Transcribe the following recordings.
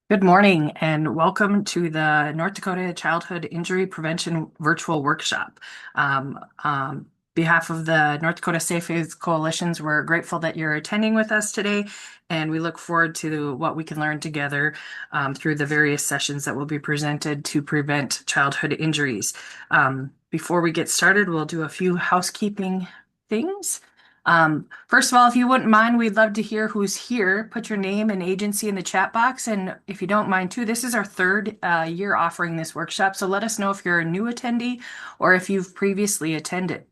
Good morning and welcome to the North Dakota Childhood Injury Prevention Virtual Workshop. Behalf of the North Dakota Safe Kids Coalitions, we're grateful that you're attending with us today, and we look forward to what we can learn together through the various sessions that will be presented to prevent childhood injuries. Before we get started, we'll do a few housekeeping things. First of all, if you wouldn't mind, we'd love to hear who's here. Put your name and agency in the chat box. And if you don't mind too, this is our third year offering this workshop. So let us know if you're a new attendee or if you've previously attended.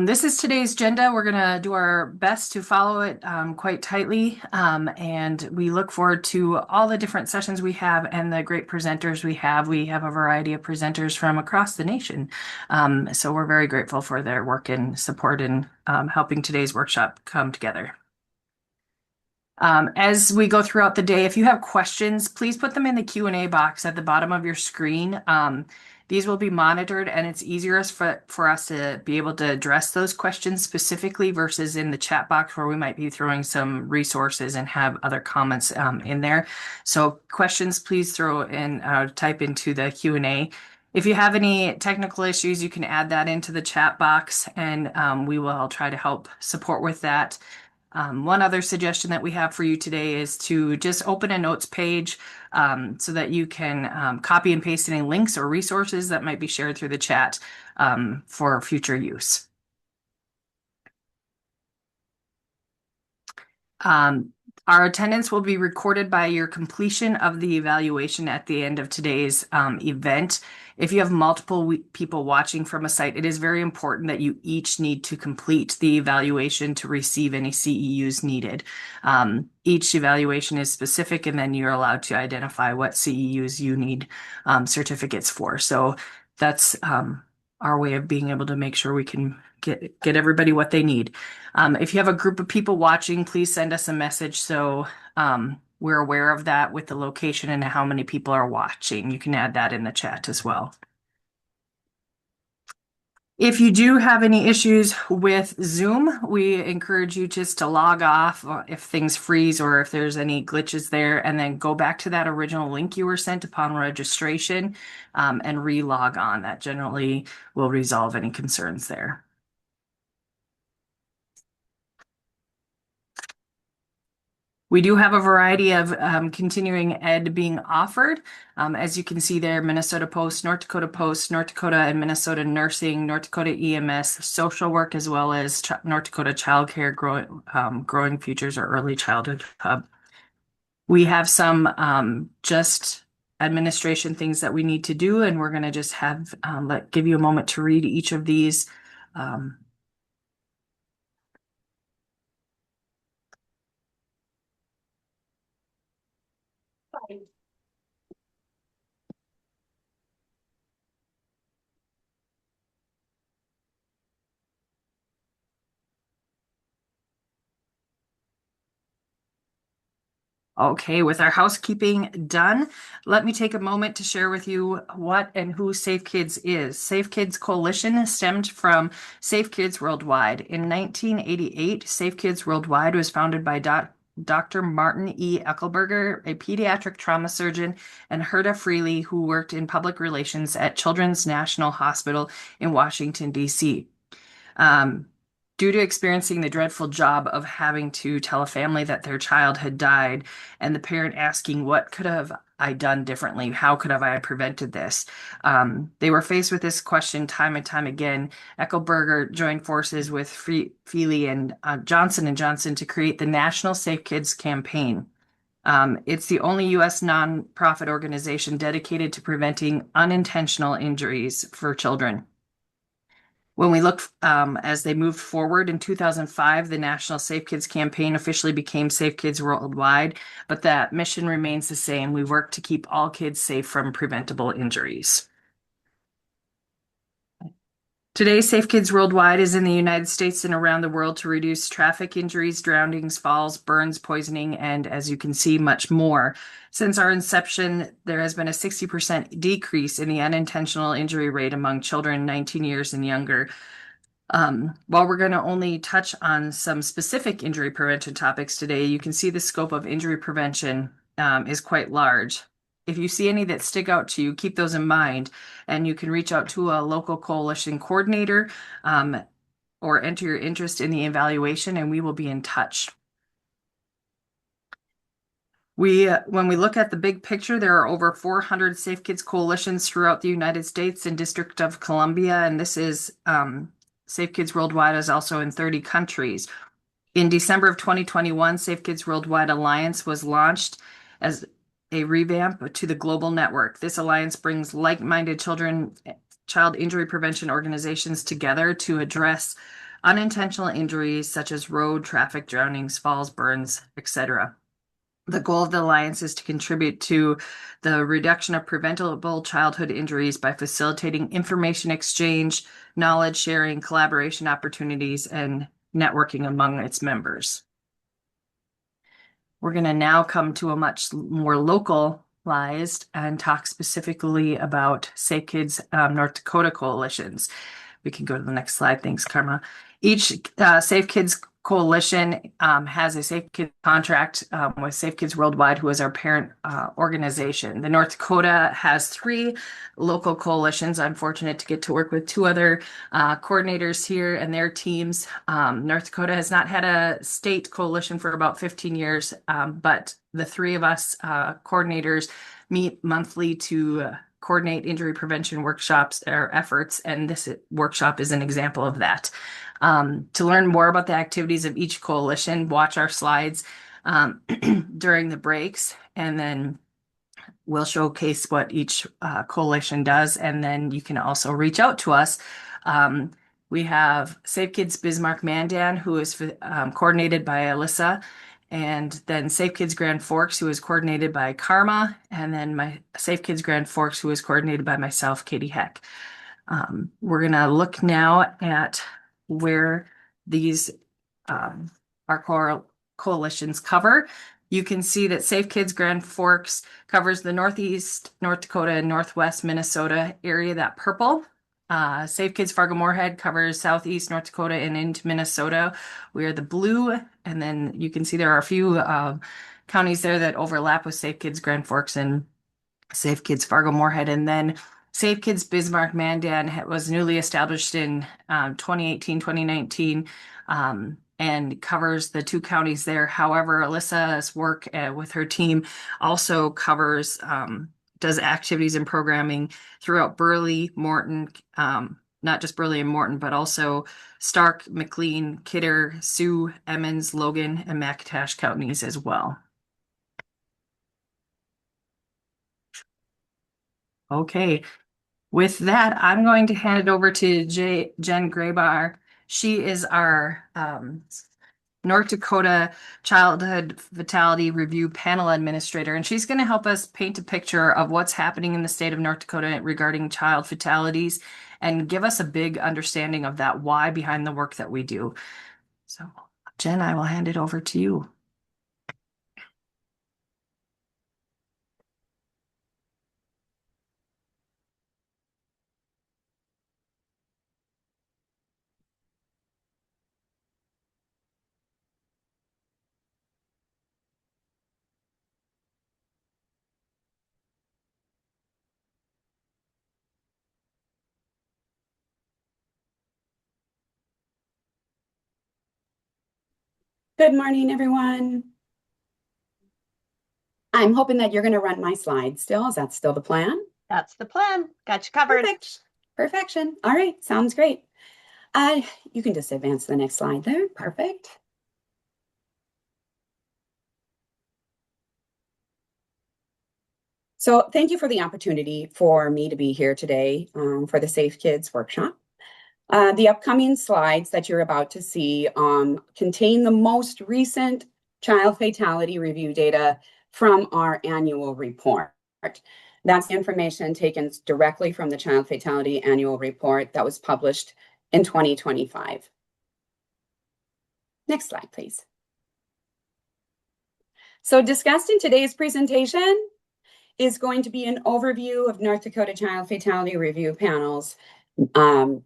This is today's agenda. We're going to do our best to follow it quite tightly. And we look forward to all the different sessions we have and the great presenters we have. We have a variety of presenters from across the nation. So we're very grateful for their work and support in helping today's workshop come together. As we go throughout the day, if you have questions, please put them in the Q&A box at the bottom of your screen. These will be monitored, and it's easier for us to be able to address those questions specifically versus in the chat box where we might be throwing some resources and have other comments in there. So questions, please throw in, type into the Q&A. If you have any technical issues, you can add that into the chat box, and we will try to help support with that. One other suggestion that we have for you today is to just open a notes page so that you can copy and paste any links or resources that might be shared through the chat for future use. Our attendance will be recorded by your completion of the evaluation at the end of today's event. If you have multiple people watching from a site, it is very important that you each need to complete the evaluation to receive any CEUs needed. Each evaluation is specific, and then you're allowed to identify what CEUs you need certificates for. So that's our way of being able to make sure we can get everybody what they need. If you have a group of people watching, please send us a message so we're aware of that with the location and how many people are watching. You can add that in the chat as well. If you do have any issues with Zoom, we encourage you just to log off if things freeze or if there's any glitches there, and then go back to that original link you were sent upon registration and re-log on. That generally will resolve any concerns there. We do have a variety of continuing ed being offered. As you can see there, Minnesota Post, North Dakota and Minnesota Nursing, North Dakota EMS, social work, as well as North Dakota Child Care, Growing Futures or Early Childhood Hub. We have some just administration things that we need to do, and we're going to just have give you a moment to read each of these. Okay, with our housekeeping done, let me take a moment to share with you what and who Safe Kids is. Safe Kids Coalition stemmed from Safe Kids Worldwide. In 1988, Safe Kids Worldwide was founded by Dr. Martin E. Eckelberger, a pediatric trauma surgeon, and Herta Freely, who worked in public relations at Children's National Hospital in Washington, D.C. Due to experiencing the dreadful job of having to tell a family that their child had died, and the parent asking, what could have I done differently? How could have I prevented this? They were faced with this question time and time again. Eckelberger joined forces with Feely and Johnson & Johnson to create the National Safe Kids campaign. It's the only U.S. nonprofit organization dedicated to preventing unintentional injuries for children. When we look as they moved forward in 2005, the National Safe Kids campaign officially became Safe Kids Worldwide, but that mission remains the same. We work to keep all kids safe from preventable injuries. Today, Safe Kids Worldwide is in the United States and around the world to reduce traffic injuries, drownings, falls, burns, poisoning, and as you can see, much more. Since our inception, there has been a 60% decrease in the unintentional injury rate among children 19 years and younger. While we're going to only touch on some specific injury prevention topics today, you can see the scope of injury prevention is quite large. If you see any that stick out to you, keep those in mind, and you can reach out to a local coalition coordinator or enter your interest in the evaluation, and we will be in touch. When we look at the big picture, there are over 400 Safe Kids coalitions throughout the United States and District of Columbia, and this is Safe Kids Worldwide is also in 30 countries. In December of 2021, Safe Kids Worldwide Alliance was launched as a revamp to the global network. This alliance brings like-minded child injury prevention organizations together to address unintentional injuries such as road, traffic, drownings, falls, burns, etc. The goal of the Alliance is to contribute to the reduction of preventable childhood injuries by facilitating information exchange, knowledge sharing, collaboration opportunities, and networking among its members. We're going to now come to a much more localized and talk specifically about Safe Kids North Dakota coalitions. We can go to the next slide. Thanks, Karma. Each Safe Kids coalition has a Safe Kids contract with Safe Kids Worldwide, who is our parent organization. The North Dakota has 3 local coalitions. I'm fortunate to get to work with 2 other coordinators here and their teams. North Dakota has not had a state coalition for about 15 years, but the 3 of us coordinators meet monthly to coordinate injury prevention workshops or efforts, and this workshop is an example of that. To learn more about the activities of each coalition, watch our slides during the breaks, and then we'll showcase what each coalition does, and then you can also reach out to us. We have Safe Kids Bismarck Mandan, who is coordinated by Alyssa, and then Safe Kids Grand Forks, who is coordinated by Karma, and then my Safe Kids Grand Forks, who is coordinated by myself, Katie Heck. We're going to look now at where these our coalitions cover. You can see that Safe Kids Grand Forks covers the Northeast North Dakota and Northwest Minnesota area, that purple. Safe Kids Fargo-Moorhead covers Southeast North Dakota and into Minnesota. We are the blue, and then you can see there are a few counties there that overlap with Safe Kids Grand Forks and Safe Kids Fargo-Moorhead. And then Safe Kids Bismarck Mandan was newly established in 2018, 2019, and covers the 2 counties there. However, Alyssa's work with her team also covers does activities and programming throughout Burley, Morton, not just Burley and Morton, but also Stark, McLean, Kidder, Sioux, Emmons, Logan, and McIntosh counties as well. Okay, with that, I'm going to hand it over to Jen Graybar. She is our North Dakota Childhood Fatality Review Panel Administrator, and she's going to help us paint a picture of what's happening in the state of North Dakota regarding child fatalities and give us a big understanding of that why behind the work that we do. So, Jen, I will hand it over to you. Good morning, everyone. I'm hoping that you're going to run my slides still. Is that still the plan? That's the plan. Got you covered. Perfect. Perfection. All right. Sounds great. You can just advance to the next slide there. Perfect. So thank you for the opportunity for me to be here today for the Safe Kids workshop. The upcoming slides that you're about to see contain the most recent child fatality review data from our annual report. That's information taken directly from the Child Fatality Annual Report that was published in 2025. Next slide, please. So discussed in today's presentation is going to be an overview of North Dakota Child Fatality Review Panels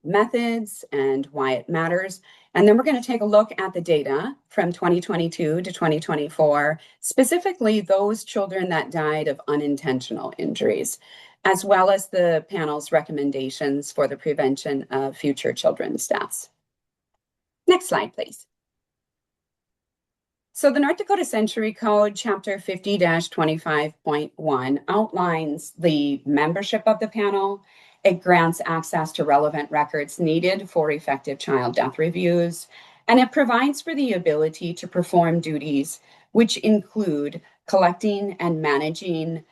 methods and why it matters. And then we're going to take a look at the data from 2022 to 2024, specifically those children that died of unintentional injuries, as well as the panel's recommendations for the prevention of future children's deaths. Next slide, please. So the North Dakota Century Code, Chapter 50-25.1, outlines the membership of the panel. It grants access to relevant records needed for effective child death reviews, and it provides for the ability to perform duties which include collecting and managing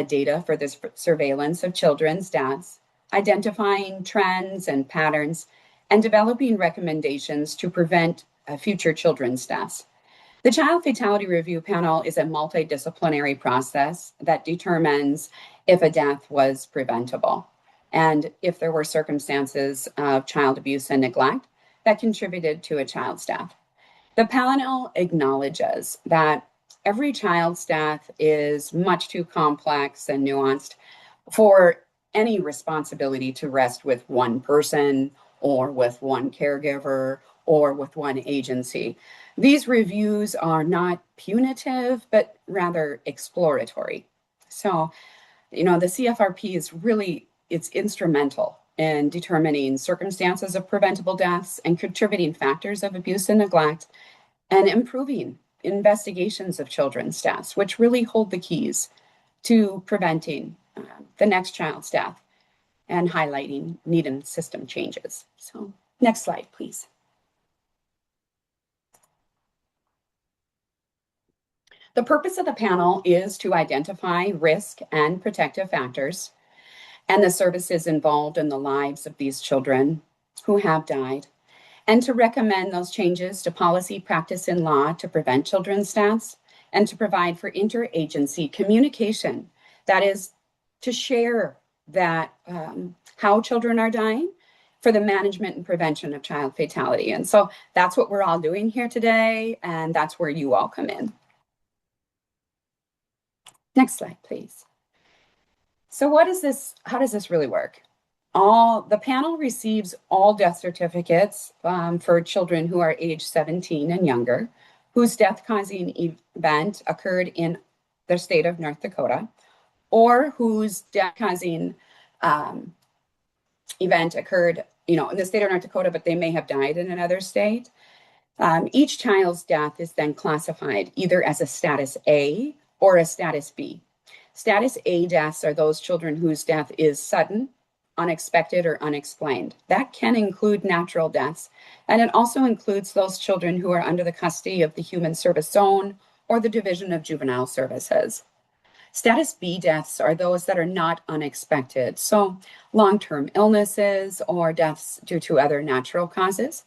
data for the surveillance of children's deaths, identifying trends and patterns, and developing recommendations to prevent future children's deaths. The Child Fatality Review Panel is a multidisciplinary process that determines if a death was preventable and if there were circumstances of child abuse and neglect that contributed to a child's death. The panel acknowledges that every child's death is much too complex and nuanced for any responsibility to rest with one person or with one caregiver or with one agency. These reviews are not punitive, but rather exploratory. So, the CFRP is really, it's instrumental in determining circumstances of preventable deaths and contributing factors of abuse and neglect and improving investigations of children's deaths, which really hold the keys to preventing the next child's death and highlighting needed system changes. So, next slide, please. The purpose of the panel is to identify risk and protective factors and the services involved in the lives of these children who have died, and to recommend those changes to policy, practice, and law to prevent children's deaths, and to provide for interagency communication, that is, to share that how children are dying for the management and prevention of child fatality. And so that's what we're all doing here today, and that's where you all come in. Next slide, please. So how does this really work? The panel receives all death certificates for children who are age 17 and younger, whose death-causing event occurred in the state of North Dakota, or whose death-causing event occurred, in the state of North Dakota, but they may have died in another state. Each child's death is then classified either as a status A or a status B. Status A deaths are those children whose death is sudden, unexpected, or unexplained. That can include natural deaths, and it also includes those children who are under the custody of the Human Service Zone or the Division of Juvenile Services. Status B deaths are those that are not unexpected, so long-term illnesses or deaths due to other natural causes.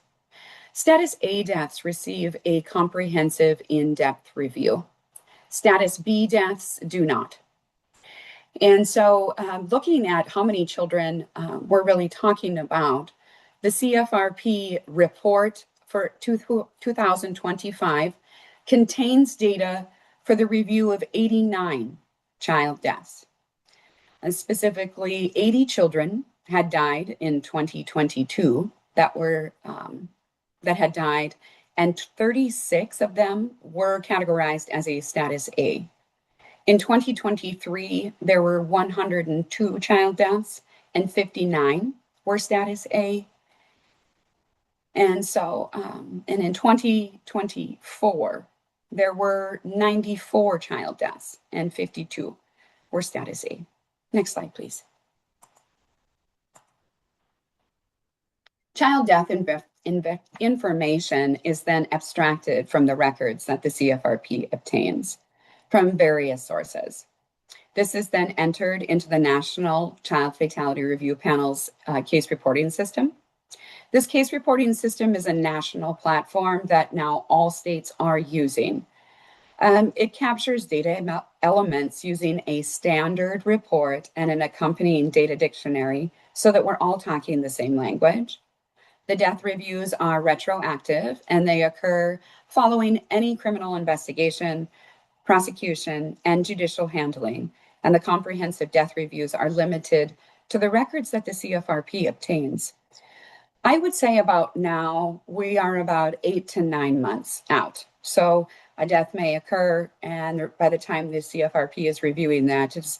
Status A deaths receive a comprehensive in-depth review. Status B deaths do not. And so looking at how many children we're really talking about, the CFRP report for 2025 contains data for the review of 89 child deaths. And specifically, 80 children had died in 2022 that had died, and 36 of them were categorized as a status A. In 2023, there were 102 child deaths and 59 were status A. And so, and in 2024, there were 94 child deaths and 52 were status A. Next slide, please. Child death information is then abstracted from the records that the CFRP obtains from various sources. This is then entered into the National Child Fatality Review Panel's case reporting system. This case reporting system is a national platform that now all states are using. It captures data elements using a standard report and an accompanying data dictionary so that we're all talking the same language. The death reviews are retroactive and they occur following any criminal investigation, prosecution, and judicial handling. And the comprehensive death reviews are limited to the records that the CFRP obtains. I would say about now, we are about 8 to 9 months out. So a death may occur, and by the time the CFRP is reviewing that, it's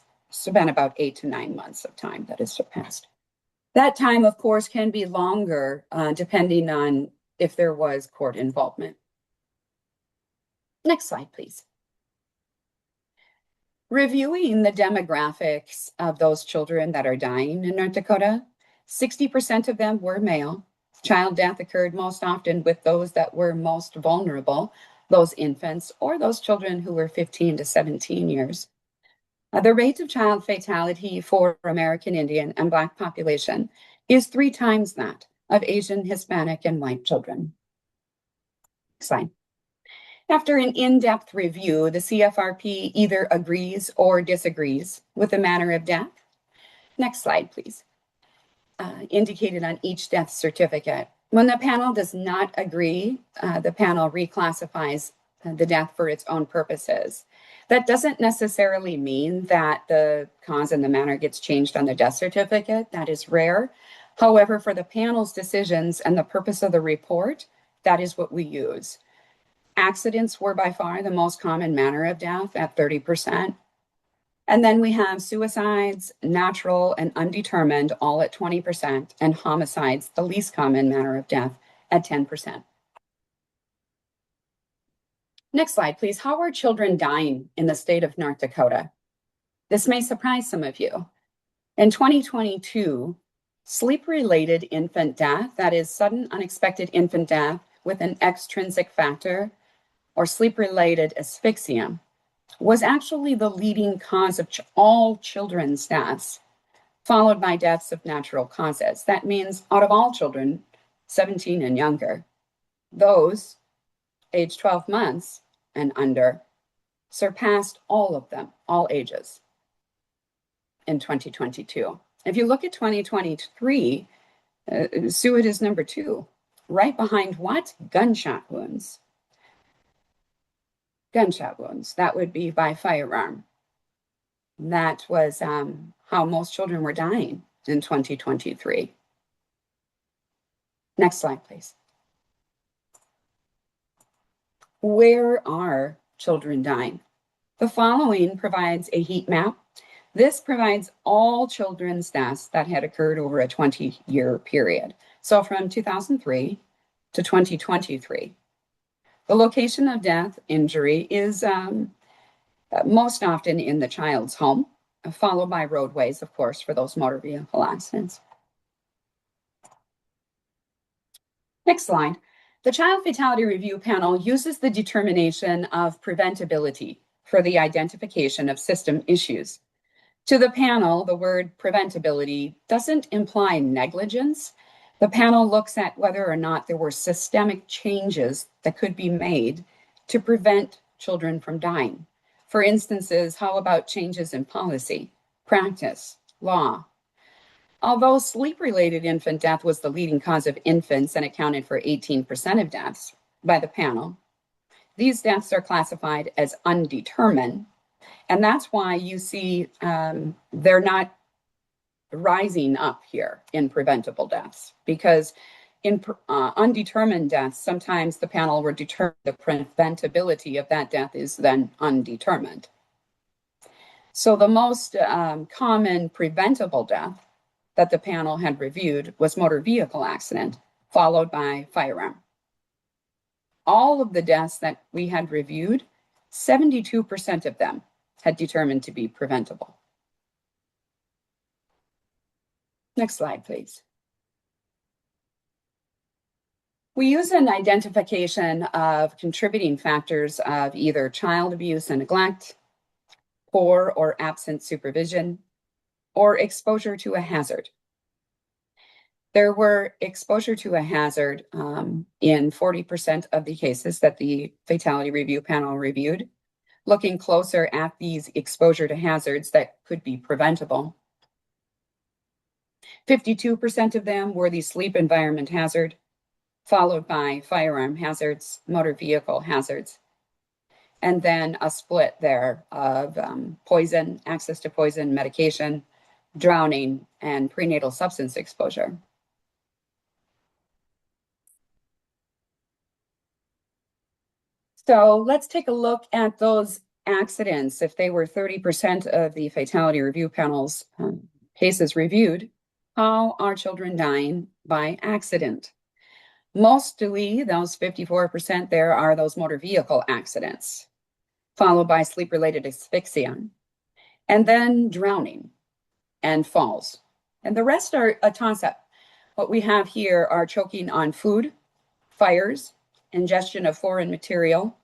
been about 8 to 9 months of time that has passed. That time, of course, can be longer depending on if there was court involvement. Next slide, please. Reviewing the demographics of those children that are dying in North Dakota, 60% of them were male. Child death occurred most often with those that were most vulnerable, those infants or those children who were 15 to 17 years. The rate of child fatality for American Indian and Black population is 3 times that of Asian, Hispanic, and white children. Next slide. After an in-depth review, the CFRP either agrees or disagrees with the manner of death. Next slide, please. Indicated on each death certificate. When the panel does not agree, the panel reclassifies the death for its own purposes. That doesn't necessarily mean that the cause and the manner gets changed on the death certificate. That is rare. However, for the panel's decisions and the purpose of the report, that is what we use. Accidents were by far the most common manner of death at 30%. And then we have suicides, natural and undetermined, all at 20%, and homicides, the least common manner of death, at 10%. Next slide, please. How are children dying in the state of North Dakota? This may surprise some of you. In 2022, sleep-related infant death, that is sudden unexpected infant death with an extrinsic factor, or sleep-related asphyxia, was actually the leading cause of all children's deaths, followed by deaths of natural causes. That means out of all children, 17 and younger, those age 12 months and under surpassed all of them, all ages, in 2022. If you look at 2023, suicide is number 2, right behind what? Gunshot wounds. Gunshot wounds, that would be by firearm. That was how most children were dying in 2023. Next slide, please. Where are children dying? The following provides a heat map. This provides all children's deaths that had occurred over a 20-year period. So from 2003 to 2023. The location of death, injury, is most often in the child's home, followed by roadways, of course, for those motor vehicle accidents. Next slide. The Child Fatality Review Panel uses the determination of preventability for the identification of system issues. To the panel, the word preventability doesn't imply negligence. The panel looks at whether or not there were systemic changes that could be made to prevent children from dying. For instances, how about changes in policy, practice, law? Although sleep-related infant death was the leading cause of infants and accounted for 18% of deaths by the panel, these deaths are classified as undetermined. And that's why you see they're not rising up here in preventable deaths, because in undetermined deaths, sometimes the panel will determine the preventability of that death is then undetermined. So the most common preventable death that the panel had reviewed was motor vehicle accident, followed by firearm. All of the deaths that we had reviewed, 72% of them had determined to be preventable. Next slide, please. We use an identification of contributing factors of either child abuse and neglect, poor or absent supervision, or exposure to a hazard. There were exposure to a hazard in 40% of the cases that the Fatality Review Panel reviewed, looking closer at these exposure to hazards that could be preventable. 52% of them were the sleep environment hazard, followed by firearm hazards, motor vehicle hazards, and then a split there of poison, access to poison, medication, drowning, and prenatal substance exposure. So let's take a look at those accidents. If they were 30% of the fatality review panel's cases reviewed, how are children dying by accident? Mostly, those 54% there are those motor vehicle accidents, followed by sleep-related asphyxia, and then drowning and falls. And the rest are a toss-up. What we have here are choking on food, fires, ingestion of foreign material,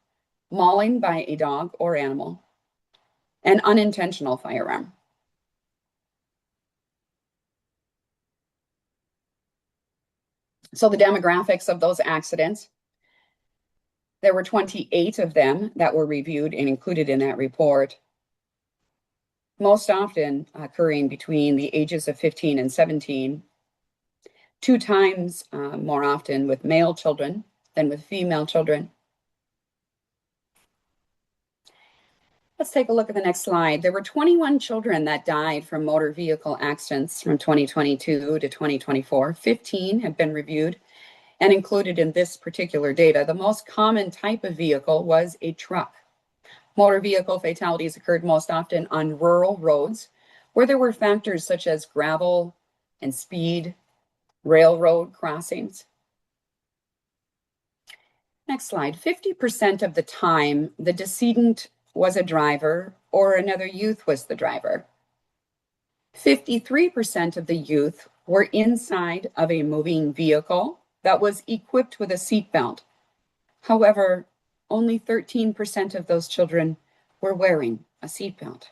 mauling by a dog or animal, and unintentional firearm. So the demographics of those accidents, there were 28 of them that were reviewed and included in that report, most often occurring between the ages of 15 and 17, 2 times more often with male children than with female children. Let's take a look at the next slide. There were 21 children that died from motor vehicle accidents from 2022 to 2024. 15 have been reviewed and included in this particular data. The most common type of vehicle was a truck. Motor vehicle fatalities occurred most often on rural roads where there were factors such as gravel and speed, railroad crossings. Next slide. 50% of the time, the decedent was a driver or another youth was the driver. 53% of the youth were inside of a moving vehicle that was equipped with a seatbelt. However, only 13% of those children were wearing a seatbelt.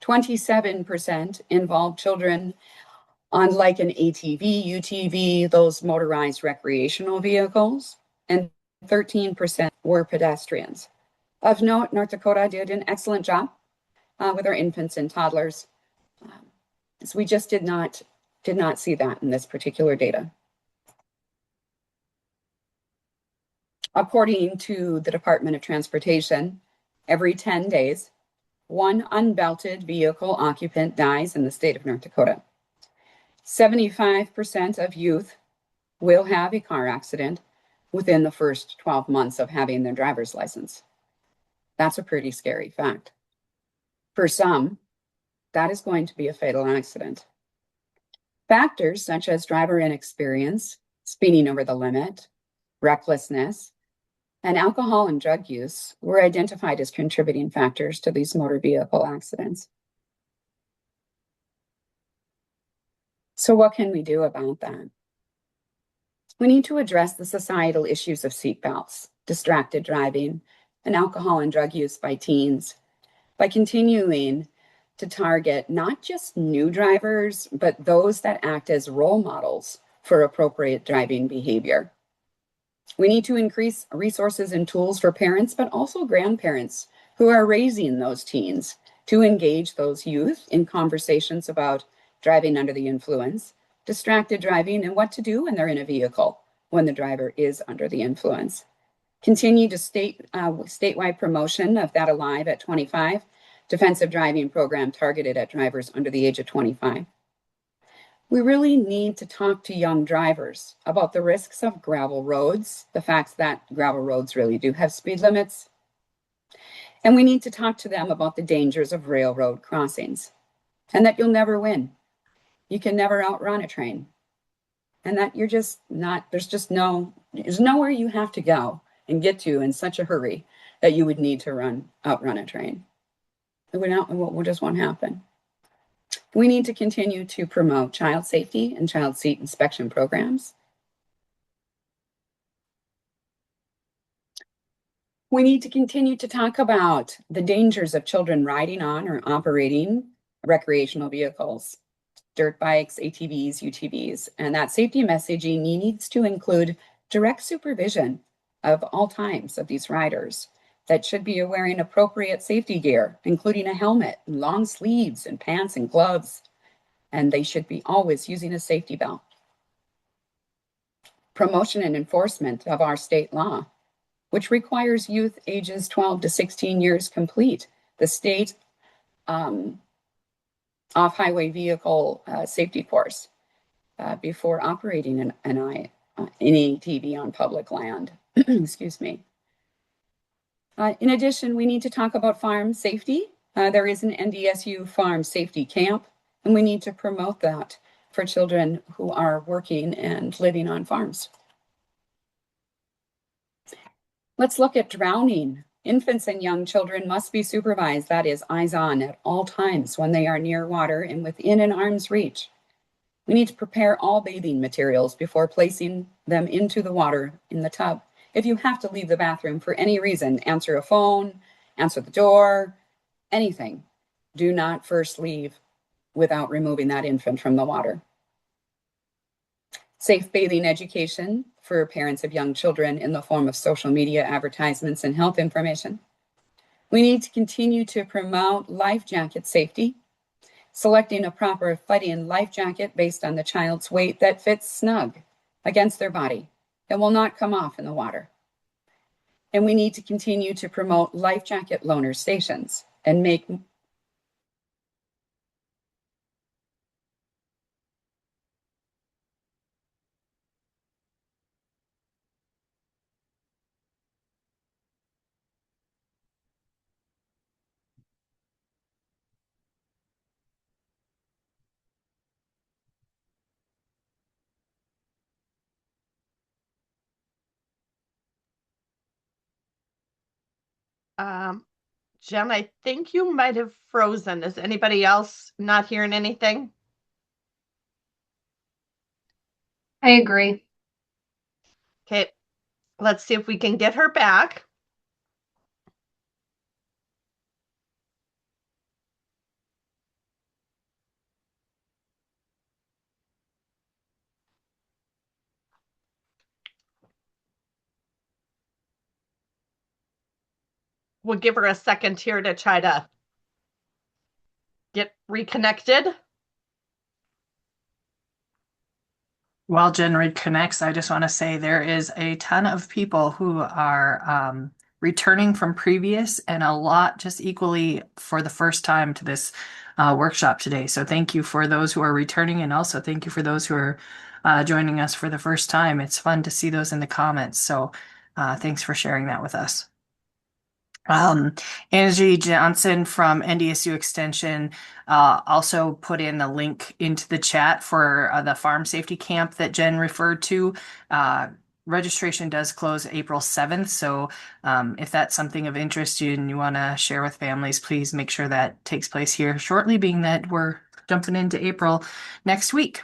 27% involved children on like an ATV, UTV, those motorized recreational vehicles, and 13% were pedestrians. Of note, North Dakota did an excellent job with our infants and toddlers. So we just did not see that in this particular data. According to the Department of Transportation, every 10 days, 1 unbelted vehicle occupant dies in the state of North Dakota. 75% of youth will have a car accident within the first 12 months of having their driver's license. That's a pretty scary fact. For some, that is going to be a fatal accident. Factors such as driver inexperience, speeding over the limit, recklessness, and alcohol and drug use were identified as contributing factors to these motor vehicle accidents. So what can we do about that? We need to address the societal issues of seatbelts, distracted driving, and alcohol and drug use by teens by continuing to target not just new drivers, but those that act as role models for appropriate driving behavior. We need to increase resources and tools for parents, but also grandparents who are raising those teens to engage those youth in conversations about driving under the influence, distracted driving, and what to do when they're in a vehicle when the driver is under the influence. Continue to statewide promotion of That Alive at 25, defensive driving program targeted at drivers under the age of 25. We really need to talk to young drivers about the risks of gravel roads, the fact that gravel roads really do have speed limits. And we need to talk to them about the dangers of railroad crossings and that you'll never win. You can never outrun a train. And that you're just not, there's nowhere you have to go and get to in such a hurry that you would need to outrun a train. It just won't happen. We need to continue to promote child safety and child seat inspection programs. We need to continue to talk about the dangers of children riding on or operating recreational vehicles, dirt bikes, ATVs, UTVs, and that safety messaging needs to include direct supervision of all times of these riders that should be wearing appropriate safety gear, including a helmet, and long sleeves, and pants and gloves, and they should be always using a safety belt. Promotion and enforcement of our state law, which requires youth ages 12 to 16 years complete. The state off-highway vehicle safety course before operating an ATV on public land. Excuse me. In addition, we need to talk about farm safety. There is an NDSU farm safety camp, and we need to promote that for children who are working and living on farms. Let's look at drowning. Infants and young children must be supervised, that is, eyes on at all times when they are near water and within an arm's reach. We need to prepare all bathing materials before placing them into the water in the tub. If you have to leave the bathroom for any reason, answer a phone, answer the door, anything, do not first leave without removing that infant from the water. Safe bathing education for parents of young children in the form of social media advertisements and health information. We need to continue to promote life jacket safety, selecting a proper fighting life jacket based on the child's weight that fits snug against their body and will not come off in the water. And we need to continue to promote life jacket loaner stations and make Jen, I think you might have frozen. Is anybody else not hearing anything? I agree. Okay, let's see if we can get her back. We'll give her a second here to try to get reconnected. While Jen reconnects, I just want to say there is a ton of people who are returning from previous and a lot just equally for the first time to this workshop today. So thank you for those who are returning, and also thank you for those who are joining us for the first time. It's fun to see those in the comments. So thanks for sharing that with us. Angie Johnson from NDSU Extension also put in a link into the chat for the farm safety camp that Jen referred to. Registration does close April 7th, so if that's something of interest to you and you want to share with families, please make sure that takes place here shortly, being that we're jumping into April next week.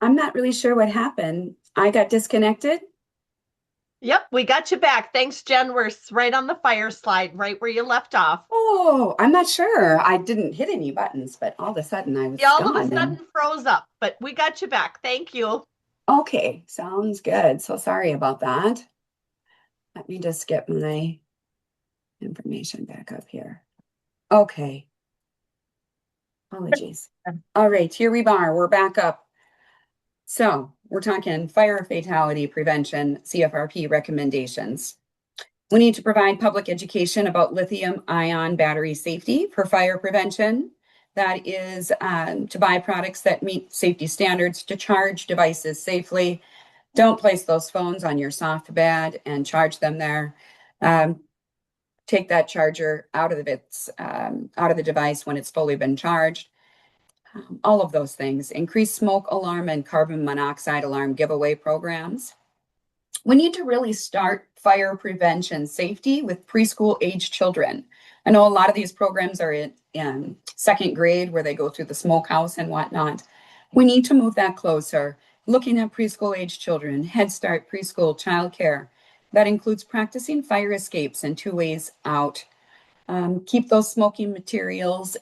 I'm not really sure what happened. I got disconnected. Yep, we got you back. Thanks, Jen. We're right on the fire slide, right where you left off. Oh, I'm not sure. I didn't hit any buttons, but all of a sudden I was Yeah, all gone. of a sudden froze up, but we got you back. Thank you. Okay, sounds good. So sorry about that. Let me just get my information back up here. Okay. Apologies. All right, here we are. We're back up. So we're talking fire fatality prevention, CFRP recommendations. We need to provide public education about lithium-ion battery safety for fire prevention. That is to buy products that meet safety standards, to charge devices safely. Don't place those phones on your soft bed and charge them there. Take that charger out of the device when it's fully been charged. All of those things. Increase smoke alarm and carbon monoxide alarm giveaway programs. We need to really start fire prevention safety with preschool age children. I know a lot of these programs are in second grade where they go through the smokehouse and whatnot. We need to move that closer. Looking at preschool age children, Head Start preschool childcare. That includes practicing fire escapes and 2 ways out. Keep those smoking materials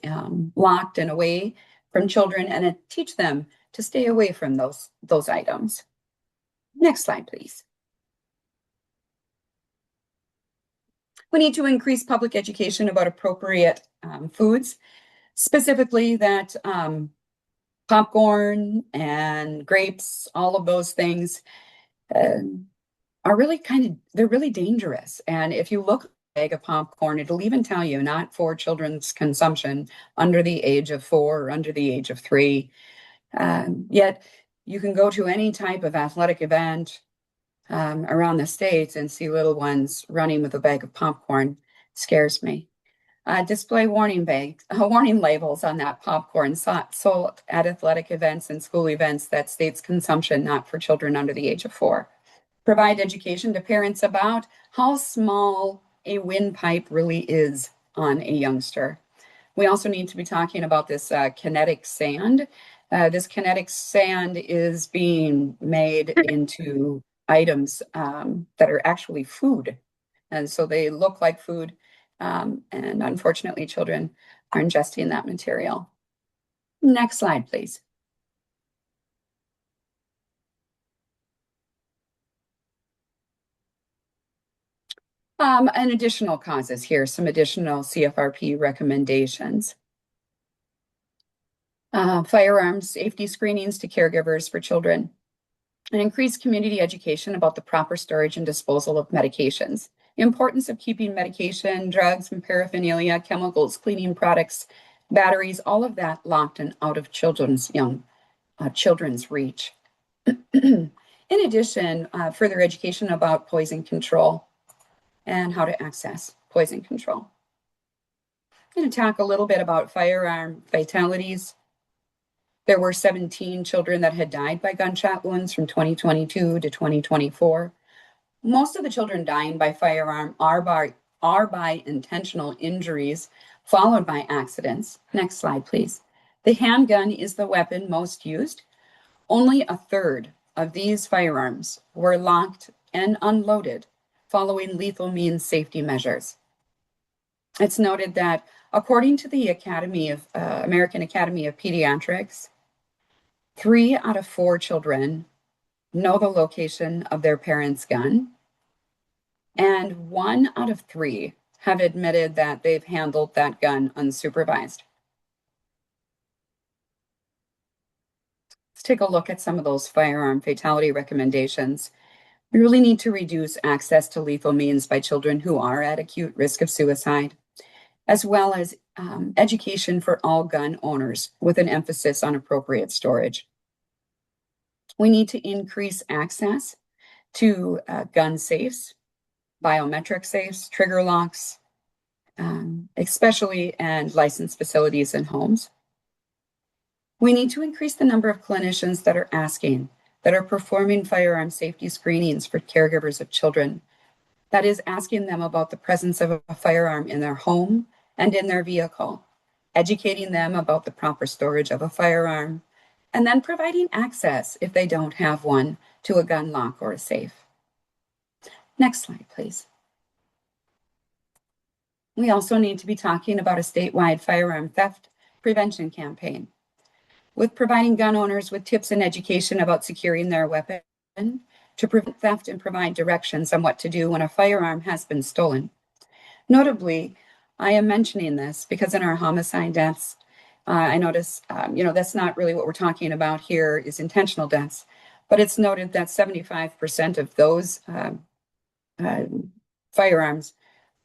locked and away from children, and teach them to stay away from those items. Next slide, please. We need to increase public education about appropriate foods, specifically that popcorn and grapes, all of those things are really they're really dangerous. And if you look at a bag of popcorn, it'll even tell you not for children's consumption under the age of 4 or under the age of 3. Yet you can go to any type of athletic event around the States and see little ones running with a bag of popcorn. Scares me. Display warning labels on that popcorn sold at athletic events and school events that states consumption not for children under the age of 4. Provide education to parents about how small a windpipe really is on a youngster. We also need to be talking about this kinetic sand. This kinetic sand is being made into items that are actually food. And so they look like food. And unfortunately, children are ingesting that material. Next slide, please. And additional causes here, some additional CFRP recommendations. Firearms safety screenings to caregivers for children, and increased community education about the proper storage and disposal of medications. Importance of keeping medication, drugs, and paraphernalia, chemicals, cleaning products, batteries, all of that locked and out of children's reach. In addition, further education about poison control and how to access poison control. I'm going to talk a little bit about firearm fatalities. There were 17 children that had died by gunshot wounds from 2022 to 2024. Most of the children dying by firearm are by intentional injuries followed by accidents. Next slide, please. The handgun is the weapon most used. Only a third of these firearms were locked and unloaded following lethal means safety measures. It's noted that according to the American Academy of Pediatrics, 3 out of 4 children know the location of their parents' gun, and 1 out of 3 have admitted that they've handled that gun unsupervised. Let's take a look at some of those firearm fatality recommendations. We really need to reduce access to lethal means by children who are at acute risk of suicide, as well as education for all gun owners with an emphasis on appropriate storage. We need to increase access to gun safes, biometric safes, trigger locks, especially and licensed facilities and homes. We need to increase the number of clinicians that are performing firearm safety screenings for caregivers of children. That is asking them about the presence of a firearm in their home and in their vehicle, educating them about the proper storage of a firearm, and then providing access, if they don't have one, to a gun lock or a safe. Next slide, please. We also need to be talking about a statewide firearm theft prevention campaign, with providing gun owners with tips and education about securing their weapon to prevent theft and provide directions on what to do when a firearm has been stolen. Notably, I am mentioning this because in our homicide deaths, I notice, that's not really what we're talking about here is intentional deaths, but it's noted that 75% of those firearms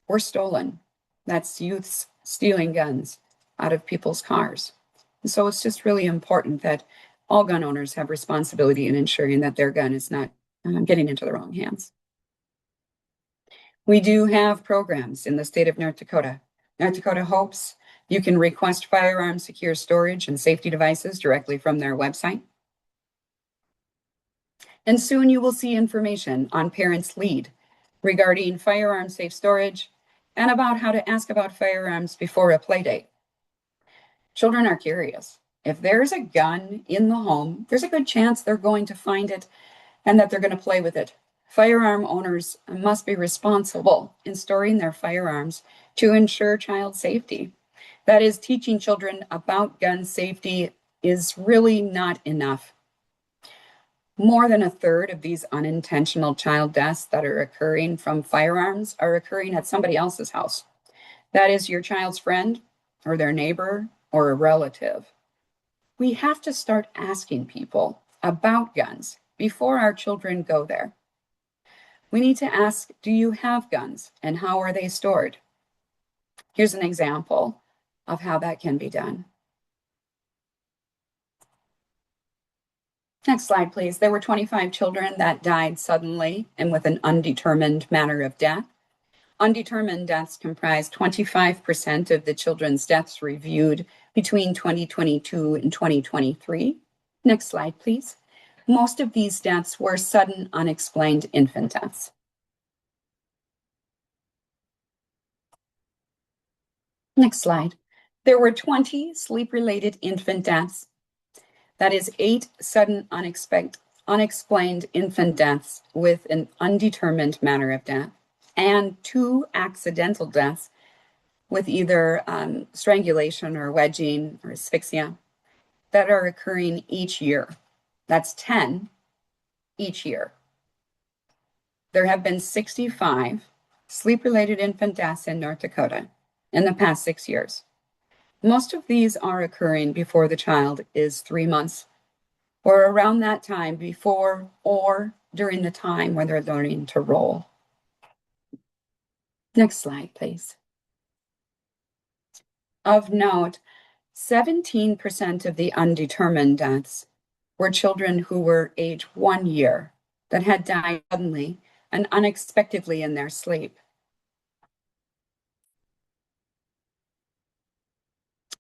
were stolen. That's youths stealing guns out of people's cars. And so it's just really important that all gun owners have responsibility in ensuring that their gun is not getting into the wrong hands. We do have programs in the state of North Dakota. North Dakota Hopes, you can request firearm secure storage and safety devices directly from their website. And soon you will see information on Parents Lead regarding firearm safe storage and about how to ask about firearms before a play date. Children are curious. If there's a gun in the home, there's a good chance they're going to find it and that they're going to play with it. Firearm owners must be responsible in storing their firearms to ensure child safety. That is, teaching children about gun safety is really not enough. More than a third of these unintentional child deaths that are occurring from firearms are occurring at somebody else's house. That is your child's friend or their neighbor or a relative. We have to start asking people about guns before our children go there. We need to ask, do you have guns and how are they stored? Here's an example of how that can be done. Next slide, please. There were 25 children that died suddenly and with an undetermined manner of death. Undetermined deaths comprised 25% of the children's deaths reviewed between 2022 and 2023. Next slide, please. Most of these deaths were sudden, unexplained infant deaths. Next slide. There were 20 sleep-related infant deaths. That is 8 sudden, unexplained infant deaths with an undetermined manner of death, and 2 accidental deaths with either strangulation or wedging or asphyxia that are occurring each year. That's 10 each year. There have been 65 sleep-related infant deaths in North Dakota in the past 6 years. Most of these are occurring before the child is 3 months or around that time before or during the time when they're learning to roll. Next slide, please. Of note, 17% of the undetermined deaths were children who were age 1 year that had died suddenly and unexpectedly in their sleep.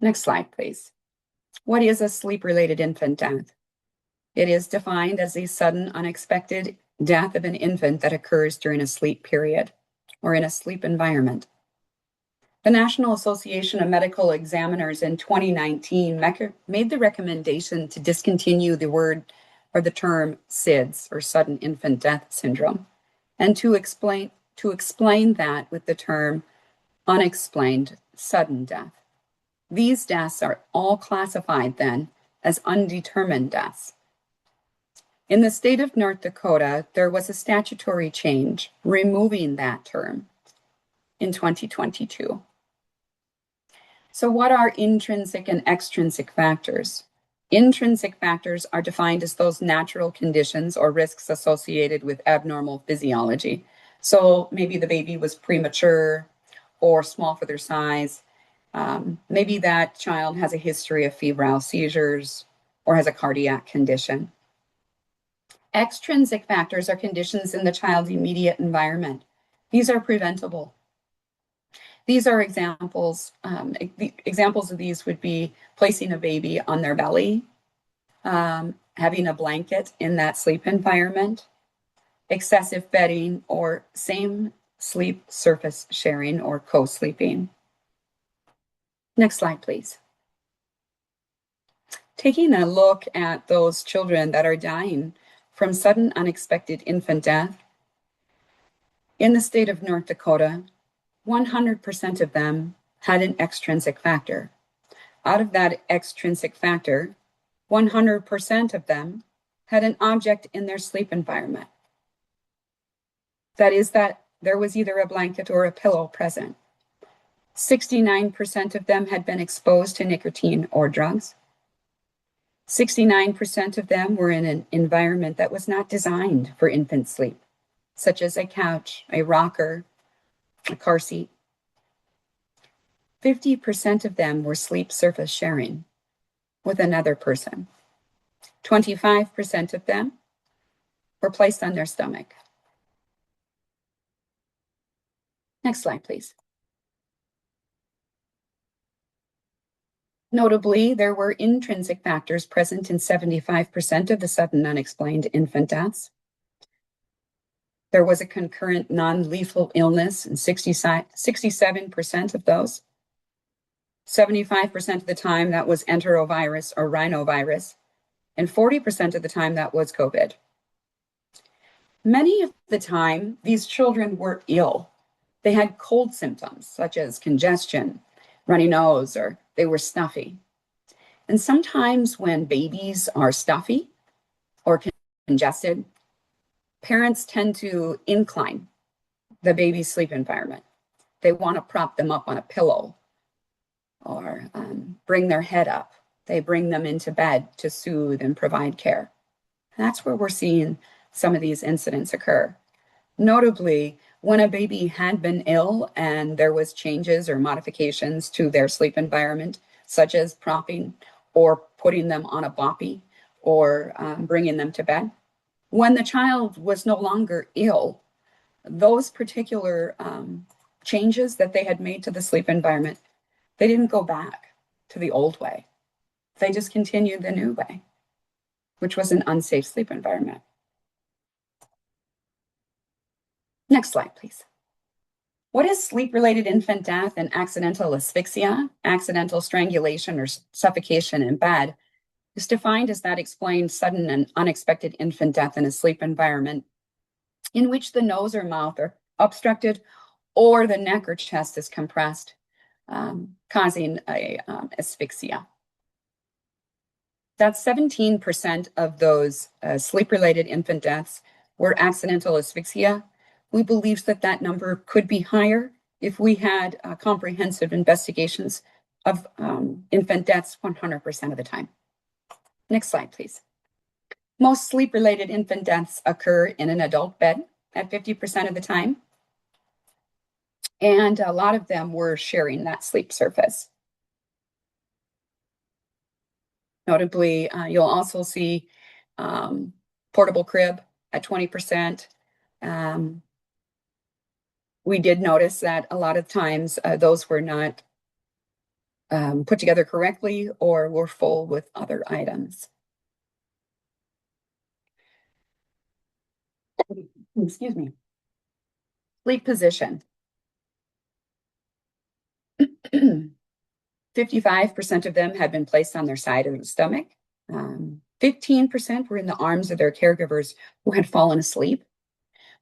Next slide, please. What is a sleep-related infant death? It is defined as a sudden, unexpected death of an infant that occurs during a sleep period or in a sleep environment. The National Association of Medical Examiners in 2019 made the recommendation to discontinue the word or the term SIDS, or sudden infant death syndrome, and to explain that with the term unexplained sudden death. These deaths are all classified then as undetermined deaths. In the state of North Dakota, there was a statutory change removing that term in 2022. So what are intrinsic and extrinsic factors? Intrinsic factors are defined as those natural conditions or risks associated with abnormal physiology. So maybe the baby was premature or small for their size. Maybe that child has a history of febrile seizures or has a cardiac condition. Extrinsic factors are conditions in the child's immediate environment. These are preventable. These are examples. Examples of these would be placing a baby on their belly, having a blanket in that sleep environment, excessive bedding, or same sleep surface sharing or co-sleeping. Next slide, please. Taking a look at those children that are dying from sudden unexpected infant death, in the state of North Dakota, 100% of them had an extrinsic factor. Out of that extrinsic factor, 100% of them had an object in their sleep environment. That is that there was either a blanket or a pillow present. 69% of them had been exposed to nicotine or drugs. 69% of them were in an environment that was not designed for infant sleep, such as a couch, a rocker, a car seat. 50% of them were sleep surface sharing with another person. 25% of them were placed on their stomach. Next slide, please. Notably, there were intrinsic factors present in 75% of the sudden unexplained infant deaths. There was a concurrent non-lethal illness in 67% of those. 75% of the time that was enterovirus or rhinovirus, and 40% of the time that was COVID. Many of the time, these children were ill. They had cold symptoms such as congestion, runny nose, or they were stuffy. And sometimes when babies are stuffy or congested, parents tend to incline the baby's sleep environment. They want to prop them up on a pillow or bring their head up. They bring them into bed to soothe and provide care. That's where we're seeing some of these incidents occur. Notably, when a baby had been ill and there was changes or modifications to their sleep environment, such as propping or putting them on a boppy or bringing them to bed, when the child was no longer ill, those particular changes that they had made to the sleep environment, they didn't go back to the old way. They just continued the new way, which was an unsafe sleep environment. Next slide, please. What is sleep-related infant death and accidental asphyxia, accidental strangulation, or suffocation in bed? Is defined as that explained sudden and unexpected infant death in a sleep environment in which the nose or mouth are obstructed or the neck or chest is compressed, causing asphyxia. That's 17% of those sleep-related infant deaths were accidental asphyxia. We believe that that number could be higher if we had comprehensive investigations of infant deaths 100% of the time. Next slide, please. Most sleep-related infant deaths occur in an adult bed at 50% of the time. And a lot of them were sharing that sleep surface. Notably, you'll also see portable crib at 20%. We did notice that a lot of times those were not put together correctly or were full with other items. Excuse me. Sleep position. 55% of them had been placed on their side of the stomach. 15% were in the arms of their caregivers who had fallen asleep.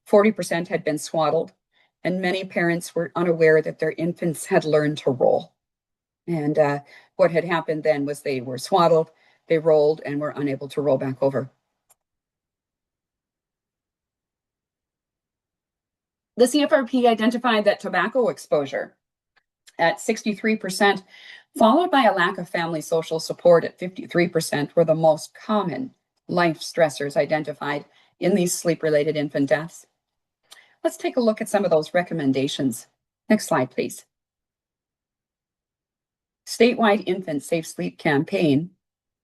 40% had been swaddled, and many parents were unaware that their infants had learned to roll. And what had happened then was they were swaddled, they rolled, and were unable to roll back over. The CFRP identified that tobacco exposure at 63%, followed by a lack of family social support at 53%, were the most common life stressors identified in these sleep-related infant deaths. Let's take a look at some of those recommendations. Next slide, please. Statewide Infant Safe Sleep Campaign,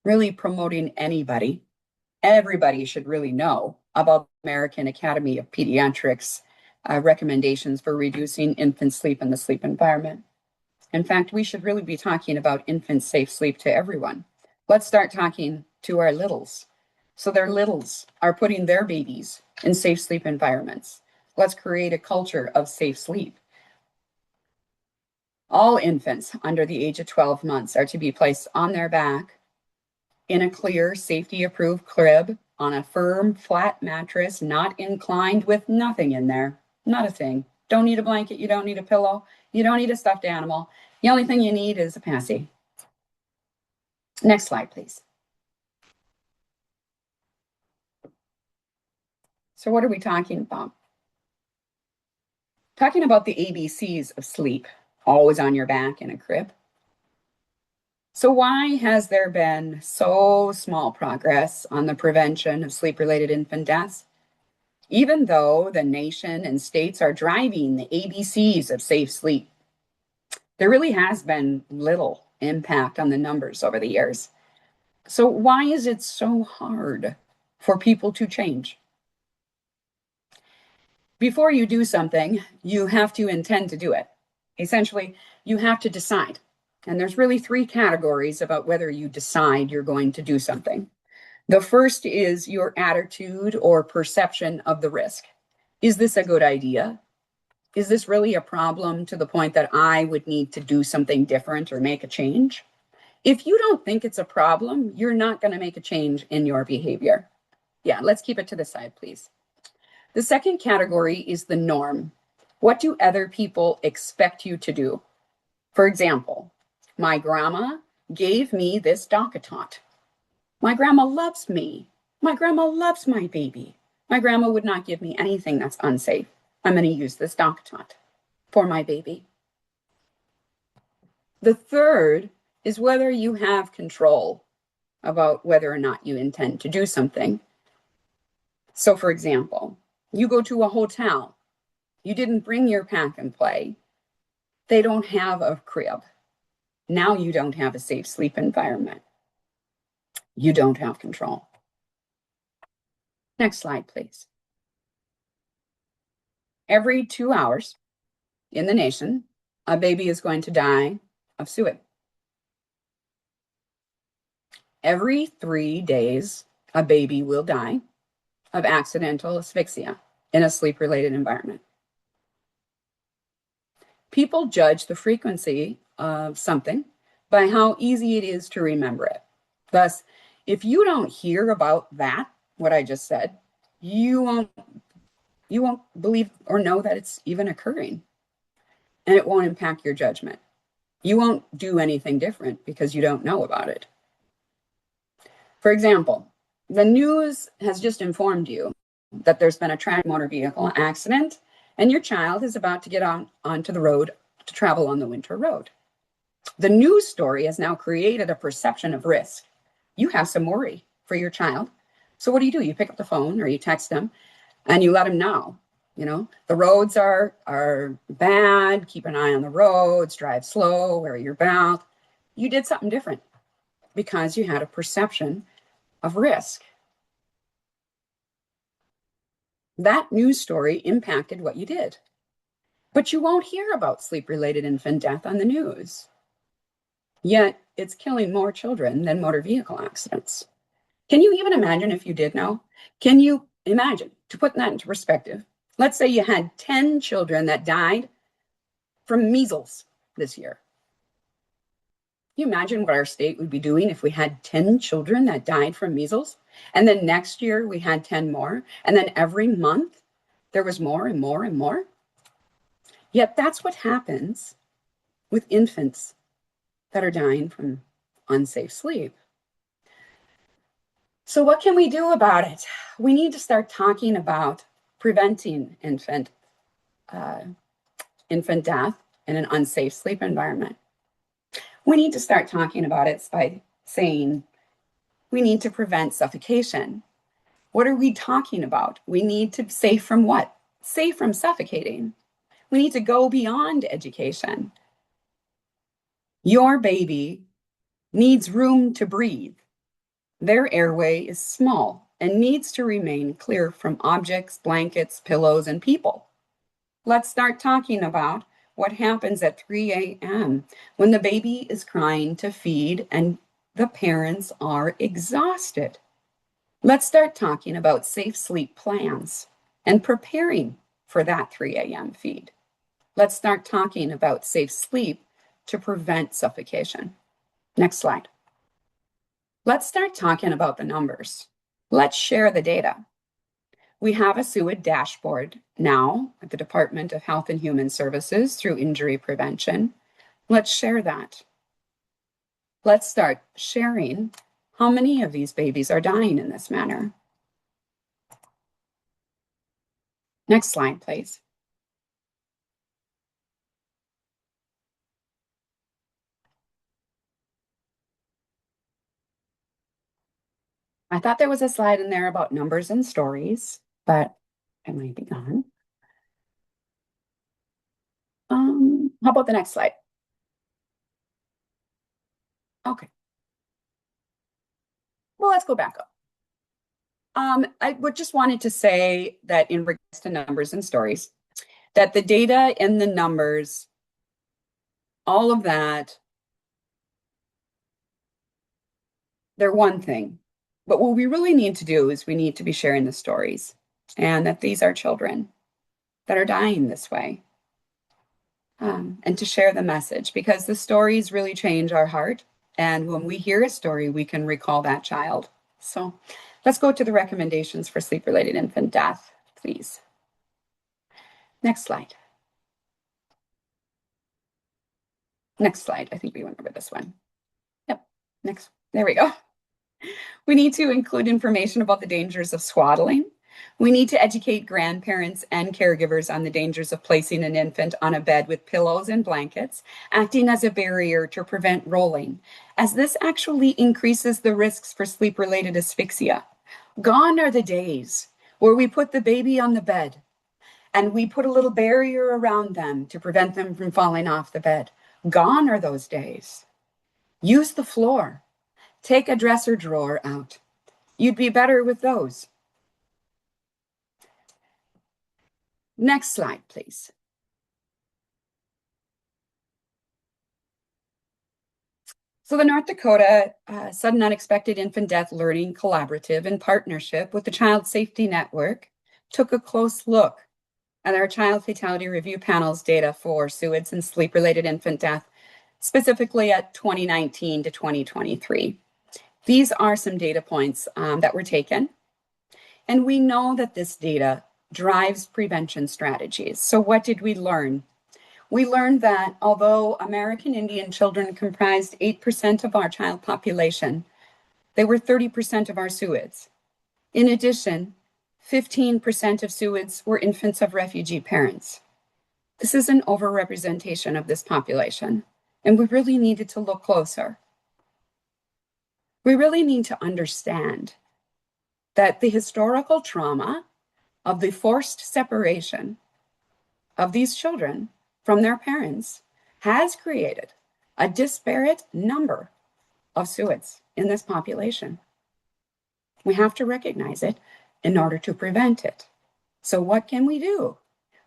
really promoting everybody should really know about the American Academy of Pediatrics recommendations for reducing infant sleep in the sleep environment. In fact, we should really be talking about infant safe sleep to everyone. Let's start talking to our littles. So their littles are putting their babies in safe sleep environments. Let's create a culture of safe sleep. All infants under the age of 12 months are to be placed on their back in a clear, safety-approved crib on a firm, flat mattress, not inclined, with nothing in there. Not a thing. Don't need a blanket. You don't need a pillow. You don't need a stuffed animal. The only thing you need is a passy. Next slide, please. So what are we talking about? Talking about the ABCs of sleep, always on your back in a crib. So why has there been so small progress on the prevention of sleep-related infant deaths? Even though the nation and states are driving the ABCs of safe sleep, there really has been little impact on the numbers over the years. So why is it so hard for people to change? Before you do something, you have to intend to do it. Essentially, you have to decide. And there's really three categories about whether you decide you're going to do something. The first is your attitude or perception of the risk. Is this a good idea? Is this really a problem to the point that I would need to do something different or make a change? If you don't think it's a problem, you're not going to make a change in your behavior. Yeah, let's keep it to the side, please. The second category is the norm. What do other people expect you to do? For example, my grandma gave me this DockATot. My grandma loves me. My grandma loves my baby. My grandma would not give me anything that's unsafe. I'm going to use this DockATot for my baby. The third is whether you have control about whether or not you intend to do something. So, for example, you go to a hotel, you didn't bring your pack and play, they don't have a crib. Now you don't have a safe sleep environment. You don't have control. Next slide, please. Every 2 hours in the nation, a baby is going to die of suicide. Every 3 days, a baby will die of accidental asphyxia in a sleep-related environment. People judge the frequency of something by how easy it is to remember it. Thus, if you don't hear about that, what I just said, you won't believe or know that it's even occurring. And it won't impact your judgment. You won't do anything different because you don't know about it. For example, the news has just informed you that there's been a tragic motor vehicle accident and your child is about to get onto the road to travel on the winter road. The news story has now created a perception of risk. You have some worry for your child. So what do? You pick up the phone or you text them and you let them know, the roads are bad, keep an eye on the roads, drive slow, wear your belt. You did something different because you had a perception of risk. That news story impacted what you did. But you won't hear about sleep-related infant death on the news. Yet it's killing more children than motor vehicle accidents. Can you even imagine if you did know? Can you imagine, to put that into perspective, let's say you had 10 children that died from measles this year. Can you imagine what our state would be doing if we had 10 children that died from measles? And then next year we had 10 more. And then every month there was more and more and more. Yet that's what happens with infants that are dying from unsafe sleep. So what can we do about it? We need to start talking about preventing infant death in an unsafe sleep environment. We need to start talking about it by saying we need to prevent suffocation. What are we talking about? We need to save from what? Save from suffocating. We need to go beyond education. Your baby needs room to breathe. Their airway is small and needs to remain clear from objects, blankets, pillows, and people. Let's start talking about what happens at 3 a.m. when the baby is crying to feed and the parents are exhausted. Let's start talking about safe sleep plans and preparing for that 3 a.m. feed. Let's start talking about safe sleep to prevent suffocation. Next slide. Let's start talking about the numbers. Let's share the data. We have a SUID dashboard now at the Department of Health and Human Services through injury prevention. Let's share that. Let's start sharing how many of these babies are dying in this manner. Next slide, please. I thought there was a slide in there about numbers and stories, but it might be gone. How about the next slide? Okay. Well, let's go back up. I just wanted to say that in regards to numbers and stories, that the data and the numbers, all of that, they're one thing. But what we really need to do is we need to be sharing the stories and that these are children that are dying this way. And to share the message, because the stories really change our heart. And when we hear a story, we can recall that child. So let's go to the recommendations for sleep-related infant death, please. Next slide. Next slide. I think we went over this one. Yep. Next. There we go. We need to include information about the dangers of swaddling. We need to educate grandparents and caregivers on the dangers of placing an infant on a bed with pillows and blankets, acting as a barrier to prevent rolling, as this actually increases the risks for sleep-related asphyxia. Gone are the days where we put the baby on the bed and we put a little barrier around them to prevent them from falling off the bed. Gone are those days. Use the floor. Take a dresser drawer out. You'd be better with those. Next slide, please. So the North Dakota Sudden Unexpected Infant Death Learning Collaborative, in partnership with the Child Safety Network, took a close look at our child fatality review panel's data for SUIDs and sleep-related infant death, specifically at 2019 to 2023. These are some data points that were taken, and we know that this data drives prevention strategies. So what did we learn? We learned that although American Indian children comprised 8% of our child population, they were 30% of our SUIDs. In addition, 15% of SUIDs were infants of refugee parents. This is an overrepresentation of this population, and we really needed to look closer. We really need to understand that the historical trauma of the forced separation of these children from their parents has created a disparate number of SUIDs in this population. We have to recognize it in order to prevent it. So what can we do?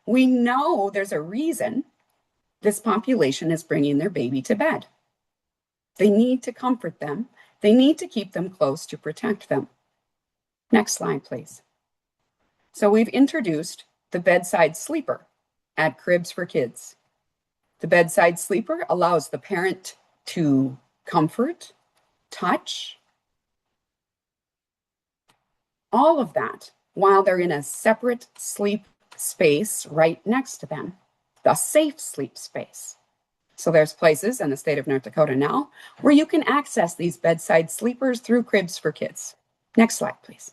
We know there's a reason this population is bringing their baby to bed. They need to comfort them. They need to keep them close to protect them. Next slide, please. So we've introduced the bedside sleeper at Cribs for Kids. The bedside sleeper allows the parent to comfort, touch, all of that while they're in a separate sleep space right next to them, the safe sleep space. So there's places in the state of North Dakota now where you can access these bedside sleepers through Cribs for Kids. Next slide, please.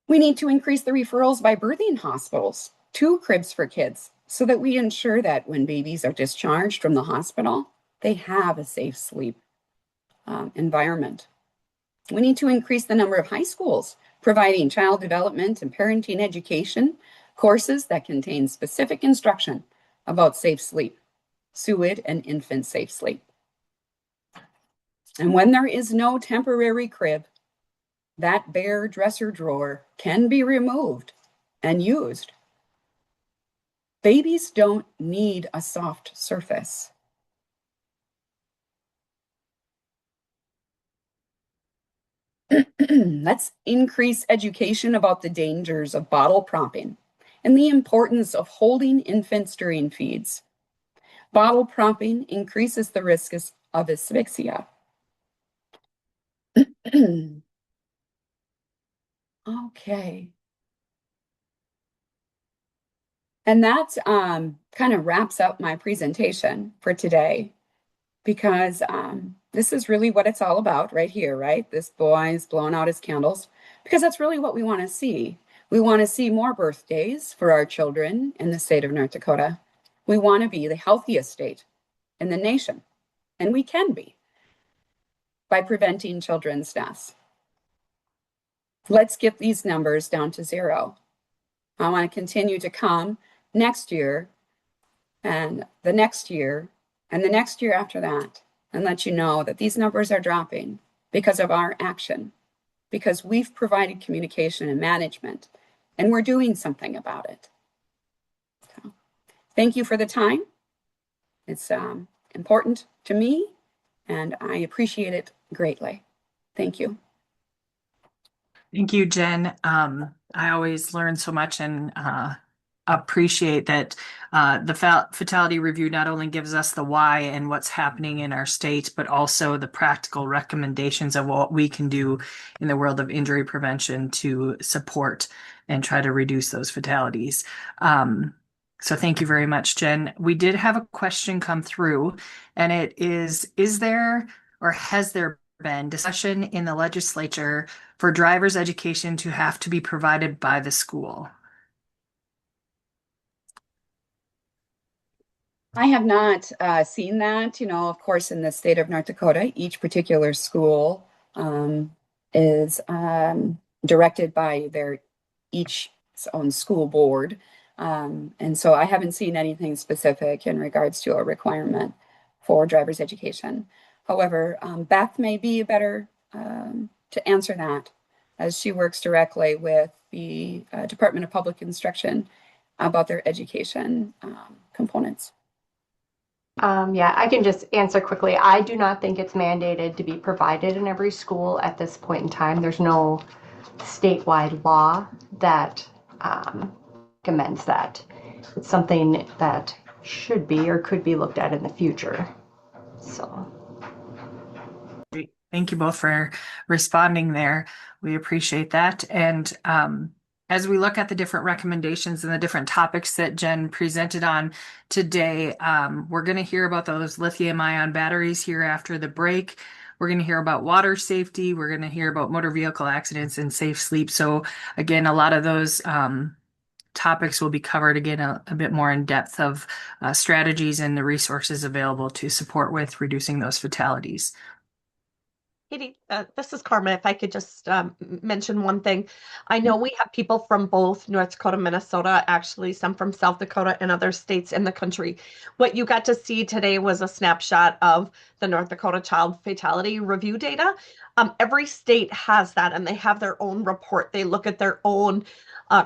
We need to increase the referrals by birthing hospitals to Cribs for Kids so that we ensure that when babies are discharged from the hospital, they have a safe sleep environment. We need to increase the number of high schools providing child development and parenting education courses that contain specific instruction about safe sleep, SUID and infant safe sleep. And when there is no temporary crib, that bare dresser drawer can be removed and used. Babies don't need a soft surface. Let's increase education about the dangers of bottle propping and the importance of holding infants during feeds. Bottle propping increases the risk of asphyxia. Okay. And that kind of wraps up my presentation for today, because this is really what it's all about right here, right? This boy's blowing out his candles, because that's really what we want to see. We want to see more birthdays for our children in the state of North Dakota. We want to be the healthiest state in the nation, and we can be by preventing children's deaths. Let's get these numbers down to 0. I want to continue to come next year and the next year and the next year after that and let you know that these numbers are dropping because of our action, because we've provided communication and management and we're doing something about it. So, thank you for the time. It's important to me and I appreciate it greatly. Thank you. Thank you, Jen. I always learn so much and appreciate that the fatality review not only gives us the why and what's happening in our state, but also the practical recommendations of what we can do in the world of injury prevention to support and try to reduce those fatalities. So thank you very much, Jen. We did have a question come through, and it is there or has there been discussion in the legislature for driver's education to have to be provided by the school? I have not seen that. Of course, in the state of North Dakota, each particular school is directed by their each own school board. And so I haven't seen anything specific in regards to a requirement for driver's education. However, Beth may be better to answer that, as she works directly with the Department of Public Instruction about their education components. Yeah, I can just answer quickly. I do not think it's mandated to be provided in every school at this point in time. There's no statewide law that recommends that. It's something that should be or could be looked at in the future. So. Great. Thank you both for responding there. We appreciate that. And as we look at the different recommendations and the different topics that Jen presented on today, we're going to hear about those lithium-ion batteries here after the break. We're going to hear about water safety. We're going to hear about motor vehicle accidents and safe sleep. So again, a lot of those topics will be covered again a bit more in depth of strategies and the resources available to support with reducing those fatalities. Katie, this is Karma. If I could just mention one thing. I know we have people from both North Dakota, Minnesota, actually some from South Dakota and other states in the country. What you got to see today was a snapshot of the North Dakota child fatality review data. Every state has that, and they have their own report. They look at their own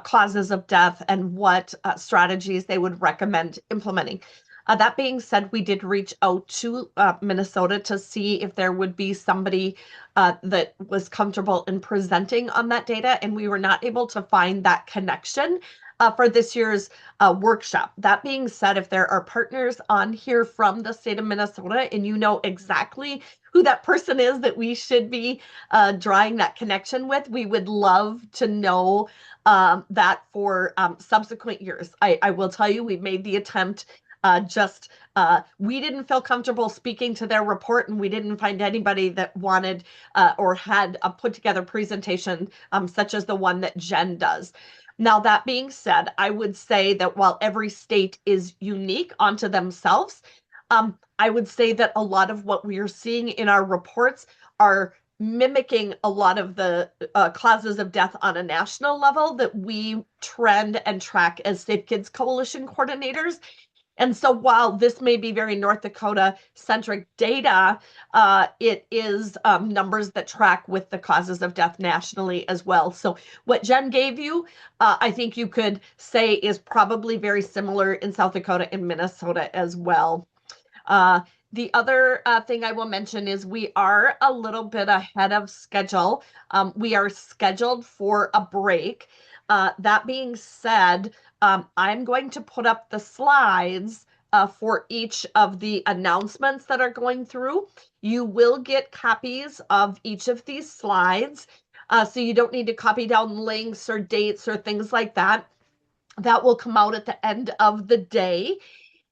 causes of death and what strategies they would recommend implementing. That being said, we did reach out to Minnesota to see if there would be somebody that was comfortable in presenting on that data, and we were not able to find that connection for this year's workshop. That being said, if there are partners on here from the state of Minnesota and you know exactly who that person is that we should be drawing that connection with, we would love to know that for subsequent years. I will tell you, we made the attempt. We didn't feel comfortable speaking to their report, and we didn't find anybody that wanted or had a put together presentation such as the one that Jen does. Now, that being said, I would say that while every state is unique onto themselves, I would say that a lot of what we are seeing in our reports are mimicking a lot of the causes of death on a national level that we trend and track as Safe Kids Coalition coordinators. And so while this may be very North Dakota centric data, it is numbers that track with the causes of death nationally as well. So what Jen gave you, I think you could say is probably very similar in South Dakota and Minnesota as well. The other thing I will mention is we are a little bit ahead of schedule. We are scheduled for a break. That being said, I'm going to put up the slides for each of the announcements that are going through. You will get copies of each of these slides, so you don't need to copy down links or dates or things like that. That will come out at the end of the day.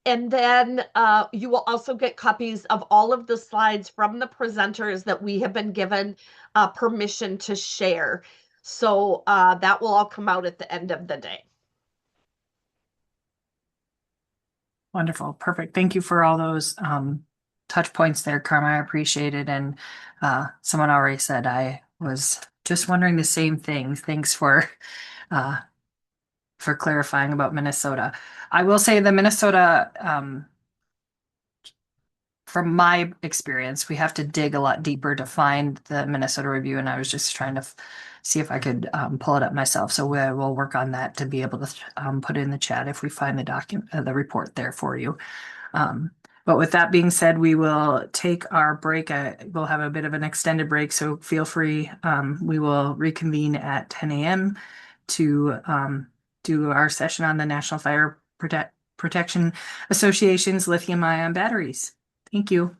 And then you will also get copies of all of the slides from the presenters that we have been given permission to share. So that will all come out at the end of the day. Wonderful. Perfect. Thank you for all those touch points there, Karma. I appreciate it. And someone already said I was just wondering the same thing. Thanks for clarifying about Minnesota. I will say the Minnesota, from my experience, we have to dig a lot deeper to find the Minnesota review, and I was just trying to see if I could pull it up myself. So we'll work on that to be able to put it in the chat if we find the document, the report there for you. But with that being said, we will take our break. We'll have a bit of an extended break, so feel free. We will reconvene at 10 a.m. to do our session on the National Fire Protection Association's lithium-ion batteries. Thank you.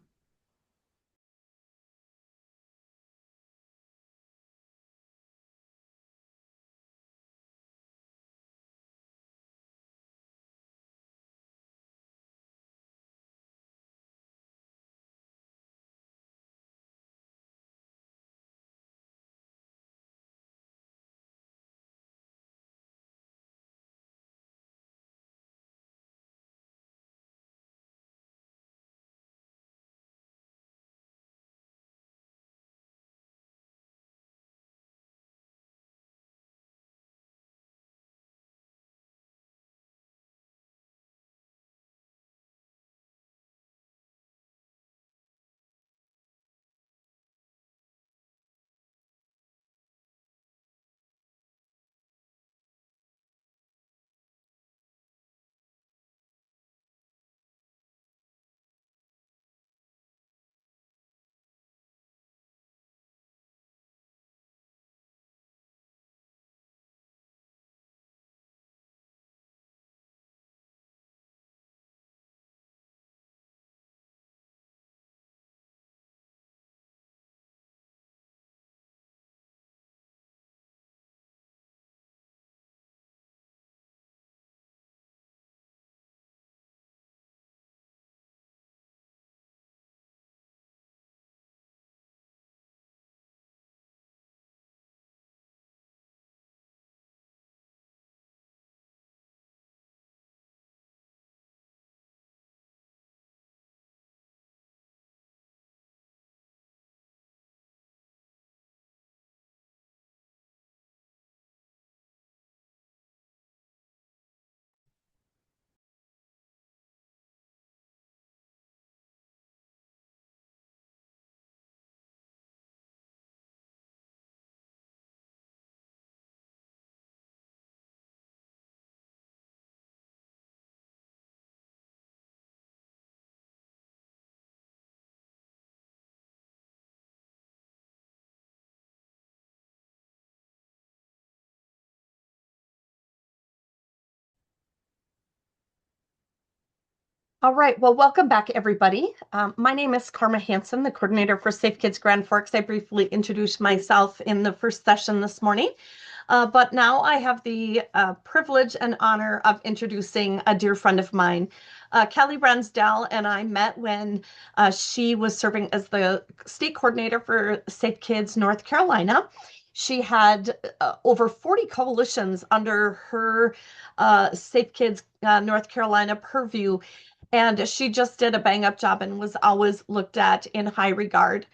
All right, well, welcome back, everybody. My name is Karma Hansen, the coordinator for Safe Kids Grand Forks. I briefly introduced myself in the first session this morning, but now I have the privilege and honor of introducing a dear friend of mine. Kelly Ransdell and I met when she was serving as the state coordinator for Safe Kids North Carolina. She had over 40 coalitions under her Safe Kids North Carolina purview, and she just did a bang up job and was always looked at in high regard.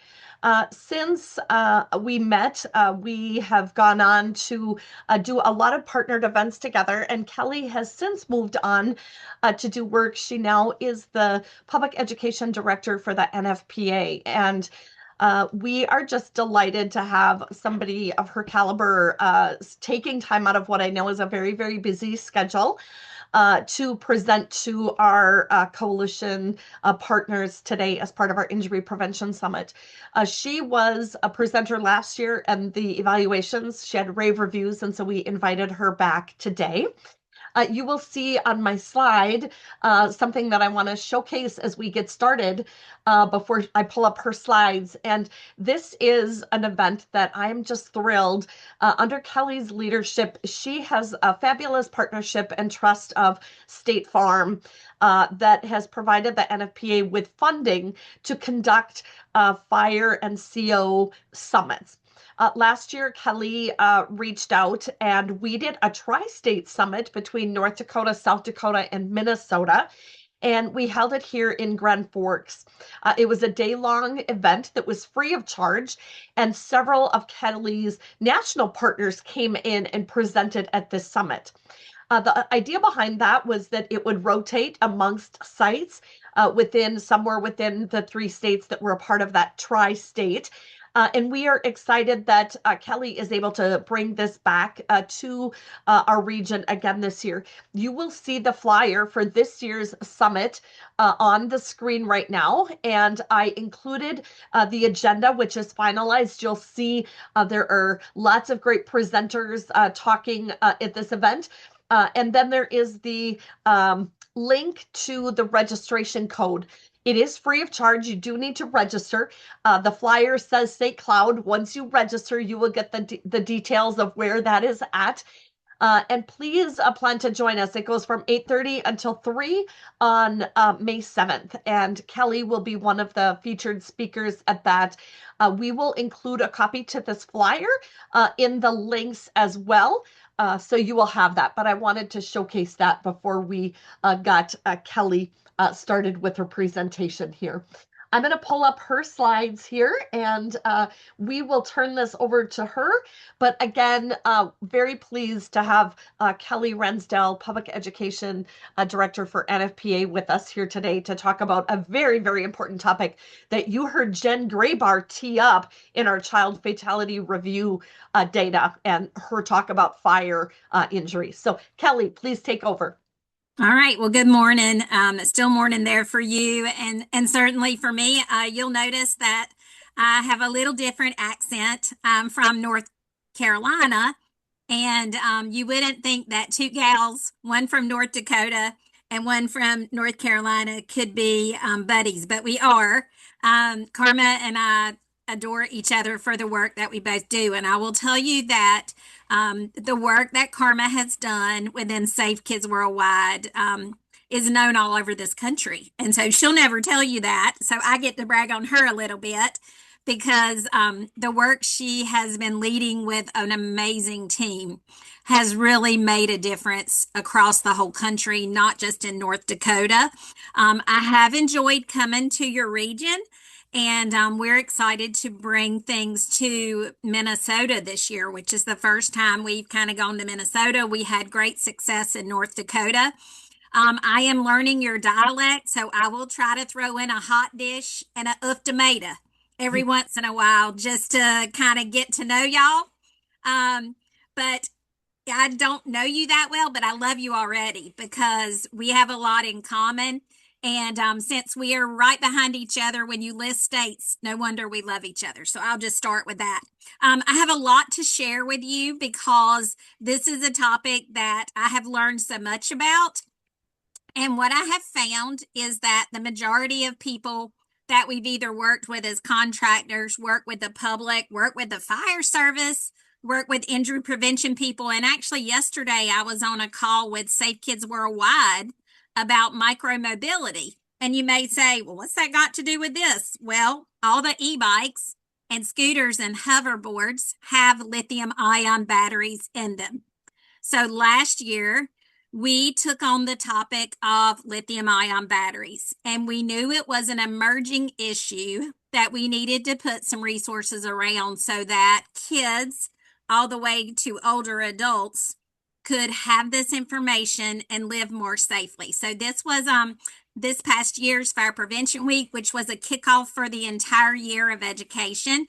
Since we met, we have gone on to do a lot of partnered events together, and Kelly has since moved on to do work. She now is the public education director for the NFPA, and we are just delighted to have somebody of her caliber taking time out of what I know is a very, very busy schedule to present to our coalition partners today as part of our Injury Prevention Summit. She was a presenter last year, and the evaluations, she had rave reviews, and so we invited her back today. You will see on my slide something that I want to showcase as we get started before I pull up her slides. And this is an event that I'm just thrilled. Under Kelly's leadership, she has a fabulous partnership and trust of State Farm that has provided the NFPA with funding to conduct fire and CO summits. Last year, Kelly reached out and we did a tri-state summit between North Dakota, South Dakota, and Minnesota. And we held it here in Grand Forks. It was a day-long event that was free of charge, and several of Kelly's national partners came in and presented at this summit. The idea behind that was that it would rotate amongst sites somewhere within the 3 states that were a part of that tri-state. And we are excited that Kelly is able to bring this back to our region again this year. You will see the flyer for this year's summit on the screen right now. And I included the agenda, which is finalized. You'll see there are lots of great presenters talking at this event. And then there is the link to the registration code. It is free of charge. You do need to register. The flyer says St. Cloud. Once you register, you will get the details of where that is at. And please plan to join us. It goes from 8:30 until 3 on May 7th. And Kelly will be one of the featured speakers at that. We will include a copy to this flyer in the links as well. So you will have that. But I wanted to showcase that before we got Kelly started with her presentation here. I'm going to pull up her slides here, and we will turn this over to her. But again, very pleased to have Kelly Ransdell, Public Education Director for NFPA, with us here today to talk about a very, very important topic that you heard Jen Graybar tee up in our child fatality review data, and her talk about fire injuries. So Kelly, please take over. All right. Well, good morning. Still morning there for you, and certainly for me. You'll notice that I have a little different accent. I'm from North Carolina, and you wouldn't think that 2 gals, one from North Dakota and one from North Carolina, could be buddies, but we are. Karma and I adore each other for the work that we both do, and I will tell you that the work that Karma has done within Safe Kids Worldwide is known all over this country. And so she'll never tell you that. So I get to brag on her a little bit because the work she has been leading with an amazing team has really made a difference across the whole country, not just in North Dakota. I have enjoyed coming to your region. And we're excited to bring things to Minnesota this year, which is the first time we've kind of gone to Minnesota. We had great success in North Dakota. I am learning your dialect, so I will try to throw in a hot dish and a tomato every once in a while just to kind of get to know y'all. But I don't know you that well, but I love you already because we have a lot in common. And since we are right behind each other when you list states, no wonder we love each other. So I'll just start with that. I have a lot to share with you because this is a topic that I have learned so much about. And what I have found is that the majority of people that we've either worked with as contractors, work with the public, work with the fire service, work with injury prevention people. And actually, yesterday I was on a call with Safe Kids Worldwide about micromobility. And you may say, well, what's that got to do with this? Well, all the e-bikes and scooters and hoverboards have lithium ion batteries in them. So last year, we took on the topic of lithium ion batteries, and we knew it was an emerging issue that we needed to put some resources around so that kids all the way to older adults could have this information and live more safely. So this was this past year's Fire Prevention Week, which was a kickoff for the entire year of education.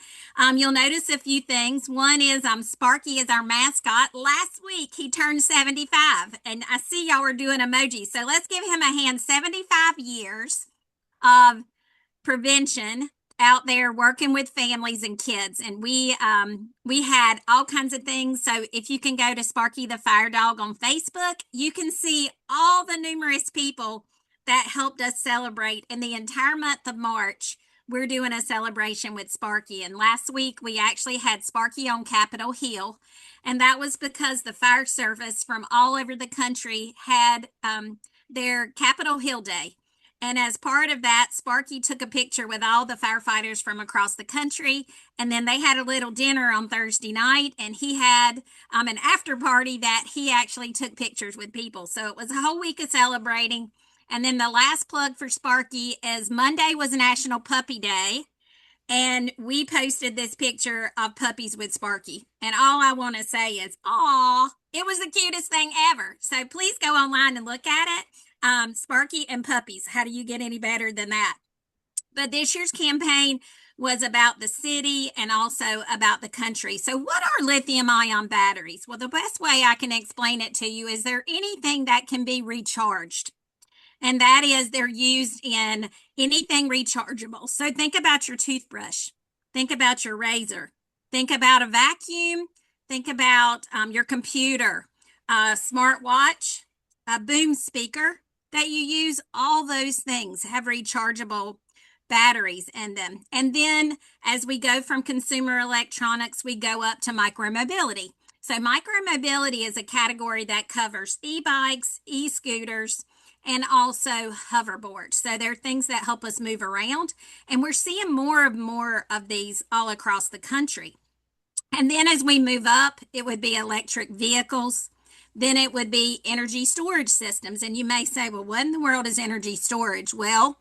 You'll notice a few things. One is Sparky is our mascot. Last week, he turned 75, and I see y'all are doing emojis. So let's give him a hand. 75 years of prevention out there working with families and kids. And we had all kinds of things. So if you can go to Sparky the Fire Dog on Facebook, you can see all the numerous people that helped us celebrate. In the entire month of March, we're doing a celebration with Sparky. And last week, we actually had Sparky on Capitol Hill. And that was because the fire service from all over the country had their Capitol Hill Day. And as part of that, Sparky took a picture with all the firefighters from across the country. And then they had a little dinner on Thursday night. And he had an after party that he actually took pictures with people. So it was a whole week of celebrating. And then the last plug for Sparky is Monday was National Puppy Day. And we posted this picture of puppies with Sparky. And all I want to say is, aw, it was the cutest thing ever. So please go online and look at it. Sparky and puppies. How do you get any better than that? But this year's campaign was about the city and also about the country. So what are lithium ion batteries? Well, the best way I can explain it to you is there anything that can be recharged? And that is they're used in anything rechargeable. So think about your toothbrush. Think about your razor. Think about a vacuum. Think about your computer, a smartwatch, a boom speaker that you use. All those things have rechargeable batteries in them. And then as we go from consumer electronics, we go up to micromobility. So micromobility is a category that covers e-bikes, e-scooters, and also hoverboards. So they're things that help us move around. And we're seeing more of these all across the country. And then as we move up, it would be electric vehicles. Then it would be energy storage systems. And you may say, well, what in the world is energy storage? Well,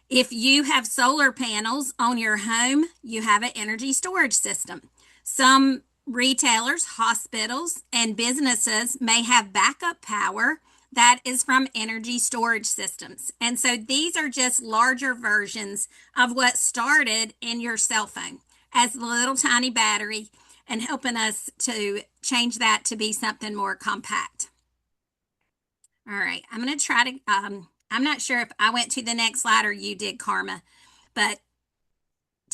if you have solar panels on your home, you have an energy storage system. Some retailers, hospitals, and businesses may have backup power that is from energy storage systems. And so these are just larger versions of what started in your cell phone as a little tiny battery and helping us to change that to be something more compact. All right, I'm going to try to, I'm not sure if I went to the next slide or you did, Karma, but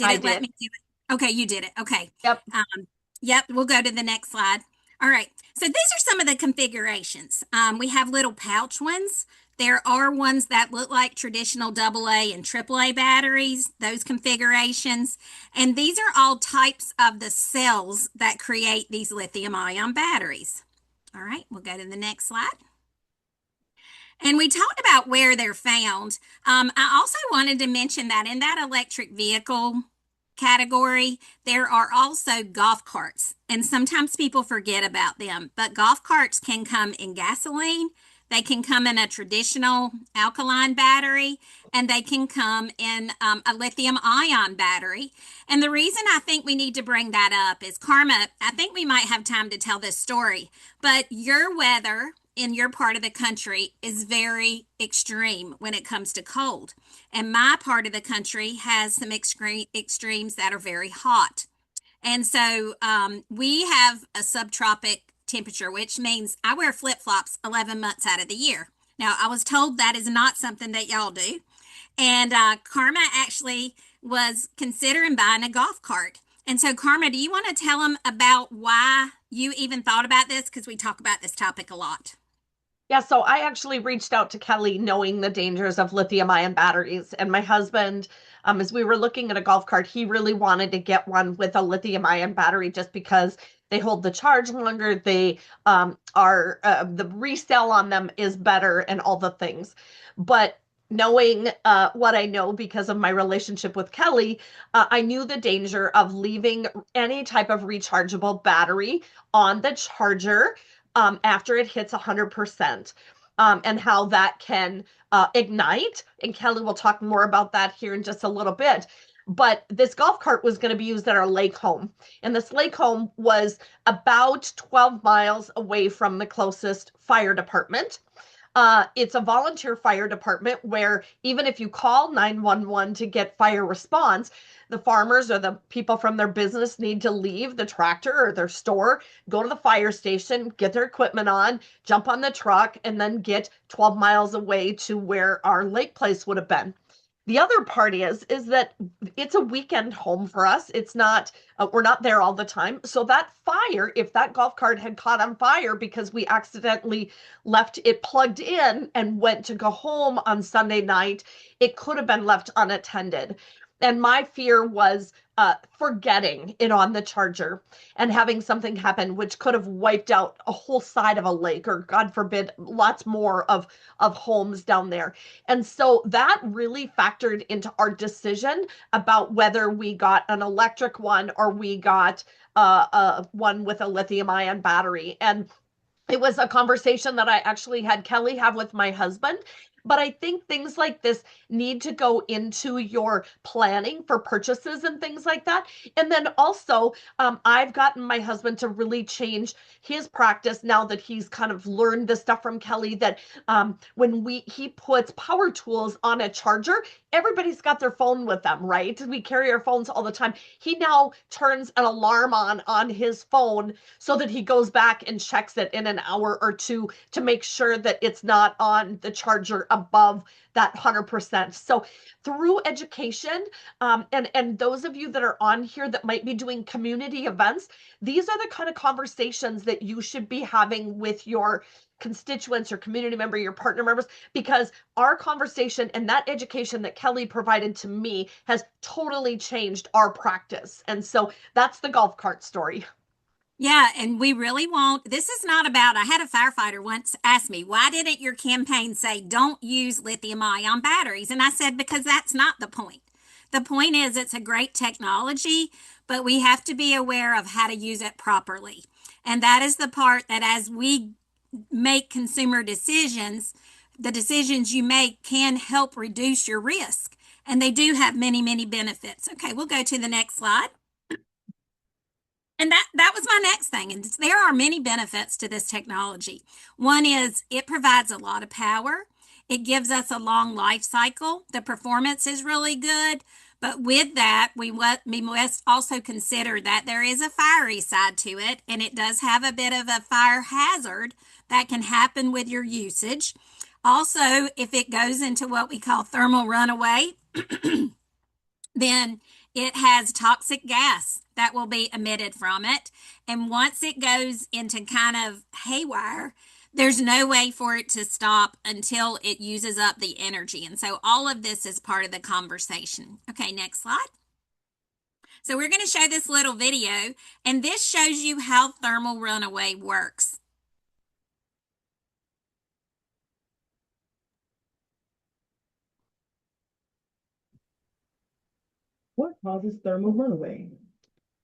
I let did. me do it? Okay, you did it. Okay. Yep. Yep, we'll go to the next slide. All right, so these are some of the configurations. We have little pouch ones. There are ones that look like traditional AA and AAA batteries, those configurations. And these are all types of the cells that create these lithium ion batteries. All right, we'll go to the next slide. And we talked about where they're found. I also wanted to mention that in that electric vehicle category, there are also golf carts, and sometimes people forget about them, but golf carts can come in gasoline, they can come in a traditional alkaline battery, and they can come in a lithium ion battery. And the reason I think we need to bring that up is, Karma, I think we might have time to tell this story, but your weather in your part of the country is very extreme when it comes to cold. And my part of the country has some extremes that are very hot. And so we have a subtropic temperature, which means I wear flip-flops 11 months out of the year. Now, I was told that is not something that y'all do. And Karma actually was considering buying a golf cart. And so, Karma, do you want to tell them about why you even thought about this? Because we talk about this topic a lot. Yeah, so I actually reached out to Kelly knowing the dangers of lithium ion batteries. And my husband, as we were looking at a golf cart, he really wanted to get one with a lithium ion battery just because they hold the charge longer. They are, the resale on them is better and all the things. But knowing what I know because of my relationship with Kelly, I knew the danger of leaving any type of rechargeable battery on the charger after it hits 100%, and how that can ignite. And Kelly will talk more about that here in just a little bit. But this golf cart was going to be used at our lake home. And this lake home was about 12 miles away from the closest fire department. It's a volunteer fire department where even if you call 911 to get fire response, the farmers or the people from their business need to leave the tractor or their store, go to the fire station, get their equipment on, jump on the truck, and then get 12 miles away to where our lake place would have been. The other part is that it's a weekend home for us. It's not we're not there all the time. So that fire, if that golf cart had caught on fire because we accidentally left it plugged in and went to go home on Sunday night, it could have been left unattended. And my fear was forgetting it on the charger and having something happen, which could have wiped out a whole side of a lake, or God forbid, lots more of homes down there. And so that really factored into our decision about whether we got an electric one or we got one with a lithium ion battery. And it was a conversation that I actually had Kelly have with my husband. But I think things like this need to go into your planning for purchases and things like that. And then also, I've gotten my husband to really change his practice now that he's kind of learned this stuff from Kelly. That when he puts power tools on a charger, everybody's got their phone with them, right? We carry our phones all the time. He now turns an alarm on his phone so that he goes back and checks it in an hour or two to make sure that it's not on the charger above that 100%. So through education, and those of you that are on here that might be doing community events, these are the kind of conversations that you should be having with your constituents, your community member, your partner members, because our conversation and that education that Kelly provided to me has totally changed our practice. And so that's the golf cart story. Yeah, and we really won't. This is not about. I had a firefighter once ask me, why didn't your campaign say don't use lithium ion batteries? And I said, because that's not the point. The point is it's a great technology, but we have to be aware of how to use it properly. And that is the part that as we make consumer decisions, the decisions you make can help reduce your risk. And they do have many, many benefits. Okay, we'll go to the next slide. And that was my next thing. And there are many benefits to this technology. One is it provides a lot of power. It gives us a long life cycle. The performance is really good. But with that, we must also consider that there is a fiery side to it, and it does have a bit of a fire hazard that can happen with your usage. Also, if it goes into what we call thermal runaway, then it has toxic gas that will be emitted from it. And once it goes into kind of haywire, there's no way for it to stop until it uses up the energy. And so all of this is part of the conversation. Okay, next slide. So we're going to show this little video, and this shows you how thermal runaway works. What causes thermal runaway?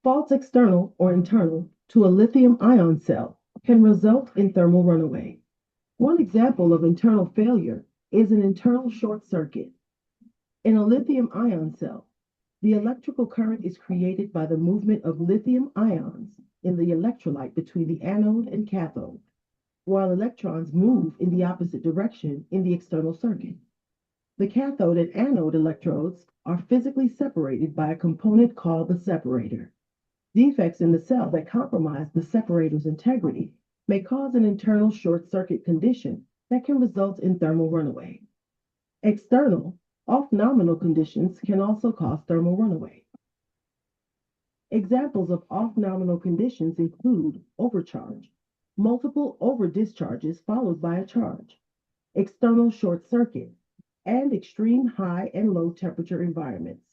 Faults external or internal to a lithium-ion cell can result in thermal runaway. One example of internal failure is an internal short circuit. In a lithium-ion cell, the electrical current is created by the movement of lithium ions in the electrolyte between the anode and cathode, while electrons move in the opposite direction in the external circuit. The cathode and anode electrodes are physically separated by a component called the separator. Defects in the cell that compromise the separator's integrity may cause an internal short circuit condition that can result in thermal runaway. External, off-nominal conditions can also cause thermal runaway. Examples of off-nominal conditions include overcharge, multiple over discharges followed by a charge, external short circuit, and extreme high and low temperature environments.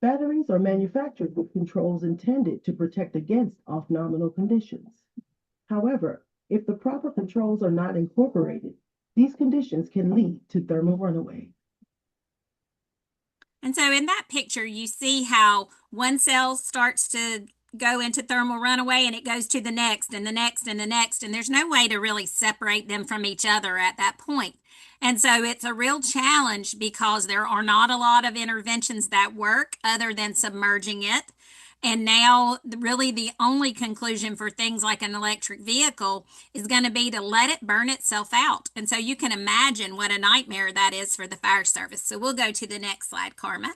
Batteries are manufactured with controls intended to protect against off-nominal conditions. However, if the proper controls are not incorporated, these conditions can lead to thermal runaway. And so in that picture, you see how one cell starts to go into thermal runaway and it goes to the next and the next and the next. And there's no way to really separate them from each other at that point. And so it's a real challenge because there are not a lot of interventions that work other than submerging it. And now really the only conclusion for things like an electric vehicle is going to be to let it burn itself out. And so you can imagine what a nightmare that is for the fire service. So we'll go to the next slide, Karma.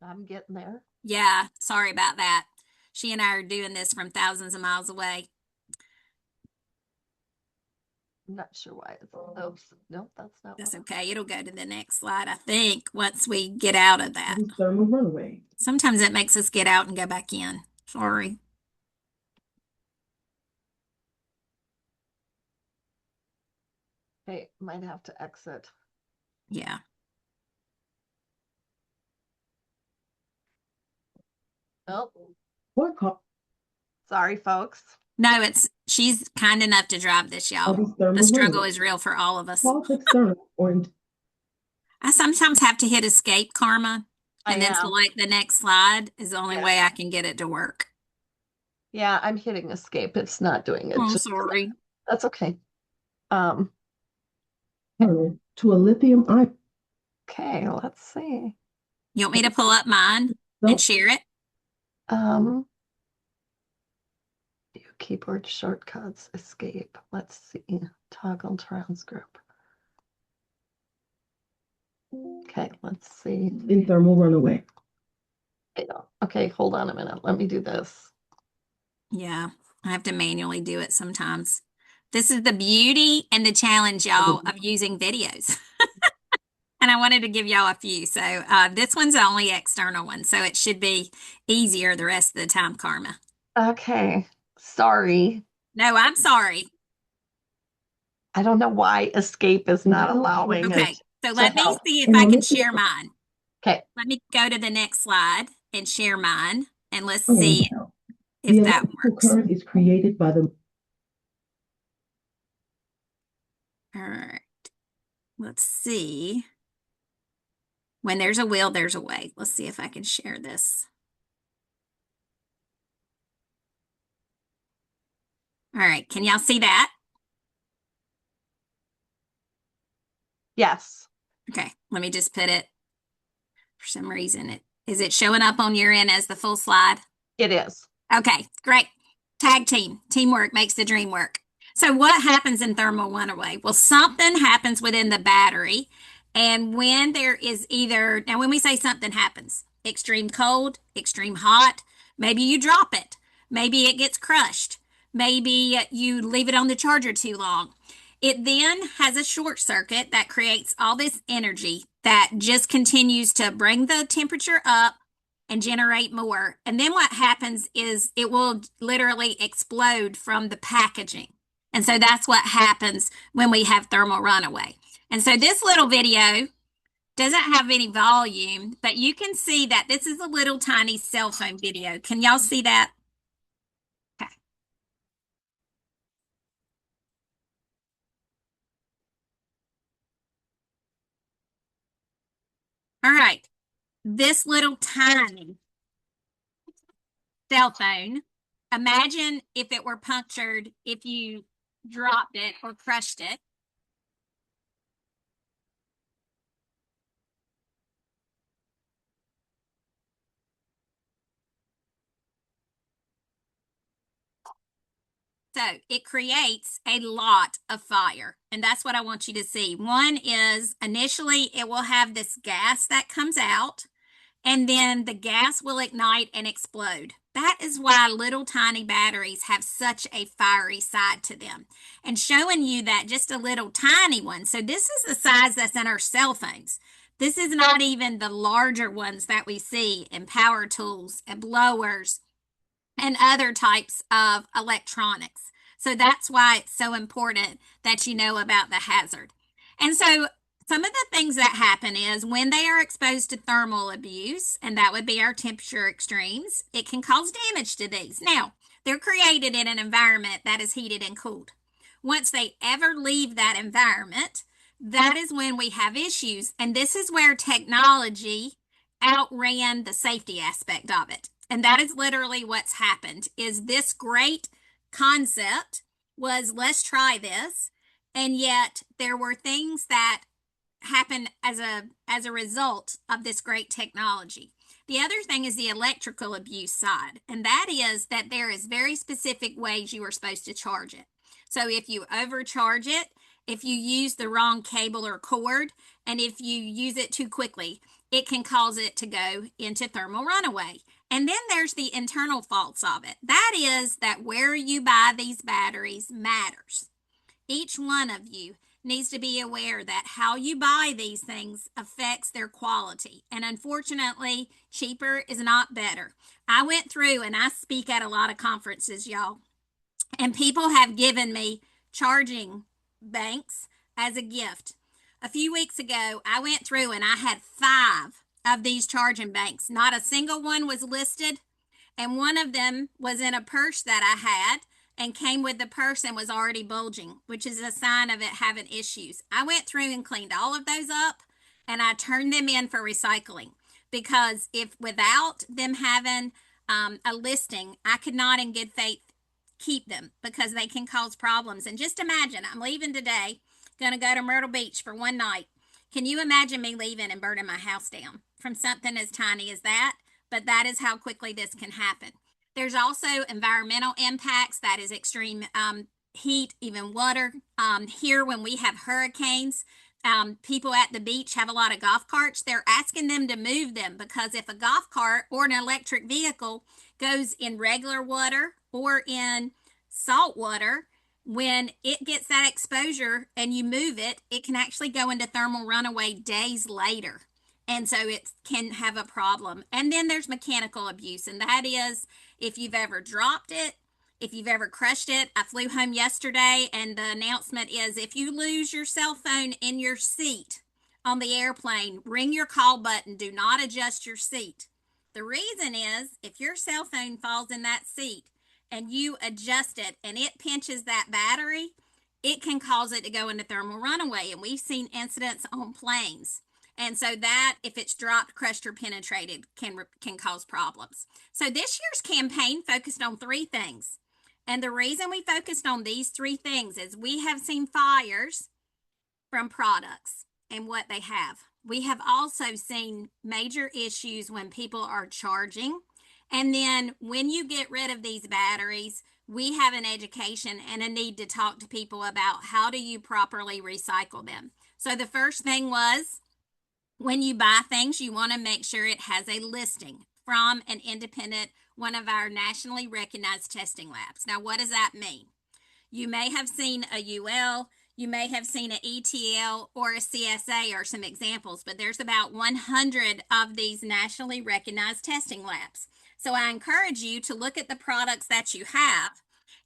I'm getting there. Yeah, sorry about that. She and I are doing this from thousands of miles away. I'm not sure why it's, oops, nope, that's not. That's what- okay. It'll go to the next slide, I think, once we get out of that. What is thermal runaway? Sometimes it makes us get out and go back in. Sorry. Okay, might have to exit. Yeah. Oh, What causes sorry, folks. No, she's kind enough to drive this, y'all. thermal The struggle runaway? is real for all of us. Fault external or I sometimes have to hit escape, Karma, I and then am. select the next slide is the only Yeah. way I can get it to work. Yeah, I'm hitting escape. It's not doing it. Oh, Just- sorry. That's okay. internal to a lithium ion Okay, let's see. You want me to pull up mine cell. and share it? Do keyboard shortcuts, escape. Let's see. Toggle trans group. Okay, let's see. In thermal runaway. Okay, hold on a minute. Let me do this. Yeah, I have to manually do it sometimes. This is the beauty and the challenge, y'all, of using videos. And I wanted to give y'all a few. So this one's the only external one, so it should be easier the rest of the time, Karma. Okay, sorry. No, I'm sorry. I don't know why escape is not Mhm. allowing Okay, it. so let me help. see if And I on can this- share mine. Okay, Let me go to the next slide and share mine, and let's ion see cell. if The that electrical works. current is created by the All right. Let's see. When there's a will, there's a way. Let's see if I can share this. All right. Can y'all see that? yes. Okay. Let me just put it. For some reason, is it showing up on your end as the full slide? It is. Okay, great. Tag team. Teamwork makes the dream work. So what happens in thermal runaway? Well, something happens within the battery. And when there is either, now when we say something happens, extreme cold, extreme hot, maybe you drop it. Maybe it gets crushed. Maybe you leave it on the charger too long. It then has a short circuit that creates all this energy that just continues to bring the temperature up and generate more. And then what happens is it will literally explode from the packaging. And so that's what happens when we have thermal runaway. And so this little video doesn't have any volume, but you can see that this is a little tiny cell phone video. Can y'all see that? Okay. All right. This little tiny cell phone, imagine if it were punctured, if you dropped it or crushed it. So it creates a lot of fire, and that's what I want you to see. One is initially it will have this gas that comes out, and then the gas will ignite and explode. That is why little tiny batteries have such a fiery side to them. And showing you that just a little tiny one. So this is the size that's in our cell phones. This is not even the larger ones that we see in power tools and blowers and other types of electronics. So that's why it's so important that you know about the hazard. And so some of the things that happen is when they are exposed to thermal abuse, and that would be our temperature extremes, it can cause damage to these. Now, they're created in an environment that is heated and cooled. Once they ever leave that environment, that is when we have issues. And this is where technology outran the safety aspect of it. And that is literally what's happened is this great concept was let's try this. And yet there were things that happened as a result of this great technology. The other thing is the electrical abuse side, and that is that there is very specific ways you are supposed to charge it. So if you overcharge it, if you use the wrong cable or cord, and if you use it too quickly, it can cause it to go into thermal runaway. And then there's the internal faults of it. That is that where you buy these batteries matters. Each one of you needs to be aware that how you buy these things affects their quality. And unfortunately, cheaper is not better. I went through and I speak at a lot of conferences, y'all, and people have given me charging banks as a gift. A few weeks ago, I went through and I had 5 of these charging banks. Not a single one was listed. And one of them was in a purse that I had and came with the purse and was already bulging, which is a sign of it having issues. I went through and cleaned all of those up and I turned them in for recycling because if without them having a listing, I could not in good faith keep them because they can cause problems. And just imagine, I'm leaving today, going to go to Myrtle Beach for one night. Can you imagine me leaving and burning my house down from something as tiny as that? But that is how quickly this can happen. There's also environmental impacts, that is extreme heat, even water. Here, when we have hurricanes, people at the beach have a lot of golf carts. They're asking them to move them because if a golf cart or an electric vehicle goes in regular water or in salt water, when it gets that exposure and you move it, it can actually go into thermal runaway days later. And so it can have a problem. And then there's mechanical abuse, and that is if you've ever dropped it, if you've ever crushed it. I flew home yesterday, and the announcement is if you lose your cell phone in your seat on the airplane, ring your call button. Do not adjust your seat. The reason is if your cell phone falls in that seat and you adjust it and it pinches that battery, it can cause it to go into thermal runaway. And we've seen incidents on planes. And so that, if it's dropped, crushed, or penetrated, can cause problems. So this year's campaign focused on 3 things. And the reason we focused on these 3 things is we have seen fires from products and what they have. We have also seen major issues when people are charging. And then when you get rid of these batteries, we have an education and a need to talk to people about how do you properly recycle them. So the first thing was, when you buy things, you want to make sure it has a listing from an independent, one of our nationally recognized testing labs. Now, what does that mean? You may have seen a UL, you may have seen an ETL or a CSA or some examples, but there's about 100 of these nationally recognized testing labs. So I encourage you to look at the products that you have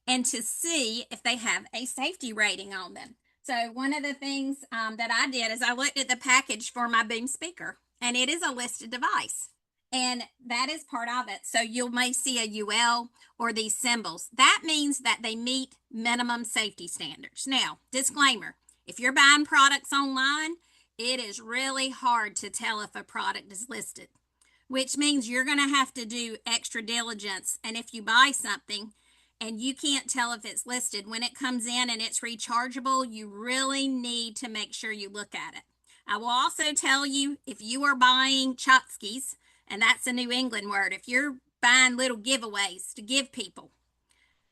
and to see if they have a safety rating on them. So one of the things that I did is I looked at the package for my boom speaker, and it is a listed device. And that is part of it. So you may see a UL or these symbols. That means that they meet minimum safety standards. Now, disclaimer, if you're buying products online, it is really hard to tell if a product is listed, which means you're going to have to do extra diligence. And if you buy something and you can't tell if it's listed, when it comes in and it's rechargeable, you really need to make sure you look at it. I will also tell you, if you are buying tchotchkes, and that's a New England word, if you're buying little giveaways to give people,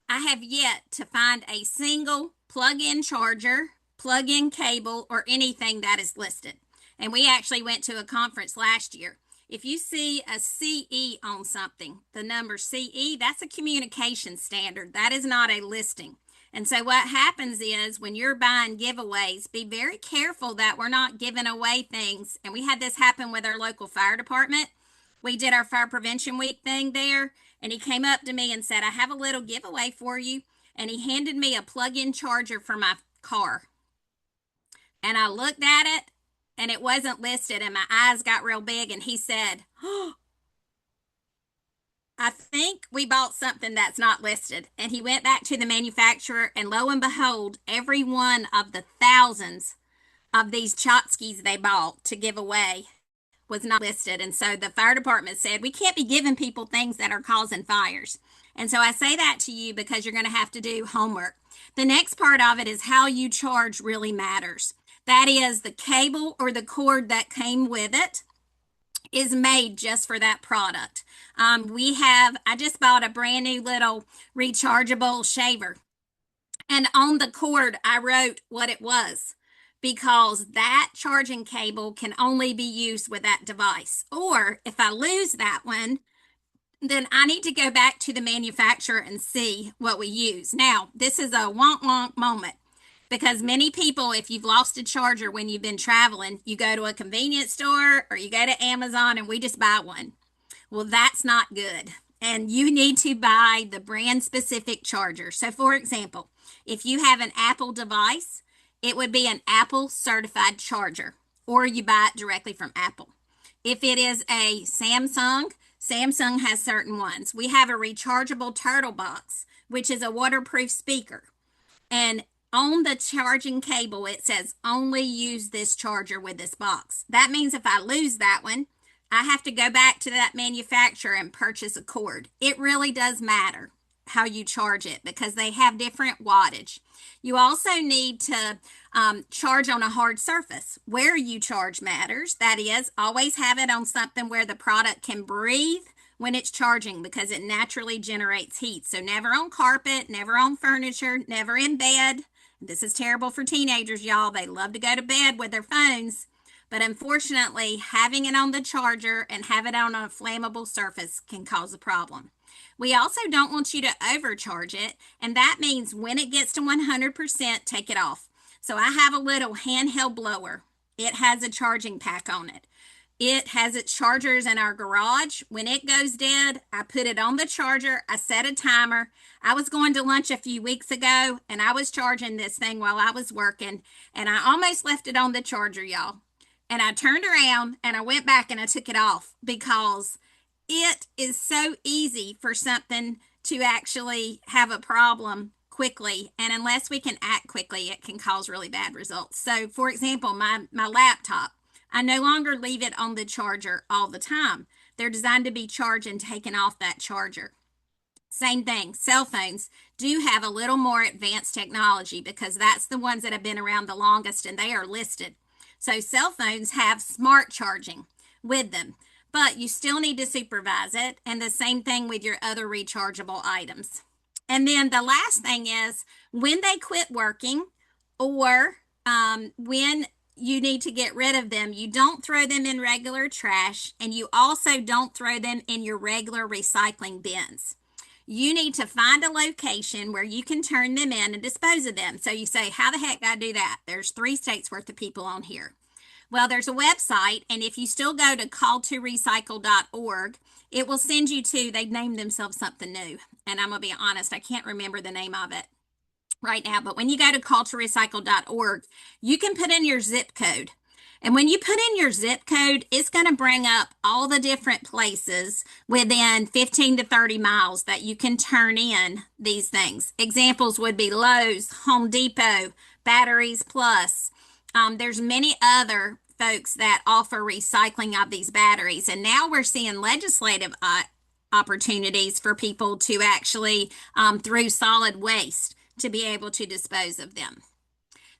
I have yet to find a single plug-in charger, plug-in cable, or anything that is listed. And we actually went to a conference last year. If you see a CE on something, the number CE, that's a communication standard. That is not a listing. And so what happens is when you're buying giveaways, be very careful that we're not giving away things. And we had this happen with our local fire department. We did our fire prevention week thing there, and he came up to me and said, I have a little giveaway for you. And he handed me a plug-in charger for my car. And I looked at it and it wasn't listed, and my eyes got real big, and he said, oh, I think we bought something that's not listed. And he went back to the manufacturer, and lo and behold, every one of the thousands of these tchotchkes they bought to give away was not listed. And so the fire department said, we can't be giving people things that are causing fires. And so I say that to you because you're going to have to do homework. The next part of it is how you charge really matters. That is, the cable or the cord that came with it is made just for that product. I just bought a brand new little rechargeable shaver. And on the cord, I wrote what it was, because that charging cable can only be used with that device. Or if I lose that one, then I need to go back to the manufacturer and see what we use. Now, this is a wonk wonk moment, because many people, if you've lost a charger when you've been traveling, you go to a convenience store or you go to Amazon and we just buy one. Well, that's not good. And you need to buy the brand specific charger. So for example, if you have an Apple device, it would be an Apple certified charger, or you buy it directly from Apple. If it is a Samsung has certain ones. We have a rechargeable Turtle Box, which is a waterproof speaker. And on the charging cable, it says only use this charger with this box. That means if I lose that one, I have to go back to that manufacturer and purchase a cord. It really does matter how you charge it, because they have different wattage. You also need to charge on a hard surface. Where you charge matters. That is, always have it on something where the product can breathe when it's charging, because it naturally generates heat. So never on carpet, never on furniture, never in bed. This is terrible for teenagers, y'all. They love to go to bed with their phones. But unfortunately, having it on the charger and have it on a flammable surface can cause a problem. We also don't want you to overcharge it, and that means when it gets to 100%, take it off. So I have a little handheld blower. It has a charging pack on it. It has its chargers in our garage. When it goes dead, I put it on the charger. I set a timer. I was going to lunch a few weeks ago, and I was charging this thing while I was working, and I almost left it on the charger, y'all. And I turned around and I went back and I took it off, because it is so easy for something to actually have a problem quickly. And unless we can act quickly, it can cause really bad results. So for example, my laptop, I no longer leave it on the charger all the time. They're designed to be charged and taken off that charger. Same thing, cell phones do have a little more advanced technology, because that's the ones that have been around the longest and they are listed. So cell phones have smart charging with them, but you still need to supervise it. And the same thing with your other rechargeable items. And then the last thing is when they quit working, or when you need to get rid of them, you don't throw them in regular trash, and you also don't throw them in your regular recycling bins. You need to find a location where you can turn them in and dispose of them. So you say, how the heck do I do that? There's 3 states worth of people on here. Well, there's a website, and if you still go to calltorecycle.org, it will send you to, they named themselves something new. And I'm going to be honest, I can't remember the name of it right now. But when you go to calltorecycle.org, you can put in your zip code. And when you put in your zip code, it's going to bring up all the different places within 15 to 30 miles that you can turn in these things. Examples would be Lowe's, Home Depot, Batteries Plus. There's many other folks that offer recycling of these batteries. And now we're seeing legislative opportunities for people to actually, through solid waste, to be able to dispose of them.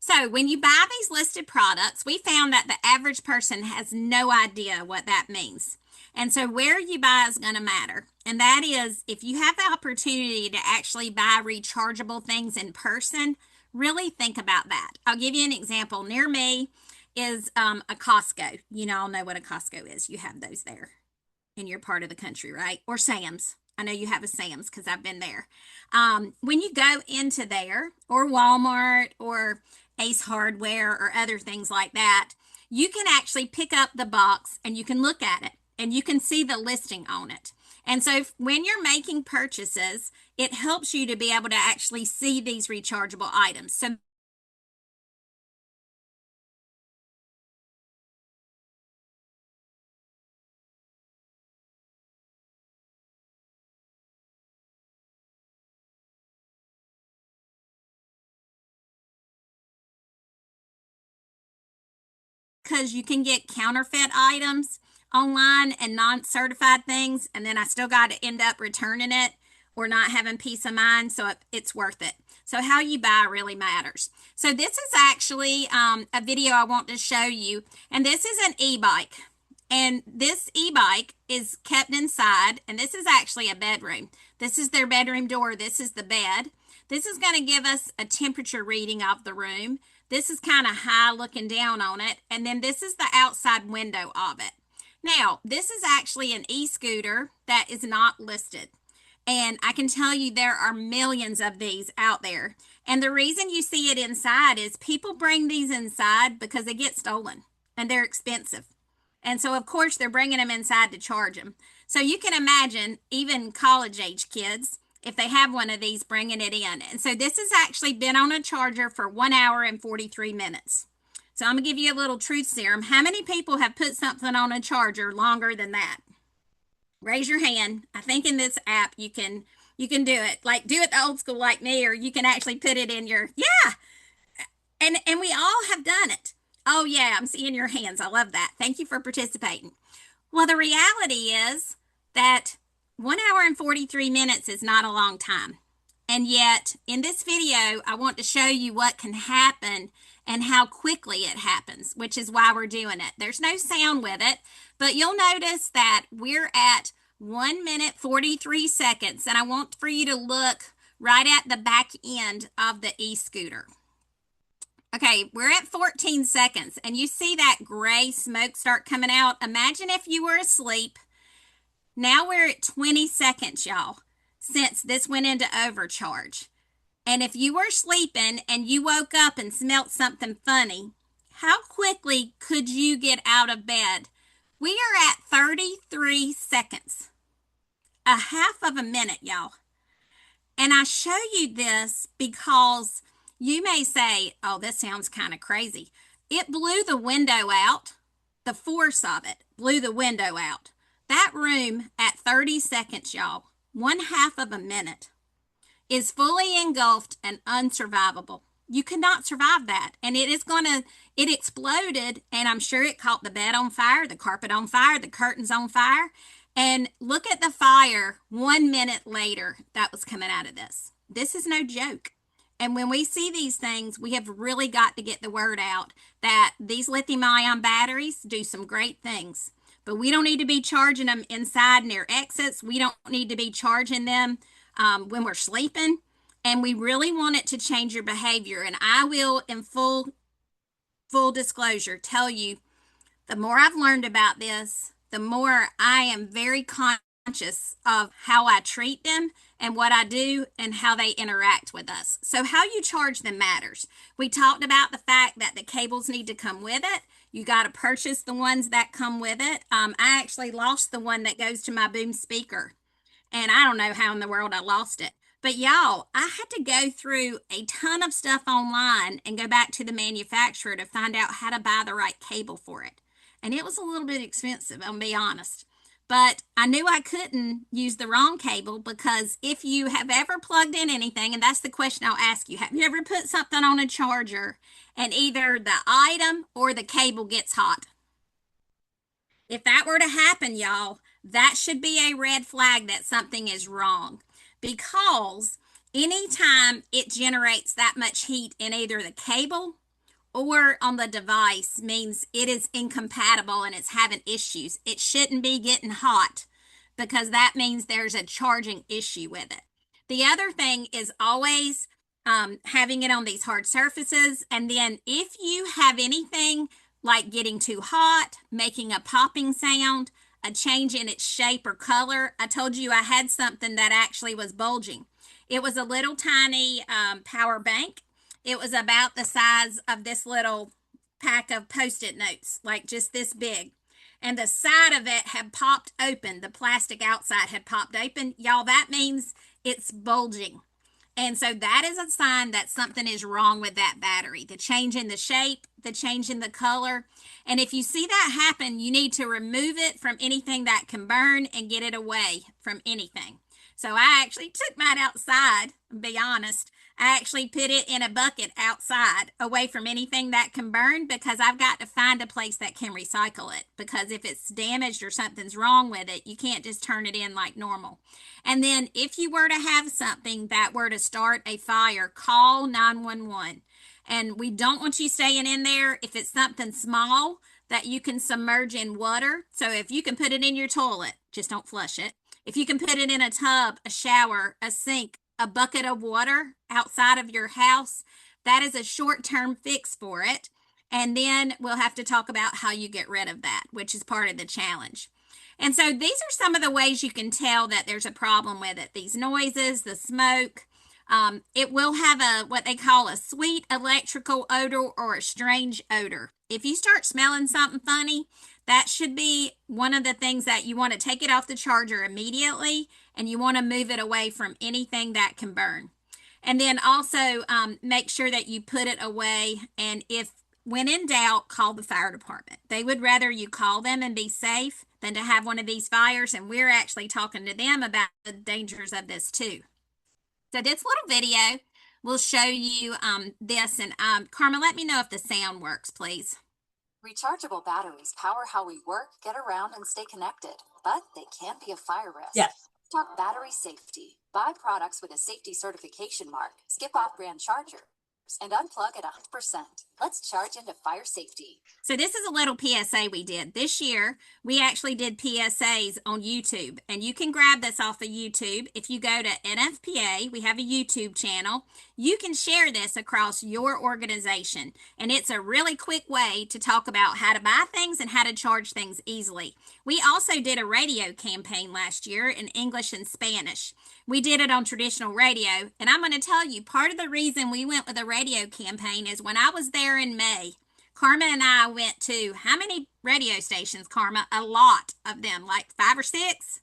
So when you buy these listed products, we found that the average person has no idea what that means. And so where you buy is going to matter. And that is, if you have the opportunity to actually buy rechargeable things in person, really think about that. I'll give you an example. Near me is a Costco. You know, I'll know what a Costco is. You have those there in your part of the country, right? Or Sam's. I know you have a Sam's because I've been there. When you go into there, or Walmart or Ace Hardware or other things like that, you can actually pick up the box and you can look at it and you can see the listing on it. And so when you're making purchases, it helps you to be able to actually see these rechargeable items. So because you can get counterfeit items online and non-certified things, and then I still got to end up returning it or not having peace of mind, so it's worth it. So how you buy really matters. So this is actually a video I want to show you, and this is an e-bike. And this e-bike is kept inside, and this is actually a bedroom. This is their bedroom door. This is the bed. This is going to give us a temperature reading of the room. This is kind of high looking down on it. And then this is the outside window of it. Now, this is actually an e-scooter that is not listed. And I can tell you there are millions of these out there. And the reason you see it inside is people bring these inside because they get stolen and they're expensive. And so, of course, they're bringing them inside to charge them. So you can imagine even college age kids, if they have one of these, bringing it in. And so this has actually been on a charger for 1 hour and 43 minutes. So I'm going to give you a little truth serum. How many people have put something on a charger longer than that? Raise your hand. I think in this app you can do it. Like, do it the old school like me, or you can actually put it in your, yeah. And we all have done it. Oh yeah, I'm seeing your hands. I love that. Thank you for participating. Well, the reality is that 1 hour and 43 minutes is not a long time. And yet, in this video, I want to show you what can happen and how quickly it happens, which is why we're doing it. There's no sound with it, but you'll notice that we're at 1 minute 43 seconds, and I want for you to look right at the back end of the e-scooter. Okay, we're at 14 seconds, and you see that gray smoke start coming out. Imagine if you were asleep. Now we're at 20 seconds, y'all, since this went into overcharge. And if you were sleeping and you woke up and smelt something funny, how quickly could you get out of bed? We are at 33 seconds, a half of a minute, y'all. And I show you this because you may say, oh, this sounds kind of crazy. It blew the window out. The force of it blew the window out. That room at 30 seconds, y'all, 1/2 of a minute, is fully engulfed and unsurvivable. You cannot survive that. And it exploded, and I'm sure it caught the bed on fire, the carpet on fire, the curtains on fire. And look at the fire 1 minute later that was coming out of this. This is no joke. And when we see these things, we have really got to get the word out that these lithium-ion batteries do some great things. But we don't need to be charging them inside near exits. We don't need to be charging them when we're sleeping. And we really want it to change your behavior. And I will, in full disclosure, tell you, the more I've learned about this, the more I am very conscious of how I treat them and what I do and how they interact with us. So how you charge them matters. We talked about the fact that the cables need to come with it. You got to purchase the ones that come with it. I actually lost the one that goes to my boom speaker, and I don't know how in the world I lost it. But y'all, I had to go through a ton of stuff online and go back to the manufacturer to find out how to buy the right cable for it. And it was a little bit expensive, I'll be honest. But I knew I couldn't use the wrong cable, because if you have ever plugged in anything, and that's the question I'll ask you, have you ever put something on a charger and either the item or the cable gets hot? If that were to happen, y'all, that should be a red flag that something is wrong, because anytime it generates that much heat in either the cable or on the device means it is incompatible and it's having issues. It shouldn't be getting hot, because that means there's a charging issue with it. The other thing is always having it on these hard surfaces. And then if you have anything like getting too hot, making a popping sound, a change in its shape or color. I told you I had something that actually was bulging. It was a little tiny power bank. It was about the size of this little pack of Post-it notes, like just this big. And the side of it had popped open. The plastic outside had popped open. Y'all, that means it's bulging. And so that is a sign that something is wrong with that battery. The change in the shape, the change in the color. And if you see that happen, you need to remove it from anything that can burn and get it away from anything. So I actually took mine outside, to be honest. I actually put it in a bucket outside away from anything that can burn because I've got to find a place that can recycle it, because if it's damaged or something's wrong with it, you can't just turn it in like normal. And then if you were to have something that were to start a fire, call 911. And we don't want you staying in there if it's something small that you can submerge in water. So if you can put it in your toilet, just don't flush it. If you can put it in a tub, a shower, a sink, a bucket of water outside of your house, that is a short-term fix for it. And then we'll have to talk about how you get rid of that, which is part of the challenge. And so these are some of the ways you can tell that there's a problem with it. These noises, the smoke. It will have what they call a sweet electrical odor or a strange odor. If you start smelling something funny, that should be one of the things that you want to take it off the charger immediately, and you want to move it away from anything that can burn. And then also make sure that you put it away. And if, when in doubt, call the fire department. They would rather you call them and be safe than to have one of these fires. And we're actually talking to them about the dangers of this too. So this little video will show you this. And Karma, let me know if the sound works, please. Rechargeable batteries power how we work, get around, and stay connected, but they can be a fire risk. Yes. Talk battery safety. Buy products with a safety certification mark. Skip off-brand chargers and unplug at 100%. Let's charge into fire safety. So this is a little PSA we did. This year, we actually did PSAs on YouTube, and you can grab this off of YouTube. If you go to NFPA, we have a YouTube channel. You can share this across your organization, and it's a really quick way to talk about how to buy things and how to charge things easily. We also did a radio campaign last year in English and Spanish. We did it on traditional radio, and I'm going to tell you, part of the reason we went with a radio campaign is when I was there in May, Karma and I went to how many radio stations, Karma? A lot of them, like 5 or 6.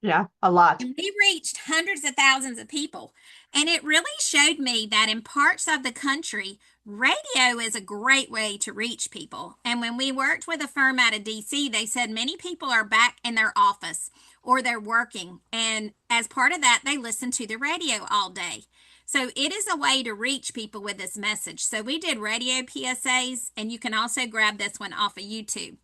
Yeah, a lot. And we reached hundreds of thousands of people. And it really showed me that in parts of the country, radio is a great way to reach people. And when we worked with a firm out of DC, they said many people are back in their office or they're working. And as part of that, they listen to the radio all day. So it is a way to reach people with this message. So we did radio PSAs, and you can also grab this one off of YouTube.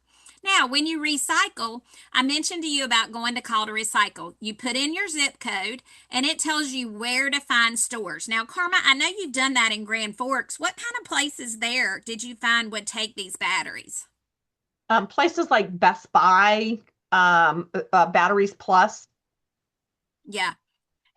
Now, when you recycle, I mentioned to you about going to Call to Recycle. You put in your zip code, and it tells you where to find stores. Now, Karma, I know you've done that in Grand Forks. What kind of places there did you find would take these batteries? Places like Best Buy, Batteries Plus. Yeah.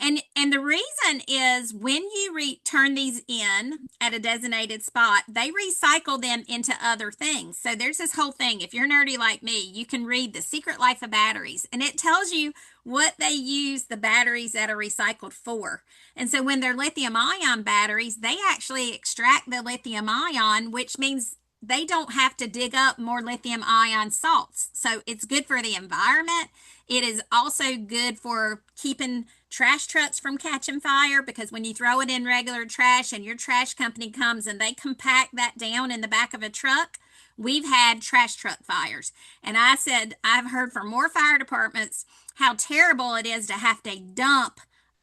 And the reason is when you turn these in at a designated spot, they recycle them into other things. So there's this whole thing. If you're nerdy like me, you can read The Secret Life of Batteries, and it tells you what they use the batteries that are recycled for. And so when they're lithium ion batteries, they actually extract the lithium ion, which means they don't have to dig up more lithium ion salts. So it's good for the environment. It is also good for keeping trash trucks from catching fire, because when you throw it in regular trash and your trash company comes and they compact that down in the back of a truck, we've had trash truck fires. And I said, I've heard from more fire departments how terrible it is to have to dump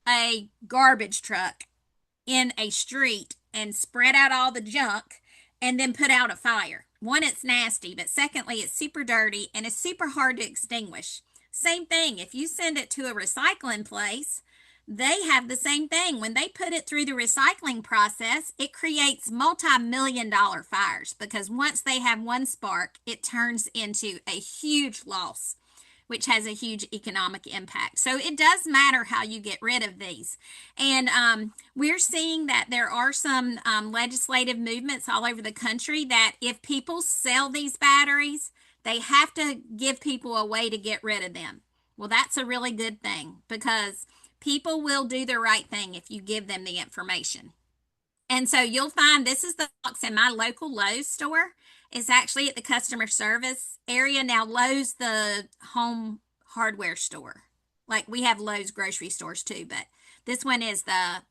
a garbage truck in a street and spread out all the junk and then put out a fire. One, it's nasty, but secondly, it's super dirty and it's super hard to extinguish. Same thing, if you send it to a recycling place, they have the same thing. When they put it through the recycling process, it creates multi-million-dollar fires, because once they have one spark, it turns into a huge loss, which has a huge economic impact. So it does matter how you get rid of these. And we're seeing that there are some legislative movements all over the country that if people sell these batteries, they have to give people a way to get rid of them. Well, that's a really good thing because people will do the right thing if you give them the information. And so you'll find this is the box in my local Lowe's store. It's actually at the customer service area. Now, Lowe's, the home hardware store. Like we have Lowe's grocery stores too, but this one is the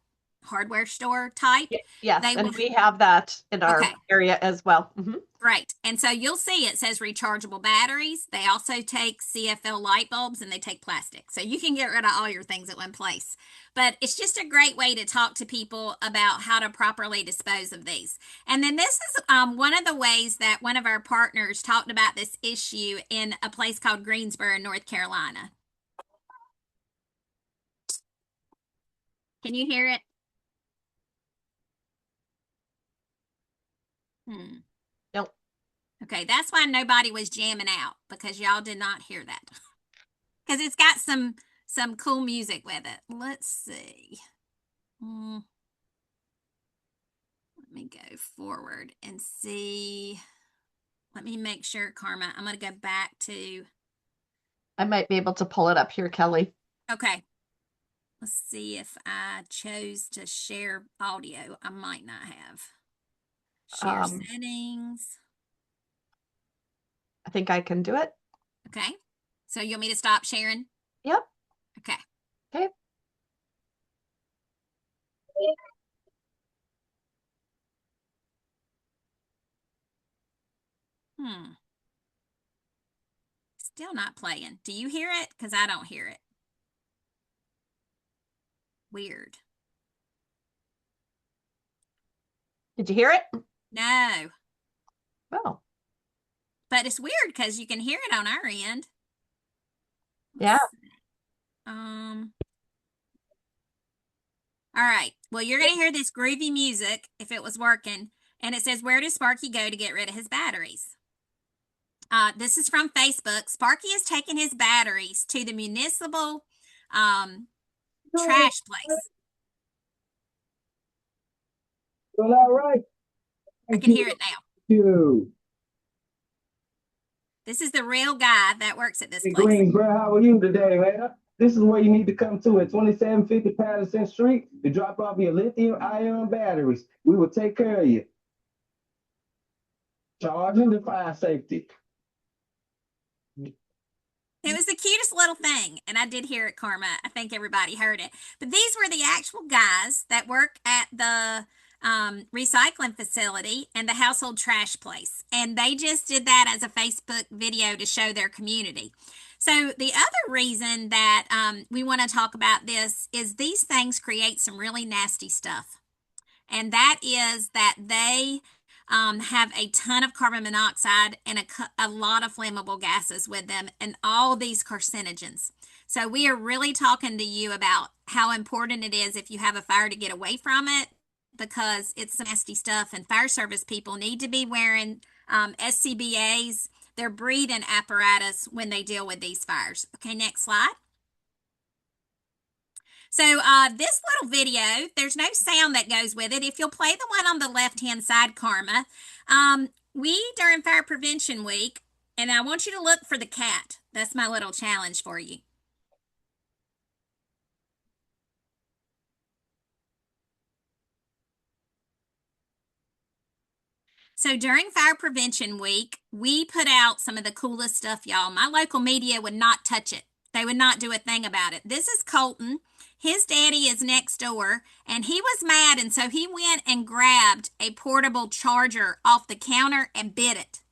hardware store type. Yes, They and will- we have that in our Okay. area as well. Mhm. Right. And so you'll see it says rechargeable batteries. They also take CFL light bulbs and they take plastic. So you can get rid of all your things at one place. But it's just a great way to talk to people about how to properly dispose of these. And then this is one of the ways that one of our partners talked about this issue in a place called Greensboro, North Carolina. Can you hear it? Nope. Okay, that's why nobody was jamming out because y'all did not hear that. Because it's got some cool music with it. Let's see. Let me go forward and see. Let me make sure, Karma. I'm going to go back to. I might be able to pull it up here, Kelly. Okay. Let's see if I chose to share audio. I might not have. Share settings. I think I can do it. Okay. So you want me to stop sharing? Yep. Okay. Okay. Still not playing. Do you hear it? Because I don't hear it. Weird. Did you hear it? No. Oh, But it's weird because you can hear it on our end. yeah. All right. Well, you're going to hear this groovy music if it was working. And it says, where does Sparky go to get rid of his batteries? This is from Facebook. Sparky has taken his batteries to the municipal trash place. Well, all right. I can hear it now. You. This is the real guy that works at this Hey, place. Greensboro, how are you today, man? This is where you need to come to at 2750 Patterson Street to drop off your lithium-ion batteries. We will take care of you. Charging the fire safety. It was the cutest little thing, and I did hear it, Karma. I think everybody heard it. But these were the actual guys that work at the recycling facility and the household trash place. And they just did that as a Facebook video to show their community. So the other reason that we want to talk about this is these things create some really nasty stuff. And that is that they have a ton of carbon monoxide and a lot of flammable gases with them and all these carcinogens. So we are really talking to you about how important it is if you have a fire to get away from it, because it's nasty stuff, and fire service people need to be wearing SCBAs, their breathing apparatus when they deal with these fires. Okay, next slide. So this little video, there's no sound that goes with it. If you'll play the one on the left-hand side, Karma, during Fire Prevention Week, and I want you to look for the cat. That's my little challenge for you. So during Fire Prevention Week, we put out some of the coolest stuff, y'all. My local media would not touch it. They would not do a thing about it. This is Colton. His daddy is next door, and he was mad, and so he went and grabbed a portable charger off the counter and bit it.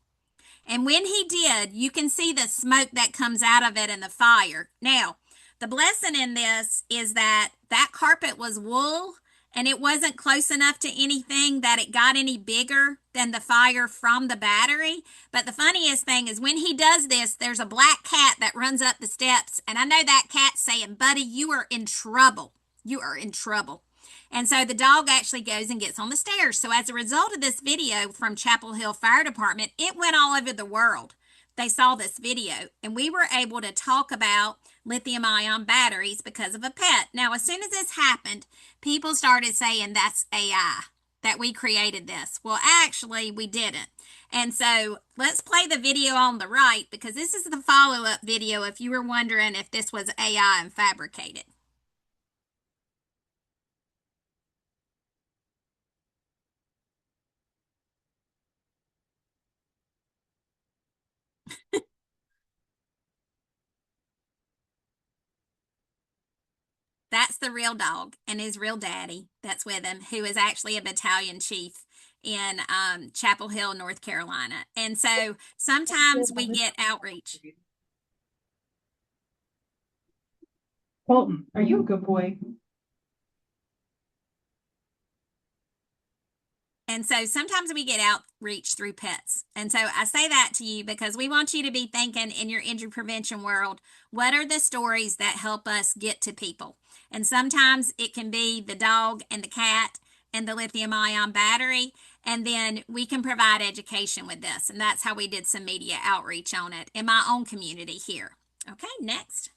And when he did, you can see the smoke that comes out of it and the fire. Now, the blessing in this is that that carpet was wool, and it wasn't close enough to anything that it got any bigger than the fire from the battery. But the funniest thing is when he does this, there's a black cat that runs up the steps. And I know that cat's saying, buddy, you are in trouble. You are in trouble. And so the dog actually goes and gets on the stairs. So as a result of this video from Chapel Hill Fire Department, it went all over the world. They saw this video, and we were able to talk about lithium-ion batteries because of a pet. Now, as soon as this happened, people started saying that's AI, that we created this. Well, actually, we didn't. And so let's play the video on the right because this is the follow-up video if you were wondering if this was AI and fabricated. That's the real dog and his real daddy that's with him, who is actually a battalion chief in Chapel Hill, North Carolina. And so sometimes we get outreach. Colton, are you a good boy? And so sometimes we get outreach through pets. And so I say that to you because we want you to be thinking in your injury prevention world, what are the stories that help us get to people? And sometimes it can be the dog and the cat and the lithium ion battery. And then we can provide education with this. And that's how we did some media outreach on it in my own community here. Okay, next.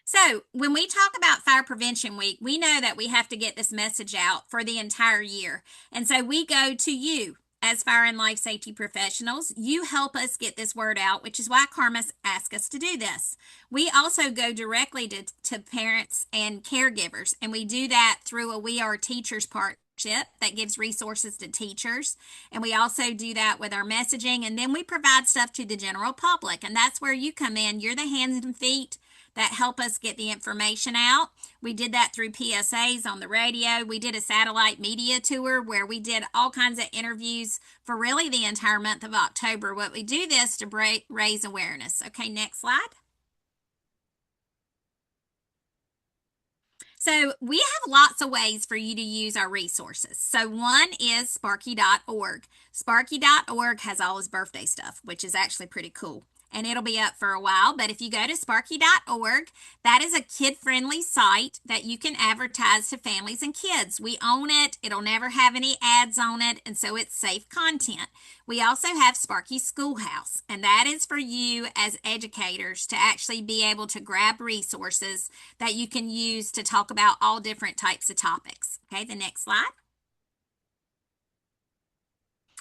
So when we talk about Fire Prevention Week, we know that we have to get this message out for the entire year. And so we go to you as fire and life safety professionals. You help us get this word out, which is why Karma asked us to do this. We also go directly to parents and caregivers, and we do that through a We Are Teachers partnership that gives resources to teachers. And we also do that with our messaging, and then we provide stuff to the general public. And that's where you come in. You're the hands and feet that help us get the information out. We did that through PSAs on the radio. We did a satellite media tour where we did all kinds of interviews for really the entire month of October. What we do this to raise awareness. Okay, next slide. So we have lots of ways for you to use our resources. So one is Sparky.org. Sparky.org has all his birthday stuff, which is actually pretty cool. And it'll be up for a while. But if you go to Sparky.org, that is a kid-friendly site that you can advertise to families and kids. We own it. It'll never have any ads on it, and so it's safe content. We also have Sparky Schoolhouse, and that is for you as educators to actually be able to grab resources that you can use to talk about all different types of topics. Okay, the next slide.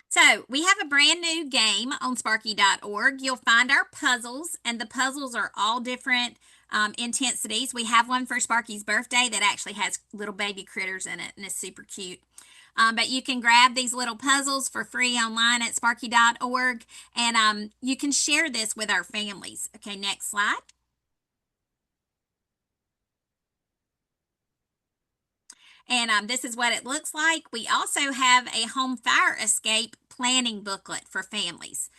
So we have a brand new game on Sparky.org. You'll find our puzzles, and the puzzles are all different intensities. We have one for Sparky's birthday that actually has little baby critters in it, and it's super cute. But you can grab these little puzzles for free online at Sparky.org, and you can share this with our families. Okay, next slide. And this is what it looks like. We also have a home fire escape planning booklet for families.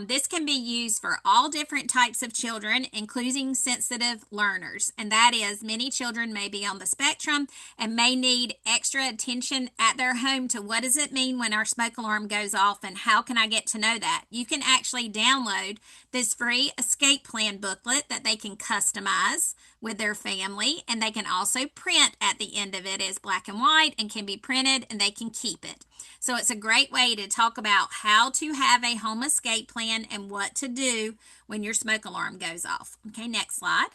This can be used for all different types of children, including sensitive learners. And that is, many children may be on the spectrum and may need extra attention at their home to what does it mean when our smoke alarm goes off and how can I get to know that? You can actually download this free escape plan booklet that they can customize with their family, and they can also print at the end of it as black and white and can be printed, and they can keep it. So it's a great way to talk about how to have a home escape plan and what to do when your smoke alarm goes off. Okay, next slide.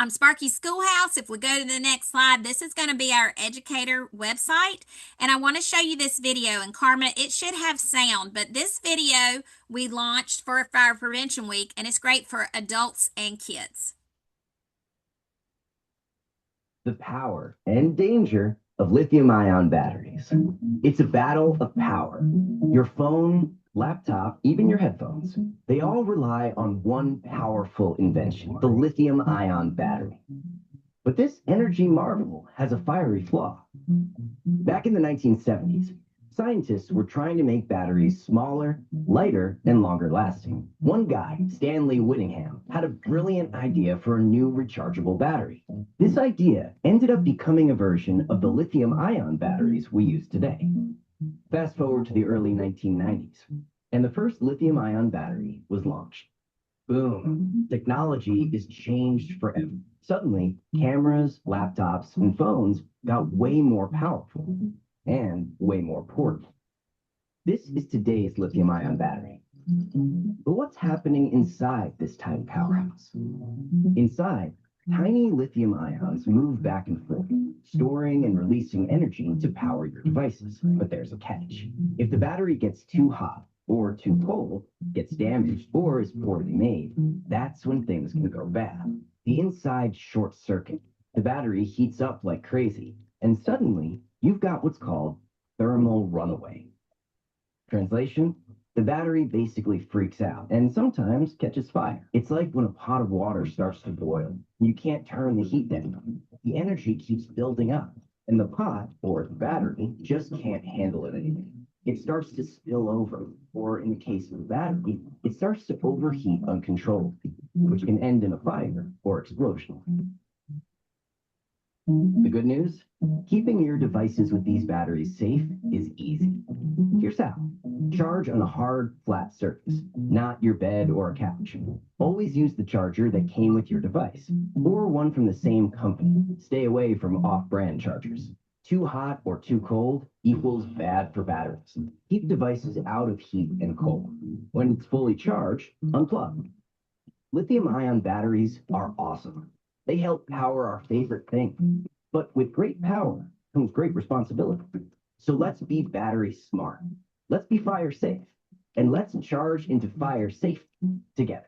Sparky Schoolhouse, if we go to the next slide, this is going to be our educator website. And I want to show you this video. And Karma, it should have sound, but this video we launched for Fire Prevention Week, and it's great for adults and kids. The power and danger of lithium-ion batteries. It's a battle of power. Your phone, laptop, even your headphones, they all rely on one powerful invention, the lithium-ion battery. But this energy marvel has a fiery flaw. Back in the 1970s, scientists were trying to make batteries smaller, lighter, and longer lasting. One guy, Stanley Whittingham, had a brilliant idea for a new rechargeable battery. This idea ended up becoming a version of the lithium-ion batteries we use today. Fast forward to the early 1990s, and the first lithium-ion battery was launched. Boom! Technology is changed forever. Suddenly, cameras, laptops, and phones got way more powerful and way more portable. This is today's lithium-ion battery. But what's happening inside this tiny powerhouse? Inside, Tiny lithium ions move back and forth, storing and releasing energy to power your devices. But there's a catch. If the battery gets too hot or too cold, gets damaged, or is poorly made, that's when things can go bad. The inside short circuit. The battery heats up like crazy, and suddenly you've got what's called thermal runaway. Translation? The battery basically freaks out and sometimes catches fire. It's like when a pot of water starts to boil. You can't turn the heat down. The energy keeps building up, and the pot, or the battery, just can't handle it anymore. It starts to spill over, or in the case of the battery, it starts to overheat uncontrollably, which can end in a fire or explosion. The good news? Keeping your devices with these batteries safe is easy. Here's how. Charge on a hard, flat surface, not your bed or a couch. Always use the charger that came with your device, or one from the same company. Stay away from off-brand chargers. Too hot or too cold equals bad for batteries. Keep devices out of heat and cold. When it's fully charged, unplug. Lithium-ion batteries are awesome. They help power our favorite thing. But with great power comes great responsibility. So let's be battery smart. Let's be fire safe. And let's charge into fire safety together.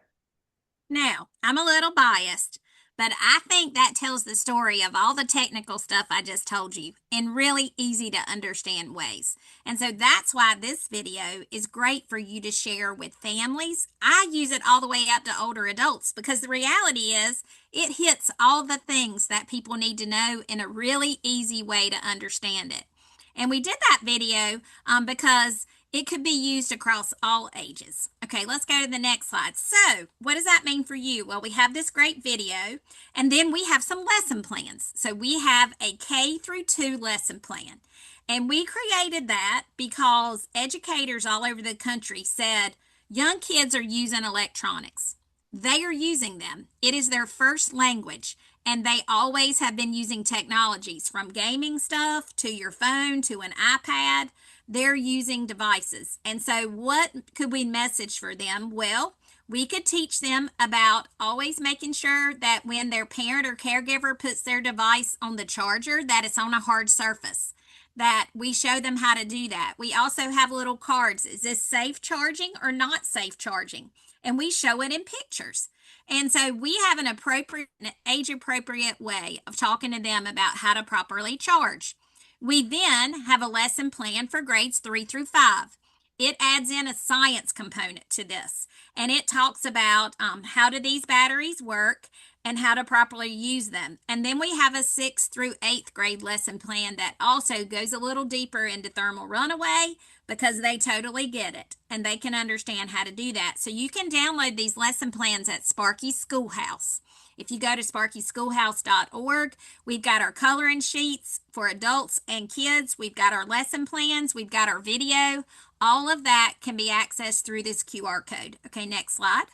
Now, I'm a little biased, but I think that tells the story of all the technical stuff I just told you in really easy to understand ways. And so that's why this video is great for you to share with families. I use it all the way up to older adults because the reality is it hits all the things that people need to know in a really easy way to understand it. And we did that video because it could be used across all ages. Okay, let's go to the next slide. So what does that mean for you? Well, we have this great video, and then we have some lesson plans. So we have a K through 2 lesson plan. And we created that because educators all over the country said young kids are using electronics. They are using them. It is their first language. And they always have been using technologies from gaming stuff to your phone to an iPad. They're using devices. And so what could we message for them? Well, we could teach them about always making sure that when their parent or caregiver puts their device on the charger, that it's on a hard surface, that we show them how to do that. We also have little cards. Is this safe charging or not safe charging? And we show it in pictures. And so we have an appropriate, age-appropriate way of talking to them about how to properly charge. We then have a lesson plan for grades 3 through 5. It adds in a science component to this, and it talks about how do these batteries work and how to properly use them. And then we have a 6th through 8th grade lesson plan that also goes a little deeper into thermal runaway because they totally get it and they can understand how to do that. So you can download these lesson plans at Sparky Schoolhouse. If you go to sparkyschoolhouse.org, we've got our coloring sheets for adults and kids. We've got our lesson plans. We've got our video. All of that can be accessed through this QR code. Okay, next slide.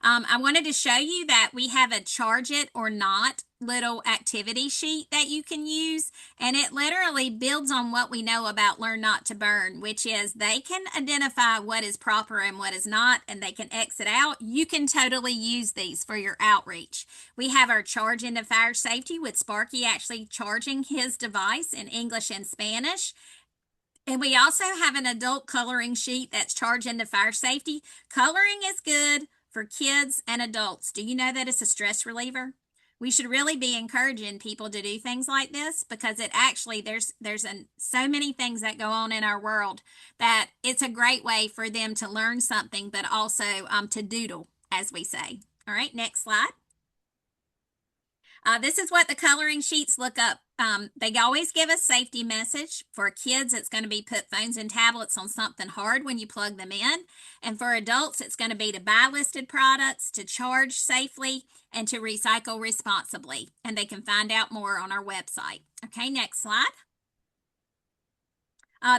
I wanted to show you that we have a charge it or not little activity sheet that you can use, and it literally builds on what we know about Learn Not to Burn, which is they can identify what is proper and what is not, and they can exit out. You can totally use these for your outreach. We have our charge into fire safety with Sparky actually charging his device in English and Spanish. And we also have an adult coloring sheet that's charged into fire safety. Coloring is good for kids and adults. Do you know that it's a stress reliever? We should really be encouraging people to do things like this because it actually, there's so many things that go on in our world that it's a great way for them to learn something, but also to doodle, as we say. All right, next slide. This is what the coloring sheets look up. They always give a safety message. For kids, it's going to be put phones and tablets on something hard when you plug them in. And for adults, it's going to be to buy listed products, to charge safely, and to recycle responsibly. And they can find out more on our website. Okay, next slide.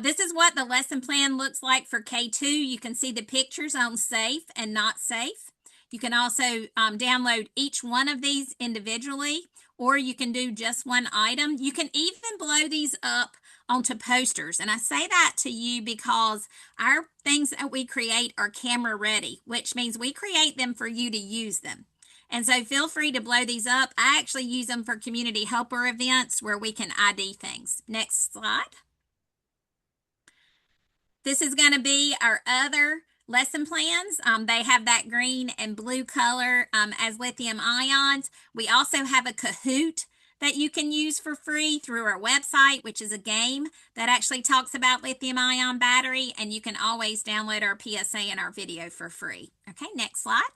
This is what the lesson plan looks like for K2. You can see the pictures on safe and not safe. You can also download each one of these individually, or you can do just one item. You can even blow these up onto posters. And I say that to you because our things that we create are camera ready, which means we create them for you to use them. And so feel free to blow these up. I actually use them for community helper events where we can ID things. Next slide. This is going to be our other lesson plans. They have that green and blue color as lithium ions. We also have a Kahoot that you can use for free through our website, which is a game that actually talks about lithium ion battery, and you can always download our PSA and our video for free. Okay, next slide.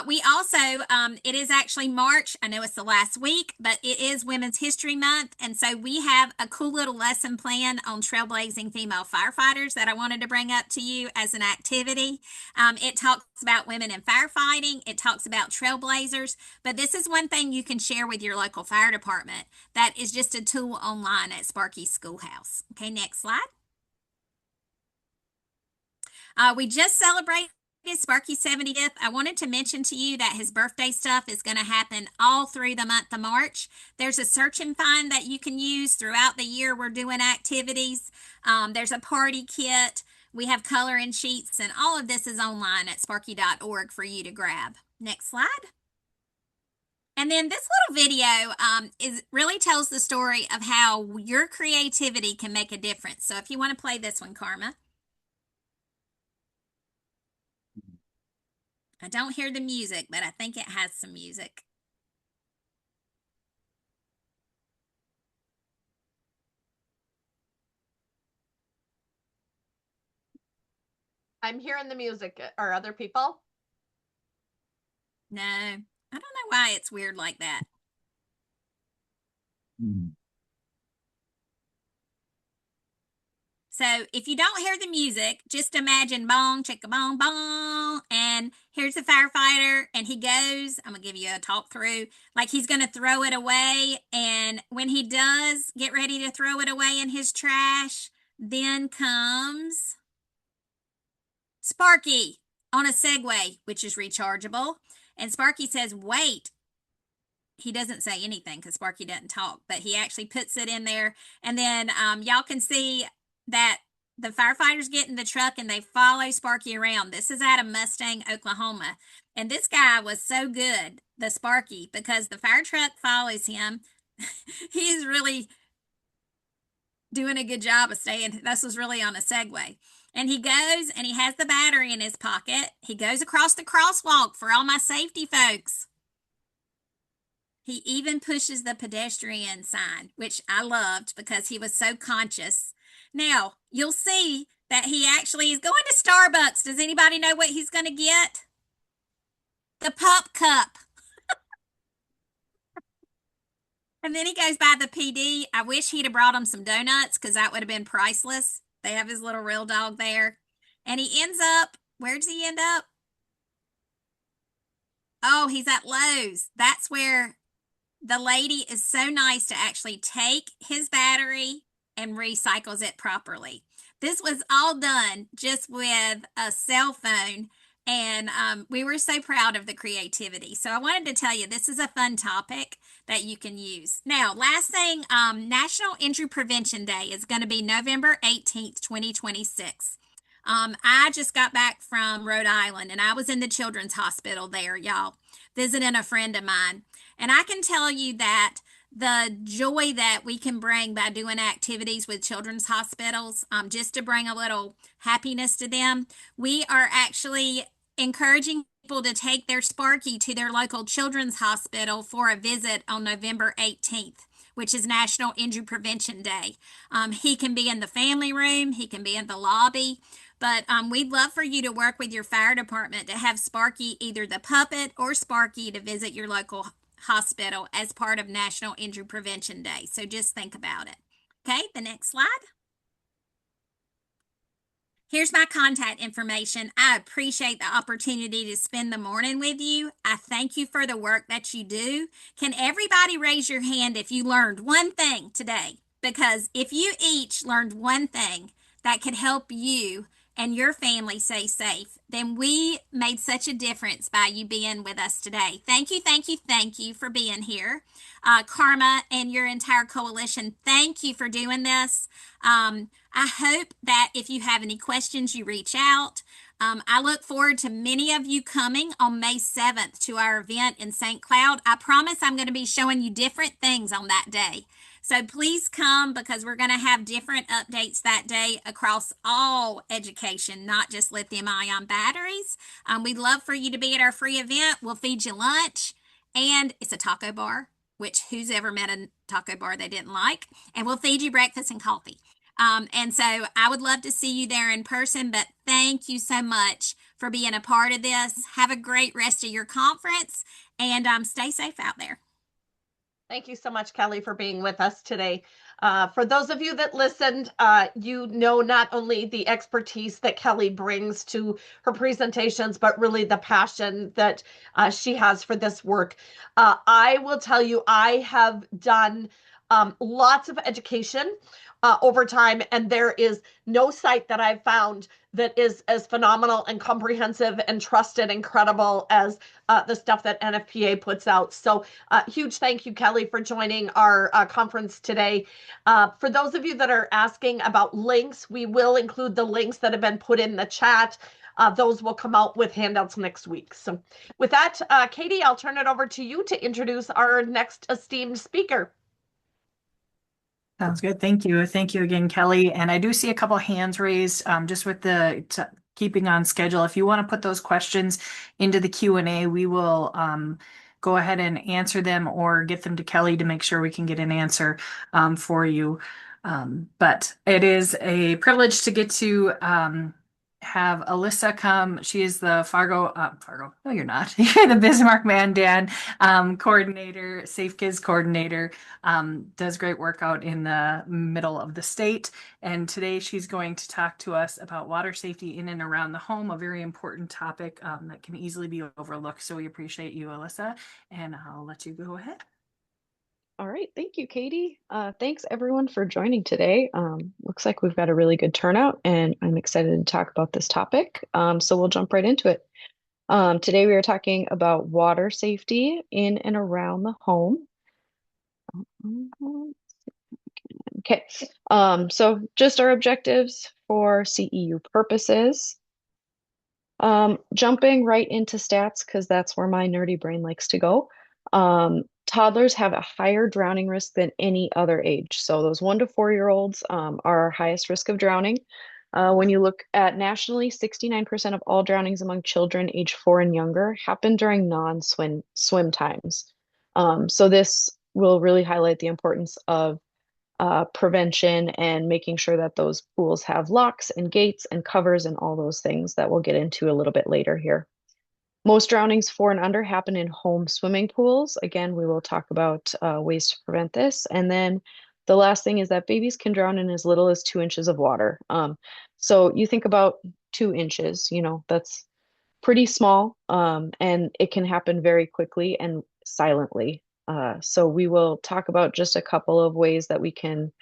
We also, it is actually March. I know it's the last week, but it is Women's History Month. And so we have a cool little lesson plan on trailblazing female firefighters that I wanted to bring up to you as an activity. It talks about women in firefighting. It talks about trailblazers. But this is one thing you can share with your local fire department that is just a tool online at Sparky Schoolhouse. Okay, next slide. We just celebrated Sparky's 70th. I wanted to mention to you that his birthday stuff is going to happen all through the month of March. There's a search and find that you can use throughout the year. We're doing activities. There's a party kit. We have coloring sheets, and all of this is online at sparky.org for you to grab. Next slide. And then this little video really tells the story of how your creativity can make a difference. So if you want to play this one, Karma. I don't hear the music, but I think it has some music. I'm hearing the music. Are other people? No, I don't know why it's weird like that. So if you don't hear the music, just imagine bong, chicka bong, bong. And here's the firefighter, and he goes, I'm going to give you a talk through, like he's going to throw it away. And when he does get ready to throw it away in his trash, then comes Sparky on a Segway, which is rechargeable. And Sparky says, wait. He doesn't say anything because Sparky doesn't talk, but he actually puts it in there. And then y'all can see that the firefighters get in the truck and they follow Sparky around. This is out of Mustang, Oklahoma. And this guy was so good, the Sparky, because the fire truck follows him. He's really doing a good job of staying. This was really on a Segway. And he goes and he has the battery in his pocket. He goes across the crosswalk for all my safety folks. He even pushes the pedestrian sign, which I loved because he was so conscious. Now, you'll see that he actually is going to Starbucks. Does anybody know what he's going to get? The Pup Cup. And then he goes by the PD. I wish he'd have brought him some donuts because that would have been priceless. They have his little real dog there. And he ends up, where does he end up? Oh, he's at Lowe's. That's where the lady is so nice to actually take his battery and recycles it properly. This was all done just with a cell phone, and we were so proud of the creativity. So I wanted to tell you, this is a fun topic that you can use. Now, last thing, National Injury Prevention Day is going to be November 18th, 2026. I just got back from Rhode Island, and I was in the Children's Hospital there, y'all, visiting a friend of mine. And I can tell you that the joy that we can bring by doing activities with children's hospitals, just to bring a little happiness to them, we are actually encouraging people to take their Sparky to their local children's hospital for a visit on November 18th, which is National Injury Prevention Day. He can be in the family room, he can be in the lobby, but we'd love for you to work with your fire department to have Sparky, either the puppet or Sparky, to visit your local hospital as part of National Injury Prevention Day. So just think about it. Okay, the next slide. Here's my contact information. I appreciate the opportunity to spend the morning with you. I thank you for the work that you do. Can everybody raise your hand if you learned one thing today? Because if you each learned one thing that could help you and your family stay safe, then we made such a difference by you being with us today. Thank you, thank you, thank you for being here. Karma and your entire coalition, thank you for doing this. I hope that if you have any questions, you reach out. I look forward to many of you coming on May 7th to our event in St. Cloud. I promise I'm going to be showing you different things on that day. So please come, because we're going to have different updates that day across all education, not just lithium ion batteries. We'd love for you to be at our free event. We'll feed you lunch, and it's a taco bar, which who's ever met a taco bar they didn't like? And we'll feed you breakfast and coffee. And so I would love to see you there in person, but thank you so much for being a part of this. Have a great rest of your conference, and stay safe out there. Thank you so much, Kelly, for being with us today. For those of you that listened, you know not only the expertise that Kelly brings to her presentations, but really the passion that she has for this work. I will tell you, I have done lots of education over time, and there is no site that I've found that is as phenomenal and comprehensive and trusted and credible as the stuff that NFPA puts out. So huge thank you, Kelly, for joining our conference today. For those of you that are asking about links, we will include the links that have been put in the chat. Those will come out with handouts next week. So with that, Katie, I'll turn it over to you to introduce our next esteemed speaker. Sounds good. Thank you. Thank you again, Kelly. And I do see a couple hands raised, just with the keeping on schedule. If you want to put those questions into the Q&A, we will go ahead and answer them or get them to Kelly to make sure we can get an answer for you. But it is a privilege to get to have Alyssa come. She is the Fargo, no, you're not. You're the Bismarck Mandan coordinator, Safe Kids coordinator, does great work out in the middle of the state. And today she's going to talk to us about water safety in and around the home, a very important topic that can easily be overlooked. So we appreciate you, Alyssa, and I'll let you go ahead. All right, thank you, Katie. Thanks everyone for joining today. Looks like we've got a really good turnout, and I'm excited to talk about this topic. So we'll jump right into it. Today we are talking about water safety in and around the home. Okay, so just our objectives for CEU purposes. Jumping right into stats, because that's where my nerdy brain likes to go. Toddlers have a higher drowning risk than any other age. So those 1 to 4-year-olds are our highest risk of drowning. When you look at nationally, 69% of all drownings among children age 4 and younger happen during non-swim times. So this will really highlight the importance of prevention and making sure that those pools have locks and gates and covers and all those things that we'll get into a little bit later here. Most drownings 4 and under happen in home swimming pools. Again, we will talk about ways to prevent this. And then the last thing is that babies can drown in as little as 2 inches of water. So you think about 2 inches, that's pretty small, and it can happen very quickly and silently. So we will talk about just a couple of ways that we can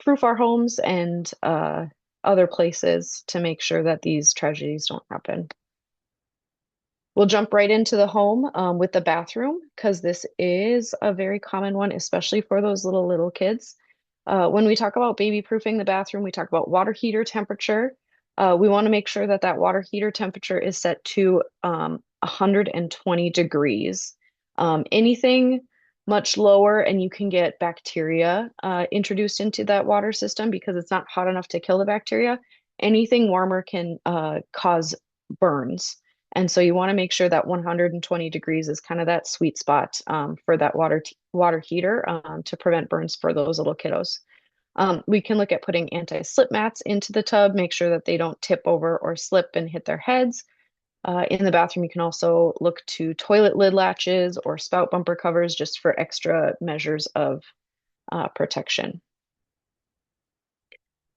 proof our homes and other places to make sure that these tragedies don't happen. We'll jump right into the home with the bathroom, because this is a very common one, especially for those little kids. When we talk about baby proofing the bathroom, we talk about water heater temperature. We want to make sure that that water heater temperature is set to 120 degrees. Anything much lower and you can get bacteria introduced into that water system because it's not hot enough to kill the bacteria. Anything warmer can cause burns. And so you want to make sure that 120 degrees is kind of that sweet spot for that water heater to prevent burns for those little kiddos. We can look at putting anti-slip mats into the tub, make sure that they don't tip over or slip and hit their heads. In the bathroom, you can also look to toilet lid latches or spout bumper covers just for extra measures of protection.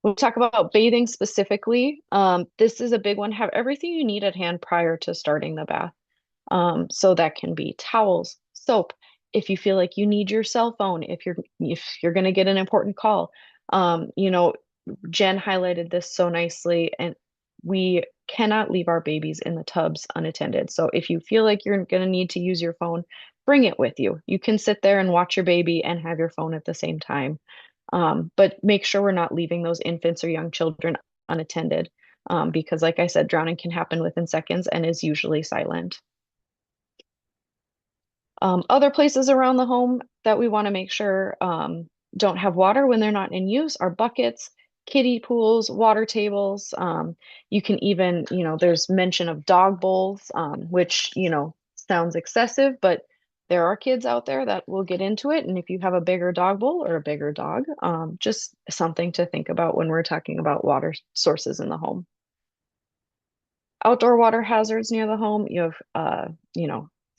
We'll talk about bathing specifically. This is a big one. Have everything you need at hand prior to starting the bath. So that can be towels, soap. If you feel like you need your cell phone, if you're going to get an important call, Jen highlighted this so nicely, and we cannot leave our babies in the tubs unattended. So if you feel like you're going to need to use your phone, bring it with you. You can sit there and watch your baby and have your phone at the same time. But make sure we're not leaving those infants or young children unattended. because like I said, drowning can happen within seconds and is usually silent. Other places around the home that we want to make sure don't have water when they're not in use are buckets, kiddie pools, water tables. You can even, there's mention of dog bowls, which, sounds excessive, but there are kids out there that will get into it. And if you have a bigger dog bowl or a bigger dog, just something to think about when we're talking about water sources in the home. Outdoor water hazards near the home, you have,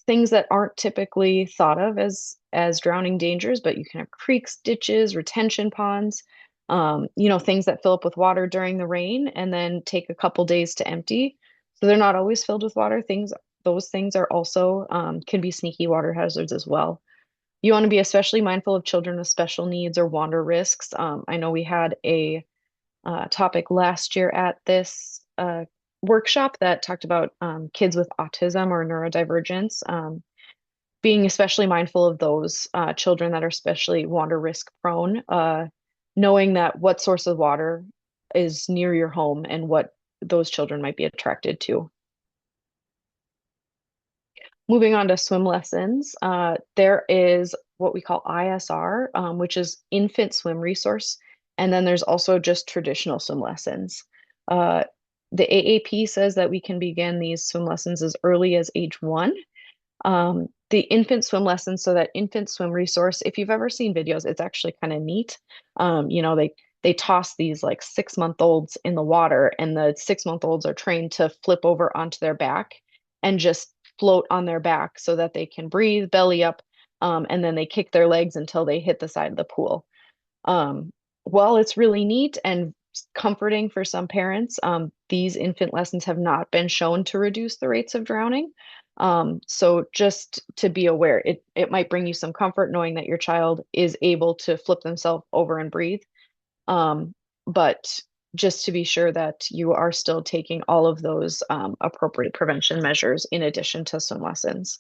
things that aren't typically thought of as drowning dangers, but you can have creeks, ditches, retention ponds, things that fill up with water during the rain and then take a couple days to empty. So they're not always filled with water. Those things are also can be sneaky water hazards as well. You want to be especially mindful of children with special needs or water risks. I know we had a topic last year at this workshop that talked about kids with autism or neurodivergence, being especially mindful of those children that are especially water risk prone, knowing that what source of water is near your home and what those children might be attracted to. Moving on to swim lessons, there is what we call ISR, which is Infant Swim Resource. And then there's also just traditional swim lessons. The AAP says that we can begin these swim lessons as early as age 1. The infant swim lessons, so that infant swim resource, if you've ever seen videos, it's actually kind of neat. They toss these like 6-month-olds in the water, and the 6-month-olds are trained to flip over onto their back and just float on their back so that they can breathe belly up, and then they kick their legs until they hit the side of the pool. While it's really neat and comforting for some parents, these infant lessons have not been shown to reduce the rates of drowning. So just to be aware, it might bring you some comfort knowing that your child is able to flip themselves over and breathe. But just to be sure that you are still taking all of those appropriate prevention measures in addition to swim lessons.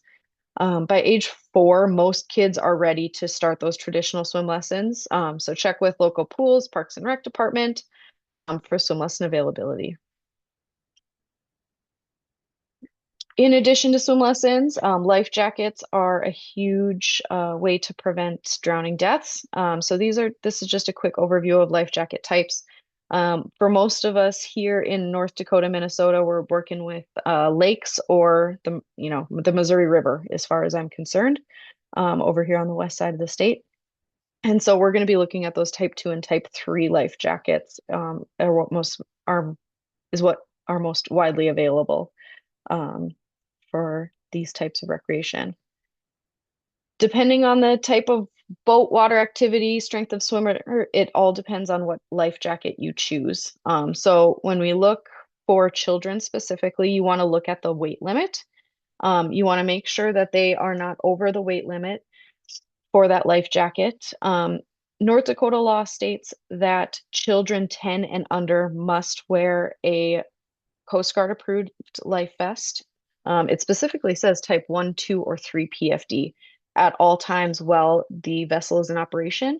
By age 4, most kids are ready to start those traditional swim lessons. So check with local pools, Parks and Rec Department for swim lesson availability. In addition to swim lessons, life jackets are a huge way to prevent drowning deaths. So this is just a quick overview of life jacket types. For most of us here in North Dakota, Minnesota, we're working with lakes or the Missouri River, as far as I'm concerned, over here on the west side of the state. And so we're going to be looking at those type 2 and type 3 life jackets, is what are most widely available for these types of recreation. Depending on the type of boat, water activity, strength of swimmer, it all depends on what life jacket you choose. So when we look for children specifically, you want to look at the weight limit. You want to make sure that they are not over the weight limit for that life jacket. North Dakota law states that children 10 and under must wear a Coast Guard approved life vest. It specifically says type 1, 2, or 3 PFD at all times while the vessel is in operation.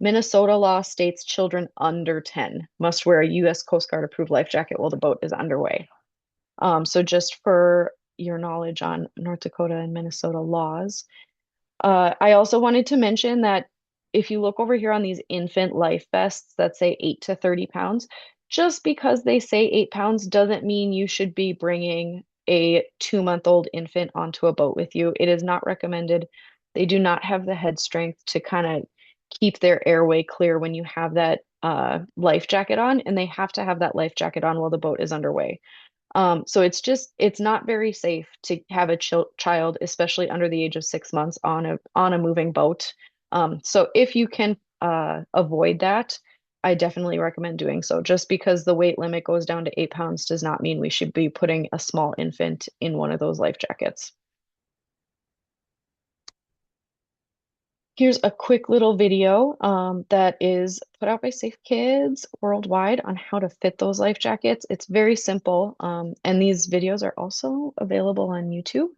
Minnesota law states children under 10 must wear a U.S. Coast Guard approved life jacket while the boat is underway. So just for your knowledge on North Dakota and Minnesota laws. I also wanted to mention that if you look over here on these infant life vests that say 8 to 30 pounds, just because they say 8 pounds doesn't mean you should be bringing a 2-month-old infant onto a boat with you. It is not recommended. They do not have the head strength to kind of keep their airway clear when you have that life jacket on, and they have to have that life jacket on while the boat is underway. So it's not very safe to have a child, especially under the age of 6 months, on a moving boat. So if you can avoid that, I definitely recommend doing so. Just because the weight limit goes down to 8 pounds does not mean we should be putting a small infant in one of those life jackets. Here's a quick little video that is put out by Safe Kids Worldwide on how to fit those life jackets. It's very simple, and these videos are also available on YouTube.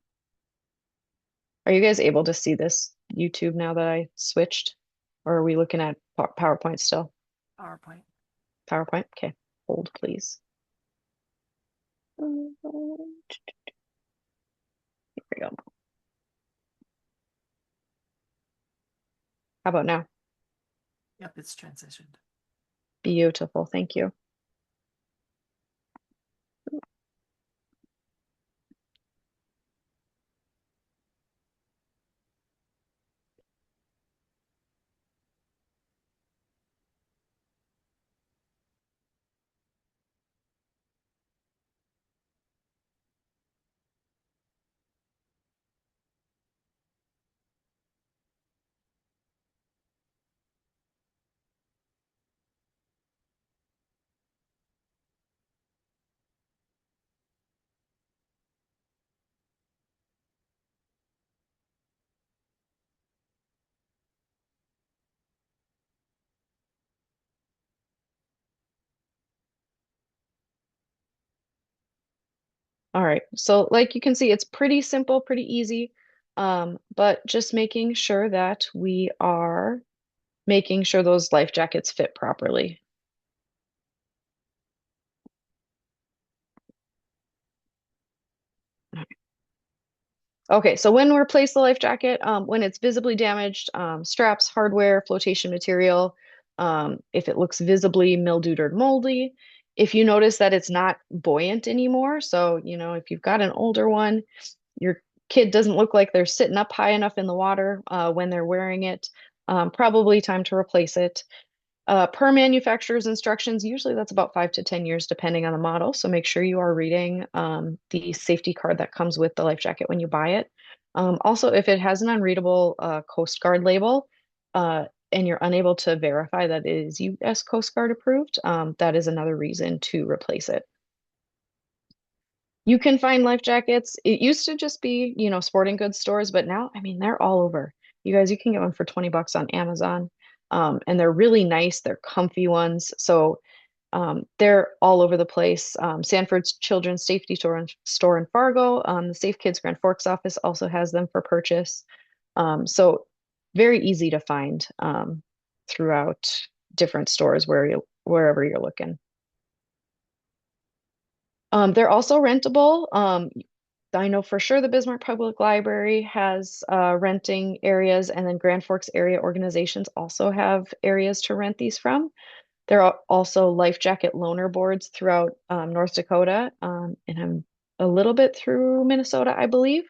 Are you guys able to see this YouTube now that I switched? Or are we looking at PowerPoint still? PowerPoint. PowerPoint? Okay. Hold, please. Here we go. How about now? Yep, it's transitioned. Beautiful. Thank you. All right, so like you can see, it's pretty simple, pretty easy, but just making sure that we are making sure those life jackets fit properly. Okay, so when we replace the life jacket, when it's visibly damaged, straps, hardware, flotation material, if it looks visibly mildewed or moldy, if you notice that it's not buoyant anymore, so, if you've got an older one, your kid doesn't look like they're sitting up high enough in the water when they're wearing it, probably time to replace it. Per manufacturer's instructions, usually that's about 5 to 10 years, depending on the model. So make sure you are reading the safety card that comes with the life jacket when you buy it. Also, if it has an unreadable Coast Guard label and you're unable to verify that it is U.S. Coast Guard approved, that is another reason to replace it. You can find life jackets. It used to just be, sporting goods stores, but now, I mean, they're all over. You guys, you can get one for 20 bucks on Amazon. And they're really nice. They're comfy ones. So they're all over the place. Sanford's Children's Safety Store in Fargo. The Safe Kids Grand Forks office also has them for purchase. So very easy to find throughout different stores wherever you're looking. They're also rentable. I know for sure the Bismarck Public Library has renting areas, and then Grand Forks area organizations also have areas to rent these from. There are also life jacket loaner boards throughout North Dakota, and I'm a little bit through Minnesota, I believe.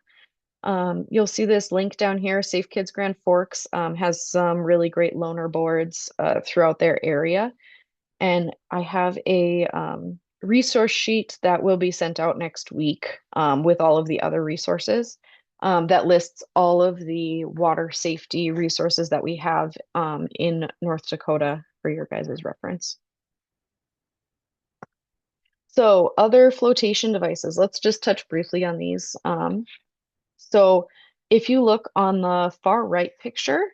You'll see this link down here. Safe Kids Grand Forks has some really great loaner boards throughout their area. And I have a resource sheet that will be sent out next week with all of the other resources that lists all of the water safety resources that we have in North Dakota for your guys' reference. So other flotation devices, let's just touch briefly on these. So if you look on the far right picture,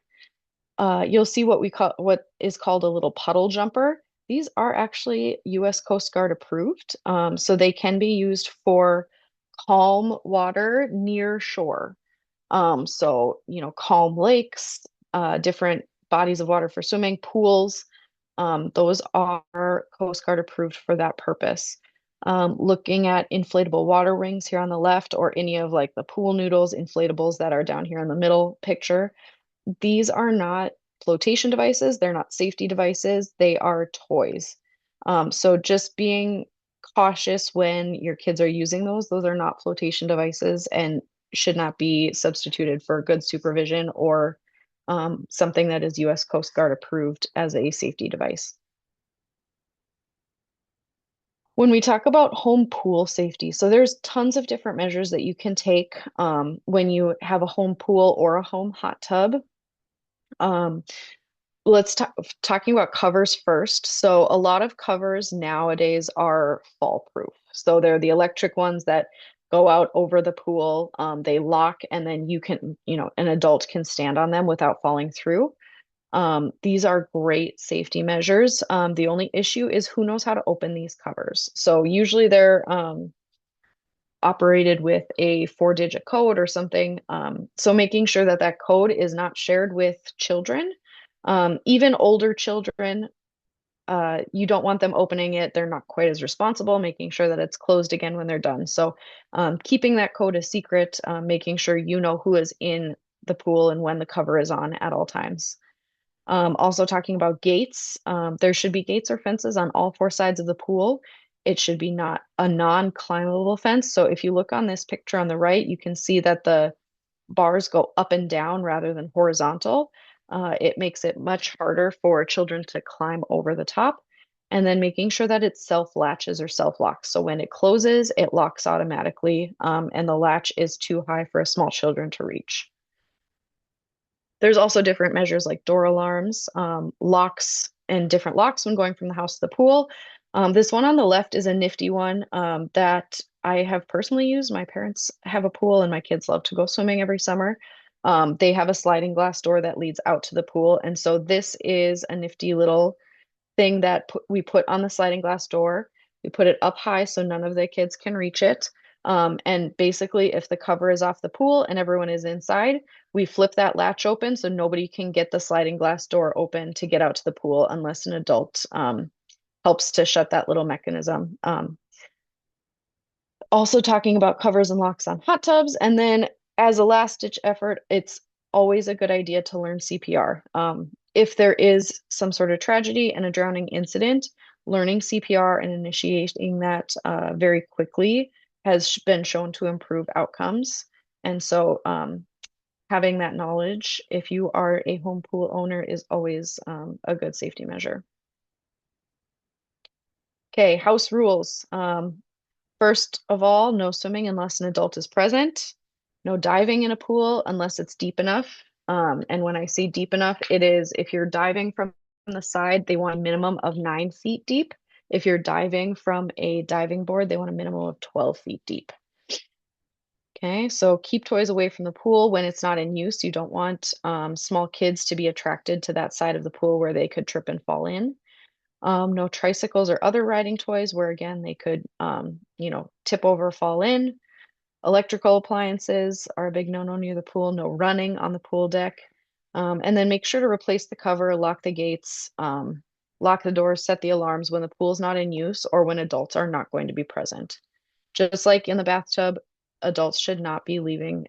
you'll see what is called a little puddle jumper. These are actually U.S. Coast Guard approved, so they can be used for calm water near shore. So, calm lakes, different bodies of water for swimming, pools, those are Coast Guard approved for that purpose. Looking at inflatable water wings here on the left, or any of like the pool noodles, inflatables that are down here in the middle picture, these are not flotation devices. They're not safety devices. They are toys. So just being cautious when your kids are using those. Those are not flotation devices and should not be substituted for good supervision or something that is U.S. Coast Guard approved as a safety device. When we talk about home pool safety, so there's tons of different measures that you can take when you have a home pool or a home hot tub. Let's talking about covers first. So a lot of covers nowadays are fall proof. So they're the electric ones that go out over the pool. They lock, and then you can, an adult can stand on them without falling through. These are great safety measures. The only issue is who knows how to open these covers. So usually they're operated with a 4-digit code or something. So making sure that that code is not shared with children. Even older children you don't want them opening it. They're not quite as responsible, making sure that it's closed again when they're done. So keeping that code a secret, making sure you know who is in the pool and when the cover is on at all times. Also talking about gates, there should be gates or fences on all four sides of the pool. It should be not a non-climbable fence. So if you look on this picture on the right, you can see that the bars go up and down rather than horizontal. It makes it much harder for children to climb over the top. And then making sure that it self-latches or self-locks. So when it closes, it locks automatically, and the latch is too high for a small children to reach. There's also different measures like door alarms, locks, and different locks when going from the house to the pool. This one on the left is a nifty one that I have personally used. My parents have a pool and my kids love to go swimming every summer. They have a sliding glass door that leads out to the pool. And so this is a nifty little thing that we put on the sliding glass door. We put it up high so none of the kids can reach it. And basically, if the cover is off the pool and everyone is inside, we flip that latch open so nobody can get the sliding glass door open to get out to the pool unless an adult helps to shut that little mechanism. Also talking about covers and locks on hot tubs. And then as a last ditch effort, it's always a good idea to learn CPR. If there is some sort of tragedy and a drowning incident, learning CPR and initiating that very quickly has been shown to improve outcomes. And so having that knowledge, if you are a home pool owner, is always a good safety measure. Okay, house rules. First of all, no swimming unless an adult is present. No diving in a pool unless it's deep enough. And when I say deep enough, it is if you're diving from the side, they want a minimum of 9 feet deep. If you're diving from a diving board, they want a minimum of 12 feet deep. Okay, so keep toys away from the pool when it's not in use. You don't want small kids to be attracted to that side of the pool where they could trip and fall in. No tricycles or other riding toys where, again, they could, tip over, fall in. Electrical appliances are a big no-no near the pool. No running on the pool deck. And then make sure to replace the cover, lock the gates, lock the doors, set the alarms when the pool's not in use or when adults are not going to be present. Just like in the bathtub, adults should not be leaving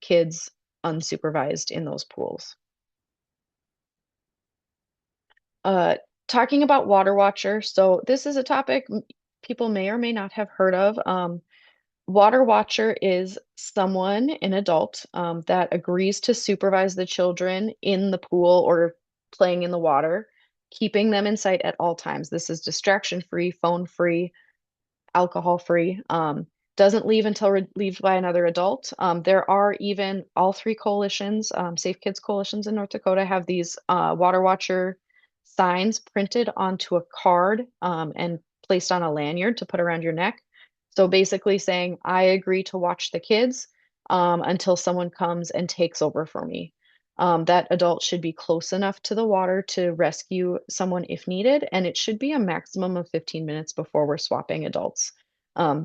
kids unsupervised in those pools. Talking about Water Watcher. So this is a topic people may or may not have heard of. Water Watcher is someone, an adult, that agrees to supervise the children in the pool or playing in the water, keeping them in sight at all times. This is distraction-free, phone-free, alcohol-free. Doesn't leave until relieved by another adult. There are even all 3 coalitions, Safe Kids coalitions in North Dakota, have these Water Watcher signs printed onto a card and placed on a lanyard to put around your neck. So basically saying, I agree to watch the kids until someone comes and takes over for me. That adult should be close enough to the water to rescue someone if needed, and it should be a maximum of 15 minutes before we're swapping adults.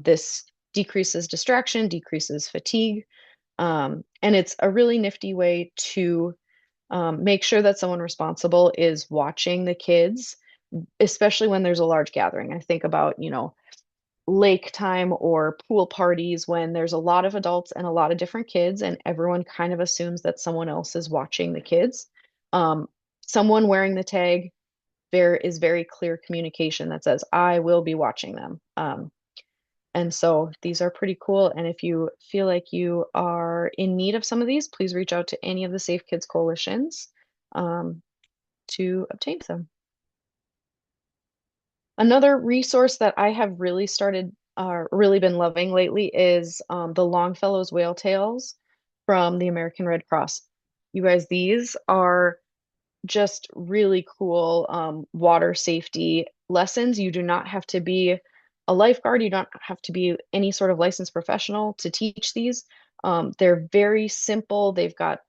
This decreases distraction, decreases fatigue, and it's a really nifty way to make sure that someone responsible is watching the kids, especially when there's a large gathering. I think about, lake time or pool parties when there's a lot of adults and a lot of different kids and everyone kind of assumes that someone else is watching the kids. Someone wearing the tag, there is very clear communication that says, I will be watching them. And so these are pretty cool. And if you feel like you are in need of some of these, please reach out to any of the Safe Kids coalitions to obtain them. Another resource that I have really been loving lately is the Longfellow's Whale Tales from the American Red Cross. You guys, these are just really cool water safety lessons. You do not have to be a lifeguard. You don't have to be any sort of licensed professional to teach these. They're very simple. They've got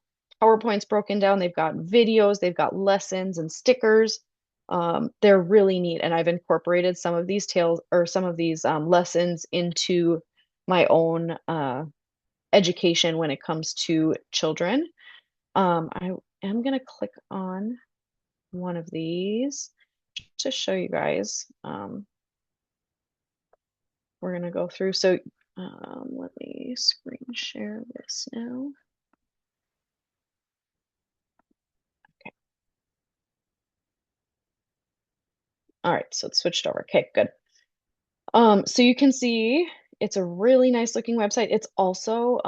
PowerPoints broken down. They've got videos. They've got lessons and stickers. They're really neat. And I've incorporated some of these tales or some of these lessons into my own education when it comes to children. I am going to click on one of these to show you guys. We're going to go through. So let me screen share this now. Okay. All right, so it's switched over. Okay, good. So you can see it's a really nice looking website. It's also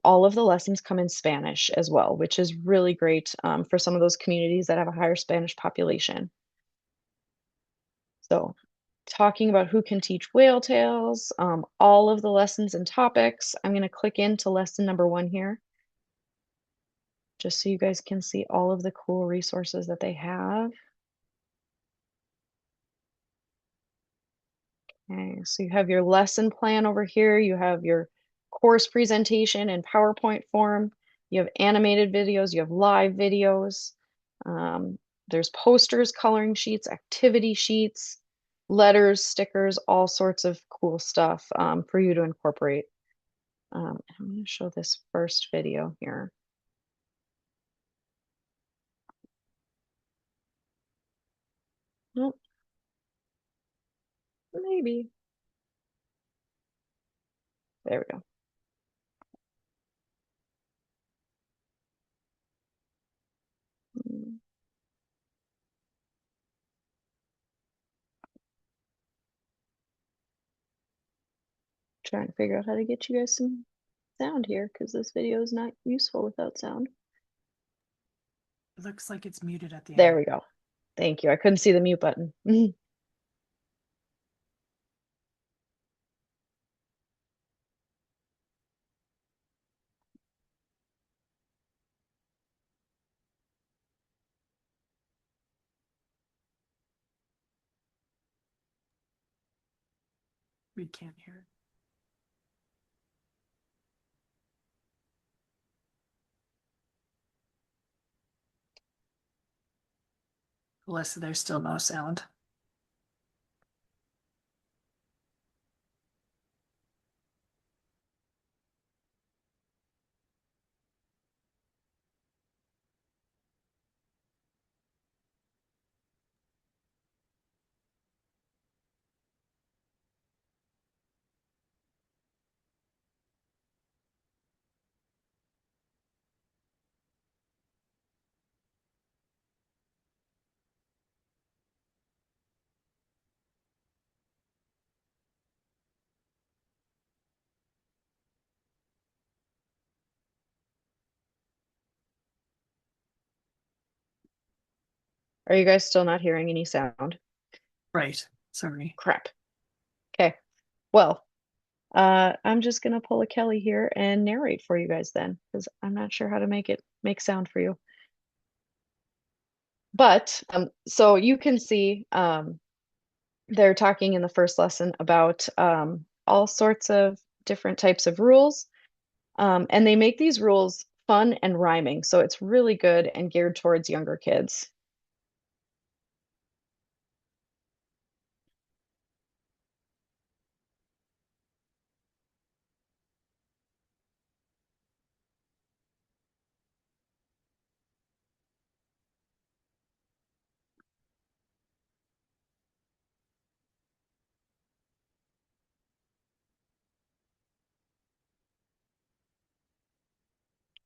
all of the lessons come in Spanish as well, which is really great for some of those communities that have a higher Spanish population. So talking about who can teach whale tales, all of the lessons and topics. I'm going to click into lesson number 1 here, just so you guys can see all of the cool resources that they have. Okay, so you have your lesson plan over here. You have your course presentation in PowerPoint form. You have animated videos. You have live videos. There's posters, coloring sheets, activity sheets, letters, stickers, all sorts of cool stuff for you to incorporate. I'm going to show this first video here. Nope. Maybe. There we go. Trying to figure out how to get you guys some sound here because this video is not useful without sound. It looks like it's muted at the end. There we go. Thank you. I couldn't see the mute button. We can't hear it. Alyssa, there's still no sound. Are you guys still not hearing any sound? Right. Sorry. Crap. Okay. Well, I'm just gonna pull a Kelly here and narrate for you guys then, because I'm not sure how to make sound for you. But so you can see they're talking in the first lesson about all sorts of different types of rules. And they make these rules fun and rhyming. So it's really good and geared towards younger kids.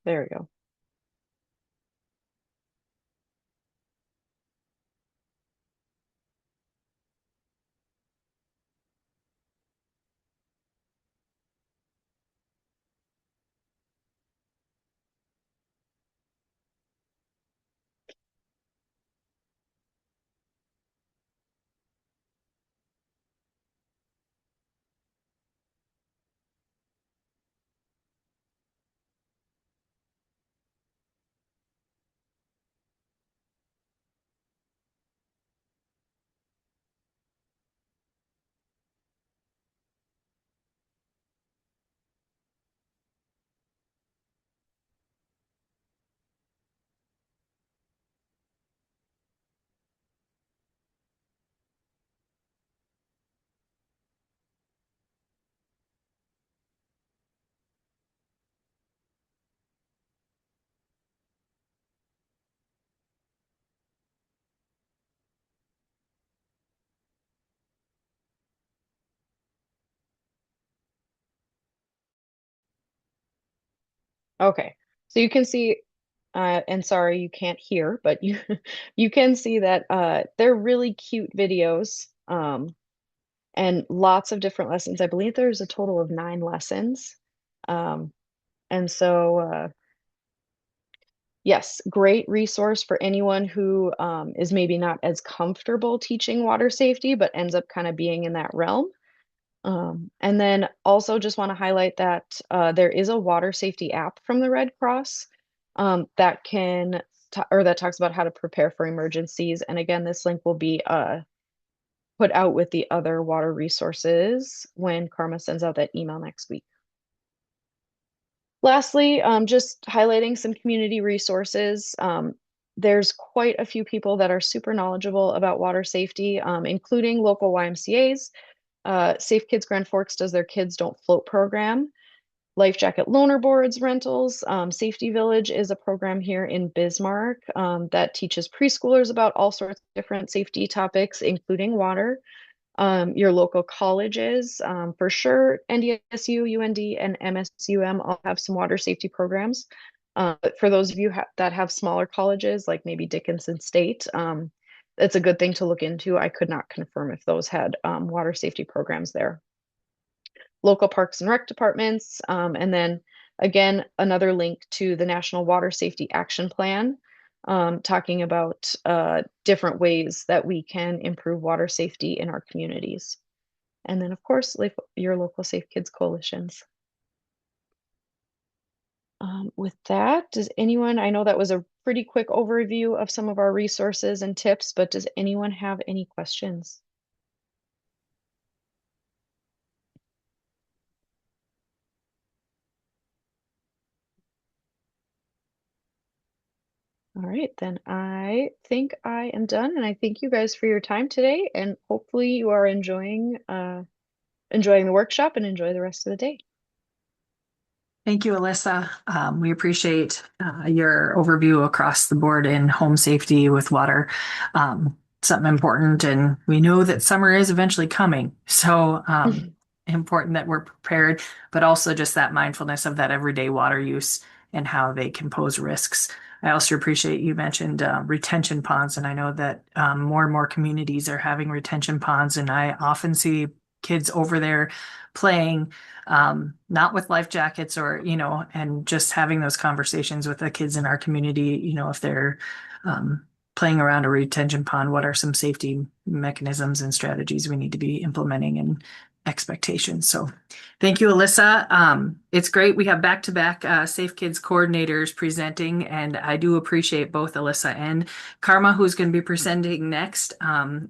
There we go. Okay, so you can see, and sorry you can't hear, but you you can see that they're really cute videos, and lots of different lessons. I believe there's a total of 9 lessons, um, and so yes, great resource for anyone who is maybe not as comfortable teaching water safety, but ends up kind of being in that realm. And then also just want to highlight that there is a water safety app from the Red Cross that can or that talks about how to prepare for emergencies. And again, this link will be put out with the other water resources when Karma sends out that email next week. Lastly, just highlighting some community resources. There's quite a few people that are super knowledgeable about water safety, including local YMCAs. Safe Kids Grand Forks does their Kids Don't Float program. Life Jacket Loaner Boards rentals. Safety Village is a program here in Bismarck that teaches preschoolers about all sorts of different safety topics, including water. Your local colleges, for sure, NDSU, UND, and MSUM all have some water safety programs. But for those of you that have smaller colleges, like maybe Dickinson State, it's a good thing to look into. I could not confirm if those had water safety programs there. Local parks and rec departments, and then again, another link to the National Water Safety Action Plan, talking about different ways that we can improve water safety in our communities. And then, of course, your local Safe Kids coalitions. With that, does anyone, I know that was a pretty quick overview of some of our resources and tips, but does anyone have any questions? All right, then I think I am done, and I thank you guys for your time today, and hopefully you are enjoying the workshop and enjoy the rest of the day. Thank you, Alyssa. We appreciate your overview across the board in home safety with water. Something important, and we know that summer is eventually coming. So important that we're prepared, but also just that mindfulness of that everyday water use and how they can pose risks. I also appreciate you mentioned retention ponds, and I know that more and more communities are having retention ponds, and I often see kids over there playing, not with life jackets or, and just having those conversations with the kids in our community, if they're playing around a retention pond, what are some safety mechanisms and strategies we need to be implementing and expectations. So thank you, Alyssa. It's great. We have back-to-back Safe Kids coordinators presenting, and I do appreciate both Alyssa and Karma, who's going to be presenting next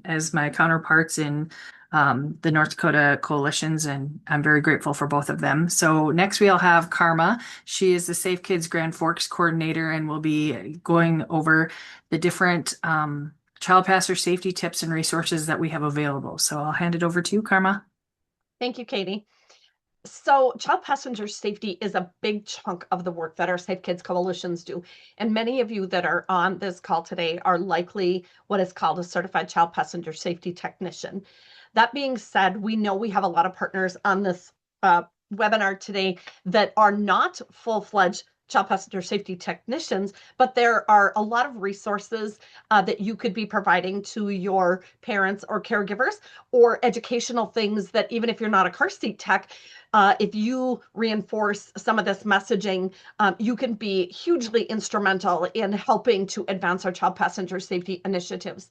as my counterparts in the North Dakota coalitions, and I'm very grateful for both of them. So next we'll have Karma. She is the Safe Kids Grand Forks coordinator, and we'll be going over the different child passenger safety tips and resources that we have available. So I'll hand it over to you, Karma. Thank you, Katie. So child passenger safety is a big chunk of the work that our Safe Kids coalitions do. And many of you that are on this call today are likely what is called a certified child passenger safety technician. That being said, we know we have a lot of partners on this webinar today that are not full-fledged child passenger safety technicians, but there are a lot of resources that you could be providing to your parents or caregivers, or educational things that even if you're not a car seat tech, if you reinforce some of this messaging, you can be hugely instrumental in helping to advance our child passenger safety initiatives.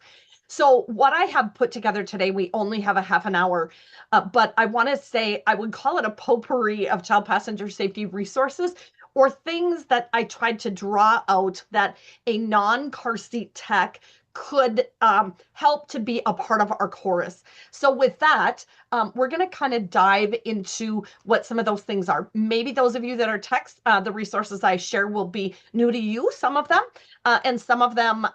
So what I have put together today, we only have a half an hour, but I want to say I would call it a potpourri of child passenger safety resources, or things that I tried to draw out that a non-car seat tech could help to be a part of our chorus. So with that, we're going to kind of dive into what some of those things are. Maybe those of you that are techs, the resources I share will be new to you, some of them, and some of them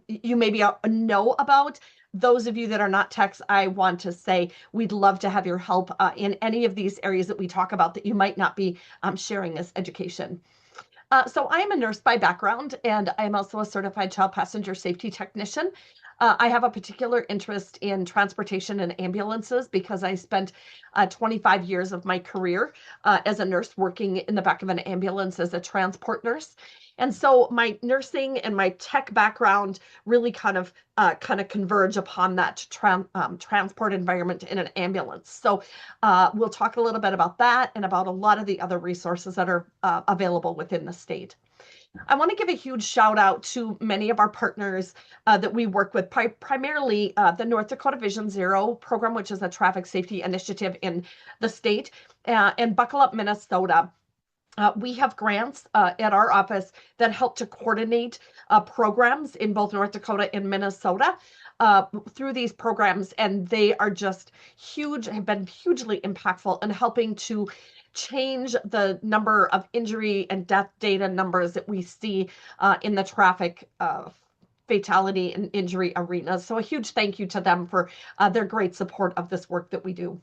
you maybe know about. Those of you that are not techs, I want to say we'd love to have your help in any of these areas that we talk about that you might not be sharing as education. So I am a nurse by background, and I'm also a certified child passenger safety technician. I have a particular interest in transportation and ambulances because I spent 25 years of my career as a nurse working in the back of an ambulance as a transport nurse. And so my nursing and my tech background really kind of converge upon that transport environment in an ambulance. So we'll talk a little bit about that and about a lot of the other resources that are available within the state. I want to give a huge shout out to many of our partners that we work with, primarily the North Dakota Vision Zero program, which is a traffic safety initiative in the state, and Buckle Up Minnesota. We have grants at our office that help to coordinate programs in both North Dakota and Minnesota through these programs, and they are just huge, have been hugely impactful in helping to change the number of injury and death data numbers that we see in the traffic fatality and injury arenas. So a huge thank you to them for their great support of this work that we do.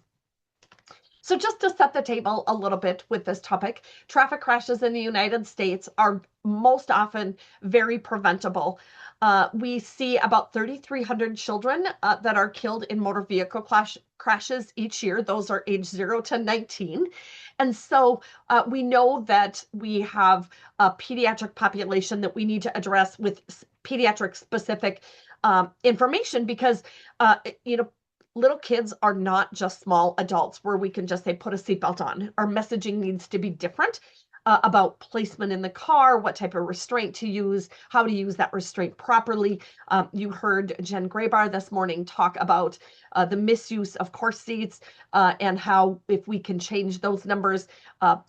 So just to set the table a little bit with this topic, traffic crashes in the United States are most often very preventable. We see about 3,300 children that are killed in motor vehicle crashes each year. Those are age 0 to 19. And so we know that we have a pediatric population that we need to address with pediatric specific information because, little kids are not just small adults where we can just say, put a seatbelt on. Our messaging needs to be different about placement in the car, what type of restraint to use, how to use that restraint properly. You heard Jen Graybar this morning talk about the misuse of car seats and how if we can change those numbers,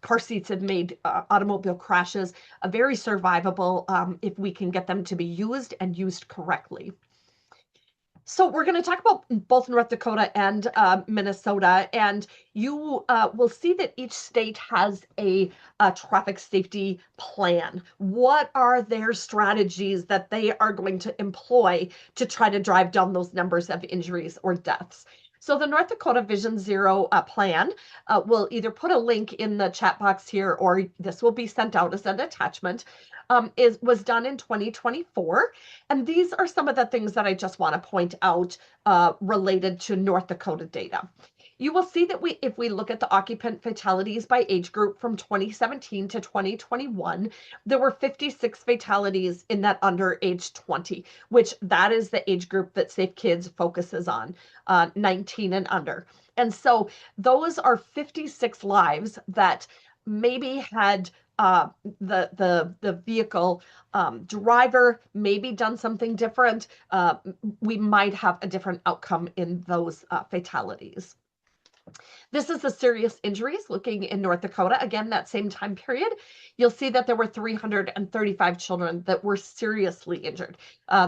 car seats have made automobile crashes very survivable if we can get them to be used and used correctly. So we're going to talk about both North Dakota and Minnesota, and you will see that each state has a traffic safety plan. What are their strategies that they are going to employ to try to drive down those numbers of injuries or deaths? So the North Dakota Vision Zero plan will either put a link in the chat box here, or this will be sent out as an attachment. Was done in 2024. And these are some of the things that I just want to point out related to North Dakota data. You will see that if we look at the occupant fatalities by age group from 2017 to 2021, there were 56 fatalities in that under age 20, which that is the age group that Safe Kids focuses on, 19 and under. And so those are 56 lives that maybe had the vehicle driver maybe done something different. We might have a different outcome in those fatalities. This is the serious injuries looking in North Dakota. Again, that same time period, you'll see that there were 335 children that were seriously injured.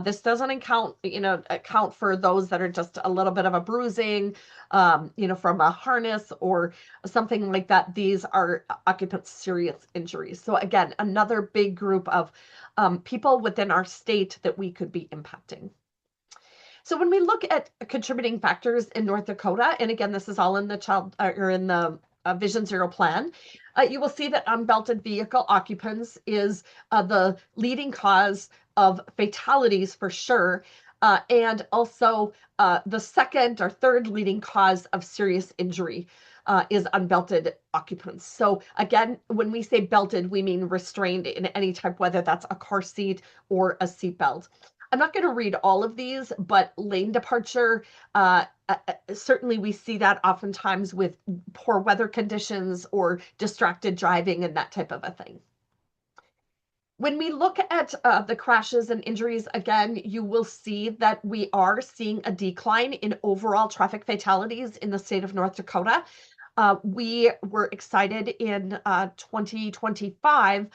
This doesn't account for those that are just a little bit of a bruising, from a harness or something like that. These are occupant serious injuries. So again, another big group of people within our state that we could be impacting. So when we look at contributing factors in North Dakota, and again, this is all in the Vision Zero plan, you will see that unbelted vehicle occupants is the leading cause of fatalities for sure, and also the second or third leading cause of serious injury is unbelted occupants. So again, when we say belted, we mean restrained in any type, whether that's a car seat or a seat belt. I'm not going to read all of these, but lane departure, certainly we see that oftentimes with poor weather conditions or distracted driving and that type of a thing. When we look at the crashes and injuries, again, you will see that we are seeing a decline in overall traffic fatalities in the state of North Dakota. We were excited in 2025,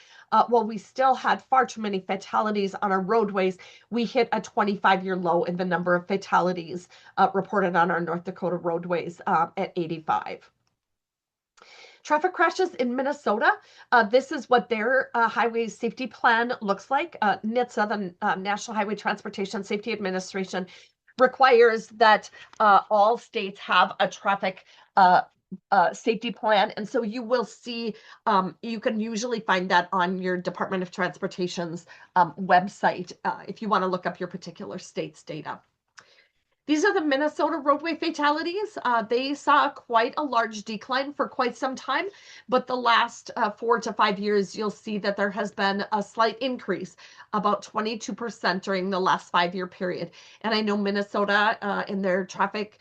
while we still had far too many fatalities on our roadways, we hit a 25-year low in the number of fatalities reported on our North Dakota roadways at 85. Traffic crashes in Minnesota, this is what their highway safety plan looks like. NHTSA, the National Highway Transportation Safety Administration, requires that all states have a traffic safety plan. And so you will see, you can usually find that on your Department of Transportation's website if you want to look up your particular state's data. These are the Minnesota roadway fatalities. They saw quite a large decline for quite some time, but the last 4 to 5 years, you'll see that there has been a slight increase, about 22% during the last 5-year period. And I know Minnesota in their traffic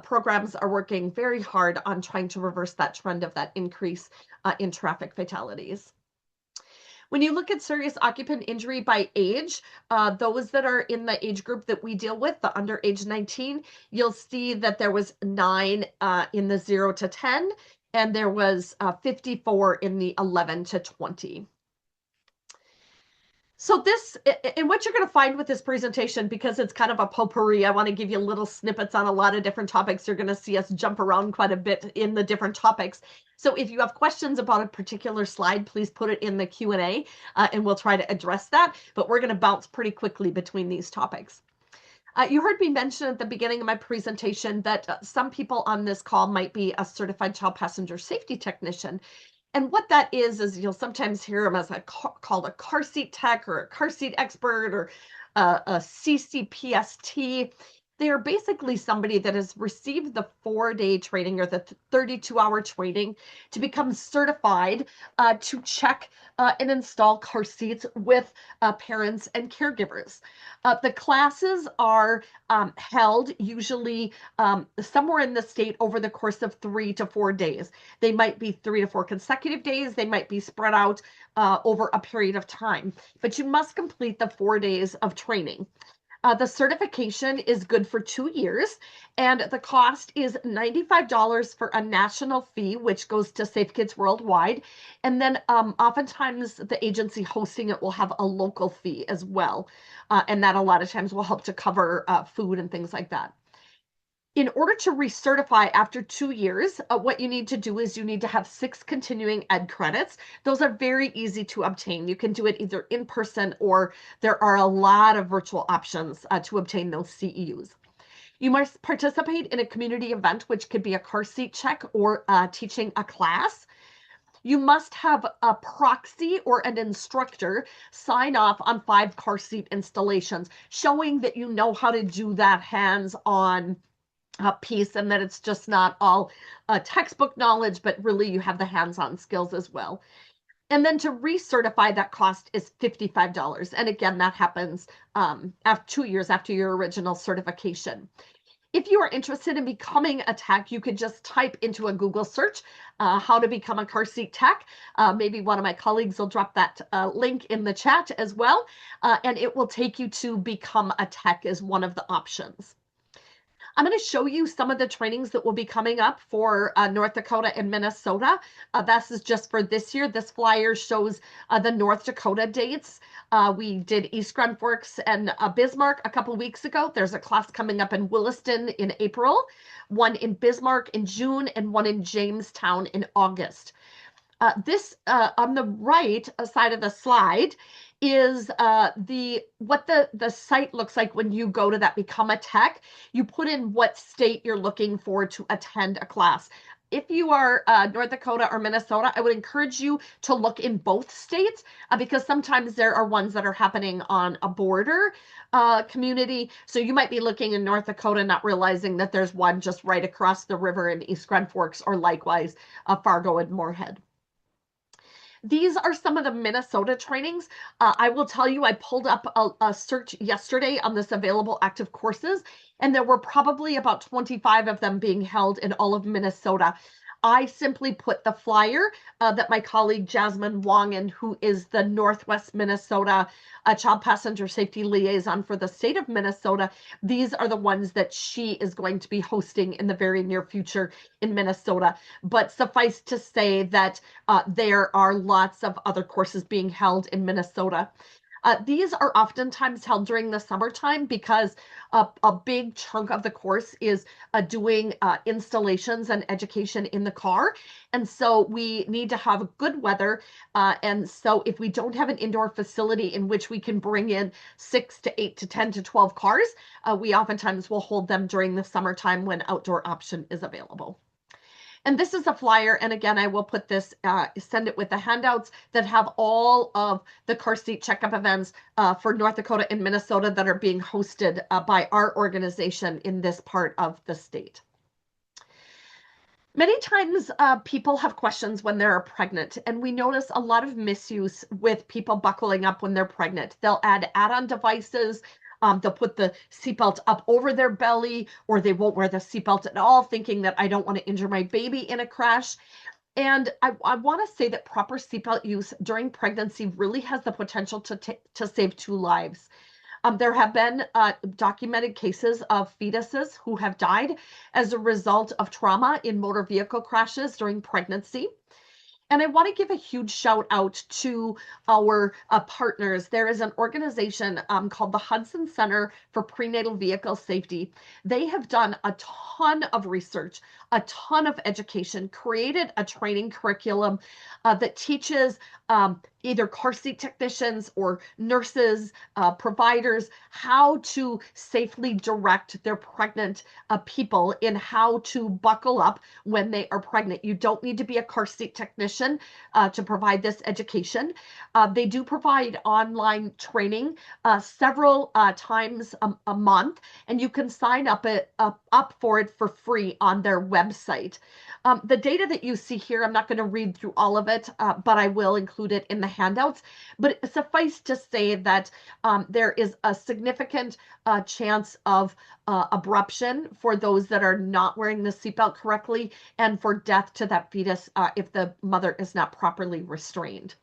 programs are working very hard on trying to reverse that trend of that increase in traffic fatalities. When you look at serious occupant injury by age, those that are in the age group that we deal with, the under age 19, you'll see that there was 9 in the 0 to 10, and there was 54 in the 11 to 20. So this, and what you're going to find with this presentation, because it's kind of a potpourri, I want to give you little snippets on a lot of different topics. You're going to see us jump around quite a bit in the different topics. So if you have questions about a particular slide, please put it in the Q&A and we'll try to address that. But we're going to bounce pretty quickly between these topics. You heard me mention at the beginning of my presentation that some people on this call might be a certified child passenger safety technician. And what that is you'll sometimes hear them as called a car seat tech or a car seat expert or a CCPST. They are basically somebody that has received the 4-day training or the 32-hour training to become certified to check and install car seats with parents and caregivers. The classes are held usually somewhere in the state over the course of 3 to 4 days. They might be 3 to 4 consecutive days. They might be spread out over a period of time, but you must complete the 4 days of training. The certification is good for 2 years, and the cost is $95 for a national fee, which goes to Safe Kids Worldwide. And then oftentimes the agency hosting it will have a local fee as well. And that a lot of times will help to cover food and things like that. In order to recertify after 2 years, what you need to do is you need to have 6 continuing ed credits. Those are very easy to obtain. You can do it either in person or there are a lot of virtual options to obtain those CEUs. You must participate in a community event, which could be a car seat check or teaching a class. You must have a proxy or an instructor sign off on 5 car seat installations, showing that you know how to do that hands-on piece and that it's just not all textbook knowledge, but really you have the hands-on skills as well. And then to recertify, that cost is $55. And again, that happens after 2 years after your original certification. If you are interested in becoming a tech, you could just type into a Google search how to become a car seat tech. Maybe one of my colleagues will drop that link in the chat as well. And it will take you to become a tech as one of the options. I'm going to show you some of the trainings that will be coming up for North Dakota and Minnesota. This is just for this year. This flyer shows the North Dakota dates. We did East Grand Forks and Bismarck a couple weeks ago. There's a class coming up in Williston in April, one in Bismarck in June, and one in Jamestown in August. This on the right side of the slide is what the site looks like when you go to that Become a Tech. You put in what state you're looking for to attend a class. If you are North Dakota or Minnesota, I would encourage you to look in both states because sometimes there are ones that are happening on a border community. So you might be looking in North Dakota, not realizing that there's one just right across the river in East Grand Forks, or likewise Fargo and Moorhead. These are some of the Minnesota trainings. I will tell you, I pulled up a search yesterday on this available active courses, and there were probably about 25 of them being held in all of Minnesota. I simply put the flyer that my colleague Jasmine Wangen, who is the Northwest Minnesota Child Passenger Safety Liaison for the state of Minnesota, these are the ones that she is going to be hosting in the very near future in Minnesota. But suffice to say that there are lots of other courses being held in Minnesota. These are oftentimes held during the summertime because a big chunk of the course is doing installations and education in the car. And so we need to have good weather. And so if we don't have an indoor facility in which we can bring in 6 to 8 to 10 to 12 cars, we oftentimes will hold them during the summertime when outdoor option is available. And this is a flyer. And again, I will put this, send it with the handouts that have all of the car seat checkup events for North Dakota and Minnesota that are being hosted by our organization in this part of the state. Many times people have questions when they're pregnant, and we notice a lot of misuse with people buckling up when they're pregnant. They'll add add-on devices. They'll put the seatbelt up over their belly, or they won't wear the seatbelt at all, thinking that I don't want to injure my baby in a crash. And I want to say that proper seatbelt use during pregnancy really has the potential to save 2 lives. There have been documented cases of fetuses who have died as a result of trauma in motor vehicle crashes during pregnancy. And I want to give a huge shout out to our partners. There is an organization called the Hudson Center for Prenatal Vehicle Safety. They have done a ton of research, a ton of education, created a training curriculum that teaches either car seat technicians or nurses, providers, how to safely direct their pregnant people in how to buckle up when they are pregnant. You don't need to be a car seat technician to provide this education. They do provide online training several times a month, and you can sign up for it for free on their website. The data that you see here, I'm not going to read through all of it, but I will include it in the handouts. But suffice to say that there is a significant chance of abruption for those that are not wearing the seatbelt correctly, and for death to that fetus if the mother is not properly restrained.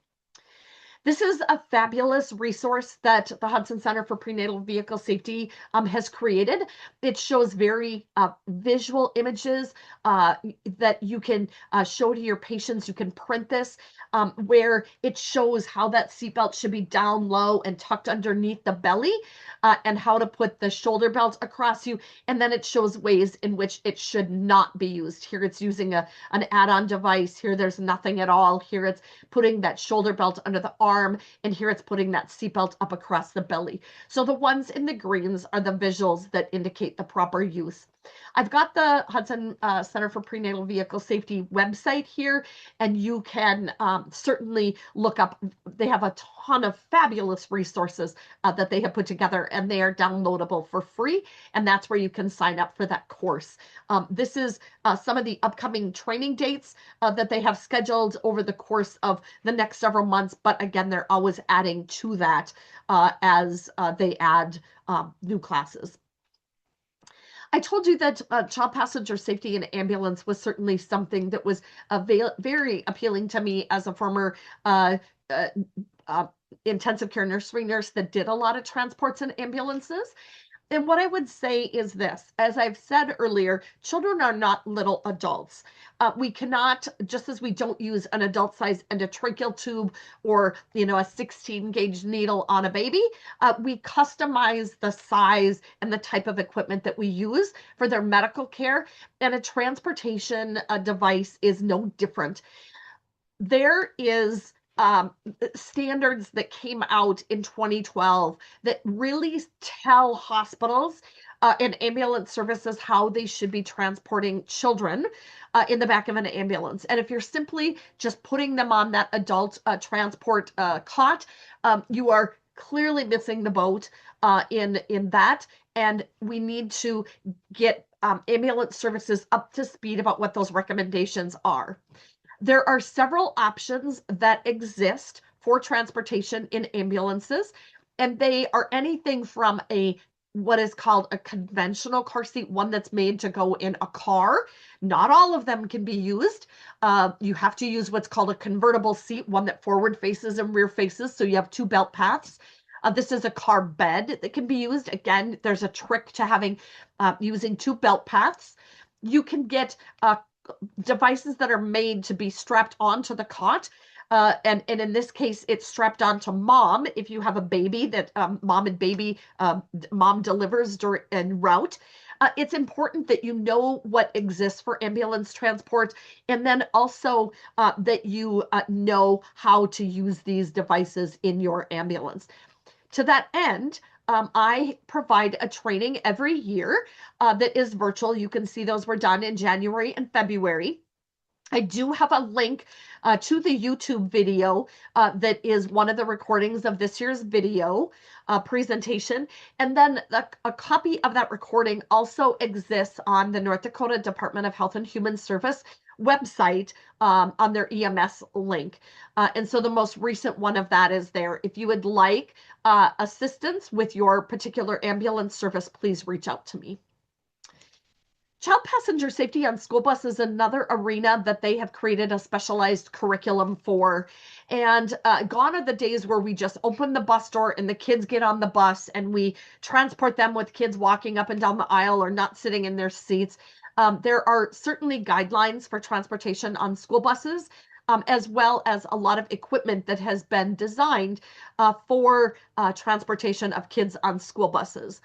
This is a fabulous resource that the Hudson Center for Prenatal Vehicle Safety has created. It shows very visual images that you can show to your patients. You can print this where it shows how that seatbelt should be down low and tucked underneath the belly, and how to put the shoulder belt across you. And then it shows ways in which it should not be used. Here it's using an add-on device. Here there's nothing at all. Here it's putting that shoulder belt under the arm, and here it's putting that seatbelt up across the belly. So the ones in the greens are the visuals that indicate the proper use. I've got the Hudson Center for Prenatal Vehicle Safety website here, and you can certainly look up. They have a ton of fabulous resources that they have put together, and they are downloadable for free, and that's where you can sign up for that course. This is some of the upcoming training dates that they have scheduled over the course of the next several months, but again, they're always adding to that as they add new classes. I told you that child passenger safety in ambulance was certainly something that was very appealing to me as a former intensive care nursery nurse that did a lot of transports and ambulances. And what I would say is this: as I've said earlier, children are not little adults. We cannot, just as we don't use an adult size endotracheal tube or, a 16 gauge needle on a baby, we customize the size and the type of equipment that we use for their medical care. And a transportation device is no different. There is standards that came out in 2012 that really tell hospitals and ambulance services how they should be transporting children in the back of an ambulance. And if you're simply just putting them on that adult transport cot, you are clearly missing the boat in that. And we need to get ambulance services up to speed about what those recommendations are. There are several options that exist for transportation in ambulances, and they are anything from what is called a conventional car seat, one that's made to go in a car. Not all of them can be used. You have to use what's called a convertible seat, one that forward faces and rear faces, so you have 2 belt paths. This is a car bed that can be used. Again, there's a trick to having using 2 belt paths. You can get devices that are made to be strapped onto the cot. And in this case, it's strapped onto mom if you have a baby that mom and baby, mom delivers en route. It's important that you know what exists for ambulance transport, and then also that you know how to use these devices in your ambulance. To that end, I provide a training every year that is virtual. You can see those were done in January and February. I do have a link to the YouTube video that is one of the recordings of this year's video presentation. And then a copy of that recording also exists on the North Dakota Department of Health and Human Service website on their EMS link. And so the most recent one of that is there. If you would like assistance with your particular ambulance service, please reach out to me. Child passenger safety on school bus is another arena that they have created a specialized curriculum for. And gone are the days where we just open the bus door and the kids get on the bus and we transport them with kids walking up and down the aisle or not sitting in their seats. There are certainly guidelines for transportation on school buses, as well as a lot of equipment that has been designed for transportation of kids on school buses.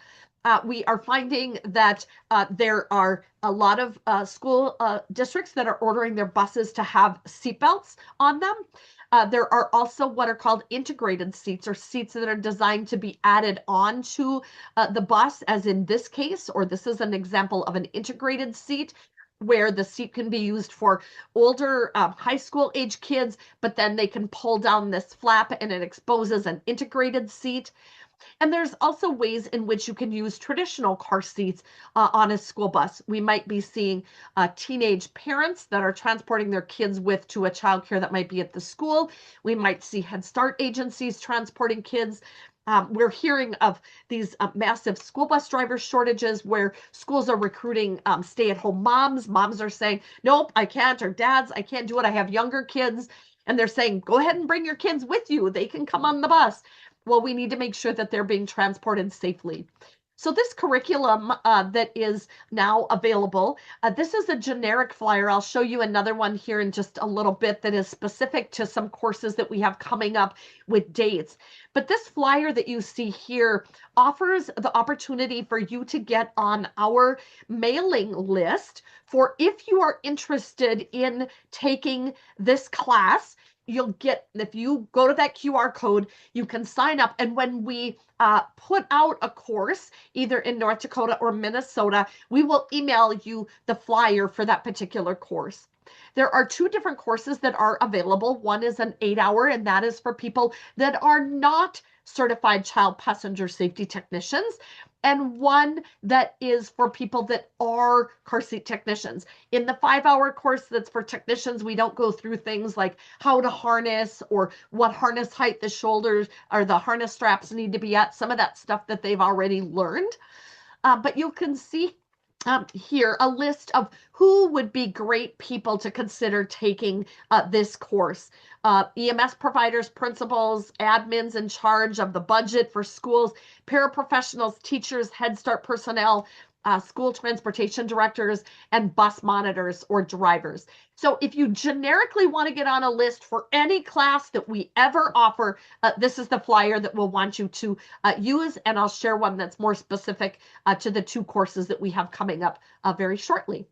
We are finding that there are a lot of school districts that are ordering their buses to have seatbelts on them. There are also what are called integrated seats, or seats that are designed to be added on to the bus, as in this case, or this is an example of an integrated seat where the seat can be used for older high school age kids, but then they can pull down this flap and it exposes an integrated seat. And there's also ways in which you can use traditional car seats on a school bus. We might be seeing teenage parents that are transporting their kids to a childcare that might be at the school. We might see Head Start agencies transporting kids. We're hearing of these massive school bus driver shortages where schools are recruiting stay-at-home moms. Moms are saying, nope, I can't, or dads, I can't do it. I have younger kids. And they're saying, go ahead and bring your kids with you. They can come on the bus. Well, we need to make sure that they're being transported safely. So this curriculum that is now available, this is a generic flyer. I'll show you another one here in just a little bit that is specific to some courses that we have coming up with dates. But this flyer that you see here offers the opportunity for you to get on our mailing list for if you are interested in taking this class. You'll get, if you go to that QR code, you can sign up. And when we put out a course, either in North Dakota or Minnesota, we will email you the flyer for that particular course. There are two different courses that are available. One is an 8-hour, and that is for people that are not certified child passenger safety technicians, and one that is for people that are car seat technicians. In the 5-hour course that's for technicians, we don't go through things like how to harness or what harness height the shoulders or the harness straps need to be at, some of that stuff that they've already learned. But you can see here a list of who would be great people to consider taking this course. EMS providers, principals, admins in charge of the budget for schools, paraprofessionals, teachers, Head Start personnel, school transportation directors, and bus monitors or drivers. So if you generically want to get on a list for any class that we ever offer, this is the flyer that we'll want you to use, and I'll share one that's more specific to the two courses that we have coming up very shortly.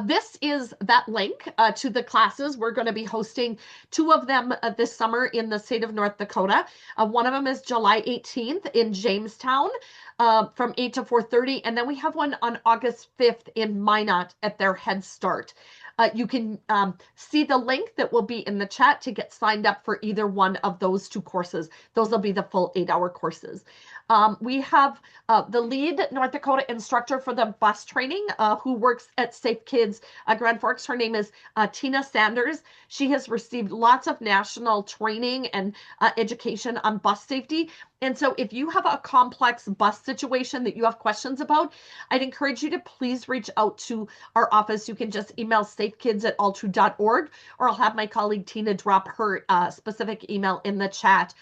This is that link to the classes. We're going to be hosting two of them this summer in the state of North Dakota. One of them is July 18th in Jamestown from 8 to 4:30. And then we have one on August 5th in Minot at their Head Start. You can see the link that will be in the chat to get signed up for either one of those two courses. Those will be the full 8-hour courses. We have the lead North Dakota instructor for the bus training who works at Safe Kids Grand Forks. Her name is Tina Sanders. She has received lots of national training and education on bus safety. And so if you have a complex bus situation that you have questions about, I'd encourage you to please reach out to our office. You can just email safekids@altu.org, or I'll have my colleague Tina drop her specific email in the chat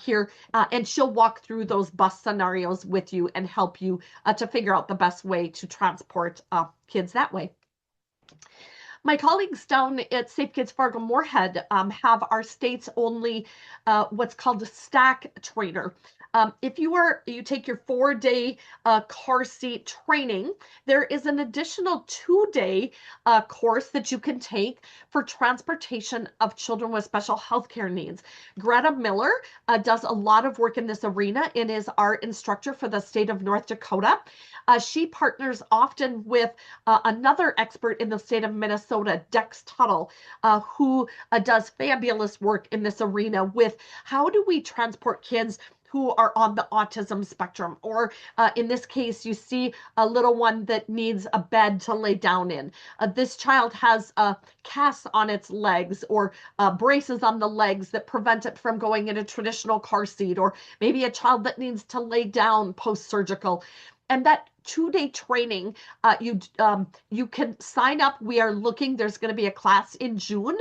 here, and she'll walk through those bus scenarios with you and help you to figure out the best way to transport kids that way. My colleagues down at Safe Kids Fargo-Moorhead have our state's only what's called a stack trainer. If you take your 4-day car seat training, there is an additional 2-day course that you can take for transportation of children with special healthcare needs. Greta Miller does a lot of work in this arena and is our instructor for the state of North Dakota. She partners often with another expert in the state of Minnesota, Dex Tuttle, who does fabulous work in this arena with how do we transport kids who are on the autism spectrum, or in this case, you see a little one that needs a bed to lay down in. This child has a cast on its legs or braces on the legs that prevent it from going in a traditional car seat, or maybe a child that needs to lay down post-surgical. And that 2-day training, you can sign up. We are looking, there's going to be a class in June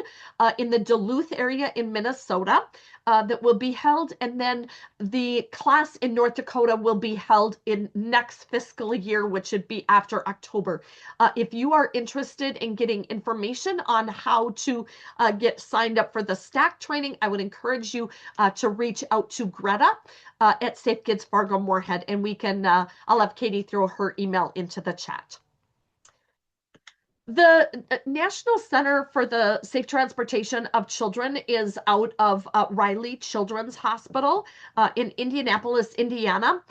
in the Duluth area in Minnesota that will be held. And then the class in North Dakota will be held in next fiscal year, which should be after October. If you are interested in getting information on how to get signed up for the STACK training, I would encourage you to reach out to Greta at Safe Kids Fargo Moorhead, and we can, I'll have Katie throw her email into the chat. The National Center for the Safe Transportation of Children is out of Riley Children's Hospital in Indianapolis, Indiana.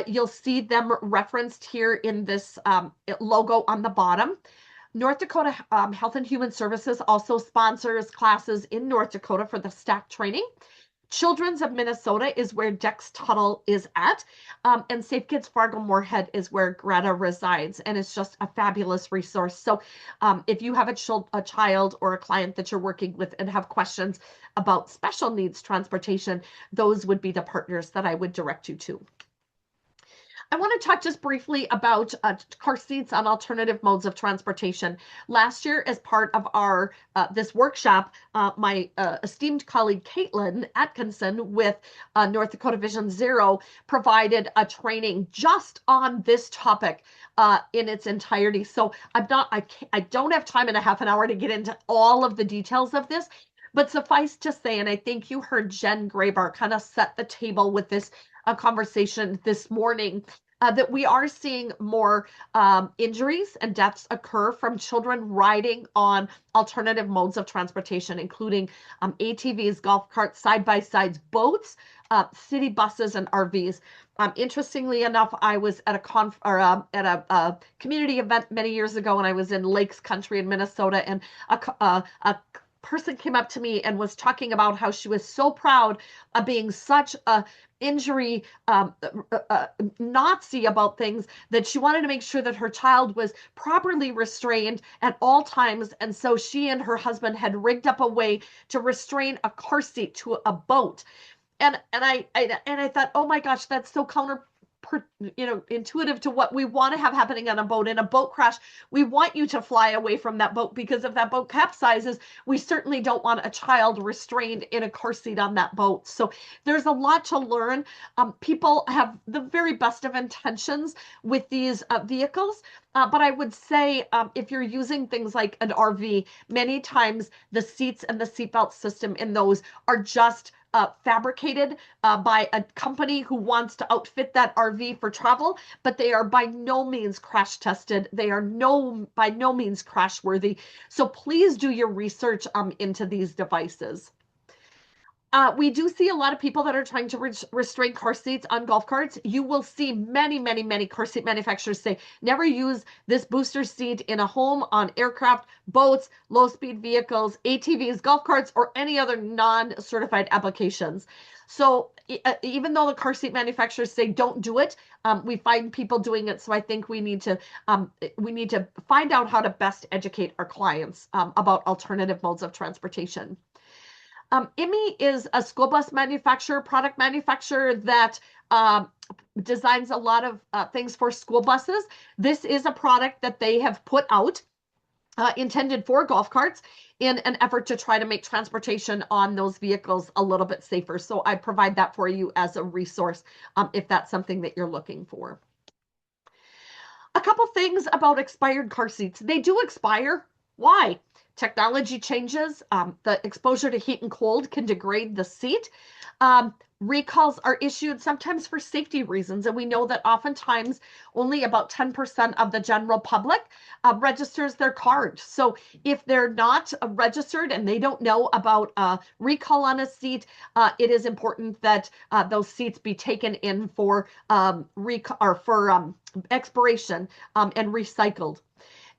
You'll see them referenced here in this logo on the bottom. North Dakota Health and Human Services also sponsors classes in North Dakota for the STACK training. Children's of Minnesota is where Dex Tuttle is at, and Safe Kids Fargo Moorhead is where Greta resides, and it's just a fabulous resource. So if you have a child or a client that you're working with and have questions about special needs transportation, those would be the partners that I would direct you to. I want to talk just briefly about car seats on alternative modes of transportation. Last year, as part of our this workshop, my esteemed colleague Caitlin Atkinson with North Dakota Vision Zero provided a training just on this topic in its entirety. So I don't have time in a half an hour to get into all of the details of this, but suffice to say, and I think you heard Jen Graber kind of set the table with this conversation this morning, that we are seeing more injuries and deaths occur from children riding on alternative modes of transportation, including ATVs, golf carts, side-by-sides, boats, city buses, and RVs. Interestingly enough, I was at a community event many years ago, and I was in Lakes Country in Minnesota, and a person came up to me and was talking about how she was so proud of being such a injury Nazi about things, that she wanted to make sure that her child was properly restrained at all times. And so she and her husband had rigged up a way to restrain a car seat to a boat. And I thought, oh my gosh, that's so intuitive to what we want to have happening on a boat. In a boat crash, we want you to fly away from that boat, because if that boat capsizes, we certainly don't want a child restrained in a car seat on that boat. So there's a lot to learn. People have the very best of intentions with these vehicles. But I would say if you're using things like an RV, many times the seats and the seatbelt system in those are just fabricated by a company who wants to outfit that RV for travel, but they are by no means crash tested. They are by no means crash worthy. So please do your research into these devices. We do see a lot of people that are trying to restrain car seats on golf carts. You will see many, many, many car seat manufacturers say, never use this booster seat in a home, on aircraft, boats, low-speed vehicles, ATVs, golf carts, or any other non-certified applications. So even though the car seat manufacturers say don't do it, we find people doing it. So I think we need to find out how to best educate our clients about alternative modes of transportation. IMI is a school bus manufacturer, product manufacturer that designs a lot of things for school buses. This is a product that they have put out intended for golf carts in an effort to try to make transportation on those vehicles a little bit safer. So I provide that for you as a resource if that's something that you're looking for. A couple things about expired car seats. They do expire. Why? Technology changes. The exposure to heat and cold can degrade the seat. Recalls are issued sometimes for safety reasons, and we know that oftentimes only about 10% of the general public registers their card. So if they're not registered and they don't know about a recall on a seat, it is important that those seats be taken in for expiration and recycled.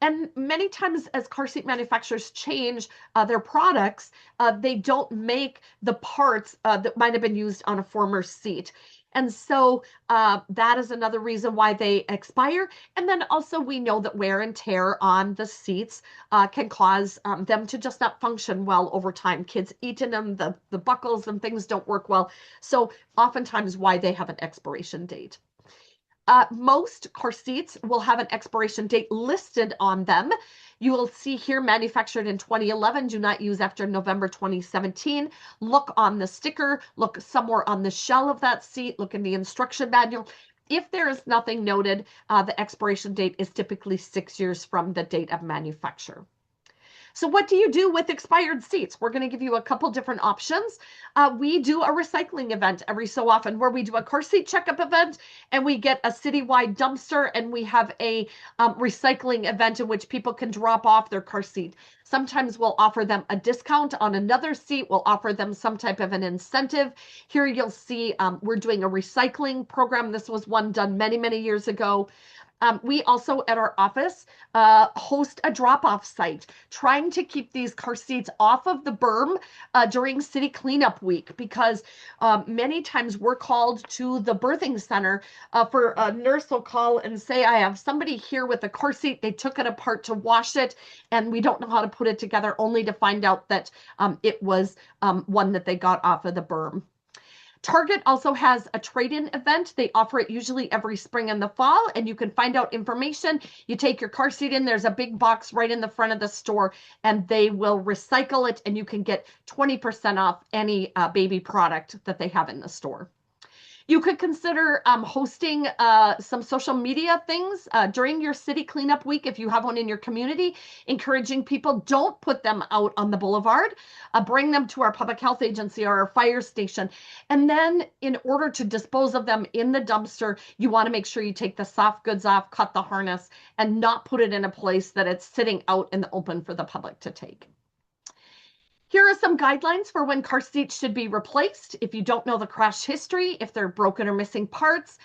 And many times as car seat manufacturers change their products, they don't make the parts that might have been used on a former seat. And so that is another reason why they expire. And then also we know that wear and tear on the seats can cause them to just not function well over time. Kids eat in them, the buckles and things don't work well. So oftentimes why they have an expiration date. Most car seats will have an expiration date listed on them. You will see here manufactured in 2011, do not use after November 2017. Look on the sticker, look somewhere on the shell of that seat, look in the instruction manual. If there is nothing noted, the expiration date is typically 6 years from the date of manufacture. So what do you do with expired seats? We're going to give you a couple different options. We do a recycling event every so often where we do a car seat checkup event and we get a citywide dumpster and we have a recycling event in which people can drop off their car seat. Sometimes we'll offer them a discount on another seat. We'll offer them some type of an incentive. Here you'll see we're doing a recycling program. This was one done many, many years ago. We also at our office host a drop-off site, trying to keep these car seats off of the berm during city cleanup week, because many times we're called to the birthing center for a nurse will call and say, I have somebody here with a car seat. They took it apart to wash it and we don't know how to put it together, only to find out that it was one that they got off of the berm. Target also has a trade-in event. They offer it usually every spring and the fall, and you can find out information. You take your car seat in, there's a big box right in the front of the store, and they will recycle it, and you can get 20% off any baby product that they have in the store. You could consider hosting some social media things during your city cleanup week if you have one in your community, encouraging people, don't put them out on the boulevard, bring them to our public health agency or our fire station. And then in order to dispose of them in the dumpster, you want to make sure you take the soft goods off, cut the harness, and not put it in a place that it's sitting out in the open for the public to take. Here are some guidelines for when car seats should be replaced. If you don't know the crash history, if they're broken or missing parts,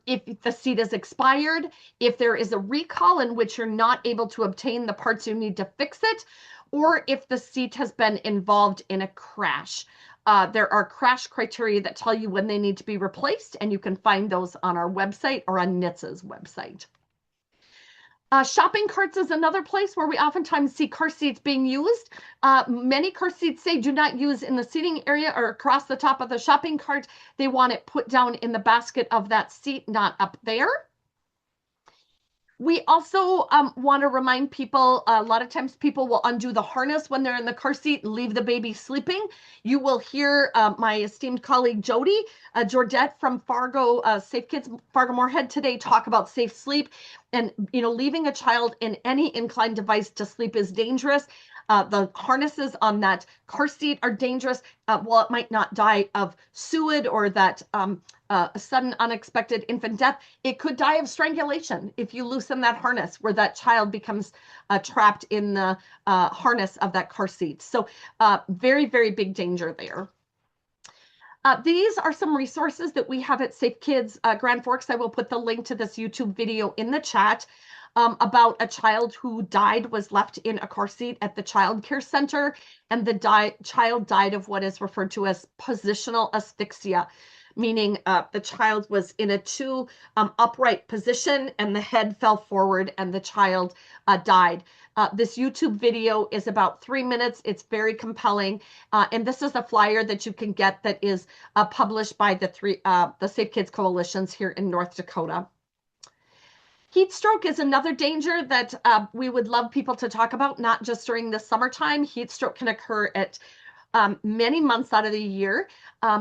if the seat is expired, if there is a recall in which you're not able to obtain the parts you need to fix it, or if the seat has been involved in a crash. There are crash criteria that tell you when they need to be replaced, and you can find those on our website or on NHTSA's website. Shopping carts is another place where we oftentimes see car seats being used. Many car seats say do not use in the seating area or across the top of the shopping cart. They want it put down in the basket of that seat, not up there. We also want to remind people, a lot of times people will undo the harness when they're in the car seat and leave the baby sleeping. You will hear my esteemed colleague Jody Georgette from Fargo Safe Kids Fargo Moorhead today talk about safe sleep. And leaving a child in any inclined device to sleep is dangerous. The harnesses on that car seat are dangerous. While it might not die of SUID or that sudden unexpected infant death, it could die of strangulation if you loosen that harness where that child becomes trapped in the harness of that car seat. So very, very big danger there. These are some resources that we have at Safe Kids Grand Forks. I will put the link to this YouTube video in the chat. About a child who died, was left in a car seat at the child care center, and the child died of what is referred to as positional asphyxia, meaning the child was in a too upright position and the head fell forward and the child died. This YouTube video is about 3 minutes. It's very compelling. And this is a flyer that you can get that is published by the Safe Kids Coalitions here in North Dakota. Heat stroke is another danger that we would love people to talk about, not just during the summertime. Heat stroke can occur at many months out of the year,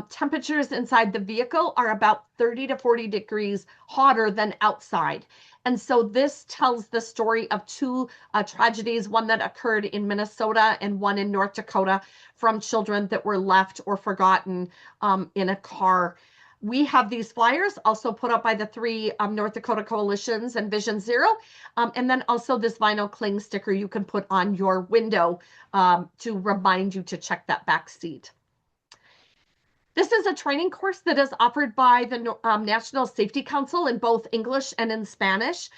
temperatures inside the vehicle are about 30 to 40 degrees hotter than outside. And so this tells the story of two tragedies, one that occurred in Minnesota and one in North Dakota, from children that were left or forgotten in a car. We have these flyers also put up by the three North Dakota coalitions and Vision Zero. And then also this vinyl cling sticker you can put on your window to remind you to check that back seat. This is a training course that is offered by the National Safety Council in both English and in Spanish.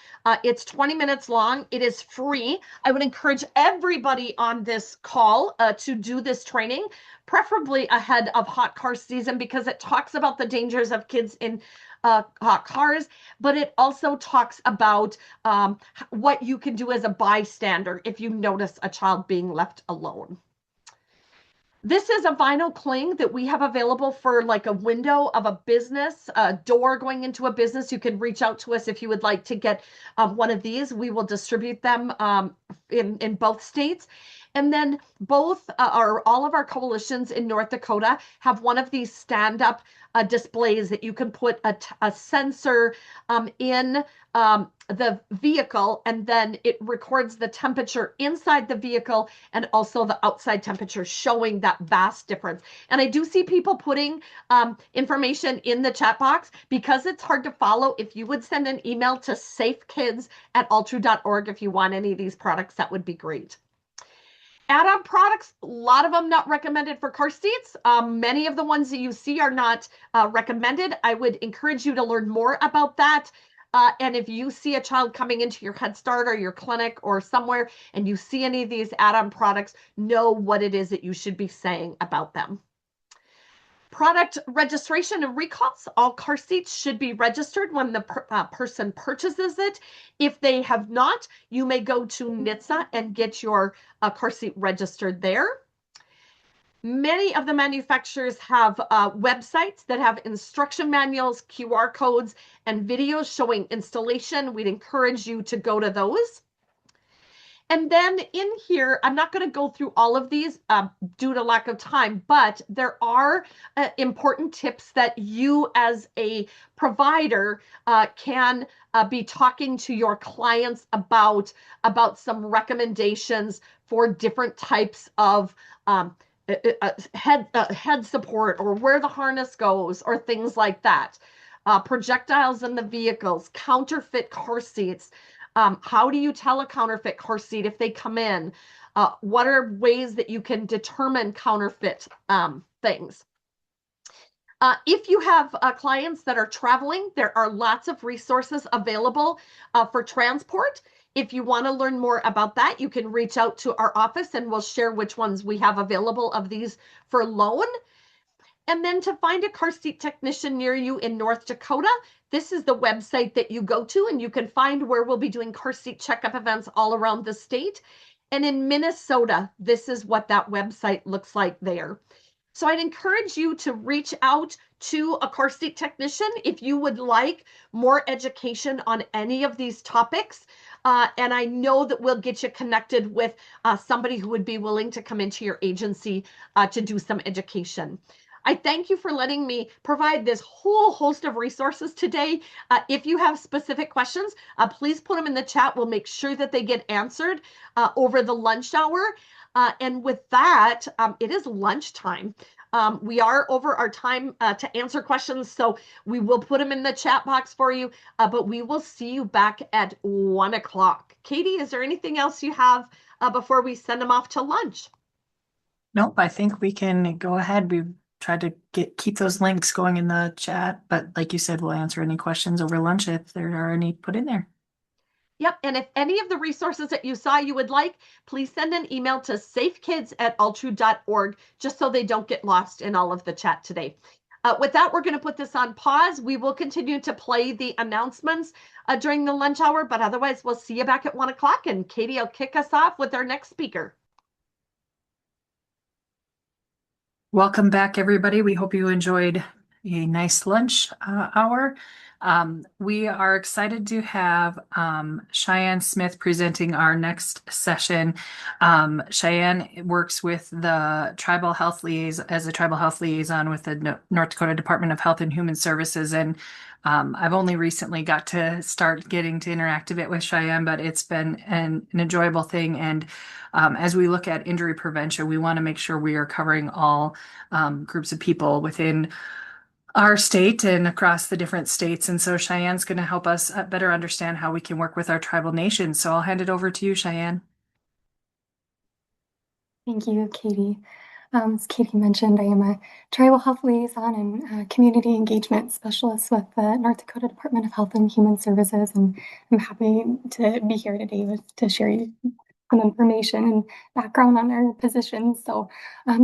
It's 20 minutes long. It is free. I would encourage everybody on this call to do this training, preferably ahead of hot car season, because it talks about the dangers of kids in hot cars, but it also talks about what you can do as a bystander if you notice a child being left alone. This is a vinyl cling that we have available for like a window of a business, a door going into a business. You can reach out to us if you would like to get one of these. We will distribute them in both states. And then both all of our coalitions in North Dakota have one of these stand-up displays that you can put a sensor in the vehicle, and then it records the temperature inside the vehicle and also the outside temperature, showing that vast difference. And I do see people putting information in the chat box. Because it's hard to follow, if you would send an email to safekids@altru.org if you want any of these products, that would be great. Add-on products, a lot of them not recommended for car seats. Many of the ones that you see are not recommended. I would encourage you to learn more about that. And if you see a child coming into your Head Start or your clinic or somewhere and you see any of these add-on products, know what it is that you should be saying about them. Product registration and recalls. All car seats should be registered when the person purchases it. If they have not, you may go to NHTSA and get your car seat registered there. Many of the manufacturers have websites that have instruction manuals, QR codes, and videos showing installation. We'd encourage you to go to those. And then in here, I'm not going to go through all of these due to lack of time, but there are important tips that you as a provider can be talking to your clients about some recommendations for different types of head support, or where the harness goes, or things like that. Projectiles in the vehicles, counterfeit car seats. How do you tell a counterfeit car seat if they come in? What are ways that you can determine counterfeit things? If you have clients that are traveling, there are lots of resources available for transport. If you want to learn more about that, you can reach out to our office and we'll share which ones we have available of these for loan. And then to find a car seat technician near you in North Dakota, this is the website that you go to, and you can find where we'll be doing car seat checkup events all around the state. And in Minnesota, this is what that website looks like there. So I'd encourage you to reach out to a car seat technician if you would like more education on any of these topics. And I know that we'll get you connected with somebody who would be willing to come into your agency to do some education. I thank you for letting me provide this whole host of resources today. If you have specific questions, please put them in the chat. We'll make sure that they get answered over the lunch hour. And with that, it is lunchtime. We are over our time to answer questions, so we will put them in the chat box for you, but we will see you back at 1 o'clock. Katie, is there anything else you have before we send them off to lunch? Nope, I think we can go ahead. We've tried to keep those links going in the chat, but like you said, we'll answer any questions over lunch if there are any put in there. Yep, and if any of the resources that you saw you would like, please send an email to safekids@altru.org just so they don't get lost in all of the chat today. With that, we're going to put this on pause. We will continue to play the announcements during the lunch hour, but otherwise we'll see you back at 1 o'clock, and Katie will kick us off with our next speaker. Welcome back, everybody. We hope you enjoyed a nice lunch hour. We are excited to have Cheyenne Smith presenting our next session. Cheyenne works with the tribal health liaison as a tribal health liaison with the North Dakota Department of Health and Human Services. And I've only recently got to start getting to interact a bit with Cheyenne, but it's been an enjoyable thing. And as we look at injury prevention, we want to make sure we are covering all groups of people within our state and across the different states. And so Cheyenne's going to help us better understand how we can work with our tribal nations. So I'll hand it over to you, Cheyenne. Thank you, Katie. As Katie mentioned, I am a tribal health liaison and community engagement specialist with the North Dakota Department of Health and Human Services, and I'm happy to be here today to share some information and background on our positions. So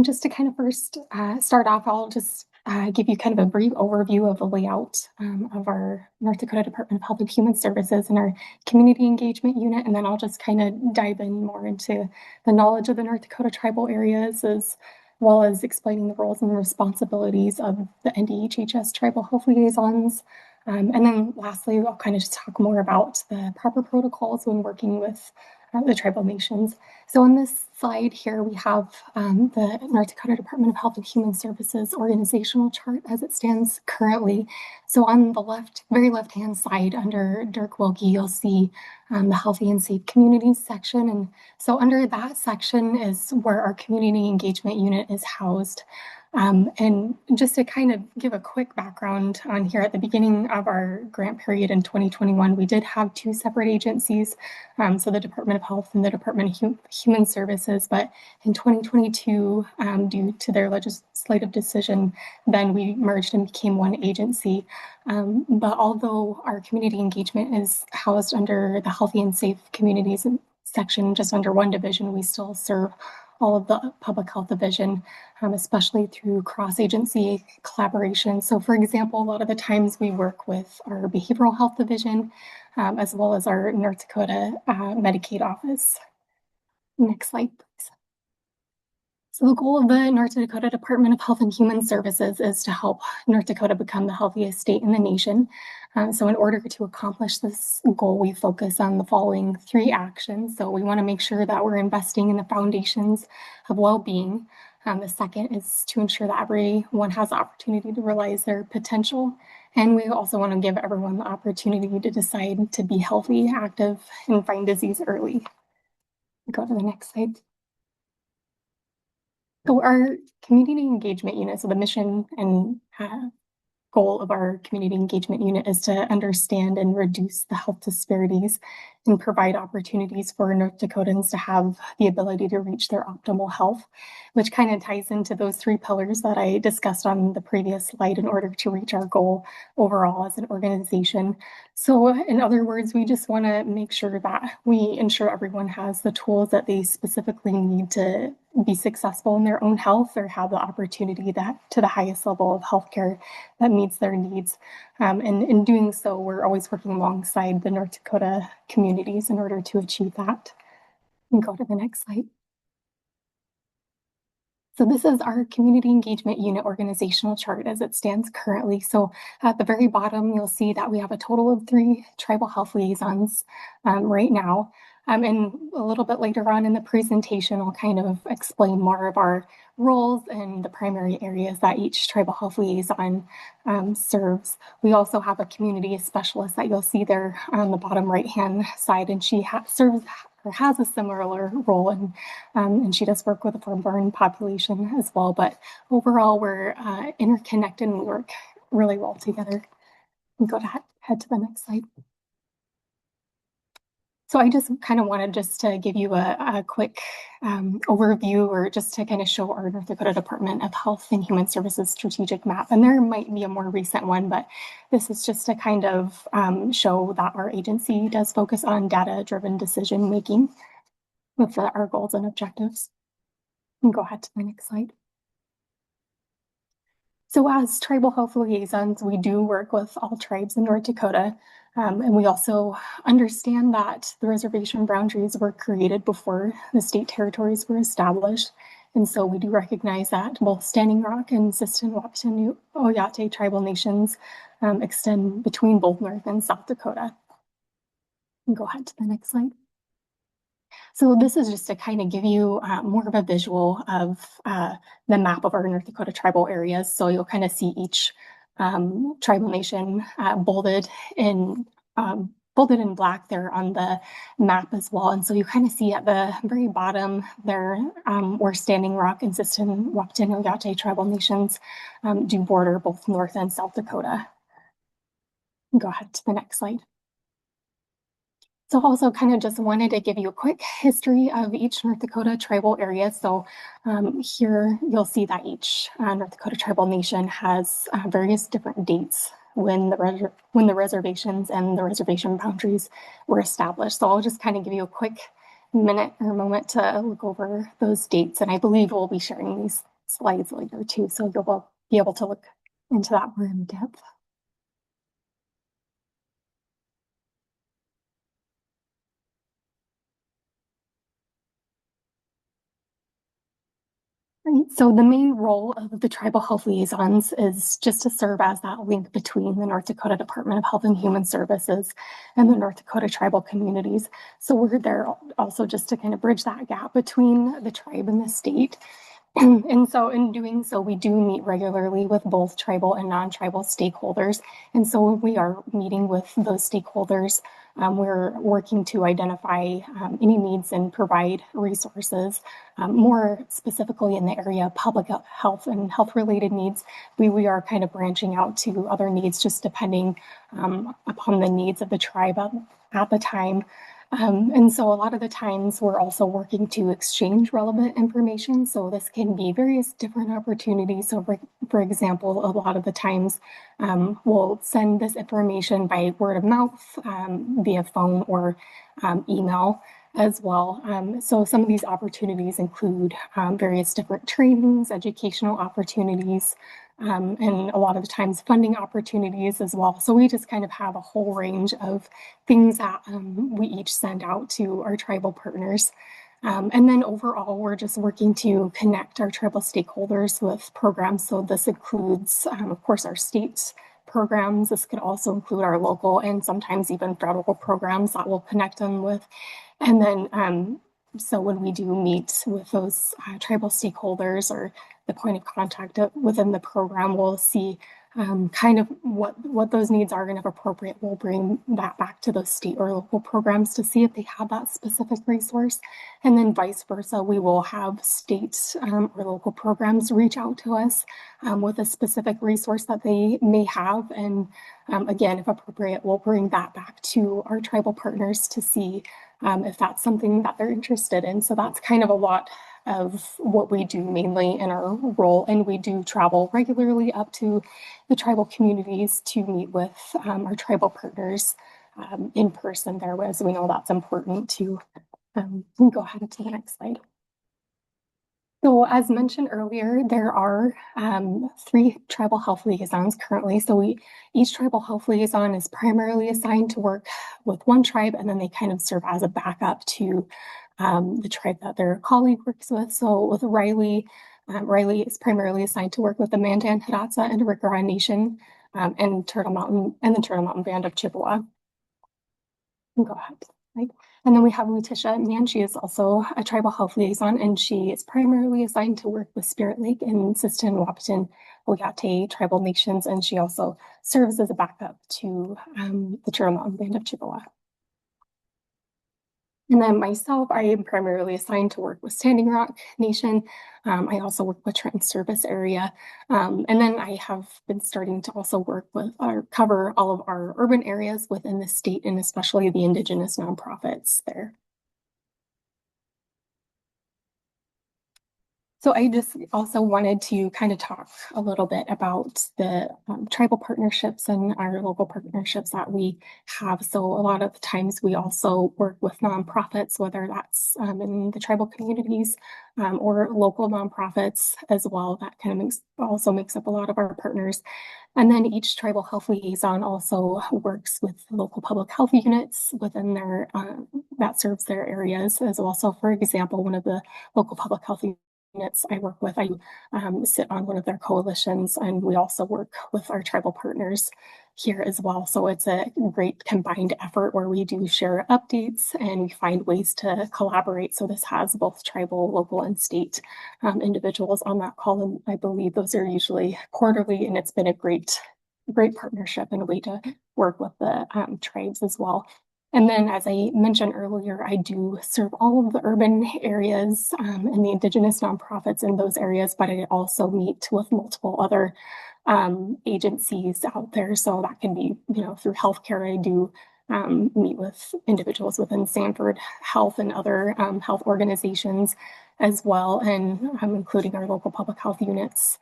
just to kind of first start off, I'll just give you kind of a brief overview of the layout of our North Dakota Department of Health and Human Services and our community engagement unit. And then I'll just kind of dive in more into the knowledge of the North Dakota tribal areas, as well as explaining the roles and responsibilities of the NDHHS tribal health liaisons. And then lastly, I'll kind of just talk more about the proper protocols when working with the tribal nations. So on this slide here, we have the North Dakota Department of Health and Human Services organizational chart as it stands currently. So on the very left-hand side under Dirk Wilkie, you'll see the Healthy and Safe Communities section. And so under that section is where our community engagement unit is housed. And just to kind of give a quick background on here, at the beginning of our grant period in 2021, we did have two separate agencies, so the Department of Health and the Department of Human Services. But in 2022, due to their legislative decision, then we merged and became one agency. But although our community engagement is housed under the Healthy and Safe Communities section, just under one division, we still serve all of the public health division, especially through cross-agency collaboration. So for example, a lot of the times we work with our behavioral health division, as well as our North Dakota Medicaid office. Next slide, please. So the goal of the North Dakota Department of Health and Human Services is to help North Dakota become the healthiest state in the nation. So in order to accomplish this goal, we focus on the following three actions. So we want to make sure that we're investing in the foundations of well-being. The second is to ensure that everyone has the opportunity to realize their potential. And we also want to give everyone the opportunity to decide to be healthy, active, and find disease early. Go to the next slide. So our community engagement unit, so the mission and goal of our community engagement unit is to understand and reduce the health disparities and provide opportunities for North Dakotans to have the ability to reach their optimal health, which kind of ties into those three pillars that I discussed on the previous slide in order to reach our goal overall as an organization. So in other words, we just want to make sure that we ensure everyone has the tools that they specifically need to be successful in their own health or have the opportunity that to the highest level of healthcare that meets their needs. And in doing so, we're always working alongside the North Dakota communities in order to achieve that. And go to the next slide. So this is our community engagement unit organizational chart as it stands currently. So at the very bottom, you'll see that we have a total of 3 tribal health liaisons right now. And a little bit later on in the presentation, I'll kind of explain more of our roles and the primary areas that each tribal health liaison serves. We also have a community specialist that you'll see there on the bottom right-hand side, and she serves or has a similar role, and she does work with the farm-born population as well. But overall, we're interconnected and we work really well together. We go to head to the next slide. So I just kind of wanted just to give you a quick overview, or just to kind of show our North Dakota Department of Health and Human Services strategic map. And there might be a more recent one, but this is just to kind of show that our agency does focus on data-driven decision making with our goals and objectives. And go ahead to the next slide. So as tribal health liaisons, we do work with all tribes in North Dakota. And we also understand that the reservation boundaries were created before the state territories were established. And so we do recognize that both Standing Rock and Sisseton-Wahpeton Oyate tribal nations extend between both North and South Dakota. And go ahead to the next slide. So this is just to kind of give you more of a visual of the map of our North Dakota tribal areas. So you'll kind of see each tribal nation bolded in black there on the map as well. And so you kind of see at the very bottom there where Standing Rock and Sisseton-Wahpeton Oyate tribal nations do border both North and South Dakota. Go ahead to the next slide. So also kind of just wanted to give you a quick history of each North Dakota tribal area. So here you'll see that each North Dakota tribal nation has various different dates when the reservations and the reservation boundaries were established. So I'll just kind of give you a quick minute or moment to look over those dates. And I believe we'll be sharing these slides later too. So you'll be able to look into that more in depth. Right. So the main role of the tribal health liaisons is just to serve as that link between the North Dakota Department of Health and Human Services and the North Dakota tribal communities. So we're there also just to kind of bridge that gap between the tribe and the state. And so in doing so, we do meet regularly with both tribal and non-tribal stakeholders. And so when we are meeting with those stakeholders, we're working to identify any needs and provide resources. More specifically in the area of public health and health-related needs, we are kind of branching out to other needs just depending upon the needs of the tribe at the time. And so a lot of the times we're also working to exchange relevant information. So this can be various different opportunities. So for example, a lot of the times we'll send this information by word of mouth, via phone or email as well. So some of these opportunities include various different trainings, educational opportunities, and a lot of the times funding opportunities as well. So we just kind of have a whole range of things that we each send out to our tribal partners. And then overall, we're just working to connect our tribal stakeholders with programs. So this includes, of course, our state programs. This could also include our local and sometimes even federal programs that we'll connect them with. And then so when we do meet with those tribal stakeholders or the point of contact within the program, we'll see kind of what those needs are, and if appropriate, we'll bring that back to those state or local programs to see if they have that specific resource. And then vice versa, we will have state or local programs reach out to us with a specific resource that they may have. And again, if appropriate, we'll bring that back to our tribal partners to see if that's something that they're interested in. So that's kind of a lot of what we do mainly in our role. And we do travel regularly up to the tribal communities to meet with our tribal partners in person there, as we know that's important to go ahead to the next slide. So as mentioned earlier, there are 3 tribal health liaisons currently. So each tribal health liaison is primarily assigned to work with one tribe, and then they kind of serve as a backup to the tribe that their colleague works with. So with Riley, Riley is primarily assigned to work with the Mandan, Hidatsa, and Arikara Nation and Turtle Mountain Band of Chippewa. Go ahead. Right. And then we have Letitia Mann. She is also a tribal health liaison, and she is primarily assigned to work with Spirit Lake and Sisseton-Wahpeton Oyate tribal nations, and she also serves as a backup to the Turtle Mountain Band of Chippewa. And then myself, I am primarily assigned to work with Standing Rock Nation. I also work with Trenton Service Area. And then I have been starting to also work with or cover all of our urban areas within the state, and especially the Indigenous nonprofits there. So I just also wanted to kind of talk a little bit about the tribal partnerships and our local partnerships that we have. So a lot of the times we also work with nonprofits, whether that's in the tribal communities or local nonprofits as well. That kind of also makes up a lot of our partners. And then each tribal health liaison also works with local public health units within their that serves their areas as well. So for example, one of the local public health units I work with. I sit on one of their coalitions, and we also work with our tribal partners here as well. So it's a great combined effort where we do share updates and we find ways to collaborate. So this has both tribal, local, and state individuals on that call. And I believe those are usually quarterly, and it's been a great partnership and a way to work with the tribes as well. And then, as I mentioned earlier, I do serve all of the urban areas and the Indigenous nonprofits in those areas, but I also meet with multiple other agencies out there. So that can be, through healthcare. I do meet with individuals within Sanford Health and other health organizations as well, and including our local public health units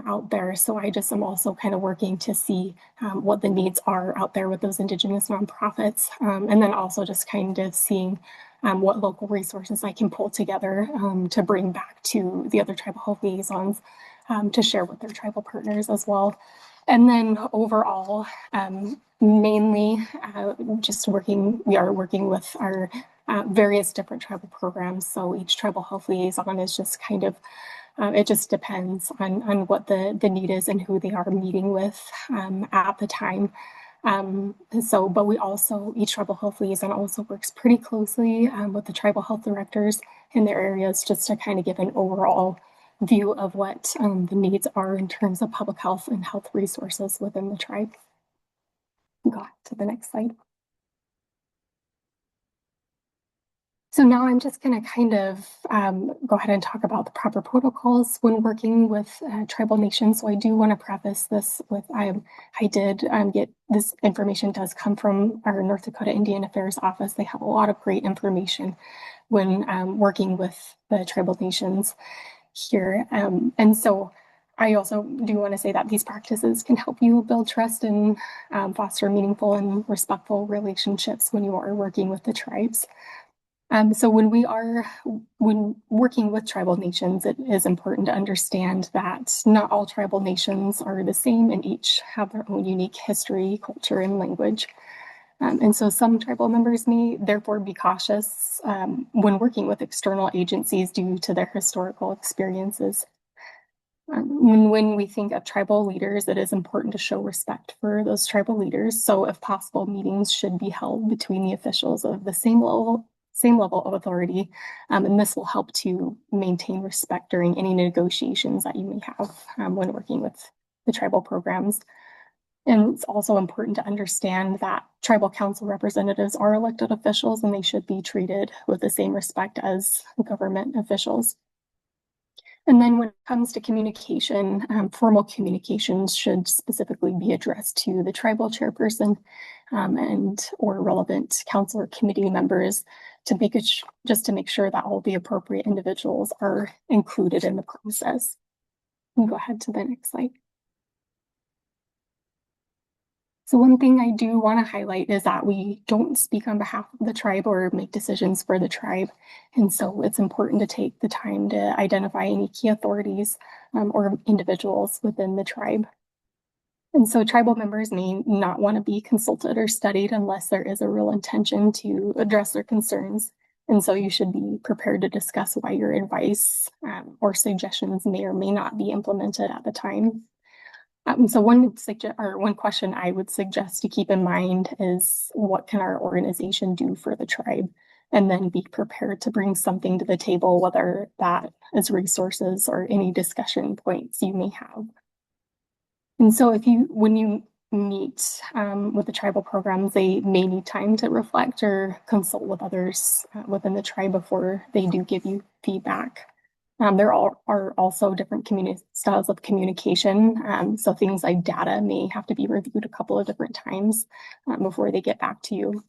out there. So I just am also kind of working to see what the needs are out there with those Indigenous nonprofits, and then also just kind of seeing what local resources I can pull together to bring back to the other tribal health liaisons to share with their tribal partners as well. And then overall, mainly we are working with our various different tribal programs. So each tribal health liaison is just kind of it just depends on what the need is and who they are meeting with at the time. But we also, each tribal health liaison also works pretty closely with the tribal health directors in their areas, just to kind of give an overall view of what the needs are in terms of public health and health resources within the tribe. Go to the next slide. So now I'm just going to kind of go ahead and talk about the proper protocols when working with tribal nations. So I do want to preface this with I did get this information does come from our North Dakota Indian Affairs Office. They have a lot of great information when working with the tribal nations here. And so I also do want to say that these practices can help you build trust and foster meaningful and respectful relationships when you are working with the tribes. So when working with tribal nations, it is important to understand that not all tribal nations are the same, and each have their own unique history, culture, and language. And so some tribal members may therefore be cautious when working with external agencies due to their historical experiences. When we think of tribal leaders, it is important to show respect for those tribal leaders. So if possible, meetings should be held between the officials of the same level of authority, and this will help to maintain respect during any negotiations that you may have when working with the tribal programs. And it's also important to understand that tribal council representatives are elected officials, and they should be treated with the same respect as government officials. And then when it comes to communication, formal communications should specifically be addressed to the tribal chairperson or relevant council or committee members to make sure that all the appropriate individuals are included in the process. You can go ahead to the next slide. So one thing I do want to highlight is that we don't speak on behalf of the tribe or make decisions for the tribe. And so it's important to take the time to identify any key authorities or individuals within the tribe. And so tribal members may not want to be consulted or studied unless there is a real intention to address their concerns. And so you should be prepared to discuss why your advice or suggestions may or may not be implemented at the time. So one question I would suggest to keep in mind is, what can our organization do for the tribe? And then be prepared to bring something to the table, whether that is resources or any discussion points you may have. And so when you meet with the tribal programs, they may need time to reflect or consult with others within the tribe before they do give you feedback. There are also different styles of communication. So things like data may have to be reviewed a couple of different times before they get back to you.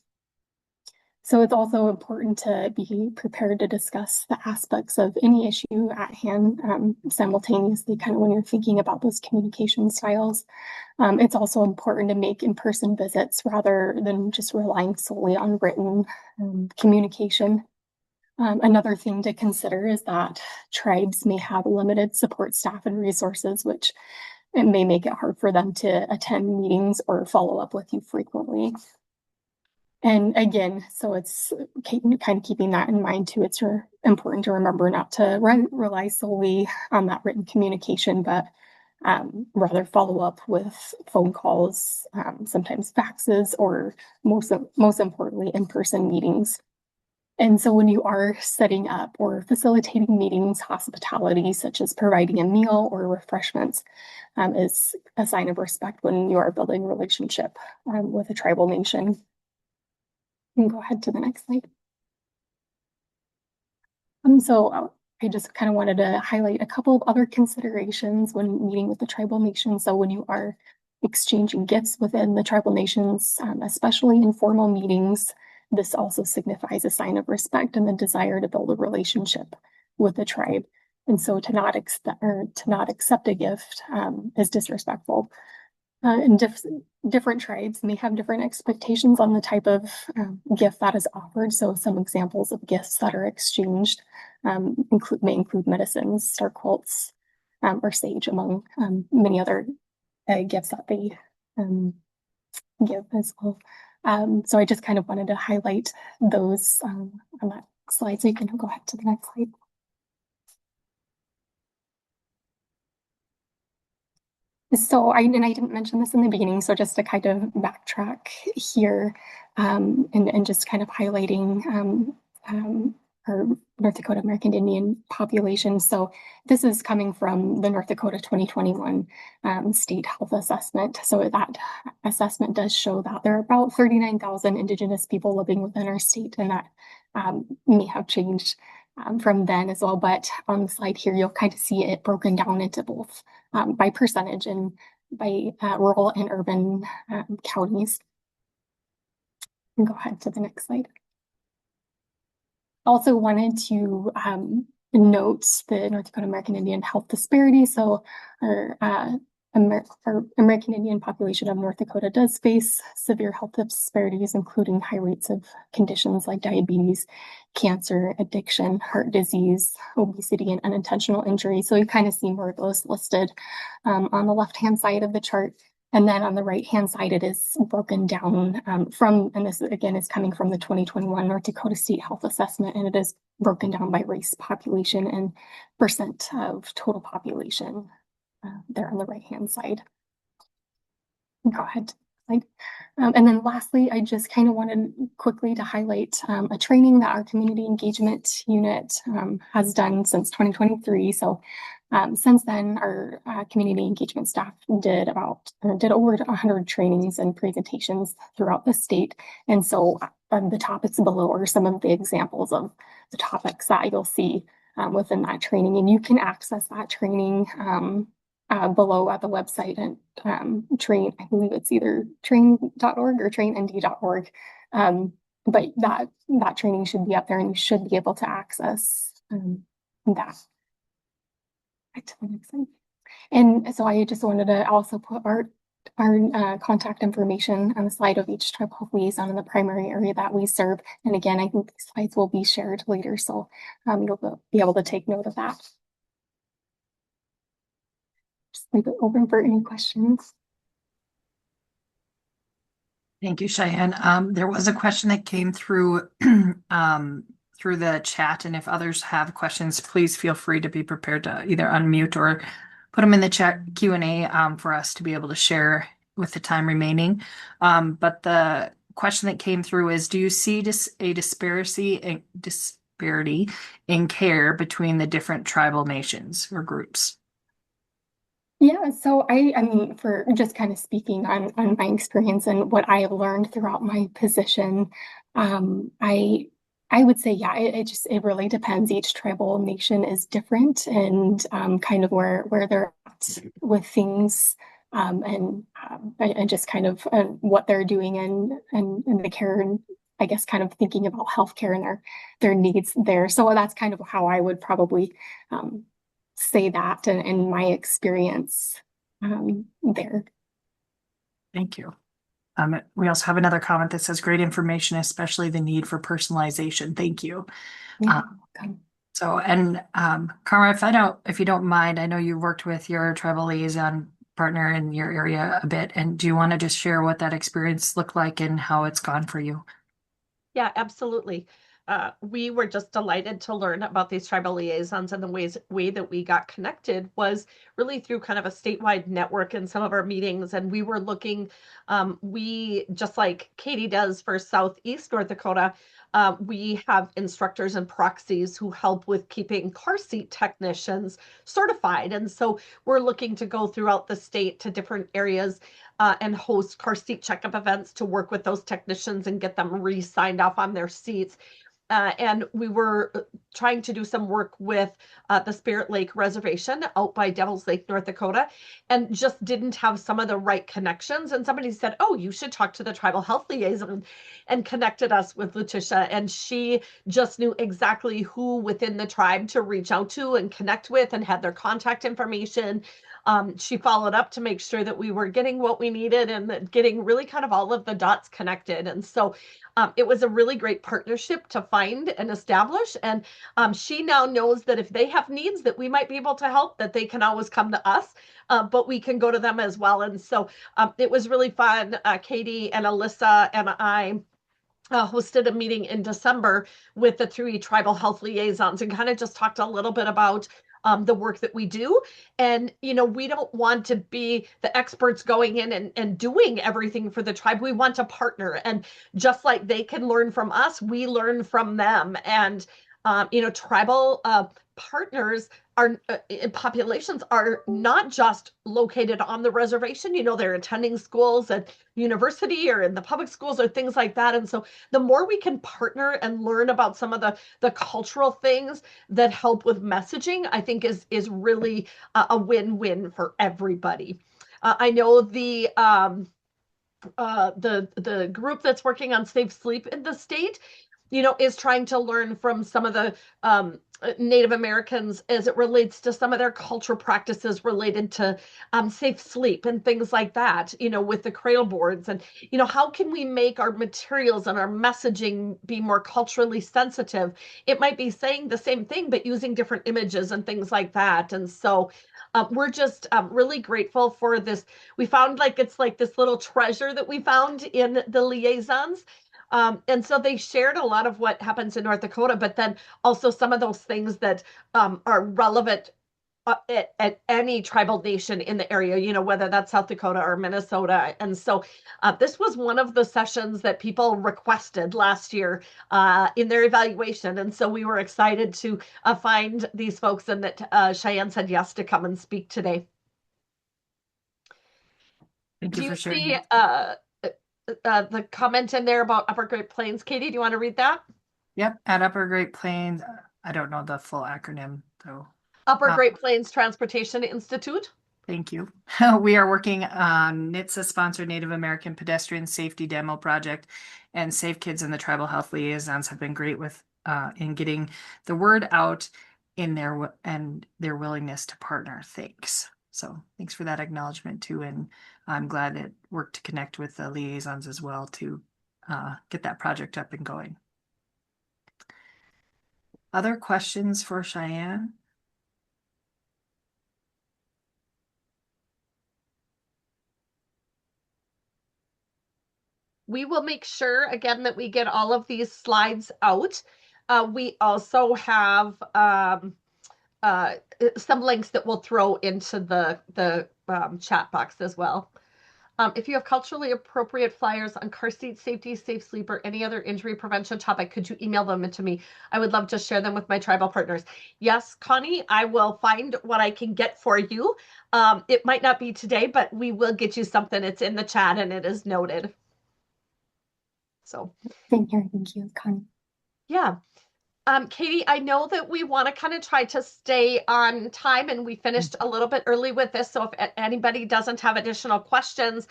So it's also important to be prepared to discuss the aspects of any issue at hand simultaneously, kind of when you're thinking about those communication styles. It's also important to make in-person visits rather than just relying solely on written communication. Another thing to consider is that tribes may have limited support staff and resources, which it may make it hard for them to attend meetings or follow up with you frequently. And again, so it's kind of keeping that in mind too. It's important to remember not to rely solely on that written communication, but rather follow up with phone calls, sometimes faxes, or most importantly, in-person meetings. And so when you are setting up or facilitating meetings, hospitality, such as providing a meal or refreshments, is a sign of respect when you are building a relationship with a tribal nation. You can go ahead to the next slide. So I just kind of wanted to highlight a couple of other considerations when meeting with the tribal nation. So when you are exchanging gifts within the tribal nations, especially in formal meetings, this also signifies a sign of respect and the desire to build a relationship with the tribe. And so to not accept a gift is disrespectful. And different tribes may have different expectations on the type of gift that is offered. So some examples of gifts that are exchanged may include medicines, star quilts, or sage, among many other gifts that they give as well. So I just kind of wanted to highlight those on that slide. So you can go ahead to the next slide. So I didn't mention this in the beginning, so just to kind of backtrack here and just kind of highlighting our North Dakota American Indian population. So this is coming from the North Dakota 2021 state health assessment. So that assessment does show that there are about 39,000 Indigenous people living within our state, and that may have changed from then as well. But on the slide here, you'll kind of see it broken down into both by percentage and by rural and urban counties. And go ahead to the next slide. Also wanted to note the North Dakota American Indian health disparity. So our American Indian population of North Dakota does face severe health disparities, including high rates of conditions like diabetes, cancer, addiction, heart disease, obesity, and unintentional injury. So you kind of see more of those listed on the left-hand side of the chart. And then on the right-hand side, it is broken down and this again is coming from the 2021 North Dakota State Health Assessment, and it is broken down by race, population, and percent of total population there on the right-hand side. Go ahead. And then lastly, I just kind of wanted quickly to highlight a training that our community engagement unit has done since 2023. So since then, our community engagement staff did over 100 trainings and presentations throughout the state. And so the topics below are some of the examples of the topics that you'll see within that training. And you can access that training below at the website and I believe it's either train.org or trainnd.org. But that training should be up there and you should be able to access that. Back to the next slide. And so I just wanted to also put our contact information on the slide of each tribal health liaison in the primary area that we serve. And again, I think these slides will be shared later, so you'll be able to take note of that. Just leave it open for any questions. Thank you, Cheyenne. There was a question that came through through the chat, and if others have questions, please feel free to be prepared to either unmute or put them in the chat Q&A for us to be able to share with the time remaining. But the question that came through is, do you see a disparity in care between the different tribal nations or groups? Yeah, so I mean, for just kind of speaking on my experience and what I have learned throughout my position, I would say, yeah, it really depends. Each tribal nation is different and kind of where they're at with things and just kind of what they're doing and the care and I guess kind of thinking about healthcare and their needs there. So that's kind of how I would probably say that in my experience there. Thank you. We also have another comment that says great information, especially the need for personalization. Thank you. Yeah, so, and Karma, if you don't mind, I know you worked with your tribal liaison partner in your area a bit, and do you want to just share what that experience looked like and how it's gone for you? Yeah, absolutely. we were just delighted to learn about these tribal liaisons, and the way that we got connected was really through kind of a statewide network in some of our meetings. And we were looking, we, just like Katie does for Southeast North Dakota, we have instructors and proxies who help with keeping car seat technicians certified. And so we're looking to go throughout the state to different areas and host car seat checkup events to work with those technicians and get them re-signed off on their seats. And we were trying to do some work with the Spirit Lake Reservation out by Devil's Lake, North Dakota, and just didn't have some of the right connections. And somebody said, oh, you should talk to the tribal health liaison, and connected us with Letitia. And she just knew exactly who within the tribe to reach out to and connect with, and had their contact information. She followed up to make sure that we were getting what we needed and getting really kind of all of the dots connected. And so it was a really great partnership to find and establish. And she now knows that if they have needs that we might be able to help, that they can always come to us, but we can go to them as well. And so it was really fun. Katie and Alyssa and I hosted a meeting in December with the 3 tribal health liaisons and kind of just talked a little bit about the work that we do. And, you know, we don't want to be the experts going in and doing everything for the tribe. We want to partner. And just like they can learn from us, we learn from them. And, you know, tribal partners are populations are not just located on the reservation. You know, they're attending schools at university or in the public schools or things like that. And so the more we can partner and learn about some of the cultural things that help with messaging, I think is really a win-win for everybody. I know the group that's working on safe sleep in the state, you know, is trying to learn from some of the Native Americans as it relates to some of their cultural practices related to safe sleep and things like that, you know, with the cradle boards. And, you know, how can we make our materials and our messaging be more culturally sensitive? It might be saying the same thing, but using different images and things like that. And so we're just really grateful for this. We found like it's like this little treasure that we found in the liaisons. And so they shared a lot of what happens in North Dakota, but then also some of those things that are relevant at any tribal nation in the area, you know, whether that's South Dakota or Minnesota. And so this was one of the sessions that people requested last year in their evaluation. And so we were excited to find these folks, and that Cheyenne said yes to come and speak today. Thank you for sharing. See the comment in there about Upper Great Plains? Katie, do you want to read that? Yep, at Upper Great Plains. I don't know the full acronym, so. Upper Great Plains Transportation Institute. Thank you. We are working on NHTSA-sponsored Native American Pedestrian Safety Demo Project, and Safe Kids and the Tribal Health Liaisons have been great with in getting the word out in their willingness to partner. Thanks. So thanks for that acknowledgement too, and I'm glad it worked to connect with the liaisons as well to get that project up and going. Other questions for Cheyenne? We will make sure again that we get all of these slides out. We also have some links that we'll throw into the chat box as well. If you have culturally appropriate flyers on car seat safety, safe sleep, or any other injury prevention topic, could you email them to me? I would love to share them with my tribal partners. Yes, Connie, I will find what I can get for you. It might not be today, but we will get you something. It's in the chat and it is noted. So Thank you, Connie. Yeah. Katie, I know that we want to kind of try to stay on time, and we finished a little bit early with this. So if anybody doesn't have additional questions,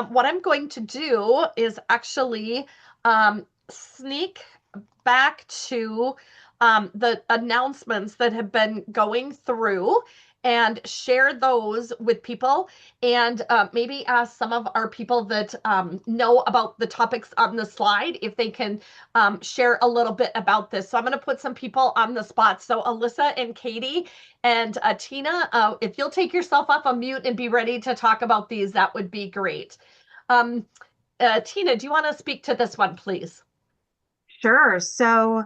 what I'm going to do is actually sneak back to the announcements that have been going through and share those with people, and maybe ask some of our people that know about the topics on the slide if they can share a little bit about this. So I'm going to put some people on the spot. So Alyssa and Katie and Tina, if you'll take yourself off a mute and be ready to talk about these, that would be great. Tina, do you want to speak to this one, please? Sure. So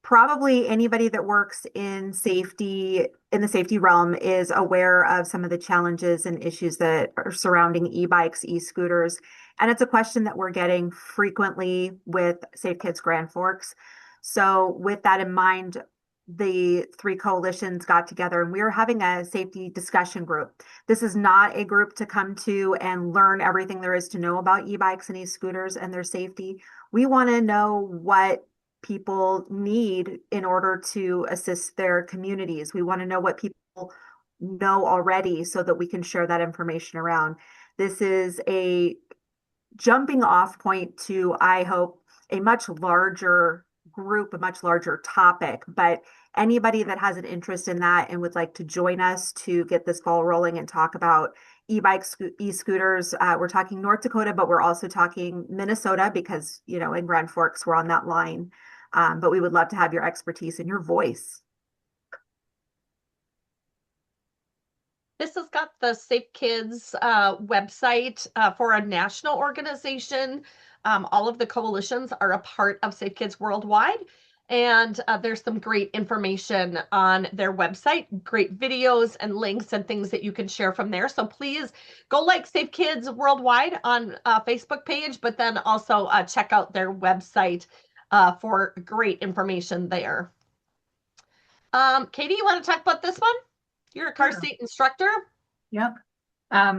probably anybody that works in safety, in the safety realm, is aware of some of the challenges and issues that are surrounding e-bikes, e-scooters. And it's a question that we're getting frequently with Safe Kids Grand Forks. So with that in mind, the three coalitions got together and we were having a safety discussion group. This is not a group to come to and learn everything there is to know about e-bikes and e-scooters and their safety. We want to know what people need in order to assist their communities. We want to know what people know already so that we can share that information around. This is a jumping off point to, I hope, a much larger group, a much larger topic. But anybody that has an interest in that and would like to join us to get this ball rolling and talk about e-bikes, e-scooters, we're talking North Dakota, but we're also talking Minnesota because, you know, in Grand Forks, we're on that line. But we would love to have your expertise and your voice. This has got the Safe Kids website for a national organization. All of the coalitions are a part of Safe Kids Worldwide. And there's some great information on their website, great videos and links and things that you can share from there. So please go like Safe Kids Worldwide on Facebook page, but then also check out their website for great information there. Katie, you want to talk about this one? You're a car seat instructor. Yep.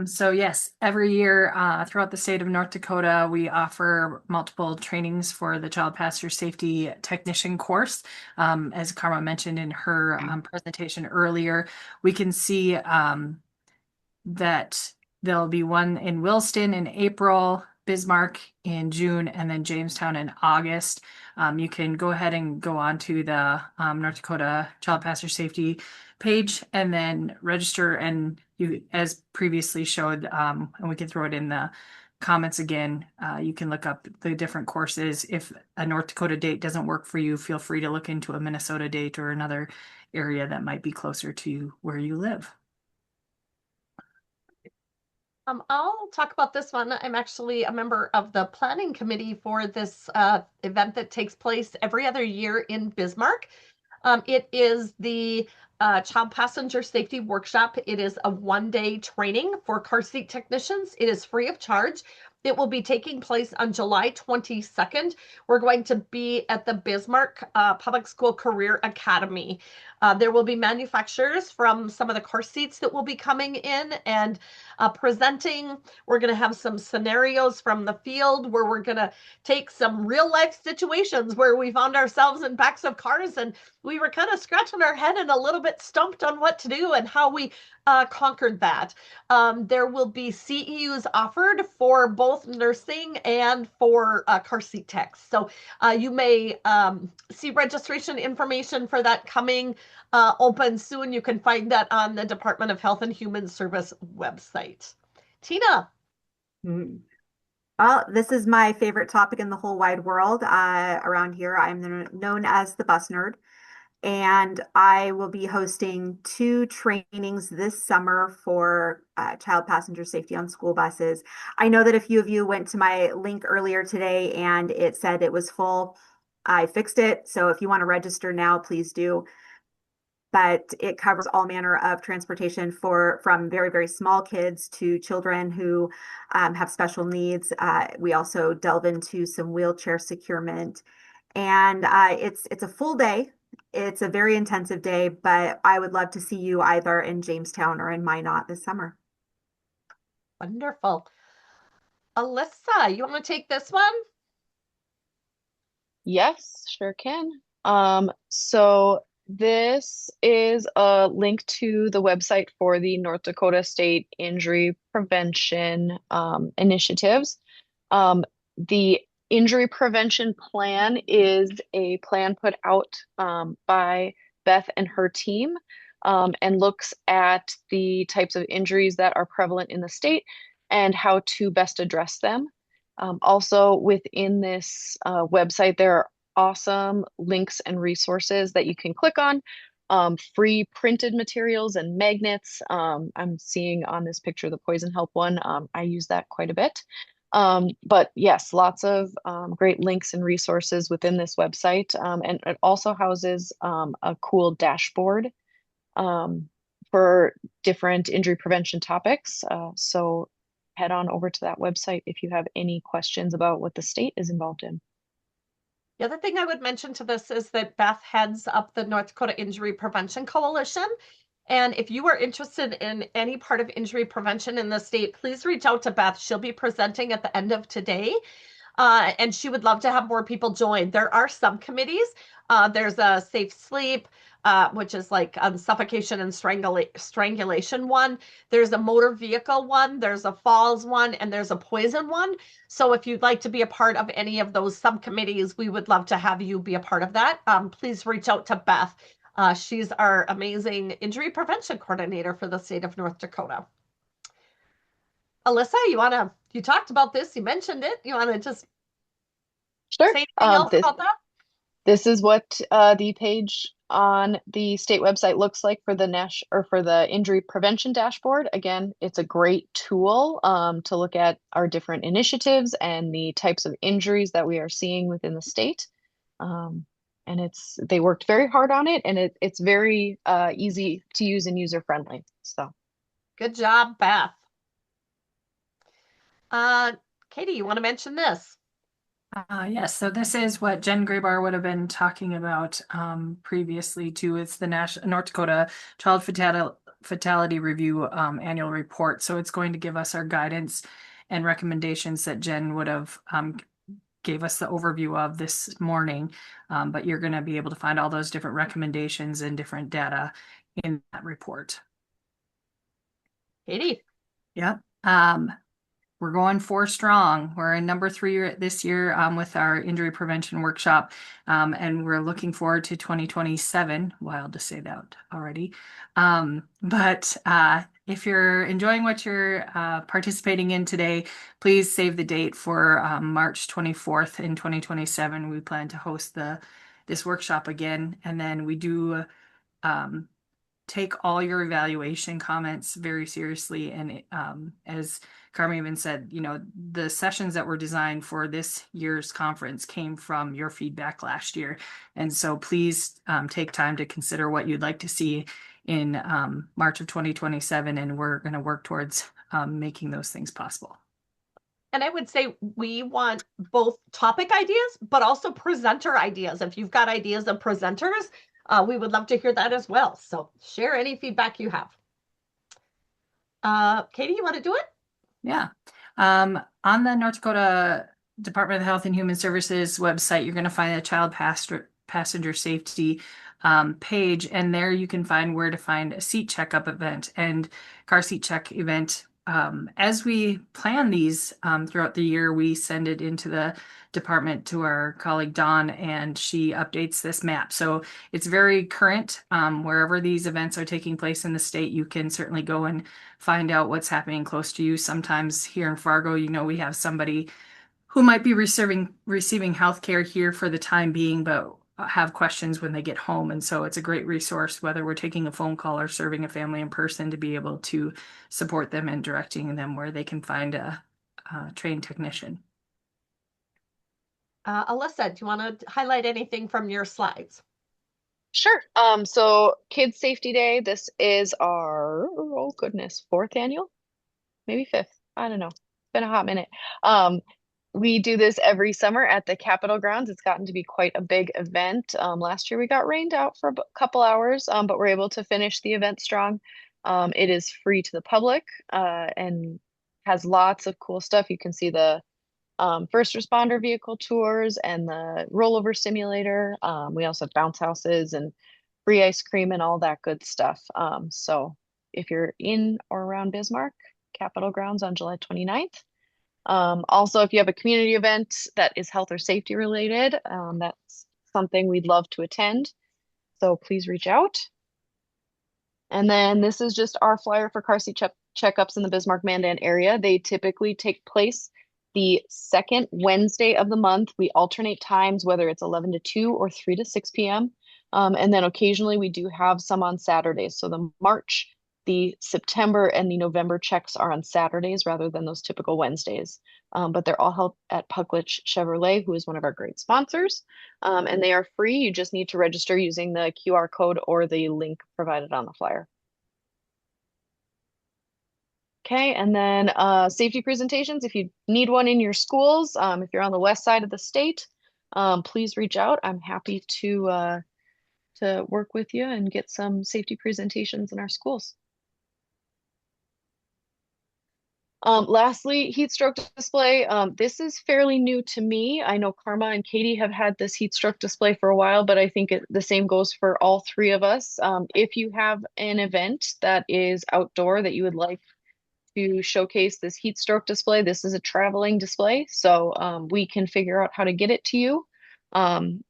So yes, every year throughout the state of North Dakota, we offer multiple trainings for the Child Passenger Safety Technician course. As Karma mentioned in her presentation earlier, we can see that there'll be one in Williston in April, Bismarck in June, and then Jamestown in August. You can go ahead and go on to the North Dakota Child Passenger Safety page and then register, and you, as previously showed, and we can throw it in the comments again, you can look up the different courses. If a North Dakota date doesn't work for you, feel free to look into a Minnesota date or another area that might be closer to where you live. I'll talk about this one. I'm actually a member of the planning committee for this event that takes place every other year in Bismarck. It is the Child Passenger Safety Workshop. It is a one-day training for car seat technicians. It is free of charge. It will be taking place on July 22nd. We're going to be at the Bismarck Public School Career Academy. There will be manufacturers from some of the car seats that will be coming in and presenting. We're going to have some scenarios from the field where we're going to take some real life situations where we found ourselves in backs of cars and we were kind of scratching our head and a little bit stumped on what to do and how we conquered that. There will be CEUs offered for both nursing and for car seat techs. So you may see registration information for that coming open soon. You can find that on the Department of Health and Human Service website. Tina. Well, this is my favorite topic in the whole wide world. Around here, I'm known as the bus nerd. And I will be hosting 2 trainings this summer for child passenger safety on school buses. I know that a few of you went to my link earlier today and it said it was full. I fixed it. So if you want to register now, please do. But it covers all manner of transportation from very, very small kids to children who have special needs. We also delve into some wheelchair securement. And it's a full day. It's a very intensive day, but I would love to see you either in Jamestown or in Minot this summer. Wonderful. Alyssa, you want to take this one? Yes, sure can. So this is a link to the website for the North Dakota State Injury Prevention initiatives. The Injury Prevention Plan is a plan put out by Beth and her team and looks at the types of injuries that are prevalent in the state and how to best address them. Also within this website, there are awesome links and resources that you can click on, free printed materials and magnets. I'm seeing on this picture the Poison Help one. I use that quite a bit. But yes, lots of great links and resources within this website. And it also houses a cool dashboard for different injury prevention topics. So head on over to that website if you have any questions about what the state is involved in. The other thing I would mention to this is that Beth heads up the North Dakota Injury Prevention Coalition. And if you are interested in any part of injury prevention in the state, please reach out to Beth. She'll be presenting at the end of today. And she would love to have more people join. There are subcommittees. There's a safe sleep, which is like suffocation and strangulation one. There's a motor vehicle one. There's a falls one, and there's a poison one. So if you'd like to be a part of any of those subcommittees, we would love to have you be a part of that. Please reach out to Beth. She's our amazing injury prevention coordinator for the state of North Dakota. Alyssa, you talked about this, you mentioned it. You want to just Sure. say anything else about that? This is what the page on the state website looks like for the injury prevention dashboard. Again, it's a great tool to look at our different initiatives and the types of injuries that we are seeing within the state. And they worked very hard on it, and it's very easy to use and user friendly. So good job, Beth. Katie, you want to mention this? Yes, so this is what Jen Graybar would have been talking about previously too. It's the North Dakota Child Fatality Review annual report. So it's going to give us our guidance and recommendations that Jen would have gave us the overview of this morning. But you're going to be able to find all those different recommendations and different data in that report. Katie. Yep. We're going 4 strong. We're in number 3 this year with our injury prevention workshop. And we're looking forward to 2027. Wild to say that already. But if you're enjoying what you're participating in today, please save the date for March 24th in 2027. We plan to host this workshop again. And then we do take all your evaluation comments very seriously. And as Carmen even said, the sessions that were designed for this year's conference came from your feedback last year. And so please take time to consider what you'd like to see in March of 2027. And we're going to work towards making those things possible. And I would say we want both topic ideas, but also presenter ideas. If you've got ideas of presenters, we would love to hear that as well. So share any feedback you have. Katie, you want to do it? Yeah. On the North Dakota Department of Health and Human Services website, you're going to find a child passenger safety page, and there you can find where to find a seat checkup event and car seat check event. As we plan these throughout the year, we send it into the department to our colleague Dawn, and she updates this map. So it's very current. Wherever these events are taking place in the state, you can certainly go and find out what's happening close to you. Sometimes here in Fargo, we have somebody who might be receiving health care here for the time being, but have questions when they get home. And so it's a great resource, whether we're taking a phone call or serving a family in person, to be able to support them and directing them where they can find a trained technician. Alyssa, do you want to highlight anything from your slides? Sure. So Kids Safety Day, this is our, 4th annual, maybe 5th. I don't know. It's been a hot minute. We do this every summer at the Capitol grounds. It's gotten to be quite a big event. Last year we got rained out for a couple hours, but we're able to finish the event strong. It is free to the public and has lots of cool stuff. You can see the first responder vehicle tours and the rollover simulator. We also have bounce houses and free ice cream and all that good stuff. So if you're in or around Bismarck, Capitol grounds on July 29th. Also, if you have a community event that is health or safety related, that's something we'd love to attend. So please reach out. And then this is just our flyer for car seat checkups in the Bismarck-Mandan area. They typically take place the second Wednesday of the month. We alternate times, whether it's 11 to 2 or 3 to 6 p.m. And then occasionally we do have some on Saturdays. So the March The September and the November checks are on Saturdays rather than those typical Wednesdays. But they're all held at Pucklich Chevrolet, who is one of our great sponsors. And they are free. You just need to register using the QR code or the link provided on the flyer. Okay, and then safety presentations. If you need one in your schools, if you're on the west side of the state, please reach out. I'm happy to work with you and get some safety presentations in our schools. Lastly, heat stroke display. This is fairly new to me. I know Karma and Katie have had this heat stroke display for a while, but I think the same goes for all three of us. If you have an event that is outdoor that you would like to showcase this heat stroke display, this is a traveling display, so we can figure out how to get it to you. And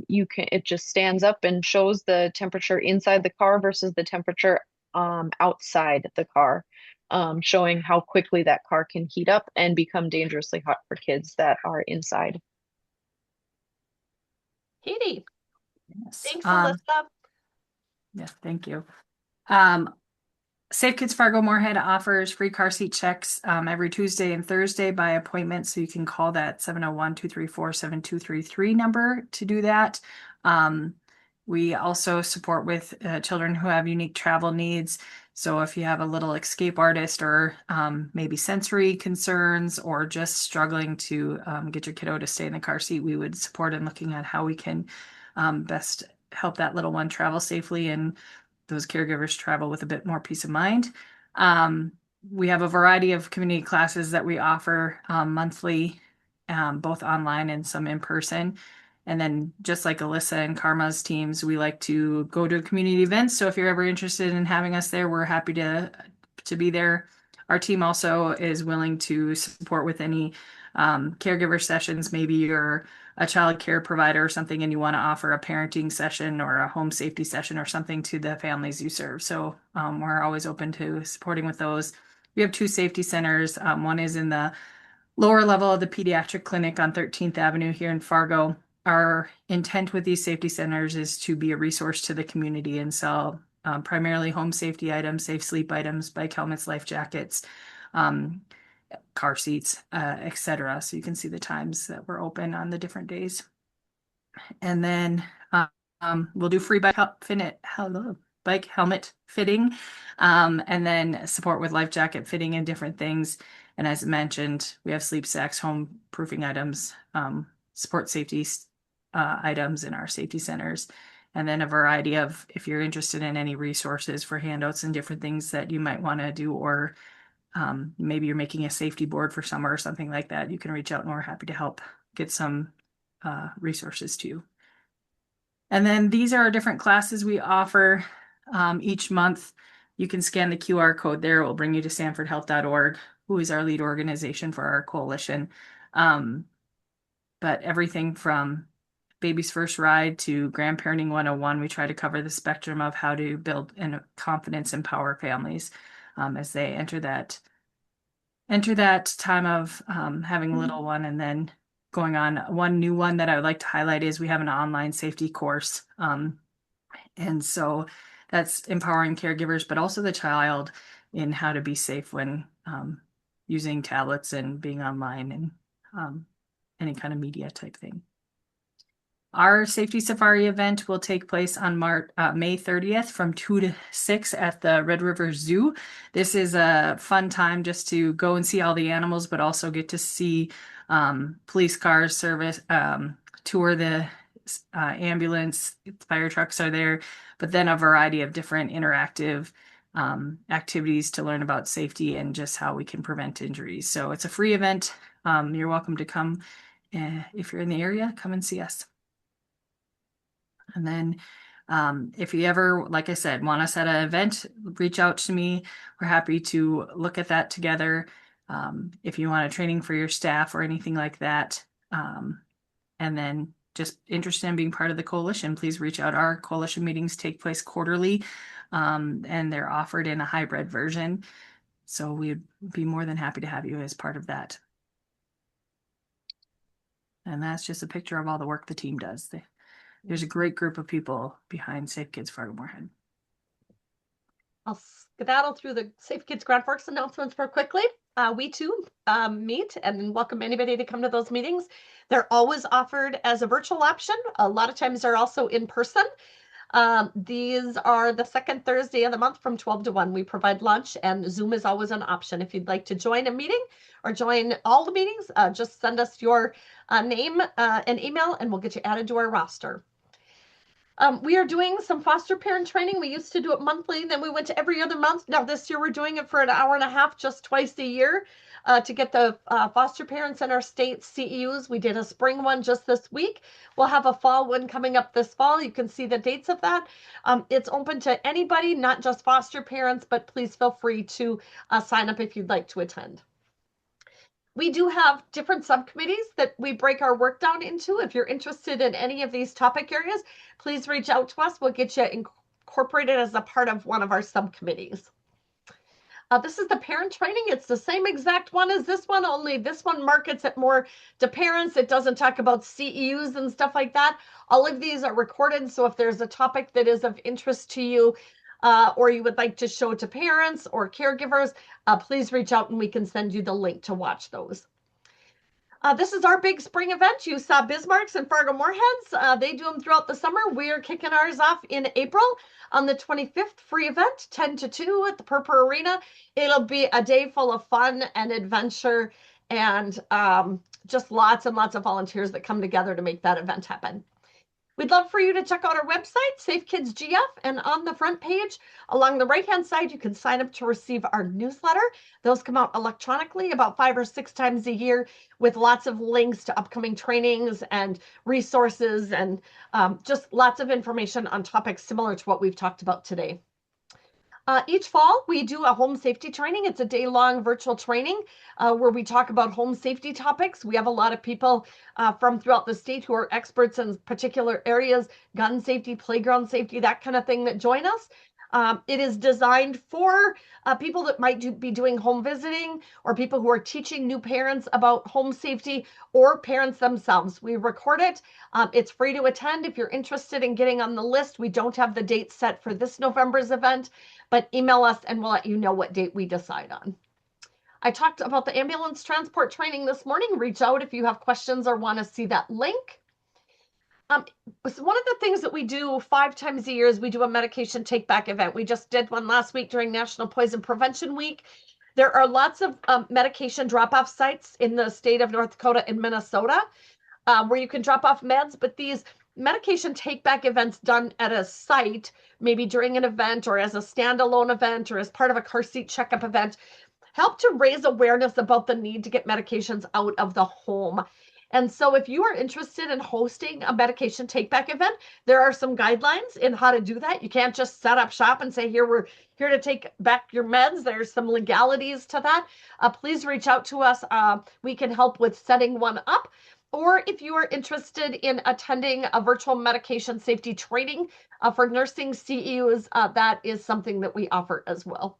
it just stands up and shows the temperature inside the car versus the temperature outside the car, showing how quickly that car can heat up and become dangerously hot for kids that are inside. Katie. Yes. Thanks, Alyssa. Yes, thank you. Safe Kids Fargo Moorhead offers free car seat checks every Tuesday and Thursday by appointment. So you can call that 701-234-7233 number to do that. We also support with children who have unique travel needs. So if you have a little escape artist or maybe sensory concerns or just struggling to get your kiddo to stay in the car seat, we would support in looking at how we can best help that little one travel safely and those caregivers travel with a bit more peace of mind. We have a variety of community classes that we offer monthly, both online and some in person. And then just like Alyssa and Karma's teams, we like to go to community events. So if you're ever interested in having us there, we're happy to be there. Our team also is willing to support with any caregiver sessions. Maybe you're a child care provider or something and you want to offer a parenting session or a home safety session or something to the families you serve. So we're always open to supporting with those. We have 2 safety centers. One is in the lower level of the pediatric clinic on 13th Avenue here in Fargo. Our intent with these safety centers is to be a resource to the community and sell primarily home safety items, safe sleep items, bike helmets, life jackets, car seats, etc. So you can see the times that we're open on the different days. And then we'll do free bike helmet fitting, and then support with life jacket fitting and different things. And as mentioned, we have sleep sacks, home proofing items, sport safety items in our safety centers. And then a variety of, if you're interested in any resources for handouts and different things that you might want to do, or maybe you're making a safety board for summer or something like that, you can reach out and we're happy to help get some resources to you. And then these are our different classes we offer each month. You can scan the QR code there. It will bring you to SanfordHealth.org, who is our lead organization for our coalition. But everything from Baby's First Ride to Grandparenting 101, we try to cover the spectrum of how to build confidence, empower families as they enter that time of having a little one. And then going on, one new one that I would like to highlight is we have an online safety course. And so that's empowering caregivers, but also the child in how to be safe when using tablets and being online and any kind of media type thing. Our Safety Safari event will take place on May 30th from 2 to 6 at the Red River Zoo. This is a fun time just to go and see all the animals, but also get to see police cars service, tour the ambulance, fire trucks are there, but then a variety of different interactive activities to learn about safety and just how we can prevent injuries. So it's a free event. You're welcome to come. If you're in the area, come and see us. And then if you ever, like I said, want us at an event, reach out to me. We're happy to look at that together. If you want a training for your staff or anything like that, and then just interested in being part of the coalition, please reach out. Our coalition meetings take place quarterly, and they're offered in a hybrid version. So we'd be more than happy to have you as part of that. And that's just a picture of all the work the team does. There's a great group of people behind Safe Kids Fargo Moorhead. I'll skedaddle through the Safe Kids Grand Forks announcements real quickly. We too meet and welcome anybody to come to those meetings. They're always offered as a virtual option. A lot of times they're also in person. These are the second Thursday of the month from 12 to 1. We provide lunch, and Zoom is always an option. If you'd like to join a meeting or join all the meetings, just send us your name and email, and we'll get you added to our roster. We are doing some foster parent training. We used to do it monthly, then we went to every other month. Now this year we're doing it for an hour and a half, just twice a year, to get the foster parents in our state CEUs. We did a spring one just this week. We'll have a fall one coming up this fall. You can see the dates of that. It's open to anybody, not just foster parents, but please feel free to sign up if you'd like to attend. We do have different subcommittees that we break our work down into. If you're interested in any of these topic areas, please reach out to us. We'll get you incorporated as a part of one of our subcommittees. This is the parent training. It's the same exact one as this one, only this one markets it more to parents. It doesn't talk about CEUs and stuff like that. All of these are recorded, so if there's a topic that is of interest to you, or you would like to show to parents or caregivers, please reach out and we can send you the link to watch those. This is our big spring event. You saw Bismarck's and Fargo Moorheads. They do them throughout the summer. We are kicking ours off in April on the 25th, free event, 10 to 2 at the Purpur Arena. It'll be a day full of fun and adventure and just lots and lots of volunteers that come together to make that event happen. We'd love for you to check out our website, Safe Kids GF, and on the front page, along the right-hand side, you can sign up to receive our newsletter. Those come out electronically about 5 or 6 times a year with lots of links to upcoming trainings and resources and just lots of information on topics similar to what we've talked about today. Each fall, we do a home safety training. It's a day-long virtual training where we talk about home safety topics. We have a lot of people from throughout the state who are experts in particular areas, gun safety, playground safety, that kind of thing that join us. It is designed for people that might be doing home visiting or people who are teaching new parents about home safety or parents themselves. We record it. It's free to attend if you're interested in getting on the list. We don't have the date set for this November's event, but email us and we'll let you know what date we decide on. I talked about the ambulance transport training this morning. Reach out if you have questions or want to see that link. One of the things that we do 5 times a year is we do a medication take back event. We just did one last week during National Poison Prevention Week. There are lots of medication drop-off sites in the state of North Dakota and Minnesota where you can drop off meds, but these medication take back events done at a site, maybe during an event or as a standalone event or as part of a car seat checkup event, help to raise awareness about the need to get medications out of the home. And so if you are interested in hosting a medication take-back event, there are some guidelines in how to do that. You can't just set up shop and say, here, we're here to take back your meds. There's some legalities to that. Please reach out to us. We can help with setting one up. Or if you are interested in attending a virtual medication safety training for nursing CEUs, that is something that we offer as well.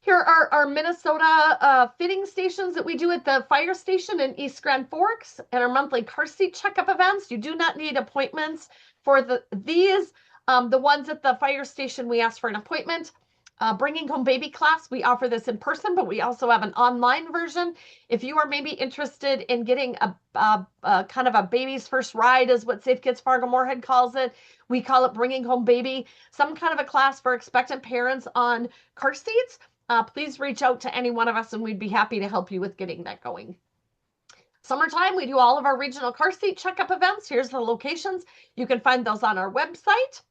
Here are our Minnesota fitting stations that we do at the fire station in East Grand Forks and our monthly car seat checkup events. You do not need appointments for these. The ones at the fire station, we ask for an appointment. Bringing Home Baby class, we offer this in person, but we also have an online version. If you are maybe interested in getting a kind of a baby's first ride is what Safe Kids Fargo Moorhead calls it. We call it Bringing Home Baby, some kind of a class for expectant parents on car seats. Please reach out to any one of us and we'd be happy to help you with getting that going. Summertime, we do all of our regional car seat checkup events. Here's the locations. You can find those on our website.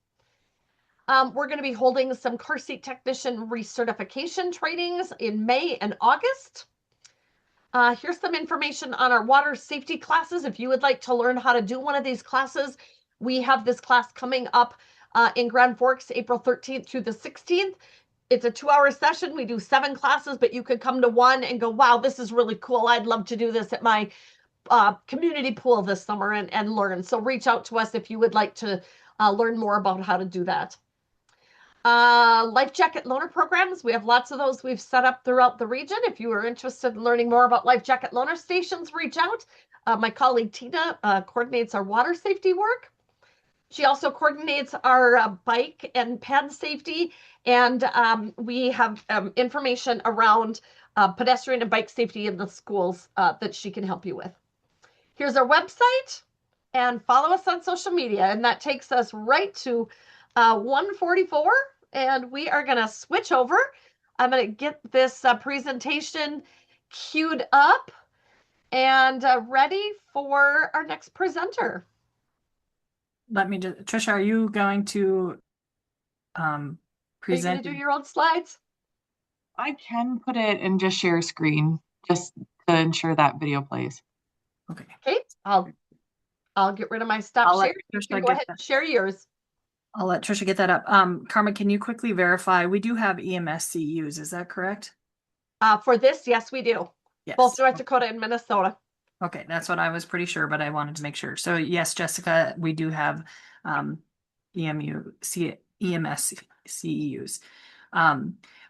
We're going to be holding some car seat technician recertification trainings in May and August. Here's some information on our water safety classes. If you would like to learn how to do one of these classes, we have this class coming up in Grand Forks, April 13th through the 16th. It's a 2-hour session. We do 7 classes, but you could come to one and go, wow, this is really cool. I'd love to do this at my community pool this summer and learn. So reach out to us if you would like to learn more about how to do that. Life jacket loaner programs. We have lots of those we've set up throughout the region. If you are interested in learning more about life jacket loaner stations, reach out. My colleague Tina coordinates our water safety work. She also coordinates our bike and ped safety, and we have information around pedestrian and bike safety in the schools that she can help you with. Here's our website, and follow us on social media, and that takes us right to 1:44, and we are going to switch over. I'm going to get this presentation queued up and ready for our next presenter. Let me just, Trisha, are you going to Are you going present? to do your own slides? I can put it and just share screen just to ensure that video plays. Okay. Okay, I'll get rid of my stop I'll let share. You Trisha can go get ahead that. and share yours. I'll let Trisha get that up. Carmen, can you quickly verify? We do have EMS CEUs, is that correct? For this, yes, we do. Yes. Both North Dakota and Minnesota. Okay, that's what I was pretty sure, but I wanted to make sure. So yes, Jessica, we do have EMS CEUs.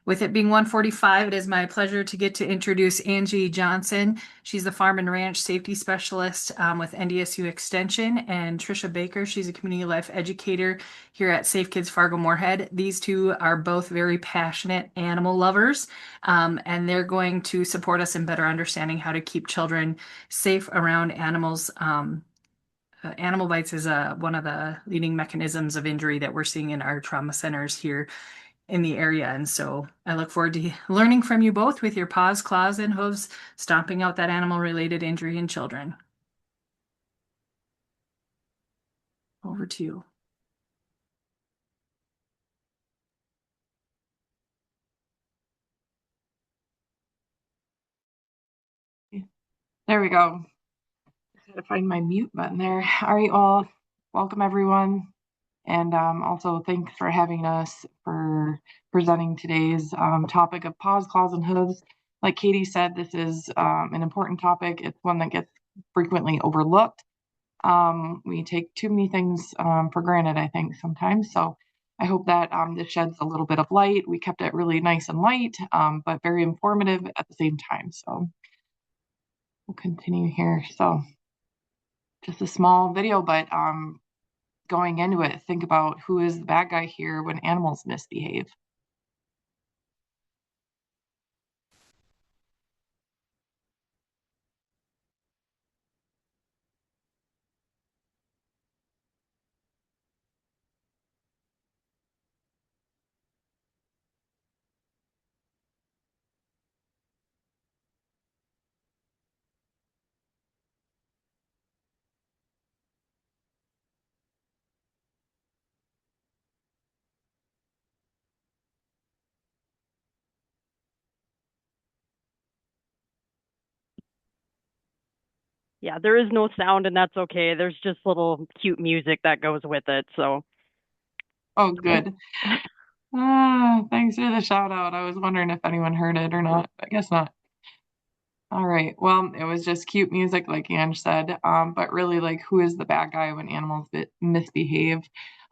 With it being 1:45, it is my pleasure to get to introduce Angie Johnson. She's the Farm and Ranch Safety Specialist with NDSU Extension, and Trisha Baker, she's a community life educator here at Safe Kids Fargo-Moorhead. These two are both very passionate animal lovers, and they're going to support us in better understanding how to keep children safe around animals. Animal bites is one of the leading mechanisms of injury that we're seeing in our trauma centers here in the area. And so I look forward to learning from you both with your paws, claws, and hooves, stomping out that animal-related injury in children. Over to you. There we go. I had to find my mute button there. All right, well, welcome everyone. And also thanks for having us for presenting today's topic of paws, claws, and hooves. Like Katie said, this is an important topic. It's one that gets frequently overlooked. We take too many things for granted, I think, sometimes. So I hope that this sheds a little bit of light. We kept it really nice and light, but very informative at the same time. So we'll continue here. So just a small video, but going into it, think about who is the bad guy here when animals misbehave. Yeah, there is no sound, and that's okay. There's just little cute music that goes with it. So, oh, good. Thanks for the shout out. I was wondering if anyone heard it or not. I guess not. All right. Well, it was just cute music, like Ange said. But really, like, who is the bad guy when animals misbehave?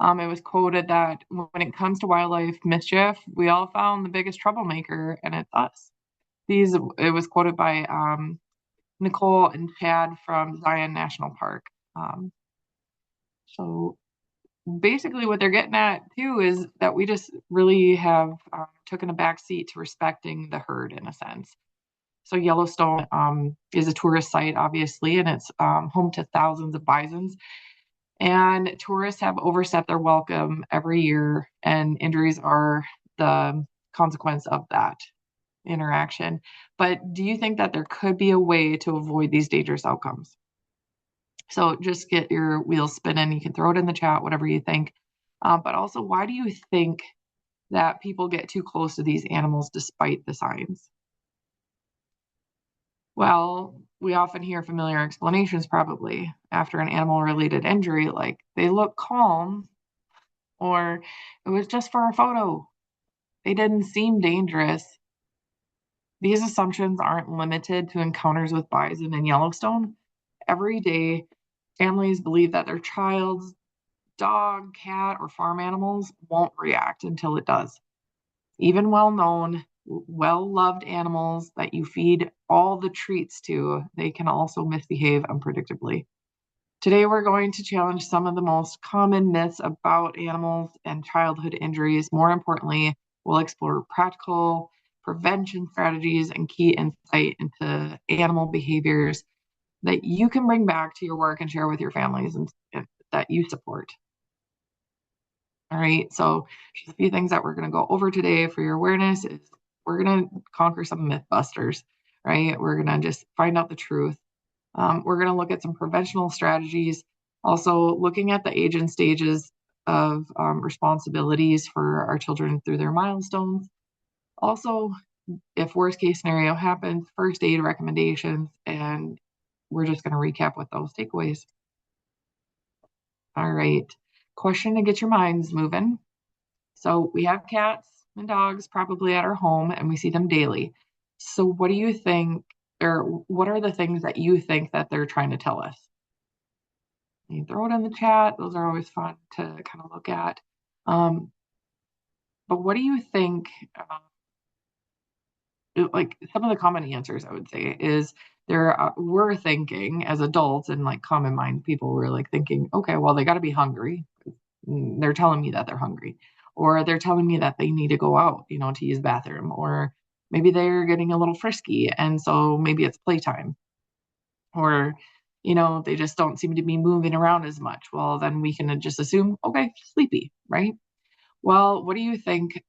It was quoted that when it comes to wildlife mischief, we all found the biggest troublemaker, and it's us. It was quoted by Nicole and Chad from Zion National Park. So basically what they're getting at too is that we just really have taken a back seat to respecting the herd in a sense. So Yellowstone is a tourist site, obviously, and it's home to thousands of bisons. And tourists have overstepped their welcome every year, and injuries are the consequence of that interaction. But do you think that there could be a way to avoid these dangerous outcomes? So just get your wheels spinning. You can throw it in the chat, whatever you think. But also, why do you think that people get too close to these animals despite the signs? Well, we often hear familiar explanations probably after an animal-related injury, like they look calm, or it was just for a photo. They didn't seem dangerous. These assumptions aren't limited to encounters with bison in Yellowstone. Every day, families believe that their child's dog, cat, or farm animals won't react until it does. Even well-known, well-loved animals that you feed all the treats to, they can also misbehave unpredictably. Today, we're going to challenge some of the most common myths about animals and childhood injuries. More importantly, we'll explore practical prevention strategies and key insight into animal behaviors that you can bring back to your work and share with your families and that you support. All right, so just a few things that we're going to go over today for your awareness is we're going to conquer some Mythbusters, right? We're going to just find out the truth. We're going to look at some preventional strategies, also looking at the age and stages of responsibilities for our children through their milestones. Also, if worst case scenario happens, first aid recommendations, and we're just going to recap with those takeaways. All right, question to get your minds moving. So we have cats and dogs probably at our home and we see them daily. So what do you think, or what are the things that you think that they're trying to tell us? You throw it in the chat. Those are always fun to kind of look at. But what do you think, like some of the common answers I would say is we're thinking as adults and like common mind people were like thinking, okay, well, they got to be hungry. They're telling me that they're hungry, or they're telling me that they need to go out, to use bathroom, or maybe they're getting a little frisky. And so maybe it's playtime, or, they just don't seem to be moving around as much. Well, then we can just assume, okay, sleepy, right? Well, what do you think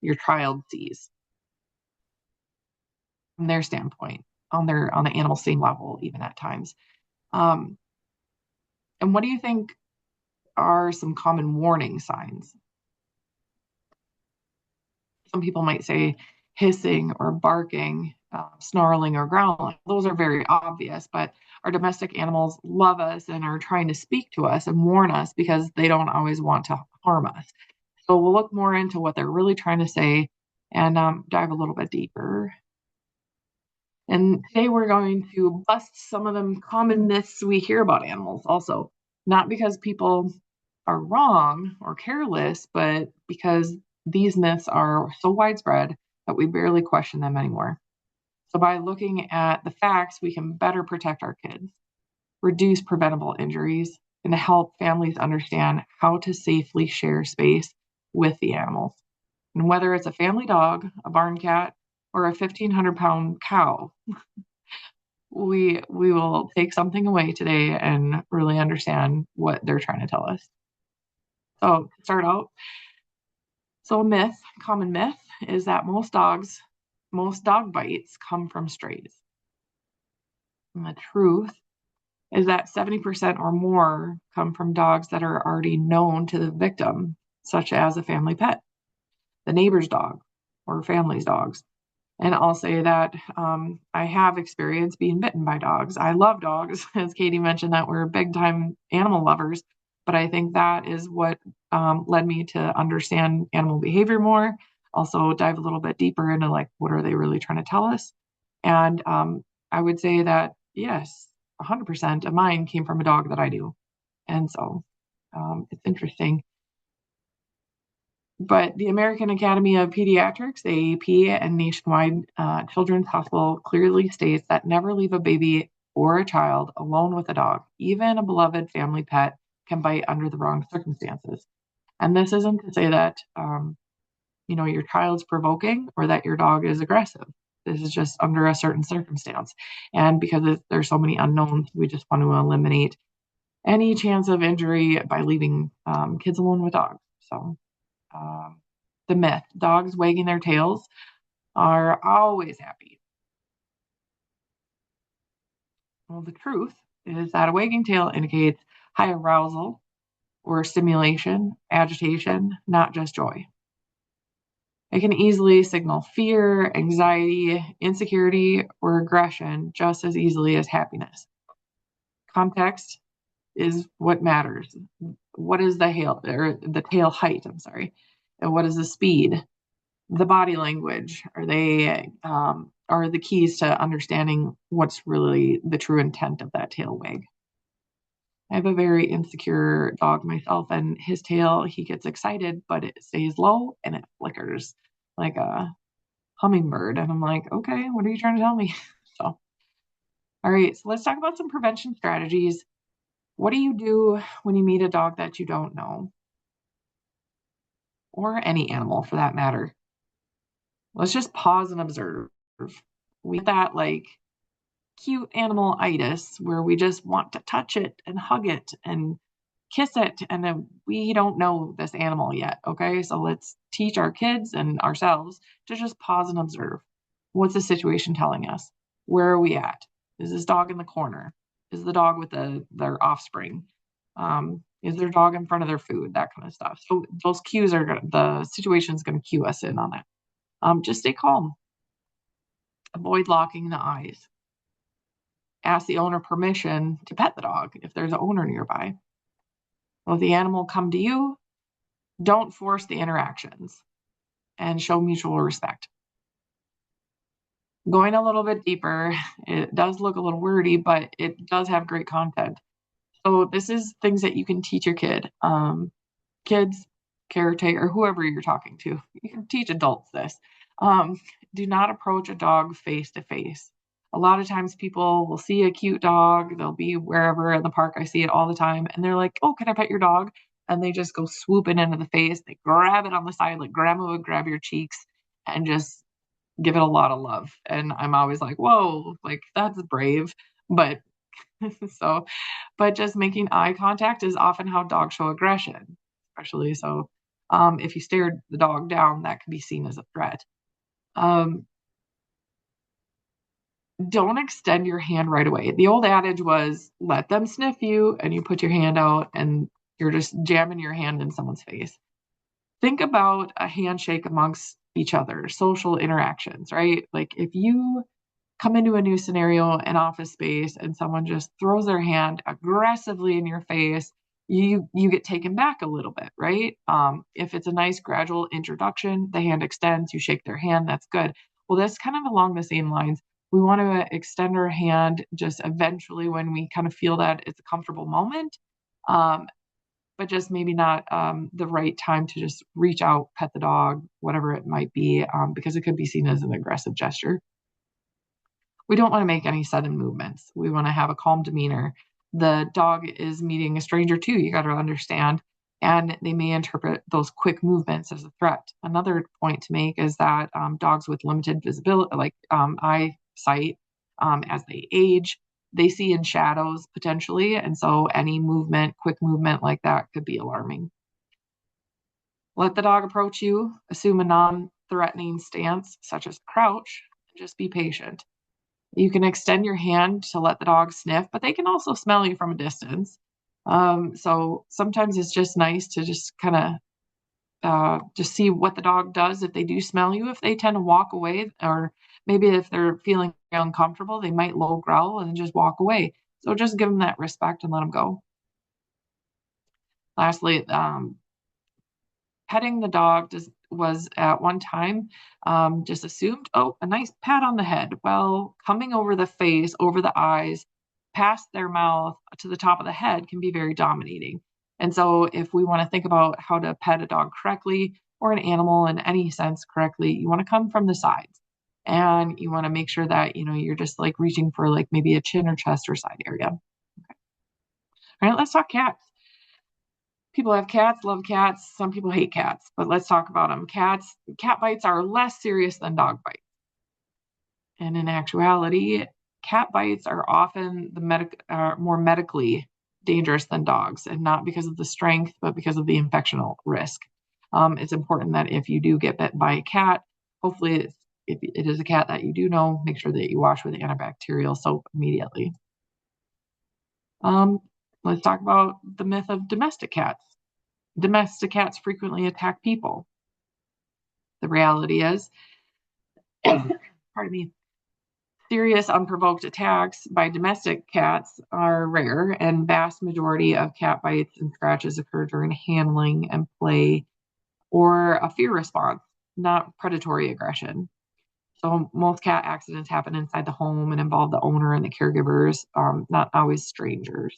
your child sees from their standpoint on the animal same level, even at times? And what do you think are some common warning signs? Some people might say hissing or barking, snarling or growling. Those are very obvious, but our domestic animals love us and are trying to speak to us and warn us because they don't always want to harm us. So we'll look more into what they're really trying to say and dive a little bit deeper. And today we're going to bust some of them common myths we hear about animals also, not because people are wrong or careless, but because these myths are so widespread that we barely question them anymore. So by looking at the facts, we can better protect our kids, reduce preventable injuries, and help families understand how to safely share space with the animals. And whether it's a family dog, a barn cat, or a 1,500-pound cow, we will take something away today and really understand what they're trying to tell us. So to start out, a common myth is that most dog bites come from strays. And the truth is that 70% or more come from dogs that are already known to the victim, such as a family pet, the neighbor's dog, or family's dogs. And I'll say that I have experience being bitten by dogs. I love dogs, as Katie mentioned, that we're big time animal lovers. But I think that is what led me to understand animal behavior more. Also dive a little bit deeper into like, what are they really trying to tell us? And I would say that, yes, 100% of mine came from a dog that I do. And so it's interesting. But the American Academy of Pediatrics, the AAP, and Nationwide Children's Hospital clearly states that never leave a baby or a child alone with a dog. Even a beloved family pet can bite under the wrong circumstances. And this isn't to say that, your child's provoking or that your dog is aggressive. This is just under a certain circumstance. And because there's so many unknowns, we just want to eliminate any chance of injury by leaving kids alone with dogs. So the myth, dogs wagging their tails are always happy. Well, the truth is that a wagging tail indicates high arousal or stimulation, agitation, not just joy. It can easily signal fear, anxiety, insecurity, or aggression just as easily as happiness. Context is what matters. What is the tail height? And what is the speed? The body language are the keys to understanding what's really the true intent of that tail wag. I have a very insecure dog myself, and his tail, he gets excited, but it stays low and it flickers like a hummingbird. And I'm like, okay, what are you trying to tell me? So, all right, so let's talk about some prevention strategies. What do you do when you meet a dog that you don't know? Or any animal for that matter? Let's just pause and observe. We get that like cute animal-itis where we just want to touch it and hug it and kiss it, and then we don't know this animal yet, okay? So let's teach our kids and ourselves to just pause and observe. What's the situation telling us? Where are we at? Is this dog in the corner? Is the dog with their offspring? Is their dog in front of their food? That kind of stuff. So those cues are the situation's going to cue us in on that. Just stay calm. Avoid locking the eyes. Ask the owner permission to pet the dog if there's an owner nearby. Let the animal come to you. Don't force the interactions and show mutual respect. Going a little bit deeper, it does look a little wordy, but it does have great content. So this is things that you can teach your kid. Kids, caretaker, whoever you're talking to. You can teach adults this. Do not approach a dog face to face. A lot of times people will see a cute dog, they'll be wherever in the park, I see it all the time, and they're like, oh, can I pet your dog? And they just go swooping into the face, they grab it on the side like grandma would grab your cheeks and just give it a lot of love. And I'm always like, whoa, like that's brave. But but just making eye contact is often how dogs show aggression, especially so if you stared the dog down, that could be seen as a threat. Don't extend your hand right away. The old adage was, let them sniff you, and you put your hand out and you're just jamming your hand in someone's face. Think about a handshake amongst each other, social interactions, right? Like if you come into a new scenario, an office space, and someone just throws their hand aggressively in your face, you get taken back a little bit, right? If it's a nice gradual introduction, the hand extends, you shake their hand, that's good. Well, that's kind of along the same lines. We want to extend our hand just eventually when we kind of feel that it's a comfortable moment, but just maybe not the right time to just reach out, pet the dog, whatever it might be, because it could be seen as an aggressive gesture. We don't want to make any sudden movements. We want to have a calm demeanor. The dog is meeting a stranger too, you got to understand, and they may interpret those quick movements as a threat. Another point to make is that dogs with limited visibility, like eyesight, as they age, they see in shadows potentially, and so any movement, quick movement like that could be alarming. Let the dog approach you, assume a non-threatening stance, such as crouch, and just be patient. You can extend your hand to let the dog sniff, but they can also smell you from a distance. So sometimes it's just nice to just kind of just see what the dog does if they do smell you. If they tend to walk away, or maybe if they're feeling uncomfortable, they might low growl and just walk away. So just give them that respect and let them go. Lastly, petting the dog was at one time just assumed, oh, a nice pat on the head. Well, coming over the face, over the eyes, past their mouth to the top of the head can be very dominating. And so if we want to think about how to pet a dog correctly, or an animal in any sense correctly, you want to come from the sides. And you want to make sure that, you're just like reaching for like maybe a chin or chest or side area. Okay. All right, let's talk cats. People have cats, love cats. Some people hate cats, but let's talk about them. Cat bites are less serious than dog bites. And in actuality, cat bites are often more medically dangerous than dogs, and not because of the strength, but because of the infectional risk. It's important that if you do get bit by a cat, hopefully if it is a cat that you do know, make sure that you wash with antibacterial soap immediately. Let's talk about the myth of domestic cats. Domestic cats frequently attack people. The reality is, pardon me, serious unprovoked attacks by domestic cats are rare, and vast majority of cat bites and scratches occur during handling and play, or a fear response, not predatory aggression. So most cat accidents happen inside the home and involve the owner and the caregivers, not always strangers.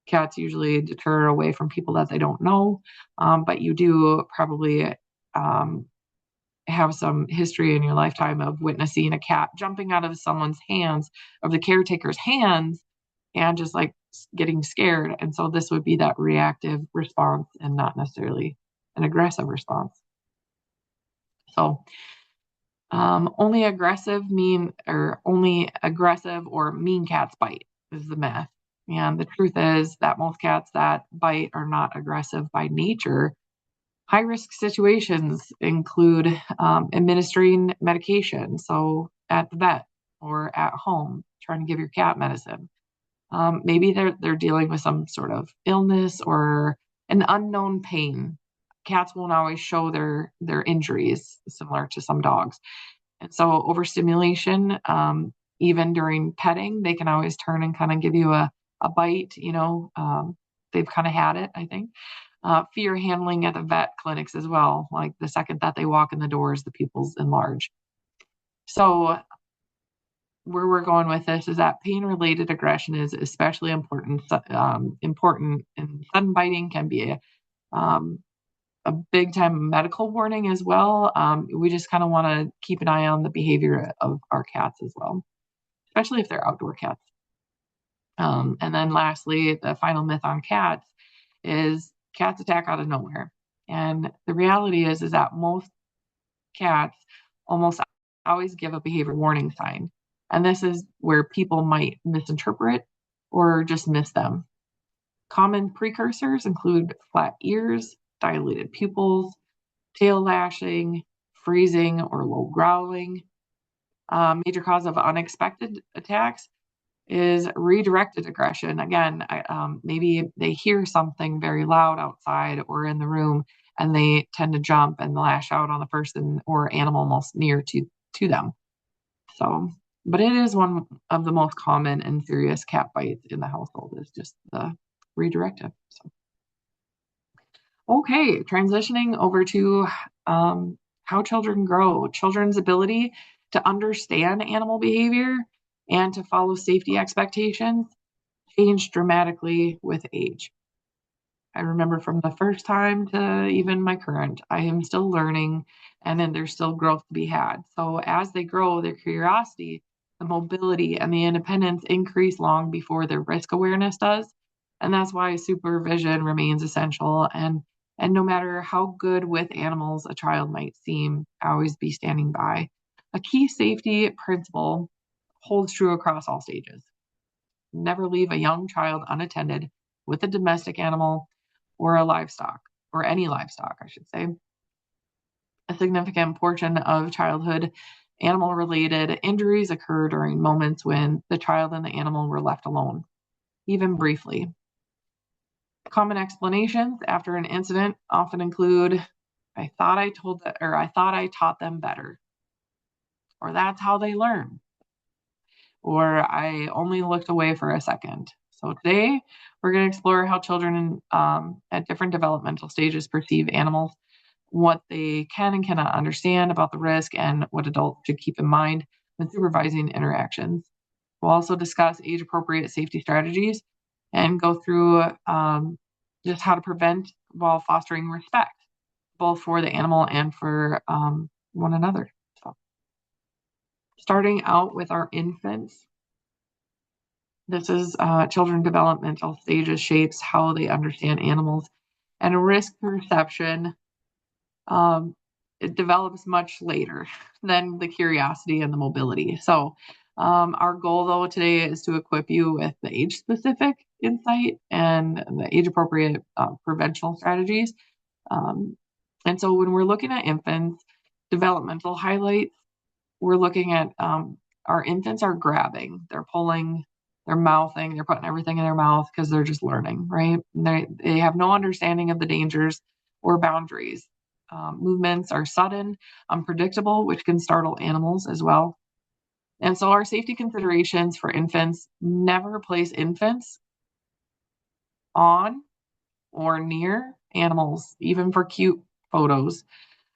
Cats usually deter away from people that they don't know, but you do probably have some history in your lifetime of witnessing a cat jumping out of someone's hands, of the caretaker's hands, and just like getting scared. And so this would be that reactive response and not necessarily an aggressive response. So only aggressive or mean cats bite is the myth. And the truth is that most cats that bite are not aggressive by nature. High-risk situations include administering medication, so at the vet or at home, trying to give your cat medicine. Maybe they're dealing with some sort of illness or an unknown pain. Cats won't always show their injuries, similar to some dogs. And so overstimulation, even during petting, they can always turn and kind of give you a bite, they've kind of had it, I think. Fear handling at the vet clinics as well. Like the second that they walk in the doors, the pupils enlarge. So where we're going with this is that pain-related aggression is especially important. Important, and sudden biting can be a big time medical warning as well. We just kind of want to keep an eye on the behavior of our cats as well, especially if they're outdoor cats. And then lastly, the final myth on cats is cats attack out of nowhere. And the reality is that most cats almost always give a behavior warning sign. And this is where people might misinterpret or just miss them. Common precursors include flat ears, dilated pupils, tail lashing, freezing or low growling. Major cause of unexpected attacks is redirected aggression. Again, maybe they hear something very loud outside or in the room, and they tend to jump and lash out on the person or animal most near to them. So, but it is one of the most common and serious cat bites in the household, is just the redirective. So, okay, transitioning over to how children grow. Children's ability to understand animal behavior and to follow safety expectations change dramatically with age. I remember from the first time to even my current, I am still learning, and then there's still growth to be had. So as they grow, their curiosity, the mobility, and the independence increase long before their risk awareness does. And that's why supervision remains essential. And no matter how good with animals a child might seem, always be standing by. A key safety principle holds true across all stages. Never leave a young child unattended with a domestic animal or a livestock, or any livestock, I should say. A significant portion of childhood animal-related injuries occur during moments when the child and the animal were left alone, even briefly. Common explanations after an incident often include, I thought I taught them better, or that's how they learn, or I only looked away for a second. So today we're going to explore how children at different developmental stages perceive animals, what they can and cannot understand about the risk, and what adults should keep in mind when supervising interactions. We'll also discuss age-appropriate safety strategies and go through just how to prevent while fostering respect, both for the animal and for one another. So, starting out with our infants. This is children developmental stages shapes how they understand animals, and a risk perception it develops much later than the curiosity and the mobility. So our goal though today is to equip you with the age-specific insight and the age-appropriate prevention strategies. And so when we're looking at infants, developmental highlights, we're looking at our infants are grabbing, they're pulling, they're mouthing, they're putting everything in their mouth because they're just learning, right? They have no understanding of the dangers or boundaries. Movements are sudden, unpredictable, which can startle animals as well. And so our safety considerations for infants: never place infants on or near animals, even for cute photos.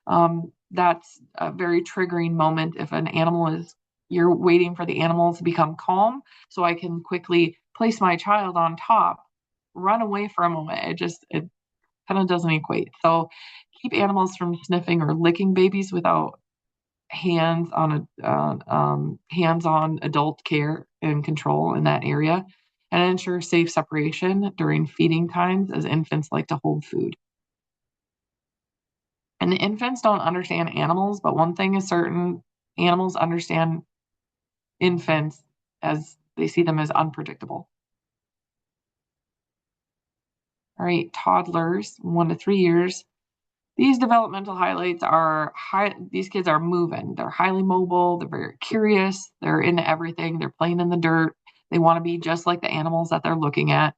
That's a very triggering moment if an animal you're waiting for the animal to become calm so I can quickly place my child on top, run away for a moment. It kind of doesn't equate. So keep animals from sniffing or licking babies without hands-on adult care and control in that area. and ensure safe separation during feeding times, as infants like to hold food. And the infants don't understand animals, but one thing is certain, animals understand infants as they see them as unpredictable. All right, toddlers, 1 to 3 years. These developmental highlights are these kids are moving. They're highly mobile. They're very curious. They're into everything. They're playing in the dirt. They want to be just like the animals that they're looking at.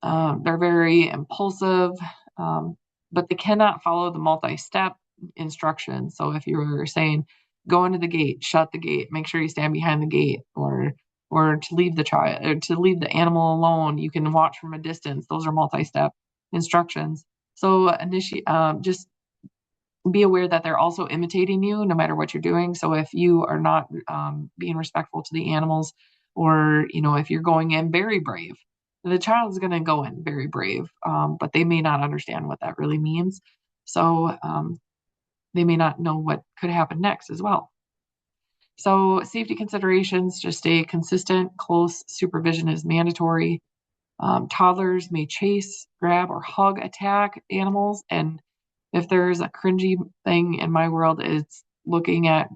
They're very impulsive, but they cannot follow the multi-step instructions. So if you were saying, go into the gate, shut the gate, make sure you stand behind the gate, or to leave the child or to leave the animal alone, you can watch from a distance. Those are multi-step instructions. So just be aware that they're also imitating you no matter what you're doing. So if you are not being respectful to the animals, or if you're going in very brave, the child is going to go in very brave, but they may not understand what that really means. So they may not know what could happen next as well. So safety considerations, just stay consistent. Close supervision is mandatory. Toddlers may chase, grab, or hug attack animals. And if there's a cringy thing in my world, it's looking at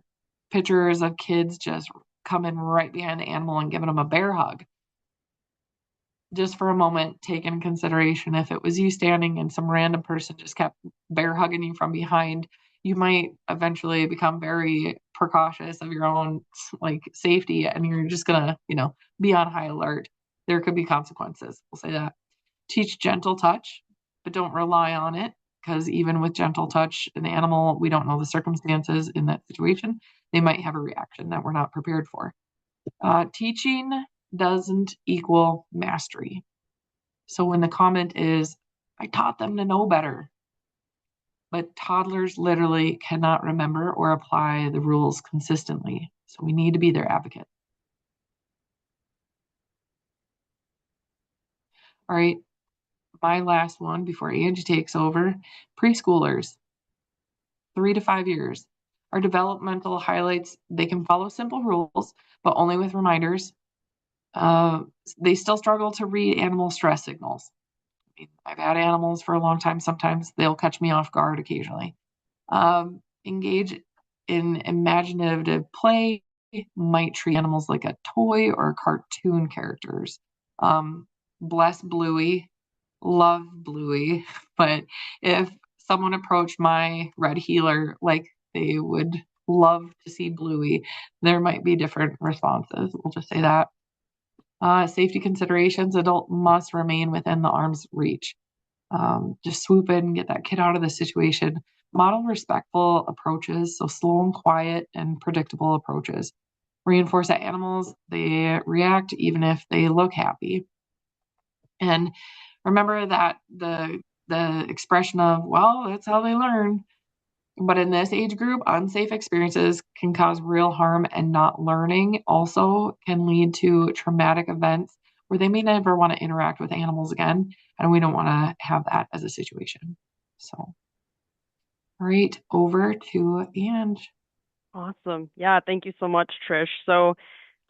pictures of kids just coming right behind the animal and giving them a bear hug. Just for a moment, take in consideration, if it was you standing and some random person just kept bear hugging you from behind, you might eventually become very precautious of your own safety, and you're just gonna, be on high alert. There could be consequences. We'll say that. Teach gentle touch, but don't rely on it, because even with gentle touch, an animal, we don't know the circumstances in that situation. They might have a reaction that we're not prepared for. Teaching doesn't equal mastery. So when the comment is, I taught them to know better, but toddlers literally cannot remember or apply the rules consistently. So we need to be their advocate. All right, my last one before Angie takes over. Preschoolers, 3 to 5 years. Our developmental highlights, they can follow simple rules, but only with reminders. They still struggle to read animal stress signals. I've had animals for a long time. Sometimes they'll catch me off guard occasionally. Engage in imaginative play, might treat animals like a toy or cartoon characters. Bless Bluey, love Bluey, but if someone approached my red heeler like they would love to see Bluey, there might be different responses. We'll just say that. Safety considerations, adult must remain within the arm's reach. Just swoop in and get that kid out of the situation. Model respectful approaches, so slow and quiet and predictable approaches. Reinforce that animals, they react even if they look happy. And remember that the expression of, well, that's how they learn. But in this age group, unsafe experiences can cause real harm, and not learning also can lead to traumatic events where they may never want to interact with animals again. And we don't want to have that as a situation. So, all right, over to Ange. Awesome. Yeah, thank you so much, Trish. So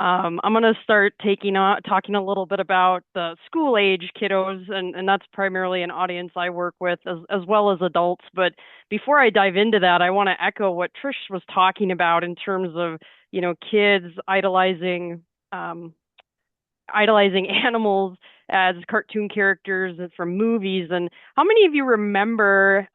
I'm going to start talking a little bit about the school age kiddos, and that's primarily an audience I work with as well as adults. But before I dive into that, I want to echo what Trish was talking about in terms of, kids idolizing animals as cartoon characters from movies. And how many of you remember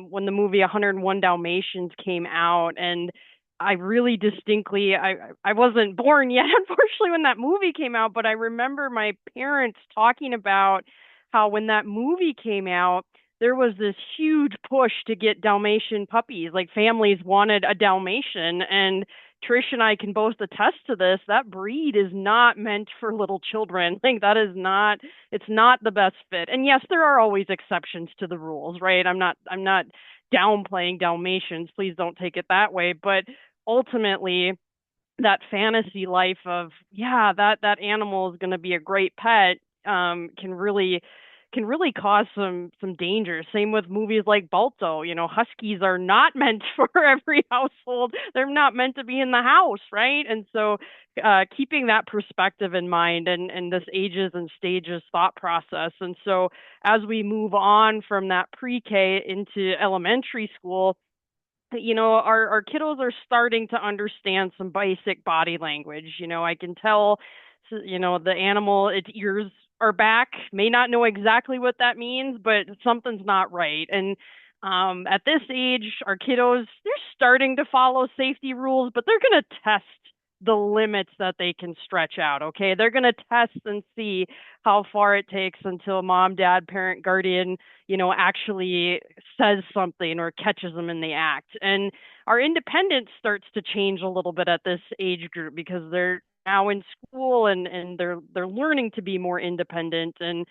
when the movie 101 Dalmatians came out? And I really distinctly, I wasn't born yet, unfortunately, when that movie came out, but I remember my parents talking about how when that movie came out, there was this huge push to get Dalmatian puppies. Like, families wanted a Dalmatian, and Trish and I can both attest to this. That breed is not meant for little children. Like, it's not the best fit. And yes, there are always exceptions to the rules, right? I'm not downplaying Dalmatians. Please don't take it that way. But ultimately, that fantasy life of, that animal is going to be a great pet, can really can really cause some danger. Same with movies like Balto. You know, huskies are not meant for every household. They're not meant to be in the house, right? And so keeping that perspective in mind and this ages and stages thought process. And so as we move on from that pre-K into elementary school, you know, our kiddos are starting to understand some basic body language. You know, I can tell, you know, the animal, its ears are back, may not know exactly what that means, but something's not right. And at this age, our kiddos, they're starting to follow safety rules, but they're going to test the limits that they can stretch out. Okay. They're going to test and see how far it takes until mom, dad, parent, guardian, you know, actually says something or catches them in the act. And our independence starts to change a little bit at this age group because they're now in school and they're learning to be more independent. And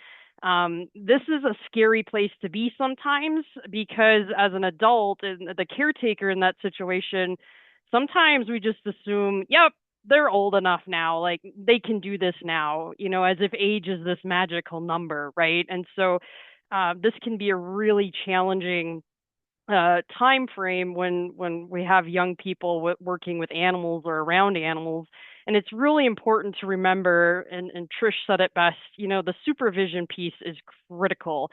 this is a scary place to be sometimes because as an adult and the caretaker in that situation, sometimes we just assume, yep, they're old enough now, like they can do this now, you know, as if age is this magical number, right? And so this can be a really challenging time frame when we have young people working with animals or around animals. And it's really important to remember, and Trish said it best, you know, the supervision piece is critical.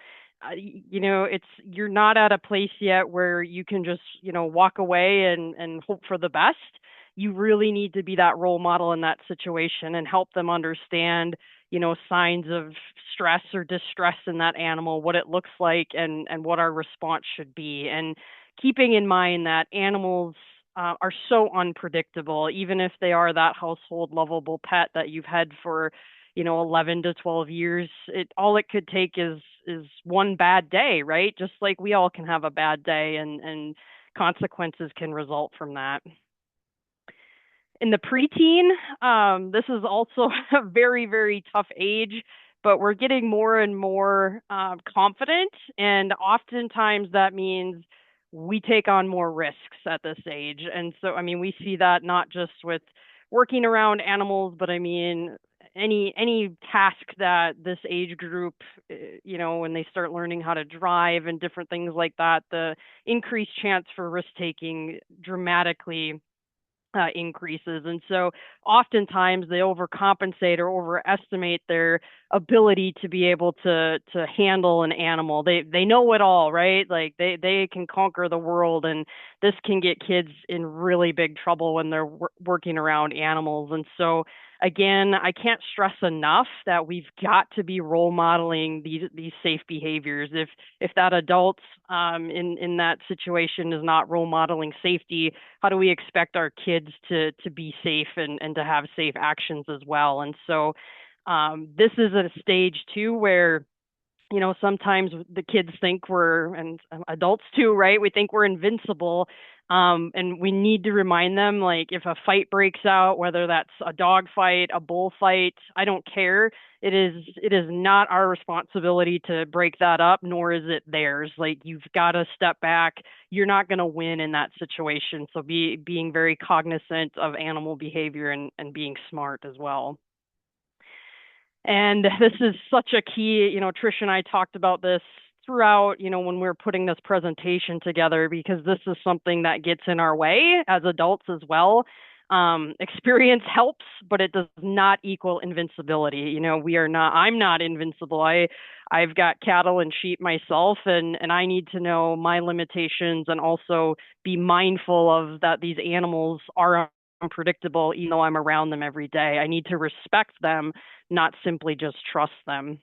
You know, you're not at a place yet where you can just, you know, walk away and hope for the best. You really need to be that role model in that situation and help them understand, you know, signs of stress or distress in that animal, what it looks like and what our response should be. And keeping in mind that animals are so unpredictable, even if they are that household lovable pet that you've had for, you know, 11 to 12 years, all it could take is one bad day, right? Just like we all can have a bad day and consequences can result from that. In the preteen, this is also a very, very tough age, but we're getting more and more confident. And oftentimes that means we take on more risks at this age. And so, I mean, we see that not just with working around animals, but I mean, any task that this age group, you know, when they start learning how to drive and different things like that, the increased chance for risk taking dramatically increases. And so oftentimes they overcompensate or overestimate their ability to be able to handle an animal. They know it all, right? Like they can conquer the world, and this can get kids in really big trouble when they're working around animals. And so again, I can't stress enough that we've got to be role modeling these safe behaviors. If that adult in that situation is not role modeling safety, how do we expect our kids to be safe and to have safe actions as well? And so this is a stage too where, you know, sometimes the kids think and adults too, right? We think we're invincible. And we need to remind them, like, if a fight breaks out, whether that's a dog fight, a bull fight, I don't care. It is not our responsibility to break that up, nor is it theirs. Like, you've got to step back. You're not going to win in that situation. So being very cognizant of animal behavior and being smart as well. And this is such a key, you know, Trish and I talked about this throughout, you know, when we're putting this presentation together, because this is something that gets in our way as adults as well. Experience helps, but it does not equal invincibility. You know, I'm not invincible. I've got cattle and sheep myself, and I need to know my limitations and also be mindful of that these animals are unpredictable, even though I'm around them every day. I need to respect them, not simply just trust them.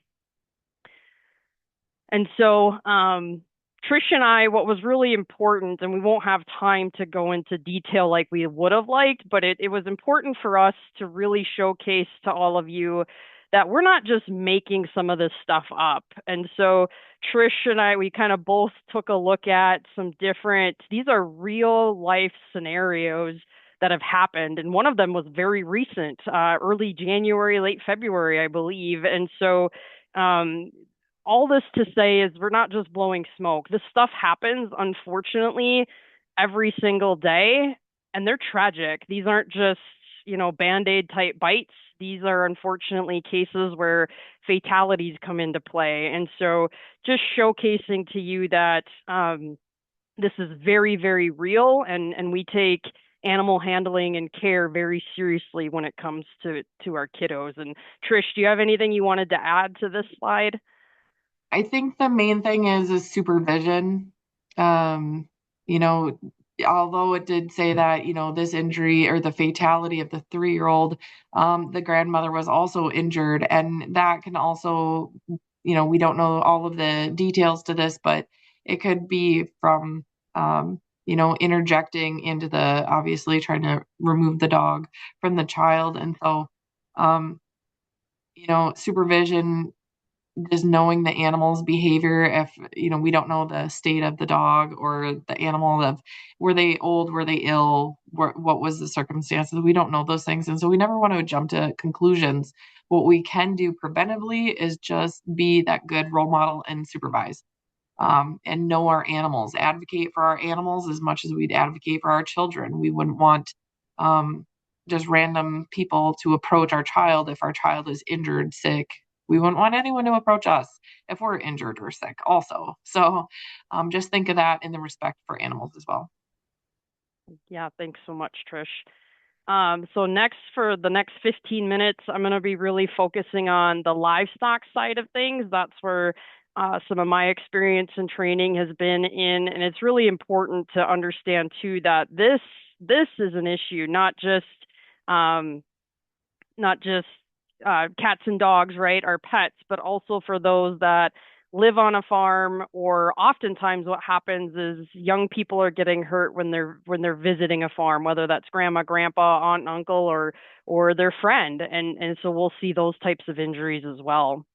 And so Trish and I, what was really important, and we won't have time to go into detail like we would have liked, but it was important for us to really showcase to all of you that we're not just making some of this stuff up. And so Trish and I, we kind of both took a look at these are real life scenarios that have happened. And one of them was very recent, early January, late February, I believe. And so all this to say is we're not just blowing smoke. This stuff happens, unfortunately, every single day, and they're tragic. These aren't just, Band-Aid type bites. These are unfortunately cases where fatalities come into play. And so just showcasing to you that this is very, very real, and we take animal handling and care very seriously when it comes to our kiddos. And Trish, do you have anything you wanted to add to this slide? I think the main thing is supervision. You know, although it did say that, this injury or the fatality of the 3-year-old, the grandmother was also injured. And that can also, we don't know all of the details to this, but it could be from, interjecting into obviously trying to remove the dog from the child. And so, supervision, just knowing the animal's behavior. If we don't know the state of the dog or the animal, of were they old, were they ill, what was the circumstances, we don't know those things, and so we never want to jump to conclusions. What we can do preventively is just be that good role model and supervise, and know our animals, advocate for our animals as much as we'd advocate for our children. We wouldn't want just random people to approach our child if our child is injured, sick. We wouldn't want anyone to approach us if we're injured or sick also. So just think of that in the respect for animals as well. Yeah, thanks so much, Trish. So next, for the next 15 minutes, I'm going to be really focusing on the livestock side of things. That's where some of my experience and training has been in, and it's really important to understand too that this is an issue, not just cats and dogs, right, our pets, but also for those that live on a farm, or oftentimes what happens is young people are getting hurt when they're visiting a farm, whether that's grandma, grandpa, aunt, and uncle, or their friend, and so we'll see those types of injuries as well.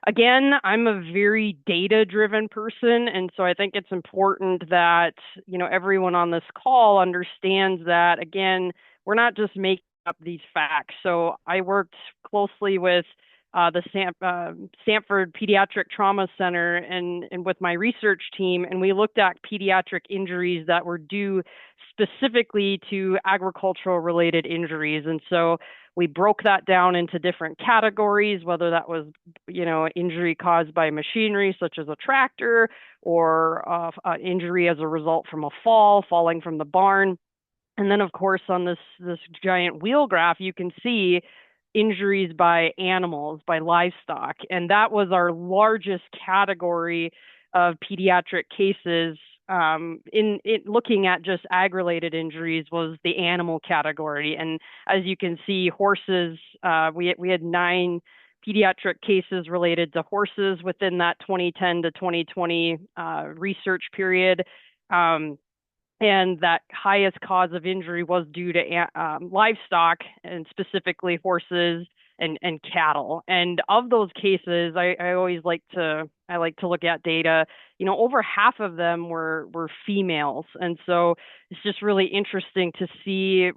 Again, I'm a very data-driven person, and so I think it's important that everyone on this call understands that, again, we're not just making up these facts. So I worked closely with the Stanford Pediatric Trauma Center and with my research team, and we looked at pediatric injuries that were due specifically to agricultural related injuries. And so we broke that down into different categories, whether that was, injury caused by machinery such as a tractor, or injury as a result from a falling from the barn. And then, of course, on this giant wheel graph, you can see injuries by animals, by livestock. And that was our largest category of pediatric cases. In looking at just ag-related injuries was the animal category. And as you can see, horses, we had 9 pediatric cases related to horses within that 2010 to 2020 research period. And that highest cause of injury was due to livestock, and specifically horses and cattle. And of those cases, I always like to look at data. Over half of them were females, and so it's just really interesting to see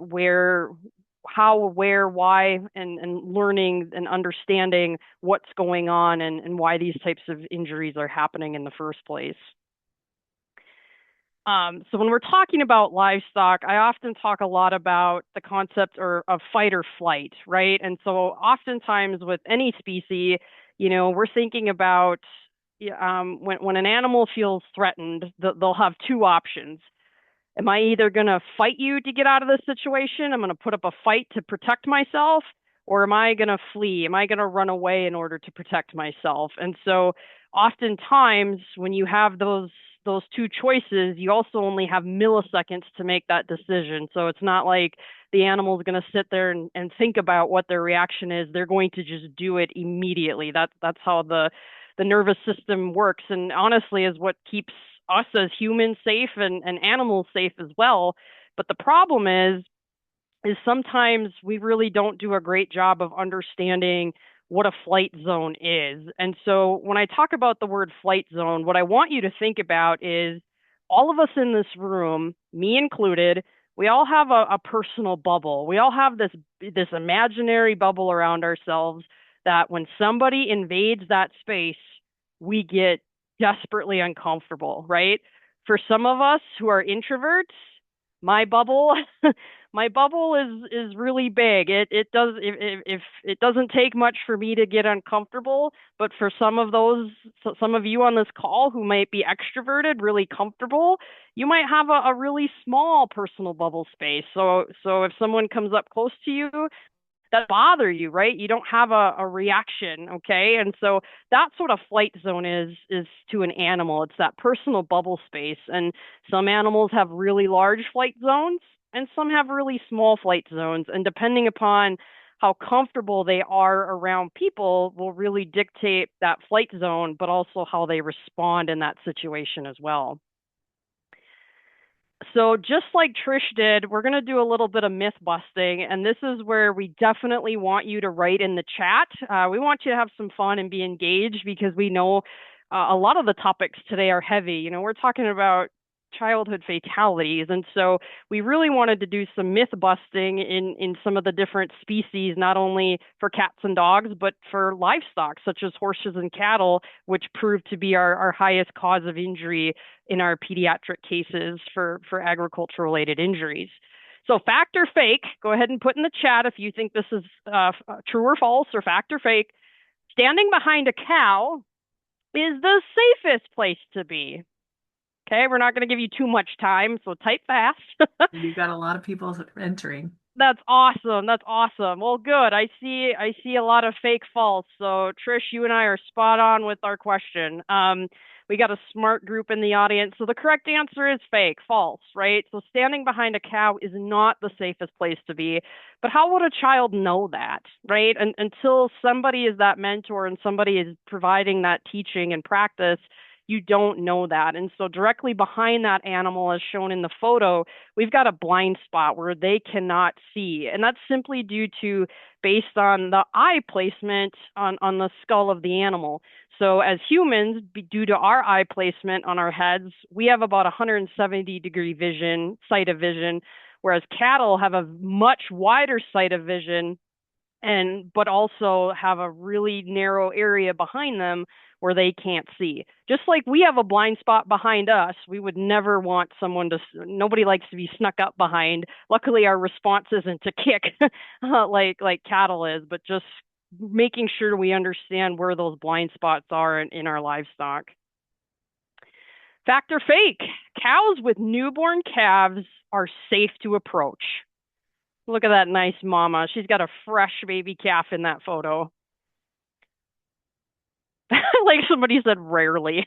how, where, why, and learning and understanding what's going on and why these types of injuries are happening in the first place. So when we're talking about livestock, I often talk a lot about the concept of fight or flight, right? And so oftentimes with any species, we're thinking about when an animal feels threatened, they'll have 2 options. Am I either going to fight you to get out of this situation? I'm going to put up a fight to protect myself, or am I going to flee? Am I going to run away in order to protect myself? And so oftentimes when you have those 2 choices, you also only have milliseconds to make that decision. So it's not like the animal is going to sit there and think about what their reaction is. They're going to just do it immediately. That's how the nervous system works, and honestly is what keeps us as humans safe and animals safe as well. But the problem is sometimes we really don't do a great job of understanding what a flight zone is. And so when I talk about the word flight zone, what I want you to think about is all of us in this room, me included, we all have a personal bubble. We all have this imaginary bubble around ourselves that when somebody invades that space, we get desperately uncomfortable, right? For some of us who are introverts, my bubble My bubble is really big. It does if it doesn't take much for me to get uncomfortable, but for some of you on this call who might be extroverted, really comfortable, you might have a really small personal bubble space. So if someone comes up close to you, that bother you, right? You don't have a reaction, okay? And so that's what a flight zone is to an animal. It's that personal bubble space. And some animals have really large flight zones and some have really small flight zones. And depending upon how comfortable they are around people will really dictate that flight zone, but also how they respond in that situation as well. So just like Trish did, we're going to do a little bit of myth busting, and this is where we definitely want you to write in the chat. We want you to have some fun and be engaged because we know a lot of the topics today are heavy. You know, we're talking about childhood fatalities, and so we really wanted to do some myth busting in some of the different species, not only for cats and dogs, but for livestock such as horses and cattle, which proved to be our highest cause of injury in our pediatric cases for agriculture related injuries. So fact or fake, go ahead and put in the chat if you think this is true or false, or fact or fake. Standing behind a cow is the safest place to be. Okay, we're not going to give you too much time, so type fast. You've got a lot of people entering. That's awesome. That's awesome. Well, good. I see a lot of fake false. So Trish, you and I are spot on with our question. We got a smart group in the audience. So the correct answer is fake, false, right? So standing behind a cow is not the safest place to be. But how would a child know that, right? And until somebody is that mentor and somebody is providing that teaching and practice, you don't know that. And so directly behind that animal, as shown in the photo, we've got a blind spot where they cannot see. And that's simply due to based on the eye placement on the skull of the animal. So as humans, due to our eye placement on our heads, we have about 170-degree vision, sight of vision, whereas cattle have a much wider sight of vision, but also have a really narrow area behind them where they can't see. Just like we have a blind spot behind us, we would never want nobody likes to be snuck up behind. Luckily, our response isn't to kick like cattle is, but just making sure we understand where those blind spots are in our livestock. Fact or fake? Cows with newborn calves are safe to approach. Look at that nice mama. She's got a fresh baby calf in that photo. Like somebody said, rarely.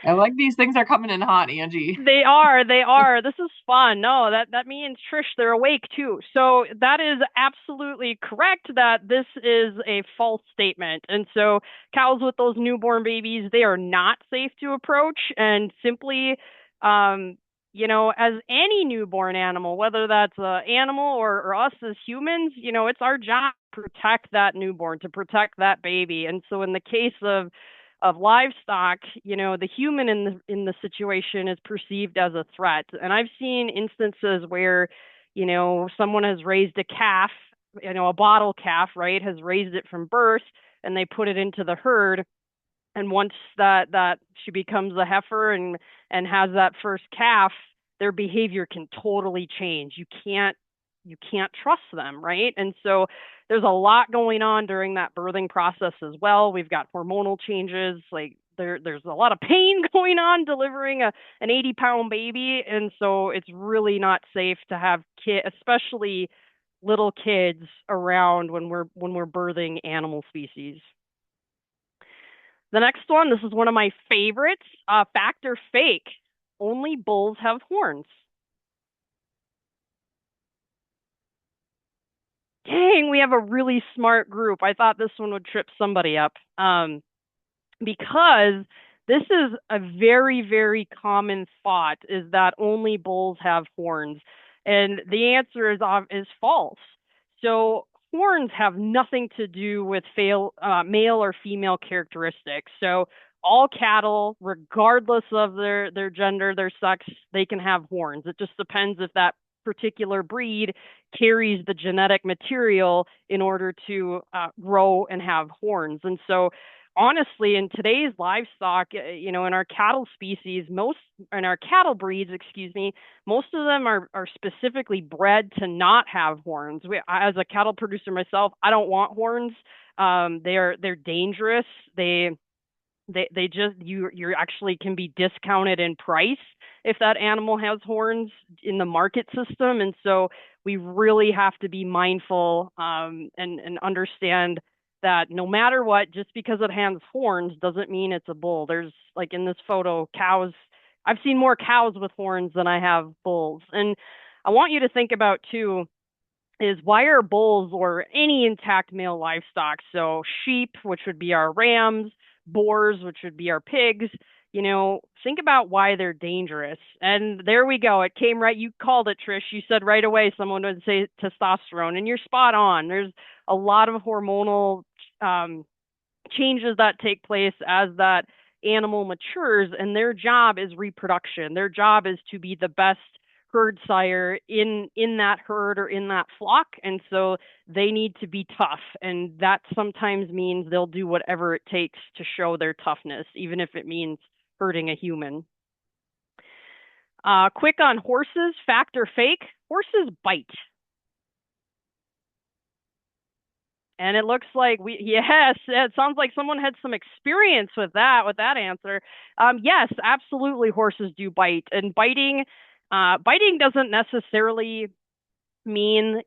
I like these things are coming in hot, Angie. They are. This is fun. No, that means Trish, they're awake too. So that is absolutely correct that this is a false statement. And so cows with those newborn babies, they are not safe to approach, and simply, as any newborn animal, whether that's an animal or us as humans, it's our job to protect that newborn, to protect that baby. And so in the case of livestock, the human in the situation is perceived as a threat. And I've seen instances where, someone has raised a calf, a bottle calf, right, has raised it from birth, and they put it into the herd. And once that she becomes a heifer and has that first calf, their behavior can totally change. You can't trust them, right? And so there's a lot going on during that birthing process as well. We've got hormonal changes, like there's a lot of pain going on delivering an 80-pound baby, and so it's really not safe to have kids, especially little kids, around when we're birthing animal species. The next one, this is one of my favorites. Fact or fake? Only bulls have horns. Dang, we have a really smart group. I thought this one would trip somebody up. Because this is a very, very common thought, is that only bulls have horns. And the answer is false. So horns have nothing to do with male or female characteristics. So all cattle, regardless of their gender, their sex, they can have horns. It just depends if that particular breed carries the genetic material in order to grow and have horns. And so honestly, in today's livestock, in our cattle species, in our cattle breeds, excuse me, most of them are specifically bred to not have horns. As a cattle producer myself, I don't want horns. They're dangerous. They just you actually can be discounted in price if that animal has horns in the market system, and so we really have to be mindful and understand that no matter what, just because it has horns doesn't mean it's a bull. There's, like in this photo, cows. I've seen more cows with horns than I have bulls, and I want you to think about too is why are bulls or any intact male livestock, so sheep, which would be our rams, boars, which would be our pigs, think about why they're dangerous. And there we go. It came right. You called it, Trish. You said right away someone would say testosterone, and you're spot on. There's a lot of hormonal changes that take place as that animal matures, and their job is reproduction. Their job is to be the best herd sire in that herd or in that flock, and so they need to be tough, and that sometimes means they'll do whatever it takes to show their toughness, even if it means hurting a human. Quick on horses, fact or fake? Horses bite. And it looks like yes, it sounds like someone had some experience with that answer. Yes, absolutely, horses do bite, and biting doesn't necessarily mean,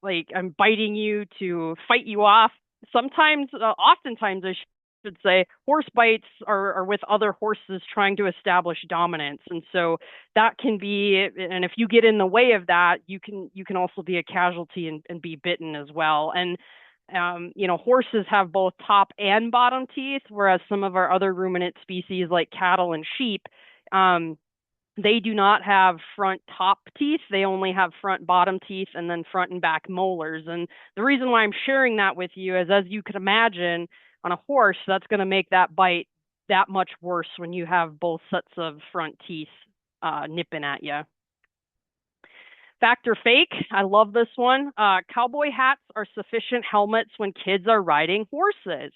like I'm biting you to fight you off. Sometimes, oftentimes I should say, horse bites are with other horses trying to establish dominance. And so that can be, and if you get in the way of that, you can also be a casualty and be bitten as well. And horses have both top and bottom teeth, whereas some of our other ruminant species like cattle and sheep, they do not have front top teeth. They only have front bottom teeth and then front and back molars. And the reason why I'm sharing that with you is, as you could imagine, on a horse, that's going to make that bite that much worse when you have both sets of front teeth nipping at you. Fact or fake? I love this one. Cowboy hats are sufficient helmets when kids are riding horses.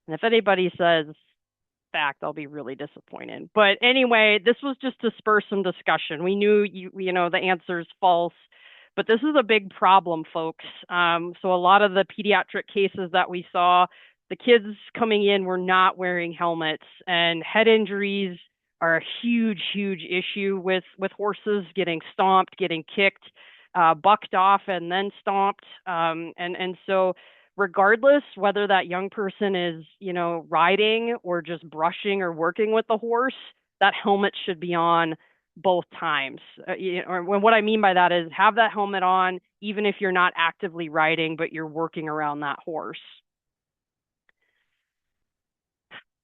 And if anybody says fact, I'll be really disappointed. But anyway, this was just to spur some discussion. We knew the answer is false, but this is a big problem, folks. So a lot of the pediatric cases that we saw, the kids coming in were not wearing helmets, and head injuries are a huge, huge issue with horses getting stomped, getting kicked, bucked off, and then stomped. And so regardless whether that young person is, riding or just brushing or working with the horse, that helmet should be on both times. Or what I mean by that is have that helmet on even if you're not actively riding, but you're working around that horse.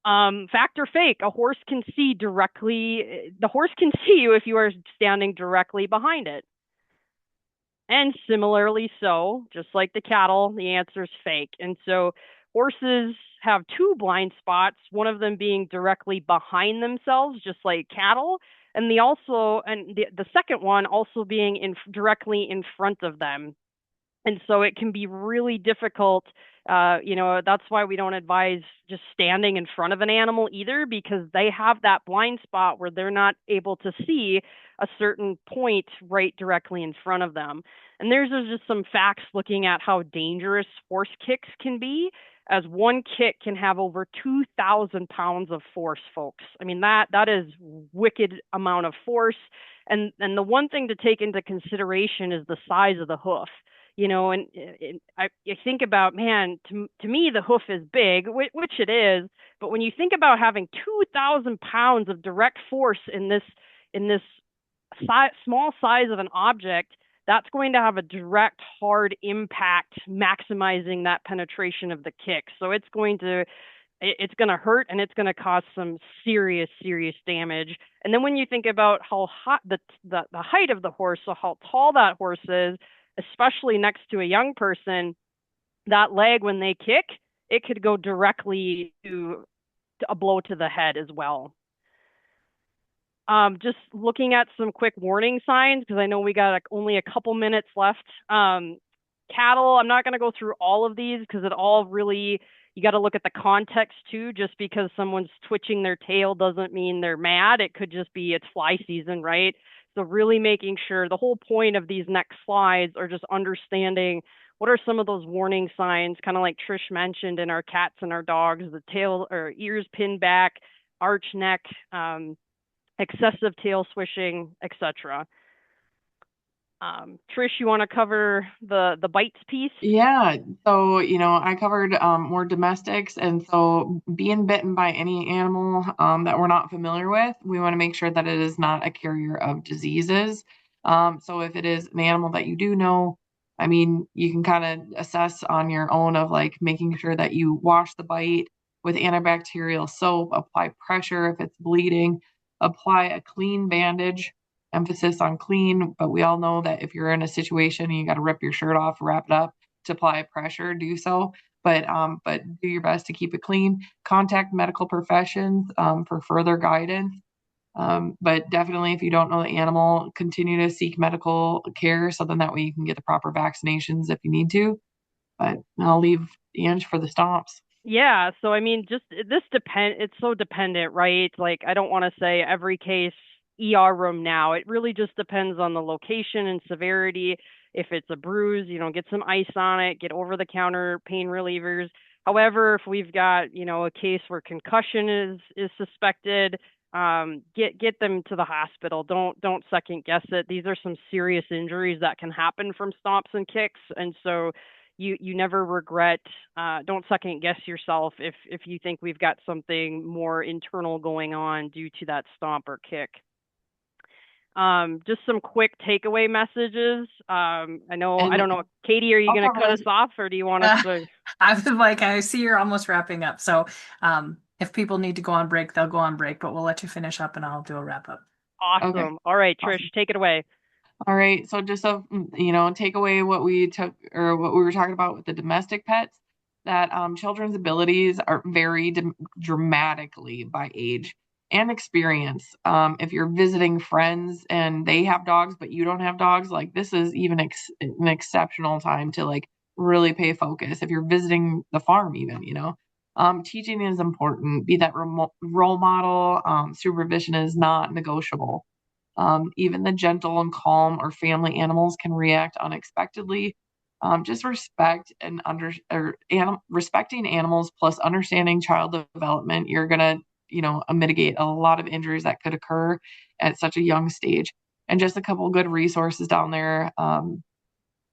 Fact or fake? A horse can see directly. The horse can see you if you are standing directly behind it. And similarly so, just like the cattle, the answer is fake. And so horses have two blind spots, one of them being directly behind themselves, just like cattle, and the second one also being directly in front of them. And so it can be really difficult. That's why we don't advise just standing in front of an animal either, because they have that blind spot where they're not able to see a certain point right directly in front of them. And there's just some facts looking at how dangerous horse kicks can be, as one kick can have over 2,000 pounds of force, folks. I mean, that is wicked amount of force. And the one thing to take into consideration is the size of the hoof. And I think about, man, to me, the hoof is big, which it is. But when you think about having 2,000 pounds of direct force in this small size of an object, that's going to have a direct, hard impact, maximizing that penetration of the kick. So it's going to hurt, and it's going to cause some serious, serious damage. And then when you think about how hot the height of the horse, so how tall that horse is, especially next to a young person, that leg, when they kick, it could go directly to a blow to the head as well. Just looking at some quick warning signs, because I know we got only a couple minutes left. Cattle, I'm not going to go through all of these because it all really, you got to look at the context too. Just because someone's twitching their tail doesn't mean they're mad. It could just be it's fly season, right? So really making sure the whole point of these next slides are just understanding what are some of those warning signs, kind of like Trish mentioned in our cats and our dogs, the tail or ears pinned back, arch neck, excessive tail swishing, etc. Trish, you want to cover the bites piece? Yeah, so I covered more domestics, and so being bitten by any animal that we're not familiar with, we want to make sure that it is not a carrier of diseases. So if it is an animal that you do know, I mean, you can kind of assess on your own of like making sure that you wash the bite with antibacterial soap, apply pressure if it's bleeding, apply a clean bandage, emphasis on clean, but we all know that if you're in a situation and you got to rip your shirt off, wrap it up to apply pressure, do so. But do your best to keep it clean. Contact medical professions for further guidance. But definitely, if you don't know the animal, continue to seek medical care so then that way you can get the proper vaccinations if you need to. But I'll leave Ange for the stomps. Yeah, so I mean, just it's so dependent, right? Like, I don't want to say every case ER room now. It really just depends on the location and severity. If it's a bruise, get some ice on it, get over the counter pain relievers. However, if we've got, a case where concussion is suspected, get them to the hospital. Don't second guess it. These are some serious injuries that can happen from stomps and kicks, and so you never regret. Don't second guess yourself if you think we've got something more internal going on due to that stomp or kick. Just some quick takeaway messages. I don't know, Katie, are you going to cut us off, or do you want us to? I was like, I see you're almost wrapping up. So if people need to go on break, they'll go on break, but we'll let you finish up and I'll do a wrap up. Awesome. Okay. All right, Trish, take it away. All right. So just take away what we took or what we were talking about with the domestic pets, that children's abilities are vary dramatically by age and experience. If you're visiting friends and they have dogs, but you don't have dogs, like this is even an exceptional time to like really pay focus. If you're visiting the farm, even, teaching is important. Be that role model. Supervision is not negotiable. Even the gentle and calm or family animals can react unexpectedly. Just respect and respecting animals plus understanding child development, you're gonna, mitigate a lot of injuries that could occur at such a young stage. And just a couple good resources down there. You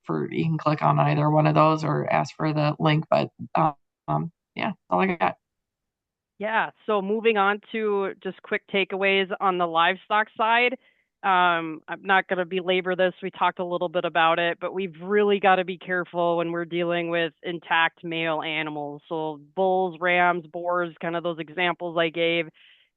can click on either one of those or ask for the link. But yeah, that's all I got. Yeah. So moving on to just quick takeaways on the livestock side. I'm not going to belabor this. We talked a little bit about it, but we've really got to be careful when we're dealing with intact male animals. So bulls, rams, boars, kind of those examples I gave.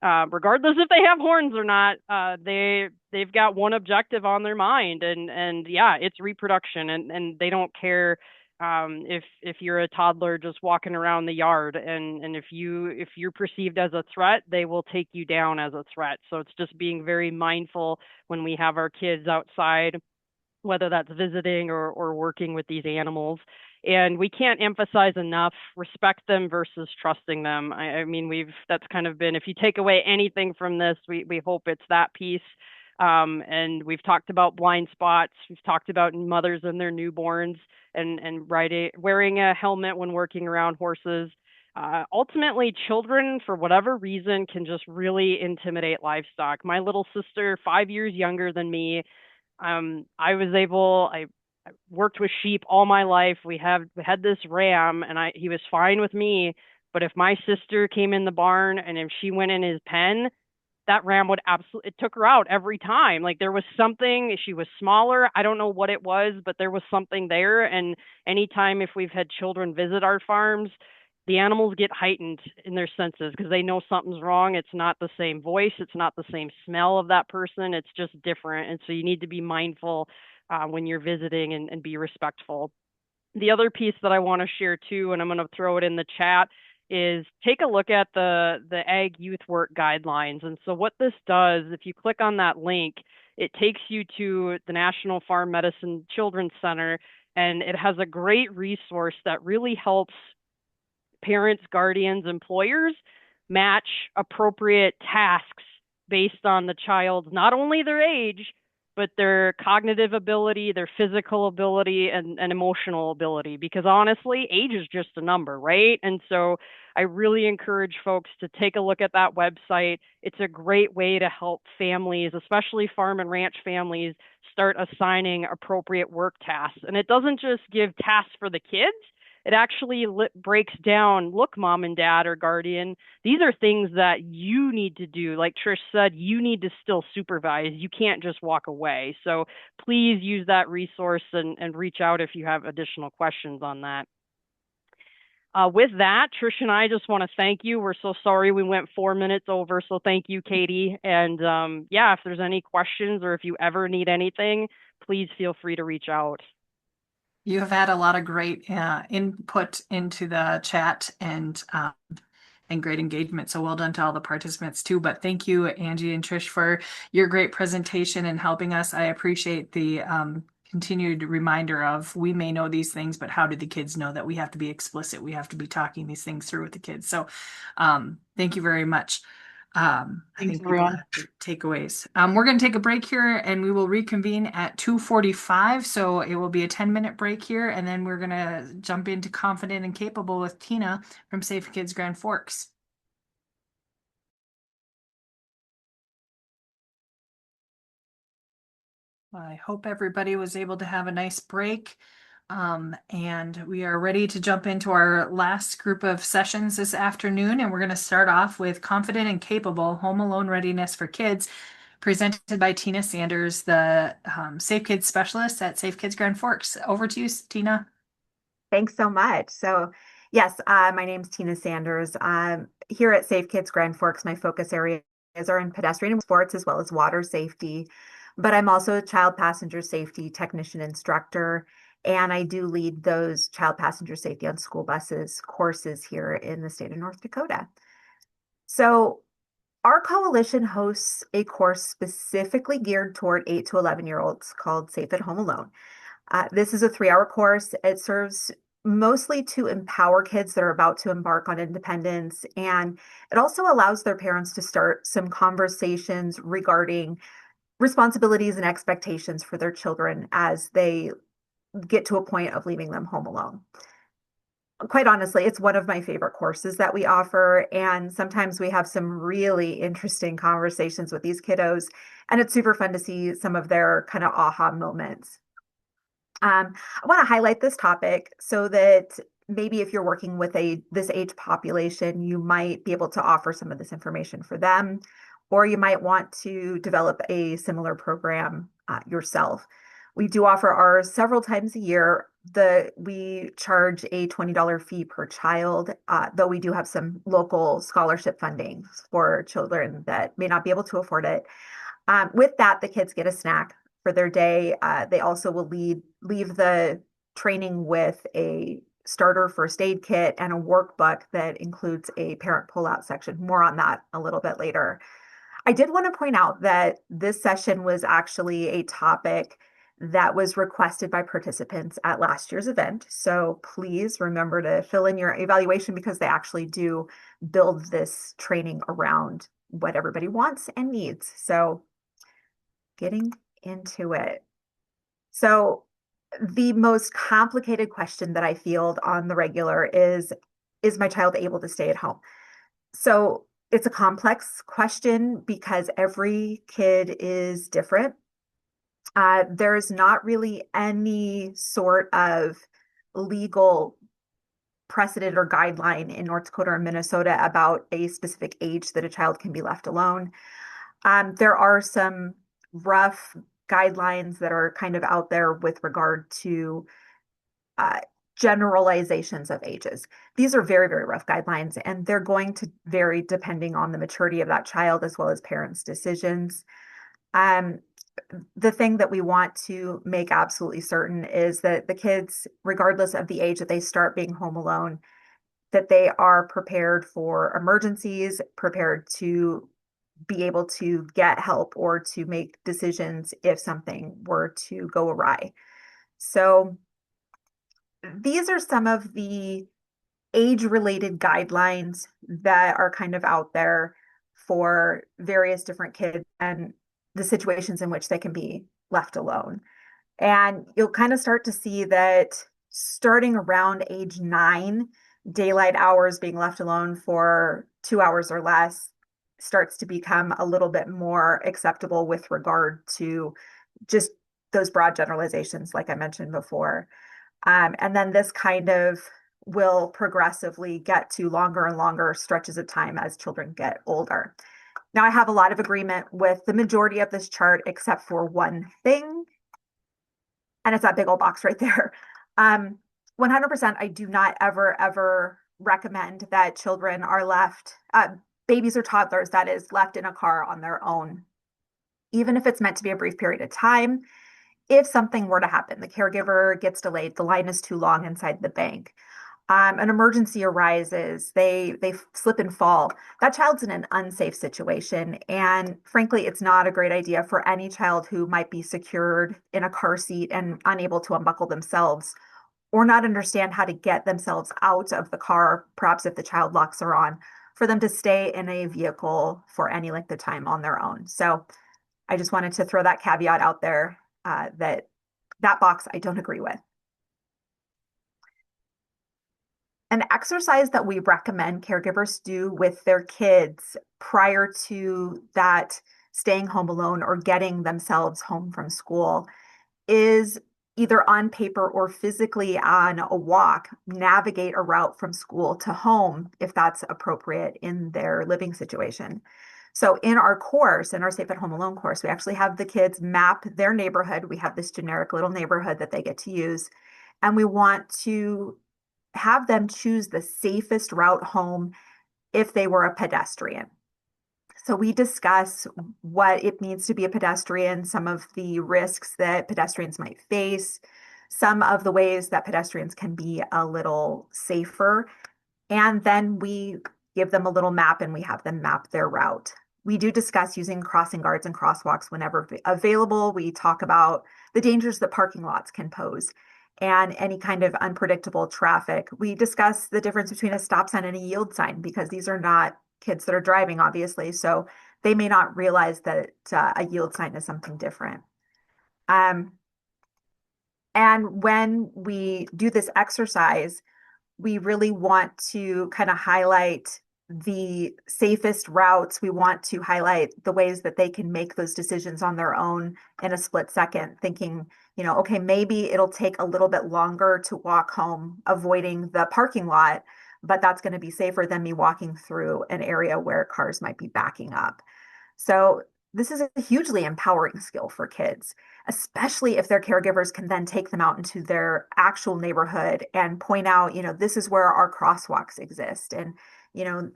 Regardless if they have horns or not, they've got one objective on their mind, and yeah, it's reproduction, and they don't care if you're a toddler just walking around the yard, and if you're perceived as a threat, they will take you down as a threat. So it's just being very mindful when we have our kids outside, whether that's visiting or working with these animals. And we can't emphasize enough, respect them versus trusting them. I mean, that's kind of been, if you take away anything from this, we hope it's that piece. And we've talked about blind spots. We've talked about mothers and their newborns and wearing a helmet when working around horses. Ultimately, children, for whatever reason, can just really intimidate livestock. My little sister, 5 years younger than me, I worked with sheep all my life. We had this ram, and he was fine with me. But if my sister came in the barn and if she went in his pen, that ram would it took her out every time. Like, there was something, she was smaller. I don't know what it was, but there was something there. And anytime if we've had children visit our farms, the animals get heightened in their senses because they know something's wrong. It's not the same voice. It's not the same smell of that person. It's just different. And so you need to be mindful when you're visiting and be respectful. The other piece that I want to share too, and I'm going to throw it in the chat, is take a look at the Ag Youth Work Guidelines. And so what this does, if you click on that link, it takes you to the National Farm Medicine Children's Center, and it has a great resource that really helps parents, guardians, employers match appropriate tasks based on the child's not only their age, but their cognitive ability, their physical ability, and emotional ability. Because honestly, age is just a number, right? And so I really encourage folks to take a look at that website. It's a great way to help families, especially farm and ranch families, start assigning appropriate work tasks. And it doesn't just give tasks for the kids. It actually breaks down, look, mom and dad or guardian, these are things that you need to do. Like Trish said, you need to still supervise. You can't just walk away. So please use that resource and reach out if you have additional questions on that. With that, Trish and I just want to thank you. We're so sorry we went 4 minutes over. So thank you, Katie. And yeah, if there's any questions or if you ever need anything, please feel free to reach out. You have had a lot of great input into the chat and great engagement. So well done to all the participants too. But thank you, Angie and Trish, for your great presentation and helping us. I appreciate the continued reminder of we may know these things, but how do the kids know that we have to be explicit? We have to be talking these things through with the kids. So thank you very much. I think people have takeaways. We're going to take a break here and we will reconvene at 2:45. So it will be a 10-minute break here. And then we're going to jump into Confident and Capable with Tina from Safe Kids Grand Forks. I hope everybody was able to have a nice break. And we are ready to jump into our last group of sessions this afternoon. And we're going to start off with Confident and Capable Home Alone Readiness for Kids, presented by Tina Sanders, the Safe Kids Specialist at Safe Kids Grand Forks. Over to you, Tina. Thanks so much. So yes, my name's Tina Sanders. Here at Safe Kids Grand Forks, my focus areas are in pedestrian sports as well as water safety. But I'm also a child passenger safety technician instructor, and I do lead those child passenger safety on school buses courses here in the state of North Dakota. So our coalition hosts a course specifically geared toward 8 to 11-year-olds called Safe at Home Alone. This is a 3-hour course. It serves mostly to empower kids that are about to embark on independence, and it also allows their parents to start some conversations regarding responsibilities and expectations for their children as they get to a point of leaving them home alone. Quite honestly, it's one of my favorite courses that we offer, and sometimes we have some really interesting conversations with these kiddos, and it's super fun to see some of their kind of aha moments. I want to highlight this topic so that maybe if you're working with this age population, you might be able to offer some of this information for them, or you might want to develop a similar program yourself. We do offer ours several times a year. We charge a $20 fee per child, though we do have some local scholarship funding for children that may not be able to afford it. With that, the kids get a snack for their day. They also will leave the training with a starter first aid kit and a workbook that includes a parent pullout section. More on that a little bit later. I did want to point out that this session was actually a topic that was requested by participants at last year's event. So please remember to fill in your evaluation because they actually do build this training around what everybody wants and needs. So getting into it. So the most complicated question that I field on the regular is my child able to stay at home? So it's a complex question because every kid is different. There's not really any sort of legal precedent or guideline in North Dakota or Minnesota about a specific age that a child can be left alone. There are some rough guidelines that are kind of out there with regard to generalizations of ages. These are very, very rough guidelines, and they're going to vary depending on the maturity of that child as well as parents' decisions. The thing that we want to make absolutely certain is that the kids, regardless of the age that they start being home alone, that they are prepared for emergencies, prepared to be able to get help or to make decisions if something were to go awry. So these are some of the age-related guidelines that are kind of out there for various different kids and the situations in which they can be left alone. And you'll kind of start to see that starting around age 9, daylight hours being left alone for 2 hours or less starts to become a little bit more acceptable with regard to just those broad generalizations, like I mentioned before. And then this kind of will progressively get to longer and longer stretches of time as children get older. Now, I have a lot of agreement with the majority of this chart, except for one thing, and it's that big old box right there. 100%, I do not ever recommend that children are left, babies or toddlers, that is, left in a car on their own, even if it's meant to be a brief period of time. If something were to happen, the caregiver gets delayed, the line is too long inside the bank, an emergency arises, they slip and fall, that child's in an unsafe situation. And frankly, it's not a great idea for any child who might be secured in a car seat and unable to unbuckle themselves or not understand how to get themselves out of the car, perhaps if the child locks are on, for them to stay in a vehicle for any length of time on their own. So I just wanted to throw that caveat out there, that box I don't agree with. An exercise that we recommend caregivers do with their kids prior to that staying home alone or getting themselves home from school is either on paper or physically on a walk, navigate a route from school to home if that's appropriate in their living situation. So in our course, in our Safe at Home Alone course, we actually have the kids map their neighborhood. We have this generic little neighborhood that they get to use, and we want to have them choose the safest route home if they were a pedestrian. So we discuss what it means to be a pedestrian, some of the risks that pedestrians might face, some of the ways that pedestrians can be a little safer, and then we give them a little map and we have them map their route. We do discuss using crossing guards and crosswalks whenever available. We talk about the dangers that parking lots can pose and any kind of unpredictable traffic. We discuss the difference between a stop sign and a yield sign because these are not kids that are driving, obviously, so they may not realize that a yield sign is something different. And when we do this exercise, we really want to kind of highlight the safest routes. We want to highlight the ways that they can make those decisions on their own in a split second, thinking, okay, maybe it'll take a little bit longer to walk home, avoiding the parking lot, but that's going to be safer than me walking through an area where cars might be backing up. So this is a hugely empowering skill for kids, especially if their caregivers can then take them out into their actual neighborhood and point out, this is where our crosswalks exist. And,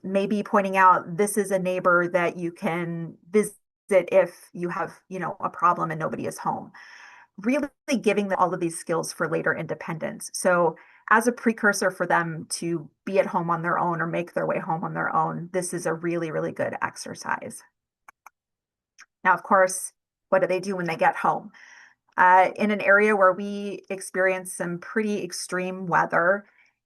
maybe pointing out this is a neighbor that you can visit if you have, a problem and nobody is home. Really giving them all of these skills for later independence. So as a precursor for them to be at home on their own or make their way home on their own, this is a really, really good exercise. Now, of course, what do they do when they get home? In an area where we experience some pretty extreme weather,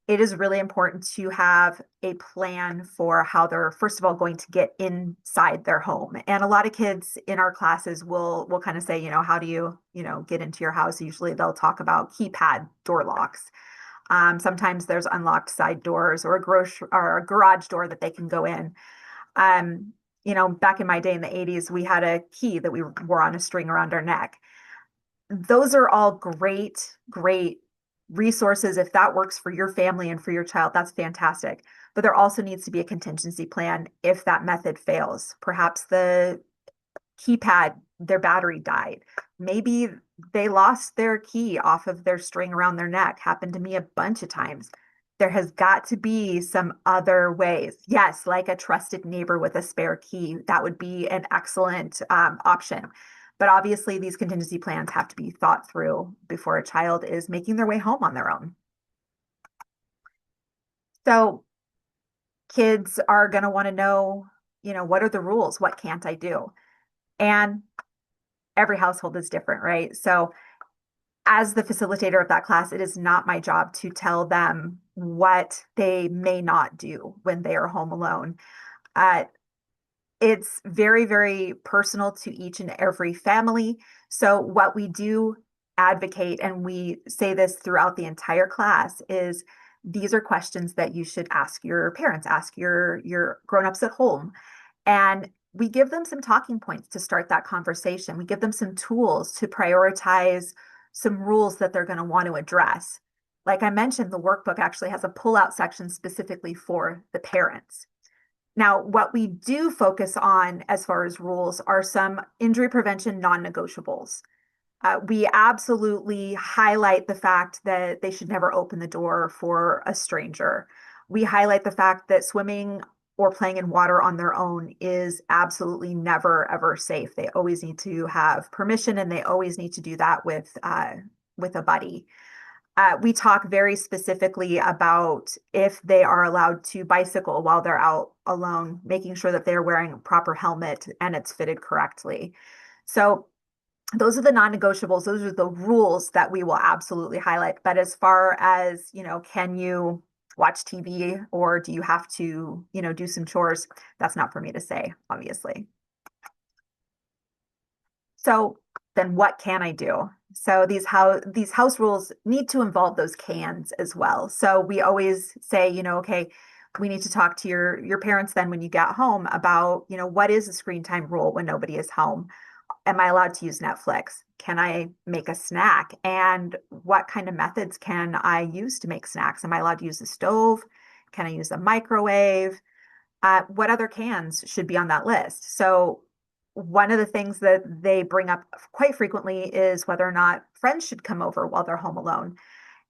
it is really important to have a plan for how they're, first of all, going to get inside their home. And a lot of kids in our classes will kind of say, how do you, get into your house? Usually they'll talk about keypad door locks. Sometimes there's unlocked side doors or a garage door that they can go in. Back in my day in the 80s, we had a key that we wore on a string around our neck. Those are all great resources. If that works for your family and for your child, that's fantastic. But there also needs to be a contingency plan if that method fails. Perhaps the keypad, their battery died. Maybe they lost their key off of their string around their neck. Happened to me a bunch of times. There has got to be some other ways. Yes, like a trusted neighbor with a spare key. That would be an excellent option. But obviously, these contingency plans have to be thought through before a child is making their way home on their own. So kids are going to want to know, what are the rules? What can't I do? And every household is different, right? So as the facilitator of that class, it is not my job to tell them what they may not do when they are home alone. It's very, very personal to each and every family. So what we do advocate, and we say this throughout the entire class, is these are questions that you should ask your parents, ask your grown-ups at home. And we give them some talking points to start that conversation. We give them some tools to prioritize some rules that they're going to want to address. Like I mentioned, the workbook actually has a pull-out section specifically for the parents. Now, what we do focus on as far as rules are some injury prevention non-negotiables. We absolutely highlight the fact that they should never open the door for a stranger. We highlight the fact that swimming or playing in water on their own is absolutely never, ever safe. They always need to have permission, and they always need to do that with a buddy. We talk very specifically about if they are allowed to bicycle while they're out alone, making sure that they're wearing a proper helmet and it's fitted correctly. So those are the non-negotiables. Those are the rules that we will absolutely highlight. But as far as, can you watch TV or do you have to, do some chores? That's not for me to say, obviously. So then what can I do? So these house rules need to involve those cans as well. So we always say, okay, we need to talk to your parents then when you get home about, what is the screen time rule when nobody is home? Am I allowed to use Netflix? Can I make a snack? And what kind of methods can I use to make snacks? Am I allowed to use the stove? Can I use the microwave? What other cans should be on that list? So one of the things that they bring up quite frequently is whether or not friends should come over while they're home alone.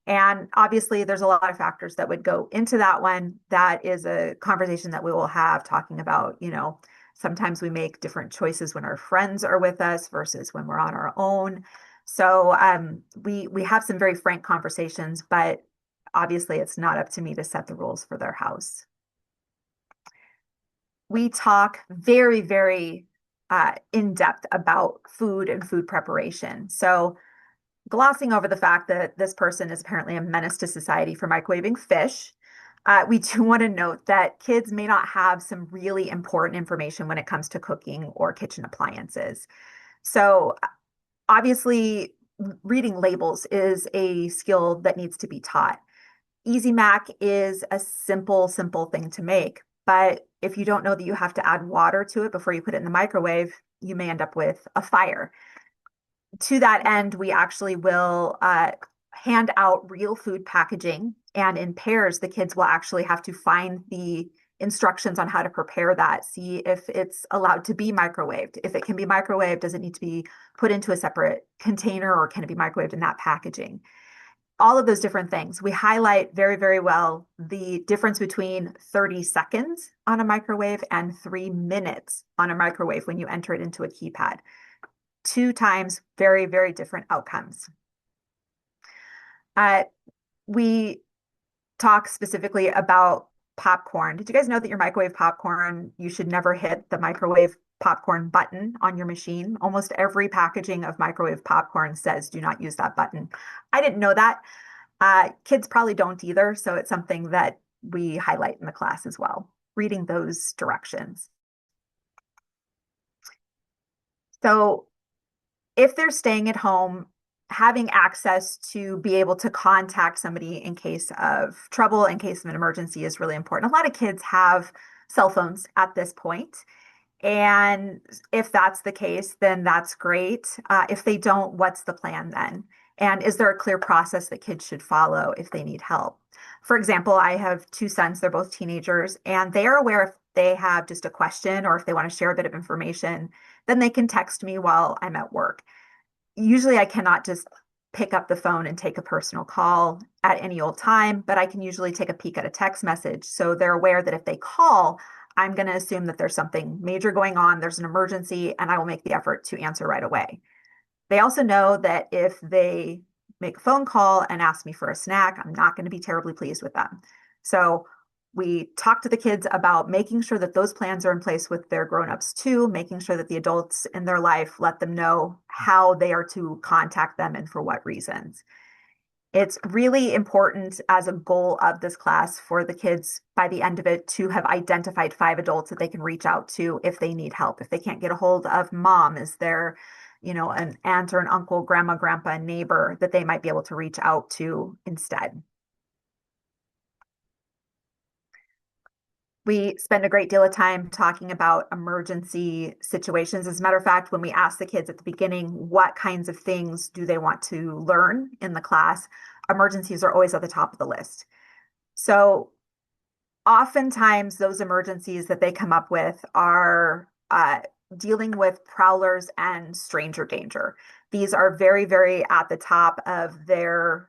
And obviously, there's a lot of factors that would go into that one. That is a conversation that we will have talking about, sometimes we make different choices when our friends are with us versus when we're on our own. So we have some very frank conversations, but obviously it's not up to me to set the rules for their house. We talk very, very in depth about food and food preparation. So glossing over the fact that this person is apparently a menace to society for microwaving fish, we do want to note that kids may not have some really important information when it comes to cooking or kitchen appliances. So obviously, reading labels is a skill that needs to be taught. Easy Mac is a simple thing to make. But if you don't know that you have to add water to it before you put it in the microwave, you may end up with a fire. To that end, we actually will hand out real food packaging, and in pairs, the kids will actually have to find the instructions on how to prepare that, see if it's allowed to be microwaved. If it can be microwaved, does it need to be put into a separate container, or can it be microwaved in that packaging? All of those different things. We highlight very, very well the difference between 30 seconds on a microwave and 3 minutes on a microwave when you enter it into a keypad. 2 times very, very different outcomes. We talk specifically about popcorn. Did you guys know that your microwave popcorn, you should never hit the microwave popcorn button on your machine? Almost every packaging of microwave popcorn says do not use that button. I didn't know that. Kids probably don't either, so it's something that we highlight in the class as well, reading those directions. So if they're staying at home, having access to be able to contact somebody in case of trouble, in case of an emergency, is really important. A lot of kids have cell phones at this point. And if that's the case, then that's great. If they don't, what's the plan then? And is there a clear process that kids should follow if they need help? For example, I have 2 sons, they're both teenagers, and they are aware if they have just a question or if they want to share a bit of information, then they can text me while I'm at work. Usually I cannot just pick up the phone and take a personal call at any old time, but I can usually take a peek at a text message. So they're aware that if they call, I'm going to assume that there's something major going on, there's an emergency, and I will make the effort to answer right away. They also know that if they make a phone call and ask me for a snack, I'm not going to be terribly pleased with them. So We talk to the kids about making sure that those plans are in place with their grown-ups too, making sure that the adults in their life let them know how they are to contact them and for what reasons. It's really important as a goal of this class for the kids by the end of it to have identified 5 adults that they can reach out to if they need help. If they can't get a hold of mom, is there, an aunt or an uncle, grandma, grandpa, neighbor that they might be able to reach out to instead. We spend a great deal of time talking about emergency situations. As a matter of fact, when we ask the kids at the beginning, what kinds of things do they want to learn in the class, emergencies are always at the top of the list. So oftentimes those emergencies that they come up with are dealing with prowlers and stranger danger. These are very, very at the top of their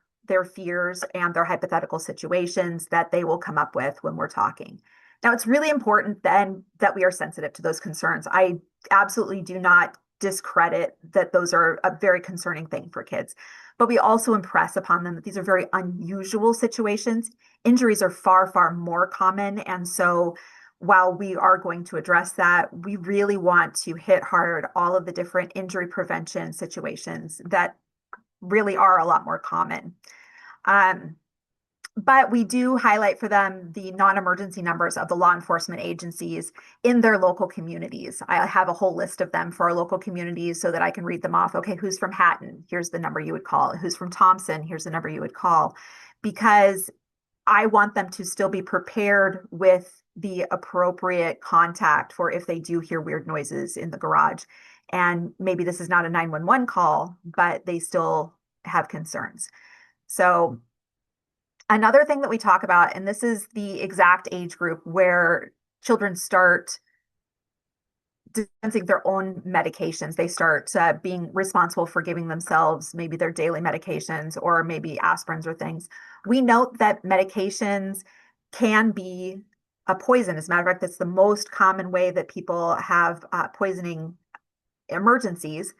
fears and their hypothetical situations that they will come up with when we're talking. Now, it's really important then that we are sensitive to those concerns. I absolutely do not discredit that those are a very concerning thing for kids, but we also impress upon them that these are very unusual situations. Injuries are far, far more common. And so while we are going to address that, we really want to hit hard all of the different injury prevention situations that really are a lot more common. But we do highlight for them the non-emergency numbers of the law enforcement agencies in their local communities. I have a whole list of them for our local communities so that I can read them off. Okay, who's from Hatton? Here's the number you would call. Who's from Thompson? Here's the number you would call. Because I want them to still be prepared with the appropriate contact for if they do hear weird noises in the garage. And maybe this is not a 911 call, but they still have concerns. So another thing that we talk about, and this is the exact age group where children start dispensing their own medications. They start being responsible for giving themselves maybe their daily medications or maybe aspirins or things. We note that medications can be a poison. As a matter of fact, that's the most common way that people have poisoning emergencies.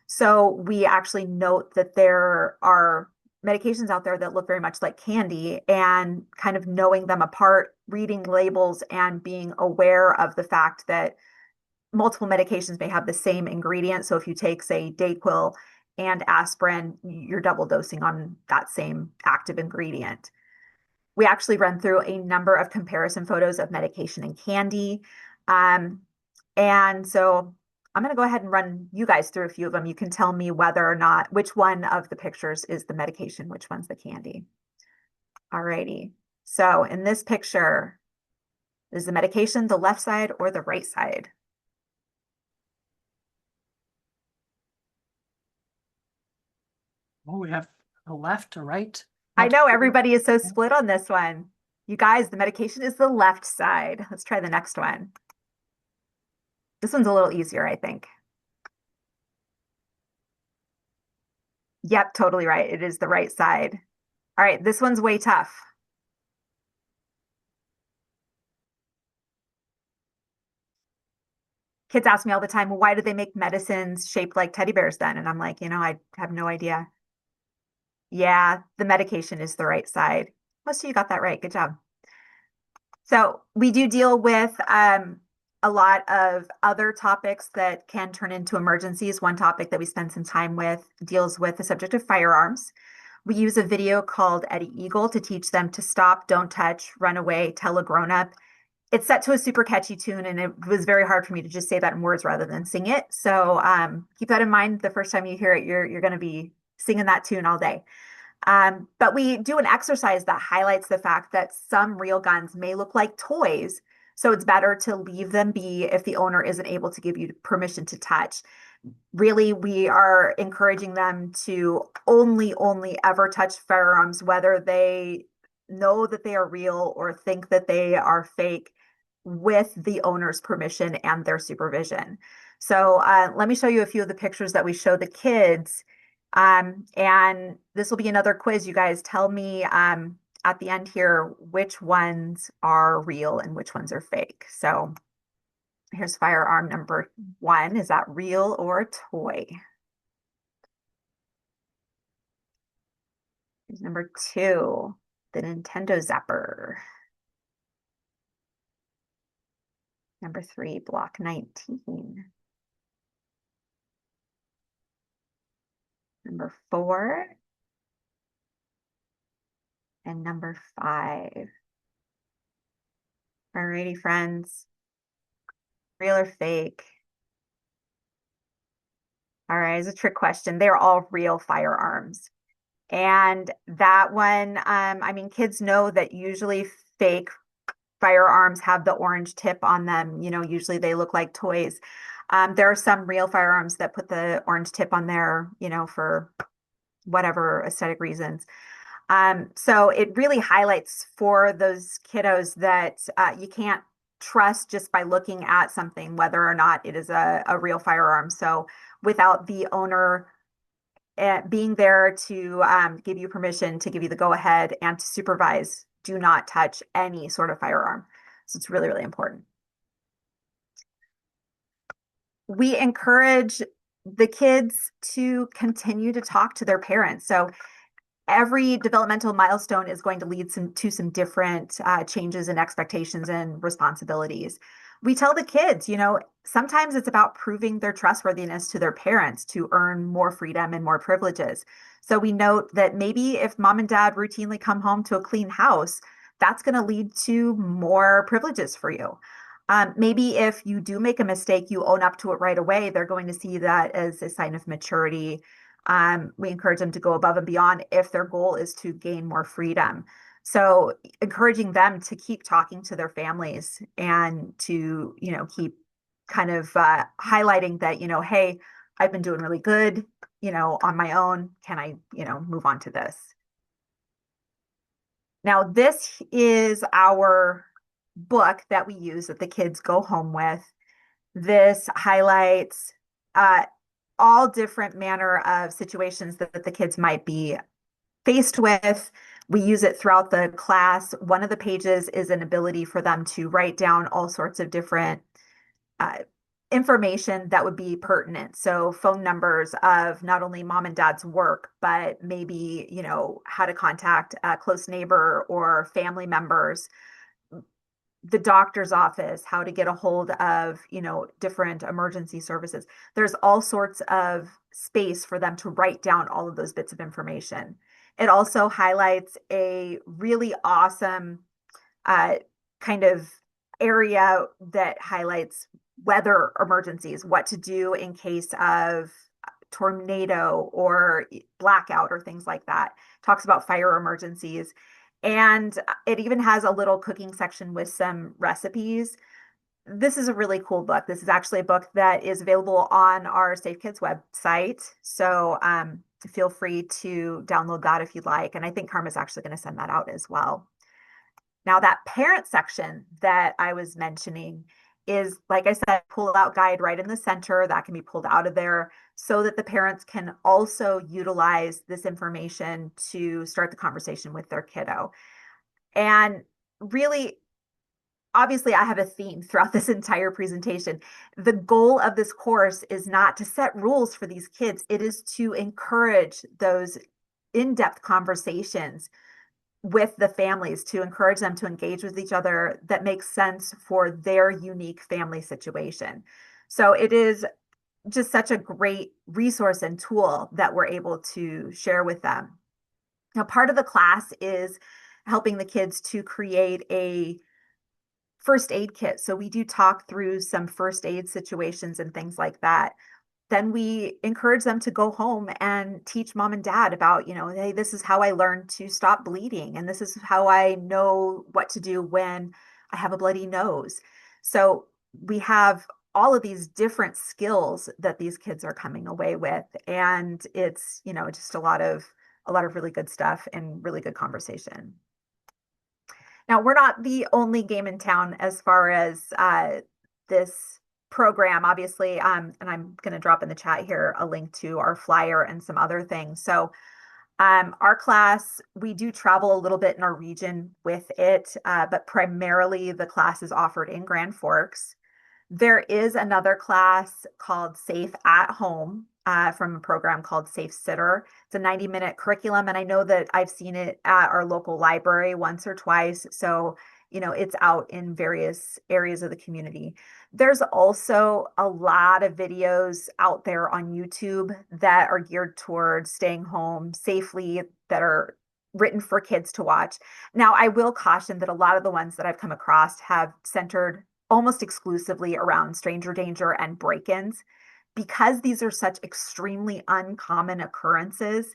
So we actually note that there are medications out there that look very much like candy, and kind of knowing them apart, reading labels and being aware of the fact that multiple medications may have the same ingredient. So if you take, say, Dayquil and aspirin, you're double dosing on that same active ingredient. We actually run through a number of comparison photos of medication and candy. And so I'm going to go ahead and run you guys through a few of them. You can tell me whether or not, which one of the pictures is the medication, which one's the candy. Alrighty. So in this picture, is the medication the left side or the right side? Oh, we have a left, a right. I know everybody is so split on this one. You guys, the medication is the left side. Let's try the next one. This one's a little easier, I think. Yep, totally right. It is the right side. All right, this one's way tough. Kids ask me all the time, well, why do they make medicines shaped like teddy bears then? And I'm like, I have no idea. Yeah, the medication is the right side. Most of you got that right. Good job. So we do deal with a lot of other topics that can turn into emergencies. One topic that we spend some time with deals with the subject of firearms. We use a video called Eddie Eagle to teach them to stop, don't touch, run away, tell a grown-up. It's set to a super catchy tune, and it was very hard for me to just say that in words rather than sing it. So keep that in mind. The first time you hear it, you're going to be singing that tune all day. But we do an exercise that highlights the fact that some real guns may look like toys, so it's better to leave them be if the owner isn't able to give you permission to touch. Really, we are encouraging them to only ever touch firearms, whether they know that they are real or think that they are fake, with the owner's permission and their supervision. So let me show you a few of the pictures that we show the kids. And this will be another quiz. You guys tell me at the end here which ones are real and which ones are fake. So here's firearm number 1. Is that real or a toy? Here's number 2, the Nintendo Zapper. Number 3, block 19. Number 4. And number 5. Alrighty, friends. Real or fake? All right, it's a trick question. They're all real firearms. And that one, I mean, kids know that usually fake firearms have the orange tip on them. You know, usually they look like toys. There are some real firearms that put the orange tip on there, you know, for whatever aesthetic reasons. So it really highlights for those kiddos that you can't trust just by looking at something, whether or not it is a real firearm. So without the owner being there to give you permission, to give you the go ahead and to supervise, do not touch any sort of firearm. So it's really, really important. We encourage the kids to continue to talk to their parents. So every developmental milestone is going to lead to some different changes in expectations and responsibilities. We tell the kids, you know, sometimes it's about proving their trustworthiness to their parents to earn more freedom and more privileges. So we note that maybe if mom and dad routinely come home to a clean house, that's going to lead to more privileges for you. Maybe if you do make a mistake, you own up to it right away. They're going to see that as a sign of maturity. We encourage them to go above and beyond if their goal is to gain more freedom. So encouraging them to keep talking to their families and to, you know, keep kind of highlighting that, you know, hey, I've been doing really good, you know, on my own. Can I, you know, move on to this? Now, this is our book that we use that the kids go home with. This highlights all different manner of situations that the kids might be faced with. We use it throughout the class. One of the pages is an ability for them to write down all sorts of different information that would be pertinent. So phone numbers of not only mom and dad's work, but maybe, you know, how to contact a close neighbor or family members, the doctor's office, how to get a hold of, you know, different emergency services. There's all sorts of space for them to write down all of those bits of information. It also highlights a really awesome kind of area that highlights weather emergencies, what to do in case of tornado or blackout or things like that. Talks about fire emergencies. And it even has a little cooking section with some recipes. This is a really cool book. This is actually a book that is available on our Safe Kids website. So feel free to download that if you'd like. And I think Karma's actually going to send that out as well. Now, that parent section that I was mentioning is, like I said, pull-out guide right in the center that can be pulled out of there so that the parents can also utilize this information to start the conversation with their kiddo. And really, obviously, I have a theme throughout this entire presentation. The goal of this course is not to set rules for these kids. It is to encourage those in-depth conversations with the families, to encourage them to engage with each other that makes sense for their unique family situation. So it is just such a great resource and tool that we're able to share with them. Now, part of the class is helping the kids to create a first aid kit. So we do talk through some first aid situations and things like that. Then we encourage them to go home and teach mom and dad about, you know, hey, this is how I learned to stop bleeding. And this is how I know what to do when I have a bloody nose. So we have all of these different skills that these kids are coming away with. And it's, you know, just a lot of really good stuff and really good conversation. Now, we're not the only game in town as far as this program, obviously, and I'm going to drop in the chat here a link to our flyer and some other things. So our class, we do travel a little bit in our region with it, but primarily the class is offered in Grand Forks. There is another class called Safe at Home from a program called Safe Sitter. It's a 90-minute curriculum, and I know that I've seen it at our local library once or twice. So it's out in various areas of the community. There's also a lot of videos out there on YouTube that are geared towards staying home safely, that are written for kids to watch. Now, I will caution that a lot of the ones that I've come across have centered almost exclusively around stranger danger and break-ins. Because these are such extremely uncommon occurrences,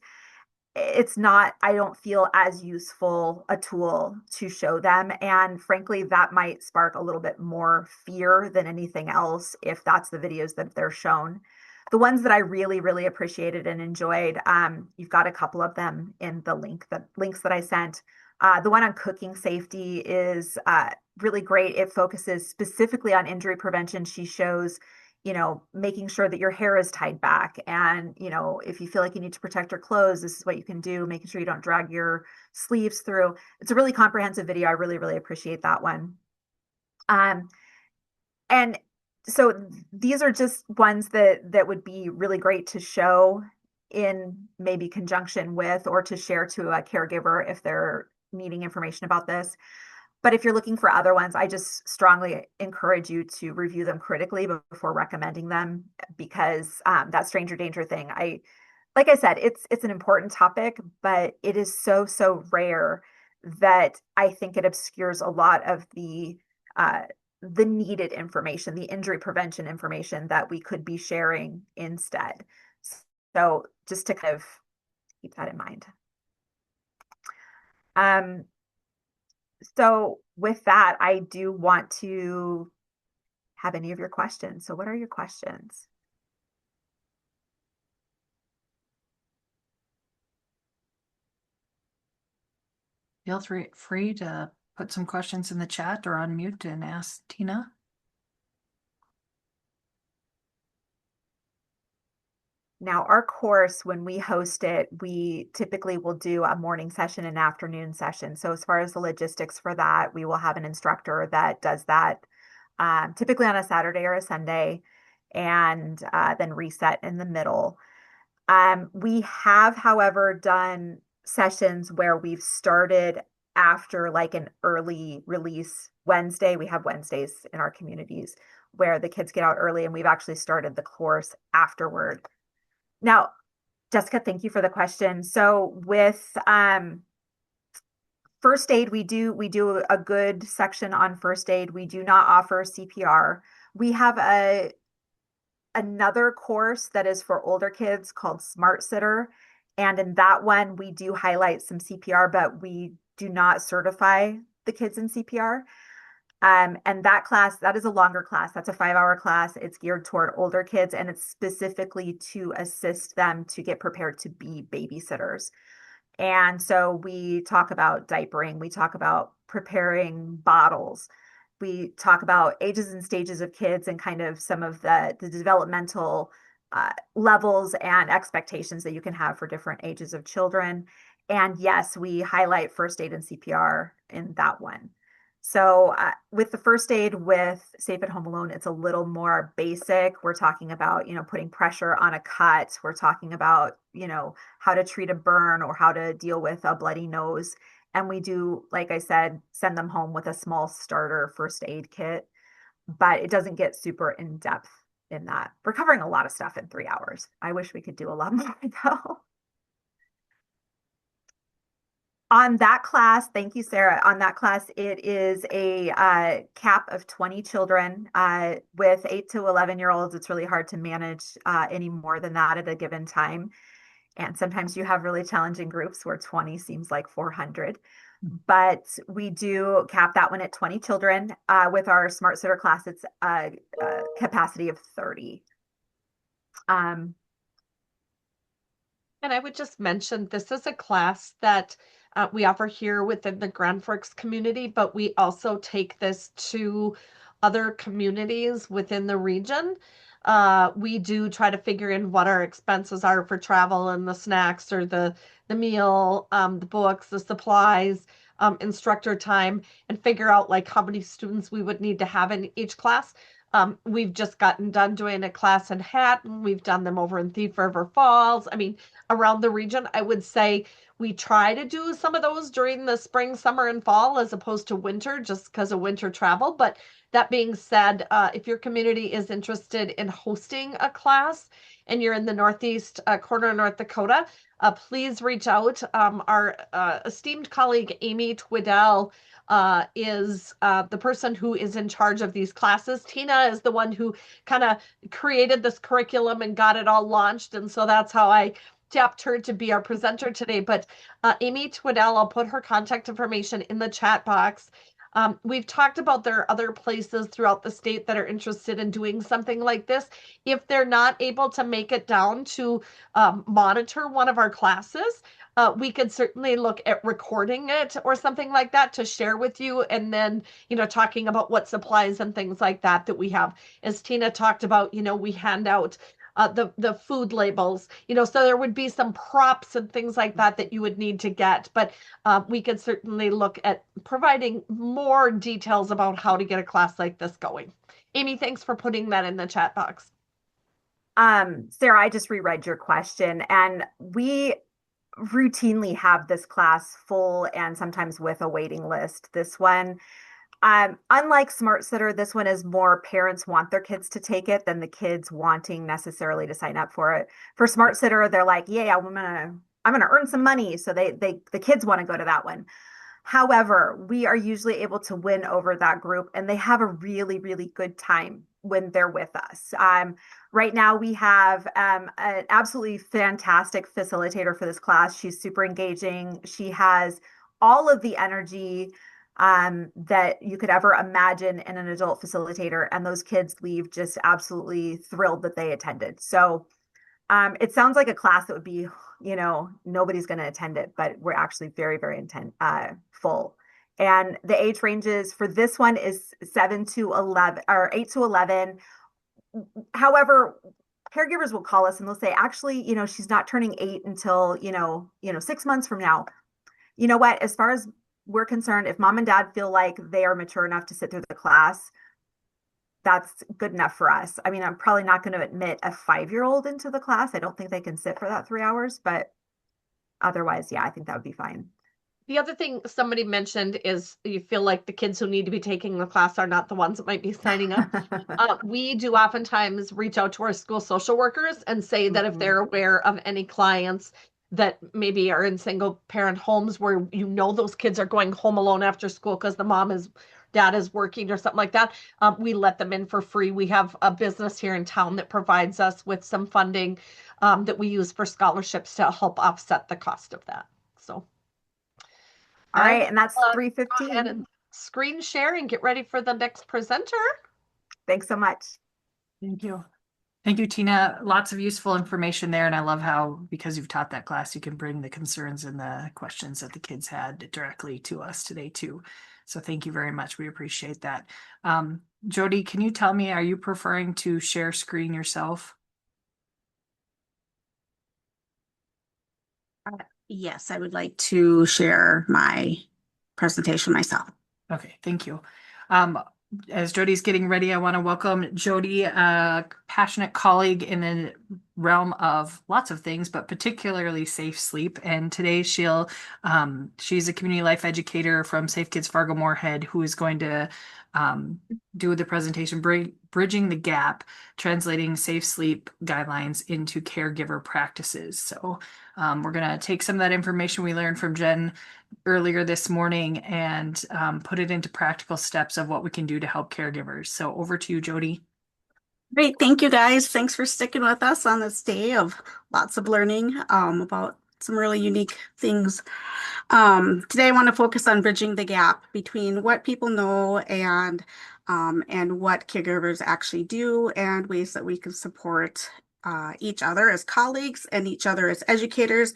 it's not, I don't feel, as useful a tool to show them. And frankly, that might spark a little bit more fear than anything else if that's the videos that they're shown. The ones that I really, really appreciated and enjoyed, you've got a couple of them in the links that I sent. The one on cooking safety is really great. It focuses specifically on injury prevention. She shows, making sure that your hair is tied back. And, if you feel like you need to protect your clothes, this is what you can do, making sure you don't drag your sleeves through. It's a really comprehensive video. I really, really appreciate that one. And so these are just ones that would be really great to show in maybe conjunction with, or to share to a caregiver if they're needing information about this. But if you're looking for other ones, I just strongly encourage you to review them critically before recommending them, because that stranger danger thing, like I said, it's an important topic, but it is so rare that I think it obscures a lot of the needed information, the injury prevention information that we could be sharing instead. So just to kind of keep that in mind. So with that, I do want to have any of your questions. So what are your questions? Feel free to put some questions in the chat or unmute and ask Tina. Now, our course, when we host it, we typically will do a morning session and afternoon session. So as far as the logistics for that, we will have an instructor that does that typically on a Saturday or a Sunday, and then reset in the middle. We have, however, done sessions where we've started after like an early release Wednesday. We have Wednesdays in our communities where the kids get out early, and we've actually started the course afterward. Now, Jessica, thank you for the question. So with first aid, we do a good section on first aid. We do not offer CPR. We have another course that is for older kids called Smart Sitter. And in that one, we do highlight some CPR, but we do not certify the kids in CPR. And that class, that is a longer class. That's a 5-hour class. It's geared toward older kids, and it's specifically to assist them to get prepared to be babysitters. And so we talk about diapering. We talk about preparing bottles. We talk about ages and stages of kids and kind of some of the developmental levels and expectations that you can have for different ages of children. And yes, we highlight first aid and CPR in that one. So with the first aid with Safe at Home Alone, it's a little more basic. We're talking about, putting pressure on a cut. We're talking about, how to treat a burn or how to deal with a bloody nose. And we do, like I said, send them home with a small starter first aid kit, but it doesn't get super in depth in that. We're covering a lot of stuff in 3 hours. I wish we could do a lot more though. On that class, thank you, Sarah. On that class, it is a cap of 20 children. With 8 to 11-year-olds, it's really hard to manage any more than that at a given time. And sometimes you have really challenging groups where 20 seems like 400. But we do cap that one at 20 children. With our Smart Sitter class, it's a capacity of 30. And I would just mention, this is a class that we offer here within the Grand Forks community, but we also take this to other communities within the region. We do try to figure in what our expenses are for travel and the snacks or the meal, the books, the supplies, instructor time, and figure out like how many students we would need to have in each class. We've just gotten done doing a class in Hatton. We've done them over in Thief River Falls. I mean, around the region, I would say we try to do some of those during the spring, summer, and fall as opposed to winter, just because of winter travel. But that being said, if your community is interested in hosting a class and you're in the northeast corner of North Dakota, please reach out. Our esteemed colleague, Amy Twiddell, is the person who is in charge of these classes. Tina is the one who kind of created this curriculum and got it all launched. And so that's how I tapped her to be our presenter today. But Amy Twiddell, I'll put her contact information in the chat box. We've talked about there are other places throughout the state that are interested in doing something like this. If they're not able to make it down to monitor one of our classes, we could certainly look at recording it or something like that to share with you. And then, talking about what supplies and things like that we have. As Tina talked about, we hand out the food labels, so there would be some props and things like that you would need to get. But we could certainly look at providing more details about how to get a class like this going. Amy, thanks for putting that in the chat box. Sarah, I just reread your question, and we routinely have this class full and sometimes with a waiting list. This one, unlike Smart Sitter, this one is more parents want their kids to take it than the kids wanting necessarily to sign up for it. For Smart Sitter, they're like, yeah, I'm gonna earn some money, so the kids want to go to that one. However, we are usually able to win over that group, and they have a really, really good time when they're with us. Right now, we have an absolutely fantastic facilitator for this class. She's super engaging. She has all of the energy that you could ever imagine in an adult facilitator, and those kids leave just absolutely thrilled that they attended. So it sounds like a class that would be, nobody's going to attend it, but we're actually very, very full. And the age ranges for this one is 7 to 11 or 8 to 11. However, caregivers will call us and they'll say, actually, she's not turning 8 until, 6 months from now. You know what? As far as we're concerned, if mom and dad feel like they are mature enough to sit through the class, that's good enough for us. I mean, I'm probably not going to admit a 5-year-old into the class. I don't think they can sit for that 3 hours, but otherwise, yeah, I think that would be fine. The other thing somebody mentioned is you feel like the kids who need to be taking the class are not the ones that might be signing up. We do oftentimes reach out to our school social workers and say that if they're aware of any clients that maybe are in single parent homes where those kids are going home alone after school because dad is working or something like that, we let them in for free. We have a business here in town that provides us with some funding that we use for scholarships to help offset the cost of that. So. All right, and that's 3:15. And screen share and get ready for the next presenter. Thanks so much. Thank you. Thank you, Tina. Lots of useful information there. And I love how, because you've taught that class, you can bring the concerns and the questions that the kids had directly to us today too. So thank you very much. We appreciate that. Jody, can you tell me, are you preferring to share screen yourself? Yes, I would like to share my presentation myself. Okay, thank you. As Jody's getting ready, I want to welcome Jody, a passionate colleague in the realm of lots of things, but particularly safe sleep. And today she's a community life educator from Safe Kids Fargo-Moorhead, who is going to do the presentation, Bridging the Gap, translating safe sleep guidelines into caregiver practices. So we're going to take some of that information we learned from Jen earlier this morning and put it into practical steps of what we can do to help caregivers. So over to you, Jody. Great. Thank you, guys. Thanks for sticking with us on this day of lots of learning about some really unique things. Today, I want to focus on bridging the gap between what people know and what caregivers actually do, and ways that we can support each other as colleagues and each other as educators,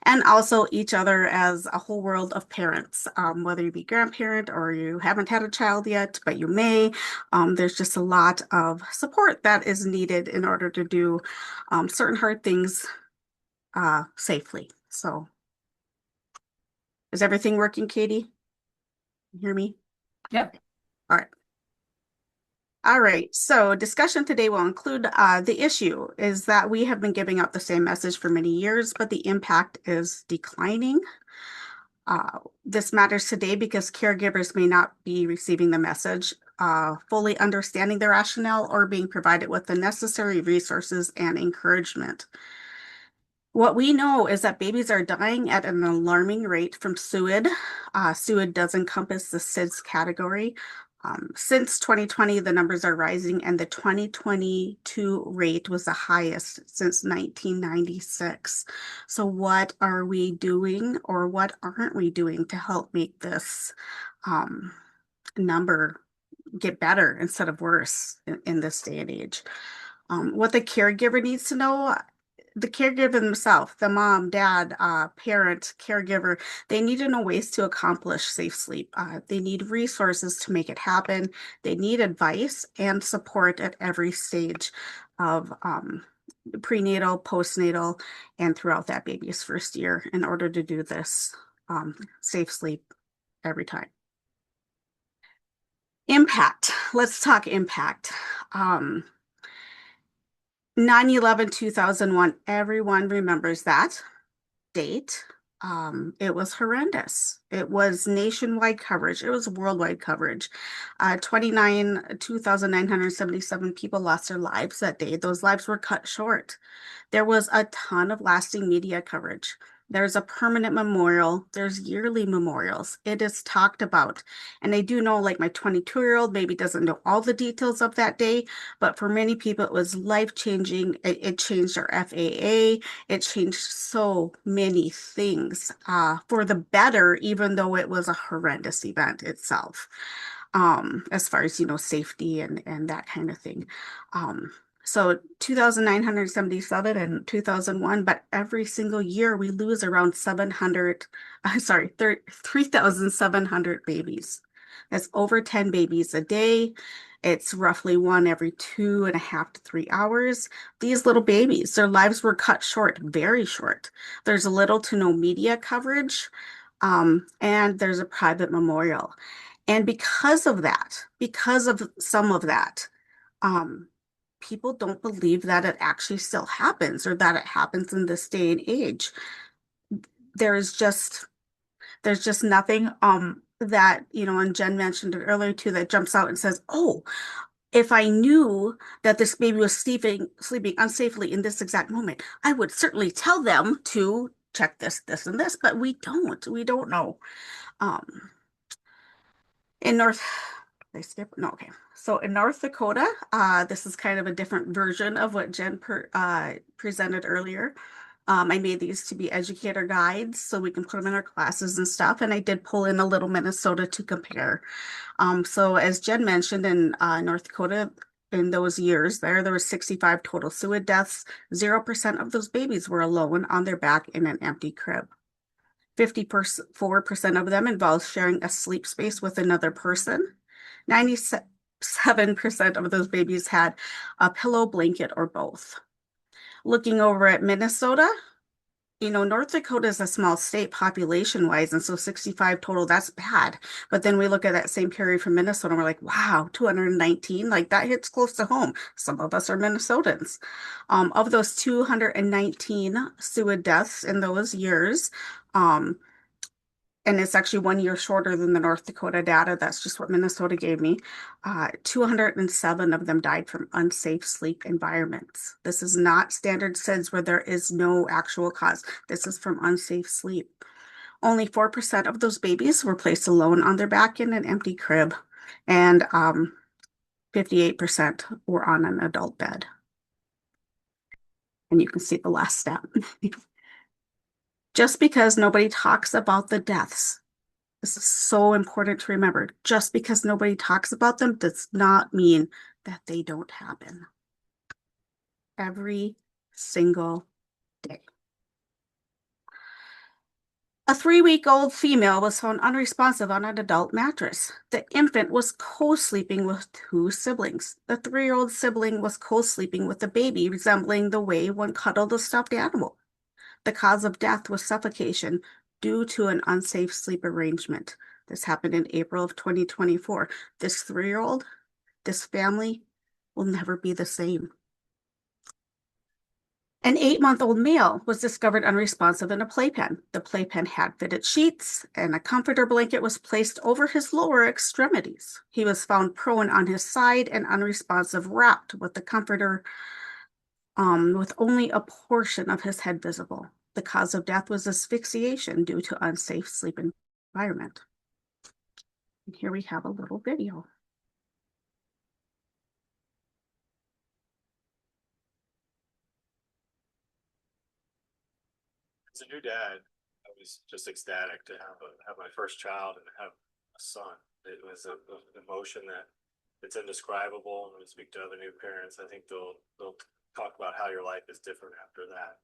and also each other as a whole world of parents, whether you be grandparent or you haven't had a child yet, but you may. There's just a lot of support that is needed in order to do certain hard things safely. So is everything working, Katie? You hear me? Yep. All right. All right, so discussion today will include the issue is that we have been giving out the same message for many years, but the impact is declining. This matters today because caregivers may not be receiving the message, fully understanding the rationale, or being provided with the necessary resources and encouragement. What we know is that babies are dying at an alarming rate from SUID. SUID does encompass the SIDS category. Since 2020, the numbers are rising, and the 2022 rate was the highest since 1996. So what are we doing, or what aren't we doing to help make this number get better instead of worse in this day and age? What the caregiver needs to know, the caregiver themselves, the mom, dad, parent, caregiver, they need to know ways to accomplish safe sleep. They need resources to make it happen. They need advice and support at every stage of prenatal, postnatal, and throughout that baby's first year in order to do this safe sleep every time. Impact. Let's talk impact. 9/11/2001, everyone remembers that date. It was horrendous. It was nationwide coverage. It was worldwide coverage. 2,977 people lost their lives that day. Those lives were cut short. There was a ton of lasting media coverage. There's a permanent memorial. There's yearly memorials. It is talked about. And I do know, like, my 22-year-old maybe doesn't know all the details of that day, but for many people, it was life-changing. It changed our FAA. It changed so many things for the better, even though it was a horrendous event itself, as far as, safety and that kind of thing. So 2,977 and 2001, but every single year we lose around 3,700 babies. That's over 10 babies a day. It's roughly one every 2.5 to 3 hours. These little babies, their lives were cut short, very short. There's little to no media coverage, and there's a private memorial. And because of that, because of some of that, people don't believe that it actually still happens or that it happens in this day and age. There's just nothing that, and Jen mentioned it earlier too, that jumps out and says, oh, if I knew that this baby was sleeping unsafely in this exact moment, I would certainly tell them to check this, and this, but we don't know. In North So in North Dakota, this is kind of a different version of what Jen presented earlier. I made these to be educator guides so we can put them in our classes and stuff. And I did pull in a little Minnesota to compare. So as Jen mentioned, in North Dakota, in those years there were 65 total SUID deaths. 0% of those babies were alone on their back in an empty crib. 54% of them involved sharing a sleep space with another person. 97% of those babies had a pillow, blanket, or both. Looking over at Minnesota, North Dakota is a small state population-wise, and so 65 total, that's bad. But then we look at that same period from Minnesota, and we're like, wow, 219, like that hits close to home. Some of us are Minnesotans. Of those 219 SUID deaths in those years, and it's actually 1 year shorter than the North Dakota data. That's just what Minnesota gave me. 207 of them died from unsafe sleep environments. This is not standard SIDS where there is no actual cause. This is from unsafe sleep. Only 4% of those babies were placed alone on their back in an empty crib, and 58% were on an adult bed. And you can see the last step. Just because nobody talks about the deaths, this is so important to remember. Just because nobody talks about them does not mean that they don't happen. Every single day. A 3-week-old female was found unresponsive on an adult mattress. The infant was co-sleeping with 2 siblings. The 3-year-old sibling was co-sleeping with the baby, resembling the way one cuddled a stuffed animal. The cause of death was suffocation due to an unsafe sleep arrangement. This happened in April of 2024. This 3-year-old, This family will never be the same. An 8-month-old male was discovered unresponsive in a playpen. The playpen had fitted sheets, and a comforter blanket was placed over his lower extremities. He was found prone on his side and unresponsive, wrapped with the comforter, with only a portion of his head visible. The cause of death was asphyxiation due to unsafe sleep environment. And here we have a little video. As a new dad, I was just ecstatic to have my first child and have a son. It was an emotion that it's indescribable. When we speak to other new parents, I think they'll talk about how your life is different after that.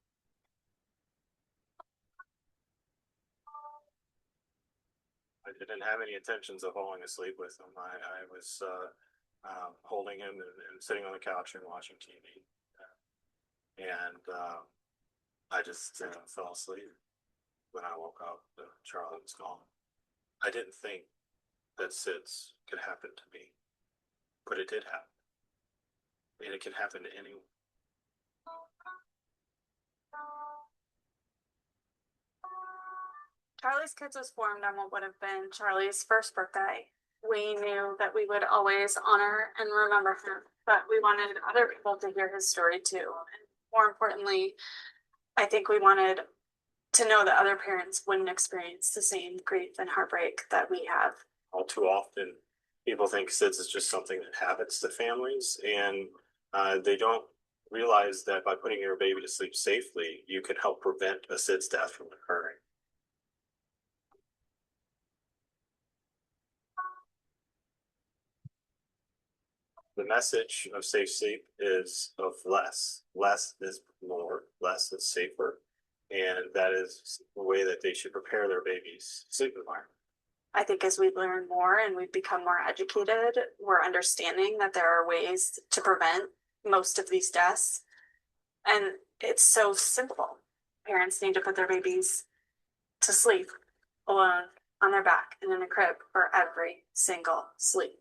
I didn't have any intentions of falling asleep with him. I was holding him and sitting on the couch and watching TV. And I just fell asleep. When I woke up, Charlie was gone. I didn't think that SIDS could happen to me, but it did happen. And it can happen to anyone. Charlie's Kids was formed on what would have been Charlie's first birthday. We knew that we would always honor and remember him, but we wanted other people to hear his story too. And more importantly, I think we wanted to know that other parents wouldn't experience the same grief and heartbreak that we have. All too often, people think SIDS is just something that happens to families, and they don't realize that by putting your baby to sleep safely, you can help prevent a SIDS death from occurring. The message of safe sleep is of less. Less is more, less is safer. And that is the way that they should prepare their babies' sleep environment. I think as we learn more and we become more educated, we're understanding that there are ways to prevent most of these deaths. And it's so simple. Parents need to put their babies to sleep alone on their back and in a crib for every single sleep.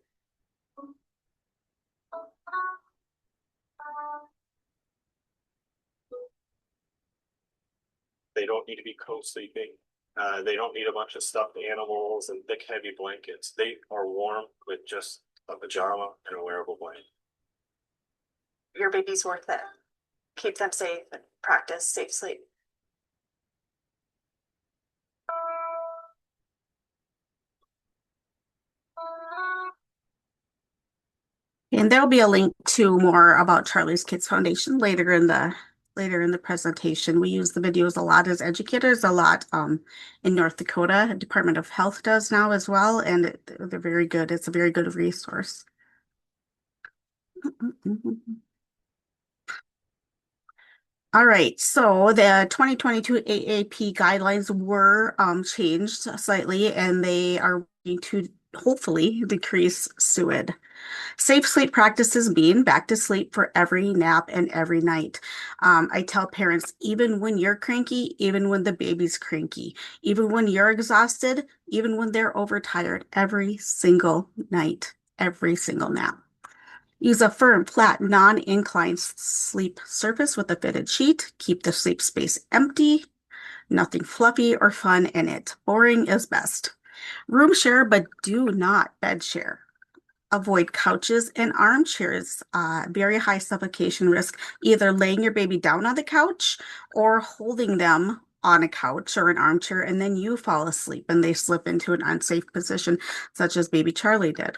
They don't need to be co-sleeping. They don't need a bunch of stuffed animals and thick, heavy blankets. They are warm with just a pajama and a wearable blanket. Your baby's worth it. Keep them safe and practice safe sleep. And there'll be a link to more about Charlie's Kids Foundation later in the presentation. We use the videos a lot as educators, a lot in North Dakota. Department of Health does now as well, and they're very good. It's a very good resource. All right, so the 2022 AAP guidelines were changed slightly, and they are going to hopefully decrease SUID. Safe sleep practices mean back to sleep for every nap and every night. I tell parents, even when you're cranky, even when the baby's cranky, even when you're exhausted, even when they're overtired, every single night, every single nap. Use a firm, flat, non-inclined sleep surface with a fitted sheet. Keep the sleep space empty. Nothing fluffy or fun in it. Boring is best. Room share, but do not bed share. Avoid couches and armchairs. Very high suffocation risk, either laying your baby down on the couch or holding them on a couch or an armchair, and then you fall asleep and they slip into an unsafe position, such as baby Charlie did.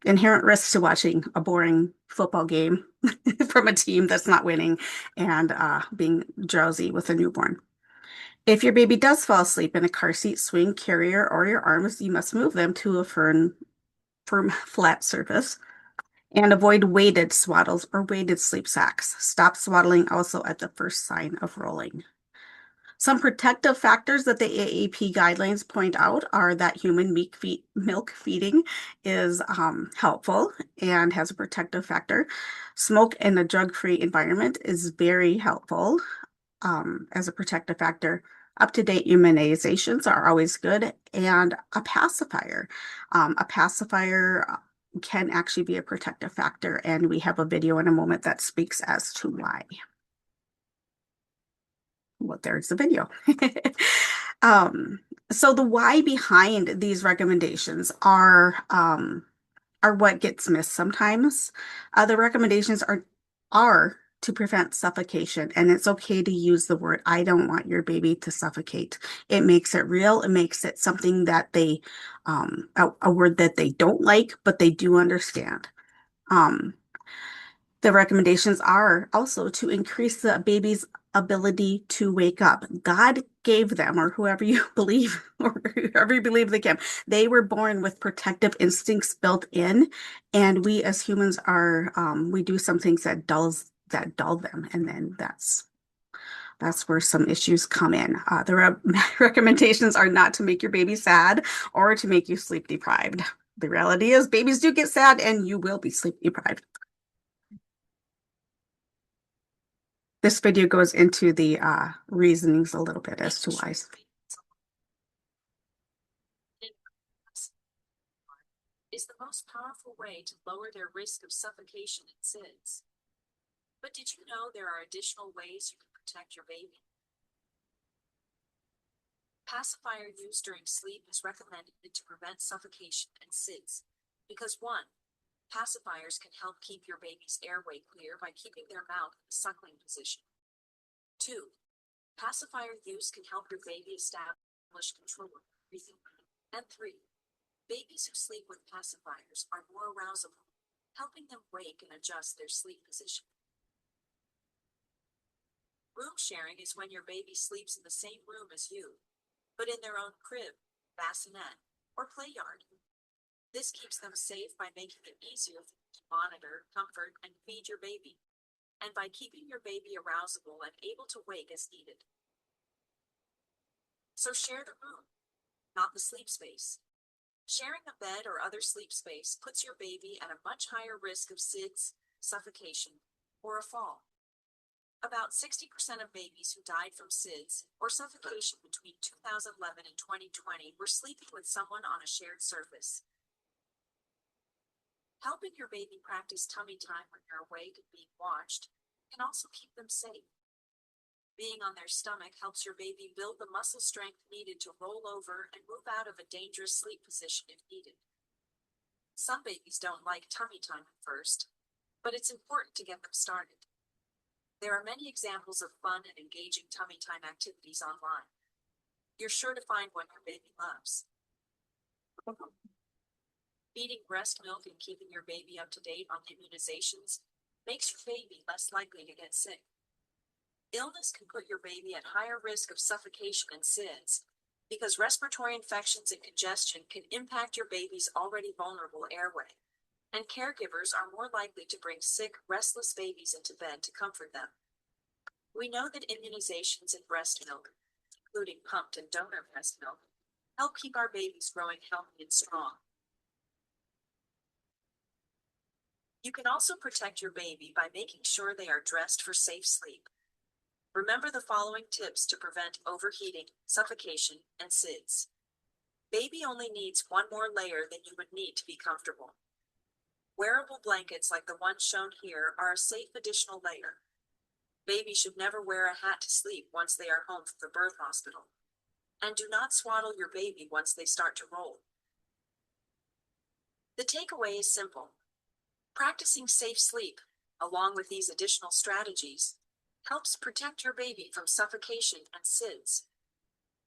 Inherent risks to watching a boring football game from a team that's not winning and being drowsy with a newborn. If your baby does fall asleep in a car seat, swing, carrier, or your arms, you must move them to a firm, flat surface. And avoid weighted swaddles or weighted sleep sacks. Stop swaddling also at the first sign of rolling. Some protective factors that the AAP guidelines point out are that human milk feeding is helpful and has a protective factor. Smoke in a drug-free environment is very helpful as a protective factor. Up-to-date immunizations are always good, and a pacifier. A pacifier can actually be a protective factor. And we have a video in a moment that speaks as to why. Well, there's the video. So the why behind these recommendations are what gets missed sometimes. The recommendations are to prevent suffocation, and it's okay to use the word, I don't want your baby to suffocate. It makes it real. It makes it something that they, a word that they don't like, but they do understand. The recommendations are also to increase the baby's ability to wake up. God gave them, or whoever you believe, or whoever you believe they can. They were born with protective instincts built in, and we as humans are, we do some things that dull them, and then that's where some issues come in. The recommendations are not to make your baby sad or to make you sleep deprived. The reality is babies do get sad and you will be sleep deprived. This video goes into the reasonings a little bit as to why. Is the most powerful way to lower their risk of suffocation in SIDS. But did you know there are additional ways you can protect your baby? Pacifier use during sleep is recommended to prevent suffocation and SIDS because 1. Pacifiers can help keep your baby's airway clear by keeping their mouth in a suckling position. 2. Pacifier use can help your baby establish control of breathing. And 3. Babies who sleep with pacifiers are more arousable, helping them wake and adjust their sleep position. Room sharing is when your baby sleeps in the same room as you, but in their own crib, bassinet, or play yard. This keeps them safe by making it easier for you to monitor, comfort, and feed your baby, and by keeping your baby arousable and able to wake as needed. So share the room, not the sleep space. Sharing a bed or other sleep space puts your baby at a much higher risk of SIDS, suffocation, or a fall. About 60% of babies who died from SIDS or suffocation between 2011 and 2020 were sleeping with someone on a shared surface. Helping your baby practice tummy time when you're awake and being watched can also keep them safe. Being on their stomach helps your baby build the muscle strength needed to roll over and move out of a dangerous sleep position if needed. Some babies don't like tummy time at first, but it's important to get them started. There are many examples of fun and engaging tummy time activities online. You're sure to find one your baby loves. Feeding breast milk and keeping your baby up to date on immunizations makes your baby less likely to get sick. Illness can put your baby at higher risk of suffocation and SIDS because respiratory infections and congestion can impact your baby's already vulnerable airway, and caregivers are more likely to bring sick, restless babies into bed to comfort them. We know that immunizations and breast milk, including pumped and donor breast milk, help keep our babies growing healthy and strong. You can also protect your baby by making sure they are dressed for safe sleep. Remember the following tips to prevent overheating, suffocation, and SIDS. Baby only needs one more layer than you would need to be comfortable. Wearable blankets like the ones shown here are a safe additional layer. Baby should never wear a hat to sleep once they are home from the birth hospital. And do not swaddle your baby once they start to roll. The takeaway is simple. Practicing safe sleep, along with these additional strategies, helps protect your baby from suffocation and SIDS.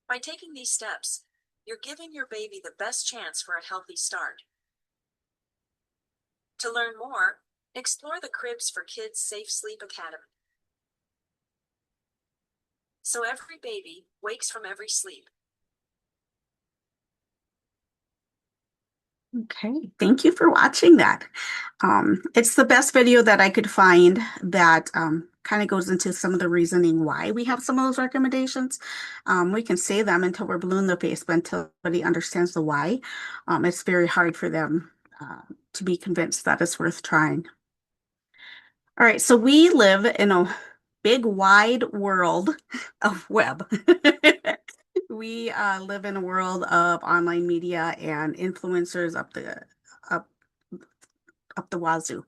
By taking these steps, you're giving your baby the best chance for a healthy start. To learn more, explore the Cribs for Kids Safe Sleep Academy. So every baby wakes from every sleep. Okay, thank you for watching that. It's the best video that I could find that kind of goes into some of the reasoning why we have some of those recommendations. We can say them until we're blue in the face, but until somebody understands the why, it's very hard for them to be convinced that it's worth trying. All right, so we live in a big wide world of web. We live in a world of online media and influencers up up the wazoo.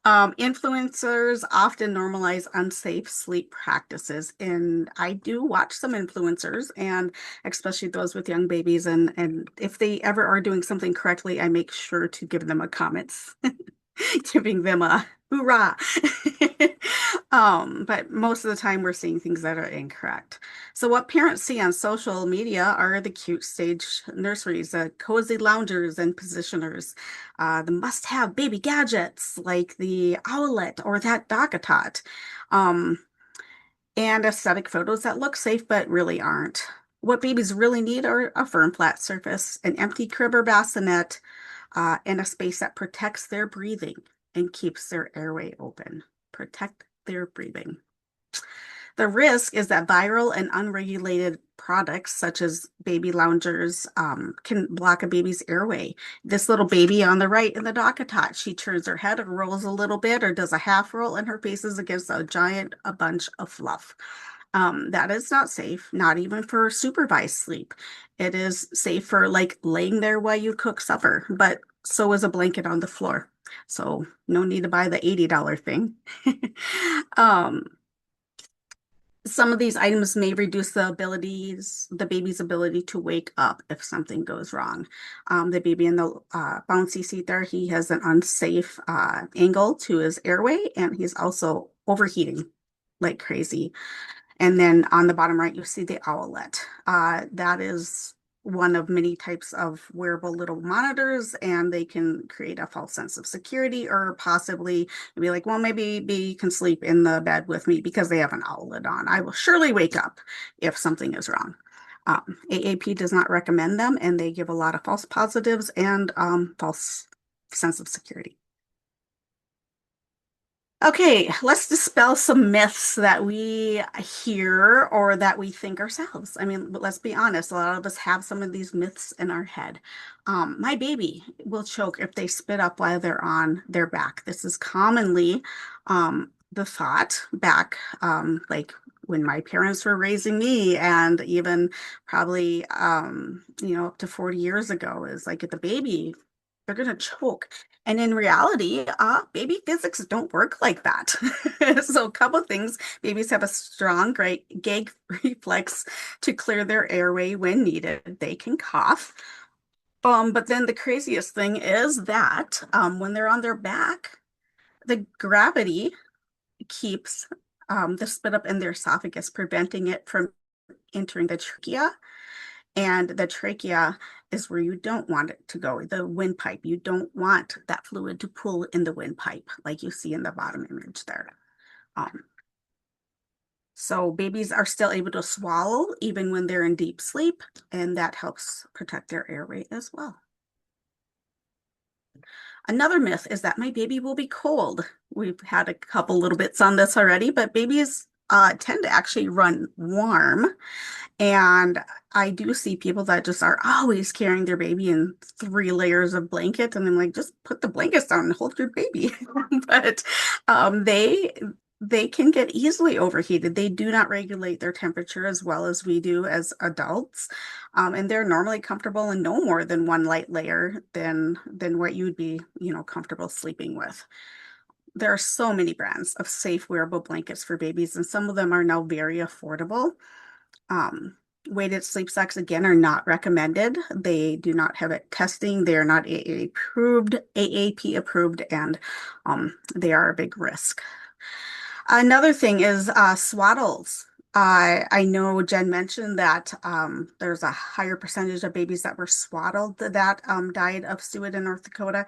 Influencers often normalize unsafe sleep practices, and I do watch some influencers, and especially those with young babies, and if they ever are doing something correctly, I make sure to give them a comment, giving them a hoorah. But most of the time we're seeing things that are incorrect. So what parents see on social media are the cute stage nurseries, the cozy loungers and positioners, the must-have baby gadgets like the Owlet or that DockATot, and aesthetic photos that look safe but really aren't. What babies really need are a firm, flat surface, an empty crib or bassinet, and a space that protects their breathing and keeps their airway open. Protect their breathing. The risk is that viral and unregulated products, such as baby loungers, can block a baby's airway. This little baby on the right in the DockATot, she turns her head or rolls a little bit or does a half roll, and her face is against a bunch of fluff. That is not safe, not even for supervised sleep. It is safe for like laying there while you cook supper, but so is a blanket on the floor. So no need to buy the $80 thing. Some of these items may reduce the baby's ability to wake up if something goes wrong. The baby in the bouncy seat there, he has an unsafe angle to his airway, and he's also overheating like crazy. And then on the bottom right, you see the Owlet. That is one of many types of wearable little monitors, and they can create a false sense of security, or possibly be like, well, maybe you can sleep in the bed with me because they have an Owlet on. I will surely wake up if something is wrong. AAP does not recommend them, and they give a lot of false positives and false sense of security. Okay, let's dispel some myths that we hear or that we think ourselves. I mean, let's be honest, a lot of us have some of these myths in our head. My baby will choke if they spit up while they're on their back. This is commonly the thought back, like when my parents were raising me, and even probably, up to 40 years ago, is like if the baby, they're going to choke. And in reality, baby physics don't work like that. So a couple things, babies have a strong gag reflex to clear their airway when needed. They can cough. But then the craziest thing is that when they're on their back, the gravity keeps the spit up in their esophagus, preventing it from entering the trachea. And the trachea is where you don't want it to go, the windpipe. You don't want that fluid to pool in the windpipe, like you see in the bottom image there. So babies are still able to swallow even when they're in deep sleep, and that helps protect their airway as well. Another myth is that my baby will be cold. We've had a couple little bits on this already, but babies tend to actually run warm. And I do see people that just are always carrying their baby in 3 layers of blanket. And I'm like, just put the blankets down and hold your baby. But they can get easily overheated. They do not regulate their temperature as well as we do as adults. And they're normally comfortable in no more than 1 light layer than what you'd be, comfortable sleeping with. There are so many brands of safe wearable blankets for babies, and some of them are now very affordable. Weighted sleep sacks, again, are not recommended. They do not have it testing. They are not AAP approved, and they are a big risk. Another thing is swaddles. I know Jen mentioned that there's a higher percentage of babies that were swaddled that died of SUID in North Dakota.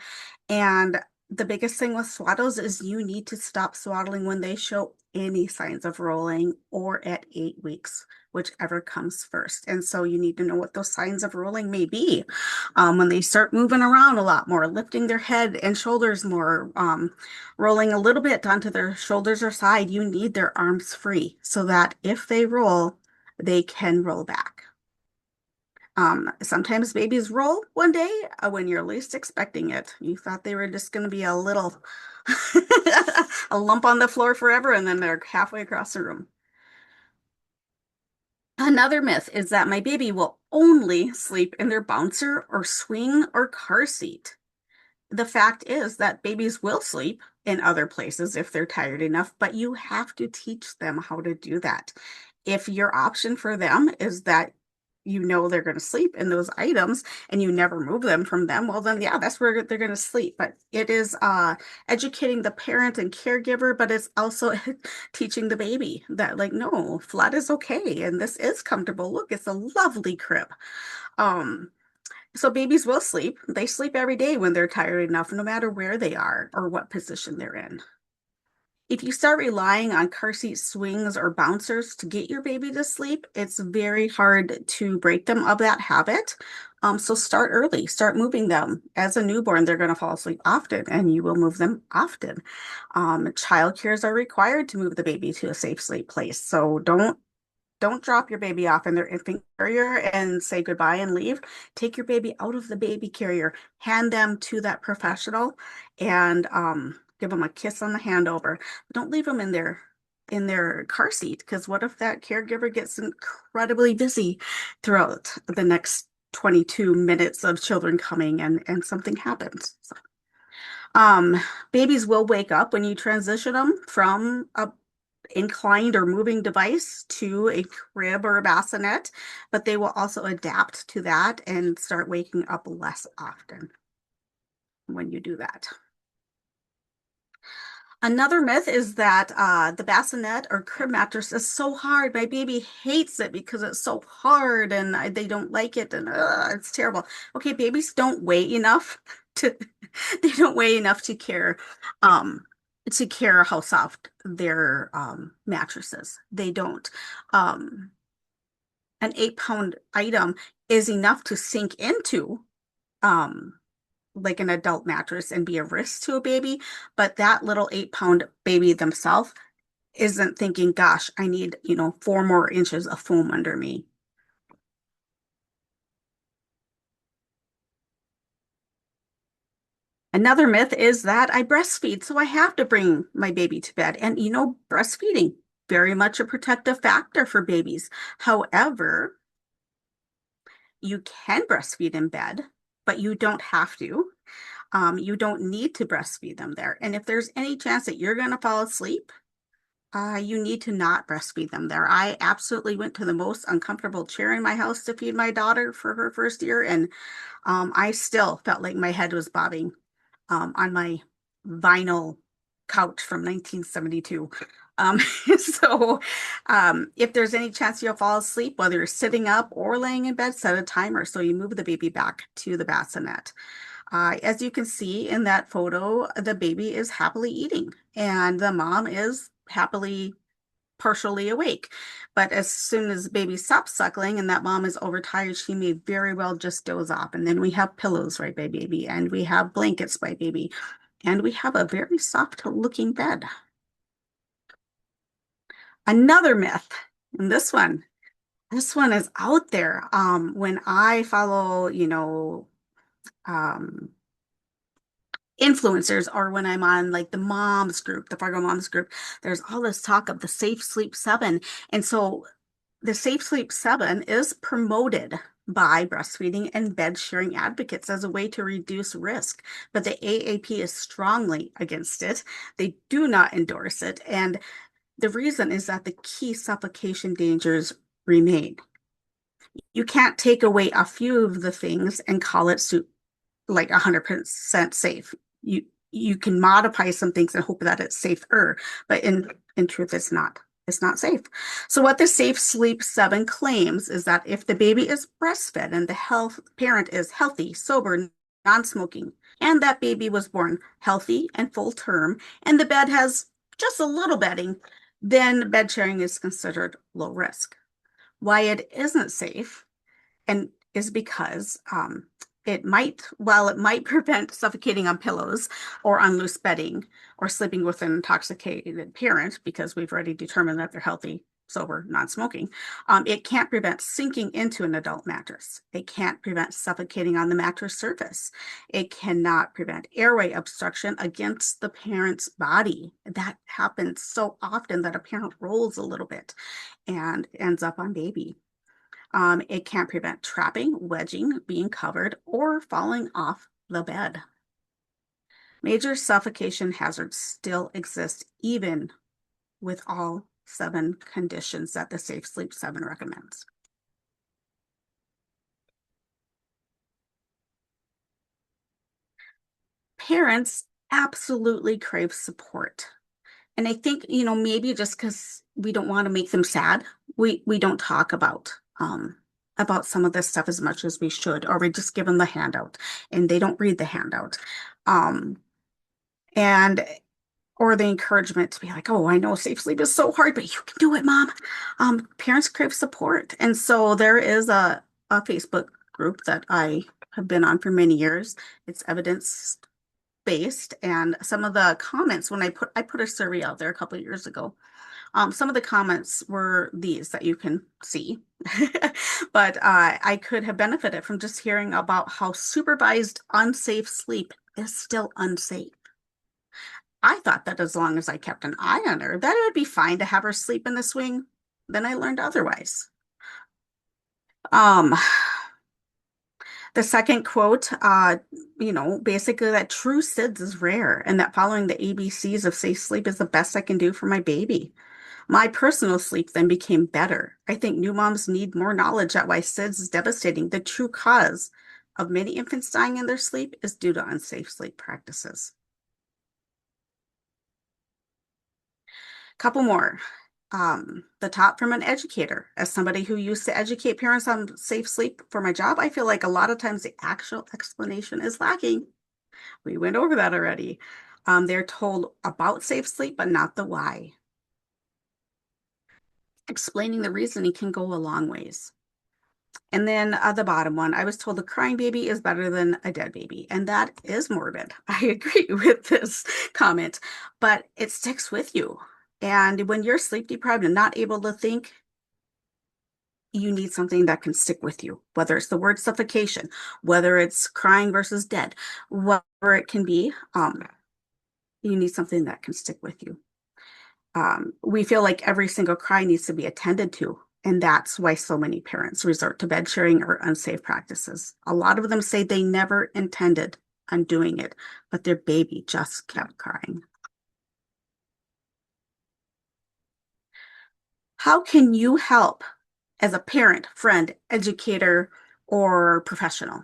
And the biggest thing with swaddles is you need to stop swaddling when they show any signs of rolling, or at 8 weeks, whichever comes first. And so you need to know what those signs of rolling may be. When they start moving around a lot more, lifting their head and shoulders more, rolling a little bit onto their shoulders or side, you need their arms free so that if they roll, they can roll back. Sometimes babies roll one day when you're least expecting it. You thought they were just going to be a little a lump on the floor forever, and then they're halfway across the room. Another myth is that my baby will only sleep in their bouncer or swing or car seat. the fact is that babies will sleep in other places if they're tired enough, but you have to teach them how to do that. If your option for them is that you know they're going to sleep in those items and you never move them from them, well then yeah, that's where they're going to sleep. But it is educating the parent and caregiver, but it's also teaching the baby that like, no, flat is okay and this is comfortable. Look, it's a lovely crib. So babies will sleep. They sleep every day when they're tired enough, no matter where they are or what position they're in. If you start relying on car seat swings or bouncers to get your baby to sleep, it's very hard to break them of that habit. So start early, start moving them. As a newborn, they're going to fall asleep often and you will move them often. Child cares are required to move the baby to a safe sleep place. So don't drop your baby off in their infant carrier and say goodbye and leave. Take your baby out of the baby carrier, hand them to that professional, and give them a kiss on the handover. Don't leave them in their car seat, because what if that caregiver gets incredibly busy throughout the next 22 minutes of children coming and something happens. So, babies will wake up when you transition them from a inclined or moving device to a crib or a bassinet, but they will also adapt to that and start waking up less often when you do that. Another myth is that the bassinet or crib mattress is so hard. My baby hates it because it's so hard and they don't like it and it's terrible. Okay, babies don't weigh enough to they don't weigh enough to care how soft their mattresses. They don't. An 8-pound item is enough to sink into like an adult mattress and be a risk to a baby, but that little 8-pound baby themselves isn't thinking, gosh, I need 4 more inches of foam under me. Another myth is that I breastfeed, so I have to bring my baby to bed. And breastfeeding, very much a protective factor for babies. However, you can breastfeed in bed, but you don't have to. You don't need to breastfeed them there. And if there's any chance that you're going to fall asleep, you need to not breastfeed them there. I absolutely went to the most uncomfortable chair in my house to feed my daughter for her first year, and I still felt like my head was bobbing on my vinyl couch from 1972. So if there's any chance you'll fall asleep, whether you're sitting up or laying in bed, set a timer so you move the baby back to the bassinet. As you can see in that photo, the baby is happily eating and the mom is happily partially awake. But as soon as the baby stops suckling and that mom is overtired, she may very well just doze off. And then we have pillows right by baby, and we have blankets by baby, and we have a very soft looking bed. Another myth, and this one is out there. When I follow, influencers, or when I'm on like the moms group, the Fargo moms group, there's all this talk of the Safe Sleep 7. And so the Safe Sleep 7 is promoted by breastfeeding and bed sharing advocates as a way to reduce risk, but the AAP is strongly against it. They do not endorse it. And the reason is that the key suffocation dangers remain. You can't take away a few of the things and call it like 100% safe. You can modify some things and hope that it's safer, but in truth, it's not. It's not safe. So what the Safe Sleep 7 claims is that if the baby is breastfed and the parent is healthy, sober, non-smoking, and that baby was born healthy and full term, and the bed has just a little bedding, then bed sharing is considered low risk. Why it isn't safe and is because while it might prevent suffocating on pillows or on loose bedding or sleeping with an intoxicated parent, because we've already determined that they're healthy, sober, non-smoking, it can't prevent sinking into an adult mattress. It can't prevent suffocating on the mattress surface. It cannot prevent airway obstruction against the parent's body. That happens so often that a parent rolls a little bit and ends up on baby. It can't prevent trapping, wedging, being covered, or falling off the bed. Major suffocation hazards still exist even with all 7 conditions that the Safe Sleep 7 recommends. Parents absolutely crave support. And I think, maybe just because we don't want to make them sad, we don't talk about some of this stuff as much as we should, or we just give them the handout and they don't read the handout. And or the encouragement to be like, oh, I know safe sleep is so hard, but you can do it, Mom. Parents crave support. And so there is a Facebook group that I have been on for many years. It's evidence-based. And some of the comments, when I put a survey out there a couple of years ago, some of the comments were these that you can see. But I could have benefited from just hearing about how supervised unsafe sleep is still unsafe. I thought that as long as I kept an eye on her, that it would be fine to have her sleep in the swing. Then I learned otherwise. The second quote, basically that true SIDS is rare and that following the ABCs of safe sleep is the best I can do for my baby. My personal sleep then became better. I think new moms need more knowledge at why SIDS is devastating. The true cause of many infants dying in their sleep is due to unsafe sleep practices. Couple more. The top from an educator. As somebody who used to educate parents on safe sleep for my job, I feel like a lot of times the actual explanation is lacking. We went over that already. They're told about safe sleep, but not the why. Explaining the reasoning can go a long ways. And then the bottom one, I was told a crying baby is better than a dead baby. And that is morbid. I agree with this comment, but it sticks with you. And when you're sleep deprived and not able to think, you need something that can stick with you, whether it's the word suffocation, whether it's crying versus dead, whatever it can be, you need something that can stick with you. We feel like every single cry needs to be attended to. And that's why so many parents resort to bed sharing or unsafe practices. A lot of them say they never intended on doing it, but their baby just kept crying. How can you help as a parent, friend, educator, or professional?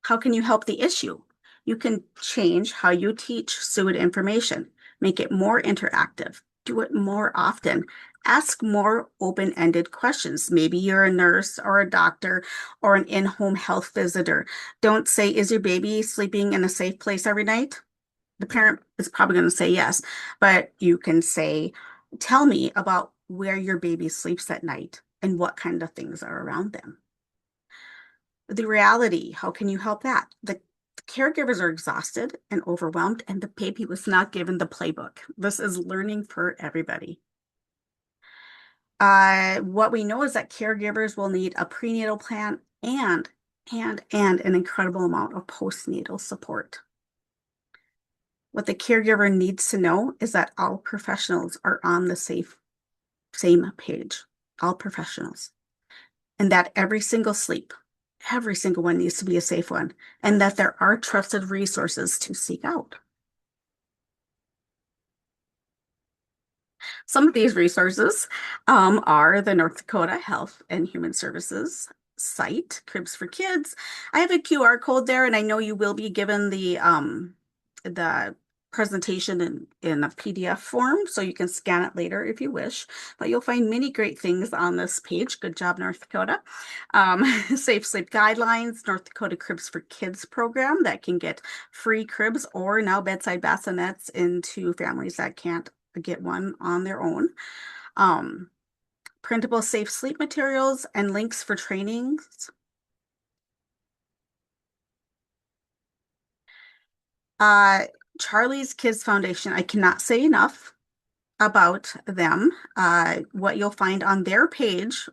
How can you help the issue? You can change how you teach SUID information, make it more interactive, do it more often, ask more open-ended questions. Maybe you're a nurse or a doctor or an in-home health visitor. Don't say, is your baby sleeping in a safe place every night? The parent is probably going to say yes, but you can say, tell me about where your baby sleeps at night and what kind of things are around them. The reality, how can you help that? The caregivers are exhausted and overwhelmed, and the baby was not given the playbook. This is learning for everybody. What we know is that caregivers will need a prenatal plan and an incredible amount of postnatal support. What the caregiver needs to know is that all professionals are on the same page, all professionals, and that every single one needs to be a safe one, and that there are trusted resources to seek out. Some of these resources are the North Dakota Health and Human Services site, Cribs for Kids. I have a QR code there, and I know you will be given the presentation in a PDF form, so you can scan it later if you wish, but you'll find many great things on this page. Good job, North Dakota. Safe Sleep Guidelines, North Dakota Cribs for Kids program that can get free cribs or now bedside bassinets into families that can't get one on their own. Printable safe sleep materials and links for trainings. Charlie's Kids Foundation, I cannot say enough about them. What you'll find on their page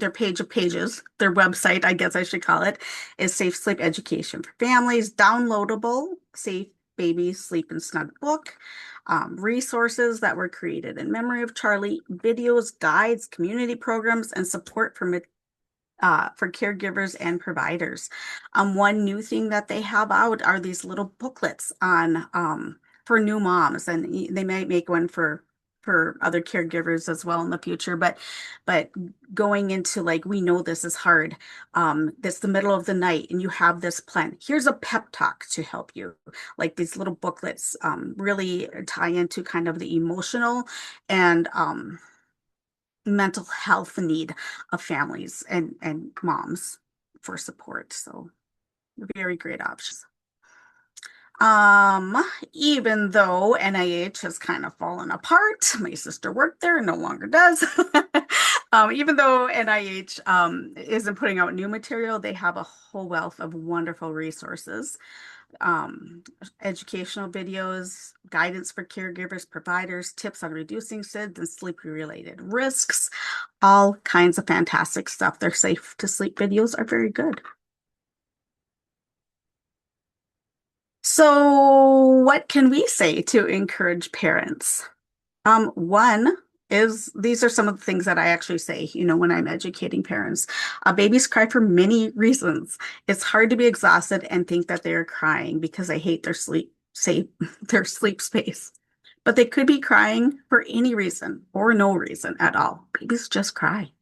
of pages, their website, I guess I should call it, is Safe Sleep Education for Families, downloadable Safe Baby Sleep and Snug book, resources that were created in memory of Charlie, videos, guides, community programs, and support for for caregivers and providers. One new thing that they have out are these little booklets on for new moms, and they might make one for other caregivers as well in the future. But going into, like, we know this is hard. It's the middle of the night and you have this plan. Here's a pep talk to help you. Like, these little booklets really tie into kind of the emotional and mental health need of families and moms for support. So very great options. Even though NIH has kind of fallen apart, my sister worked there and no longer does. Even though NIH isn't putting out new material, they have a whole wealth of wonderful resources, educational videos, guidance for caregivers, providers, tips on reducing SIDS and sleep-related risks, all kinds of fantastic stuff. Their safe to sleep videos are very good. So what can we say to encourage parents? One is, these are some of the things that I actually say, when I'm educating parents. Babies cry for many reasons. It's hard to be exhausted and think that they're crying because they hate their sleep space. But they could be crying for any reason or no reason at all. Babies just cry.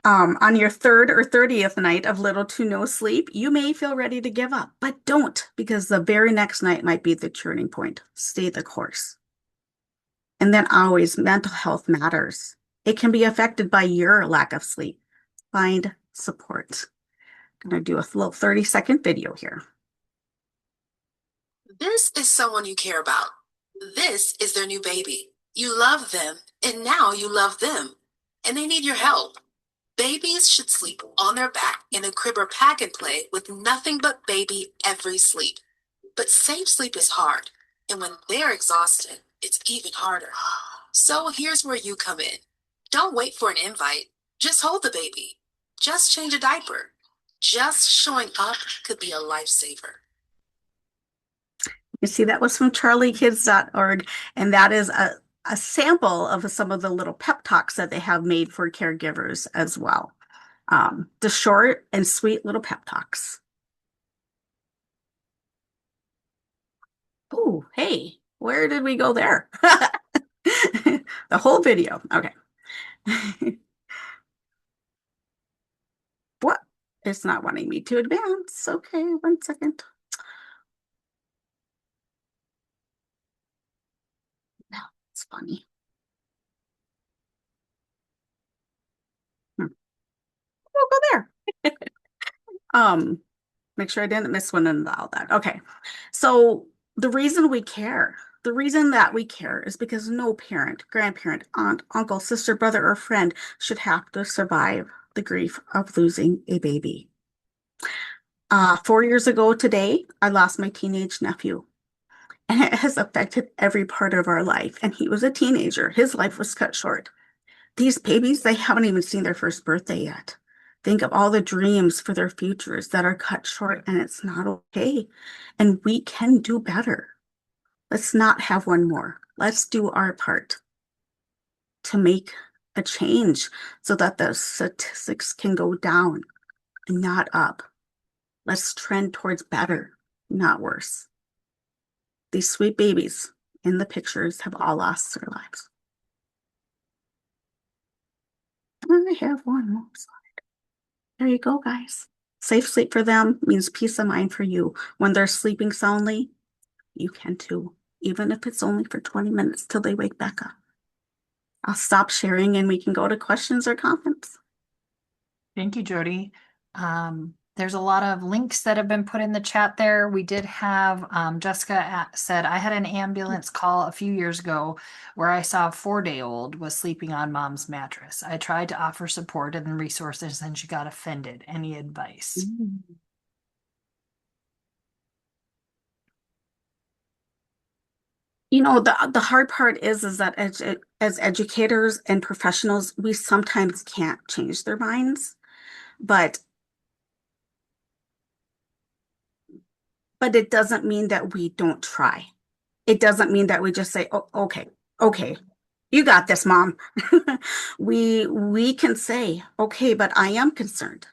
On your 3rd or 30th night of little to no sleep, you may feel ready to give up, but don't, because the very next night might be the turning point. Stay the course. And then always, mental health matters. It can be affected by your lack of sleep. Find support. I'm going to do a little 30-second video here. This is someone you care about. This is their new baby. You love them, and now you love them, and they need your help. Babies should sleep on their back in a crib or pack and play with nothing but baby every sleep. But safe sleep is hard, and when they're exhausted, it's even harder. So here's where you come in. Don't wait for an invite. Just hold the baby. Just change a diaper. Just showing up could be a lifesaver. You see, that was from charliekids.org, and that is a sample of some of the little pep talks that they have made for caregivers as well. The short and sweet little pep talks. Oh, hey, where did we go there? The whole video. Okay. What? It's not wanting me to advance. Okay, 1 second. No, it's funny. We'll go there. Make sure I didn't miss one and all that. Okay. So the reason we care, the reason that we care is because no parent, grandparent, aunt, uncle, sister, brother, or friend should have to survive the grief of losing a baby. 4 years ago today, I lost my teenage nephew, and it has affected every part of our life. And he was a teenager. His life was cut short. These babies, they haven't even seen their first birthday yet. Think of all the dreams for their futures that are cut short, and it's not okay. And we can do better. Let's not have one more. Let's do our part to make a change so that the statistics can go down and not up. Let's trend towards better, not worse. These sweet babies in the pictures have all lost their lives. I have one more slide. There you go, guys. Safe sleep for them means peace of mind for you. When they're sleeping soundly, you can too, even if it's only for 20 minutes till they wake back up. I'll stop sharing and we can go to questions or comments. Thank you, Jody. There's a lot of links that have been put in the chat there. We did have, Jessica said, I had an ambulance call a few years ago where I saw a 4-day-old was sleeping on mom's mattress. I tried to offer support and resources and she got offended. Any advice? You know, the hard part is that as educators and professionals, we sometimes can't change their minds, but it doesn't mean that we don't try. It doesn't mean that we just say, oh, okay, You got this, Mom. We can say, okay, but I am concerned,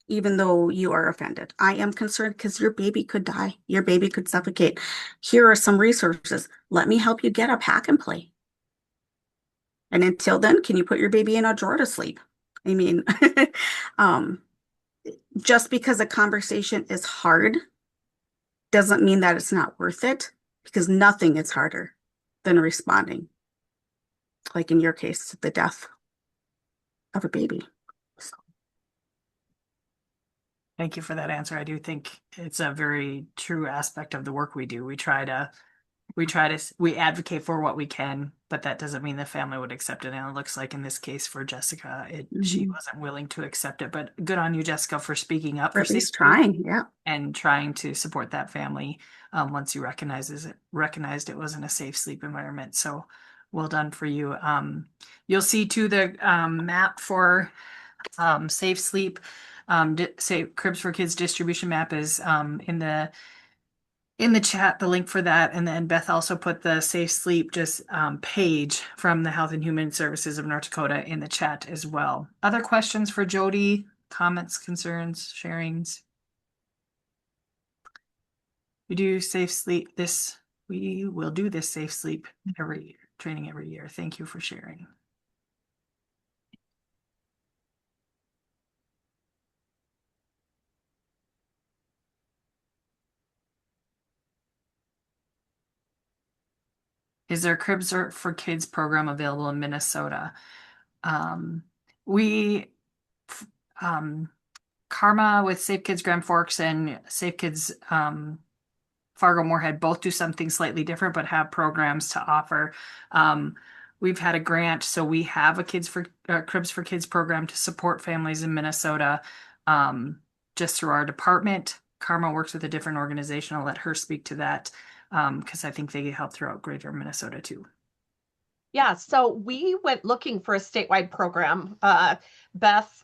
even though you are offended. I am concerned because your baby could die. Your baby could suffocate. Here are some resources. Let me help you get a pack and play. And until then, can you put your baby in a drawer to sleep? I mean, just because a conversation is hard doesn't mean that it's not worth it, because nothing is harder than responding. Like in your case, the death of a baby. Thank you for that answer. I do think it's a very true aspect of the work we do. We advocate for what we can, but that doesn't mean the family would accept it. And it looks like in this case for Jessica, she wasn't willing to accept it. But good on you, Jessica, for speaking up, Or at least trying, yeah. and trying to support that family once you recognized it wasn't a safe sleep environment. So well done for you. You'll see too the map for safe sleep. Safe Cribs for Kids distribution map is in the chat, the link for that. And then Beth also put the Safe Sleep page from the Health and Human Services of North Dakota in the chat as well. Other questions for Jody? Comments, concerns, sharings? We do Safe Sleep we will do this Safe Sleep training every year. Thank you for sharing. Is there a Cribs for Kids program available in Minnesota? Karma with Safe Kids Grand Forks and Safe Kids Fargo Moorhead both do something slightly different, but have programs to offer. We've had a grant, so we have a Cribs for Kids program to support families in Minnesota just through our department. Karma works with a different organization. I'll let her speak to that because I think they help throughout greater Minnesota too. Yeah, so we went looking for a statewide program. Beth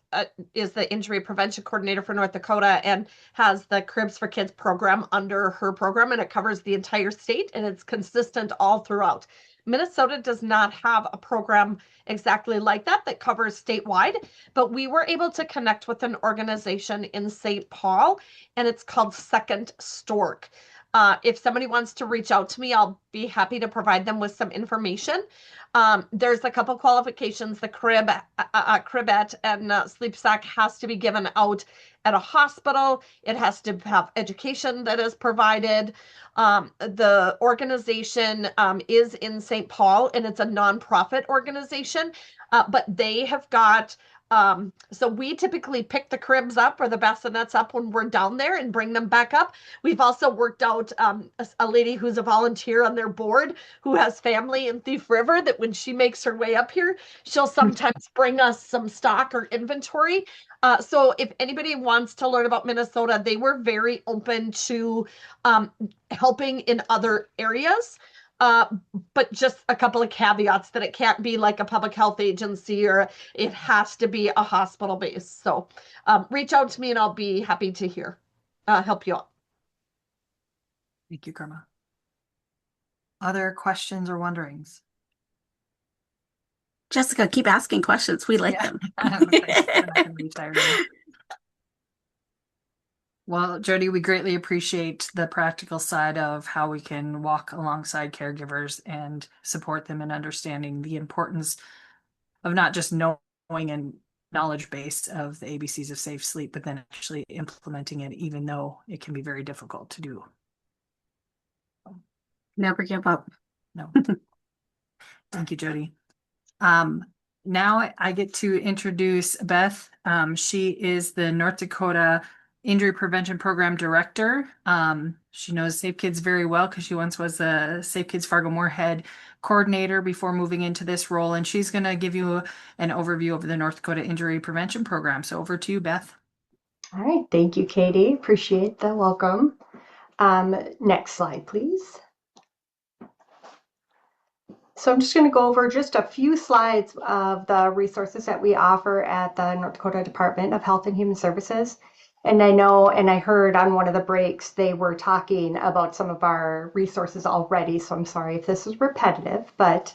is the injury prevention coordinator for North Dakota and has the Cribs for Kids program under her program, and it covers the entire state and it's consistent all throughout. Minnesota does not have a program exactly like that covers statewide, but we were able to connect with an organization in St. Paul, and it's called Second Stork. If somebody wants to reach out to me, I'll be happy to provide them with some information. There's a couple qualifications. The cribette and sleep sack has to be given out at a hospital. It has to have education that is provided. The organization is in St. Paul, and it's a nonprofit organization, but they have got so we typically pick the cribs up or the bassinets up when we're down there and bring them back up. We've also worked out a lady who's a volunteer on their board who has family in Thief River that when she makes her way up here, she'll sometimes bring us some stock or inventory. So if anybody wants to learn about Minnesota, they were very open to helping in other areas. But just a couple of caveats that it can't be like a public health agency or it has to be a hospital base. So reach out to me and I'll be happy to help you out. Thank you, Karma. Other questions or wonderings? Jessica, keep asking questions. We like them. Well, Jody, we greatly appreciate the practical side of how we can walk alongside caregivers and support them in understanding the importance of not just knowing and knowledge base of the ABCs of safe sleep, but then actually implementing it, even though it can be very difficult to do. Never give up. No. Thank you, Jody. Now I get to introduce Beth. She is the North Dakota Injury Prevention Program Director. She knows Safe Kids very well because she once was the Safe Kids Fargo Moorhead coordinator before moving into this role. And she's going to give you an overview of the North Dakota Injury Prevention Program. So over to you, Beth. All right. Thank you, Katie. Appreciate the welcome. Next slide, please. So I'm just going to go over just a few slides of the resources that we offer at the North Dakota Department of Health and Human Services. And I know, and I heard on one of the breaks, they were talking about some of our resources already. So I'm sorry if this is repetitive, but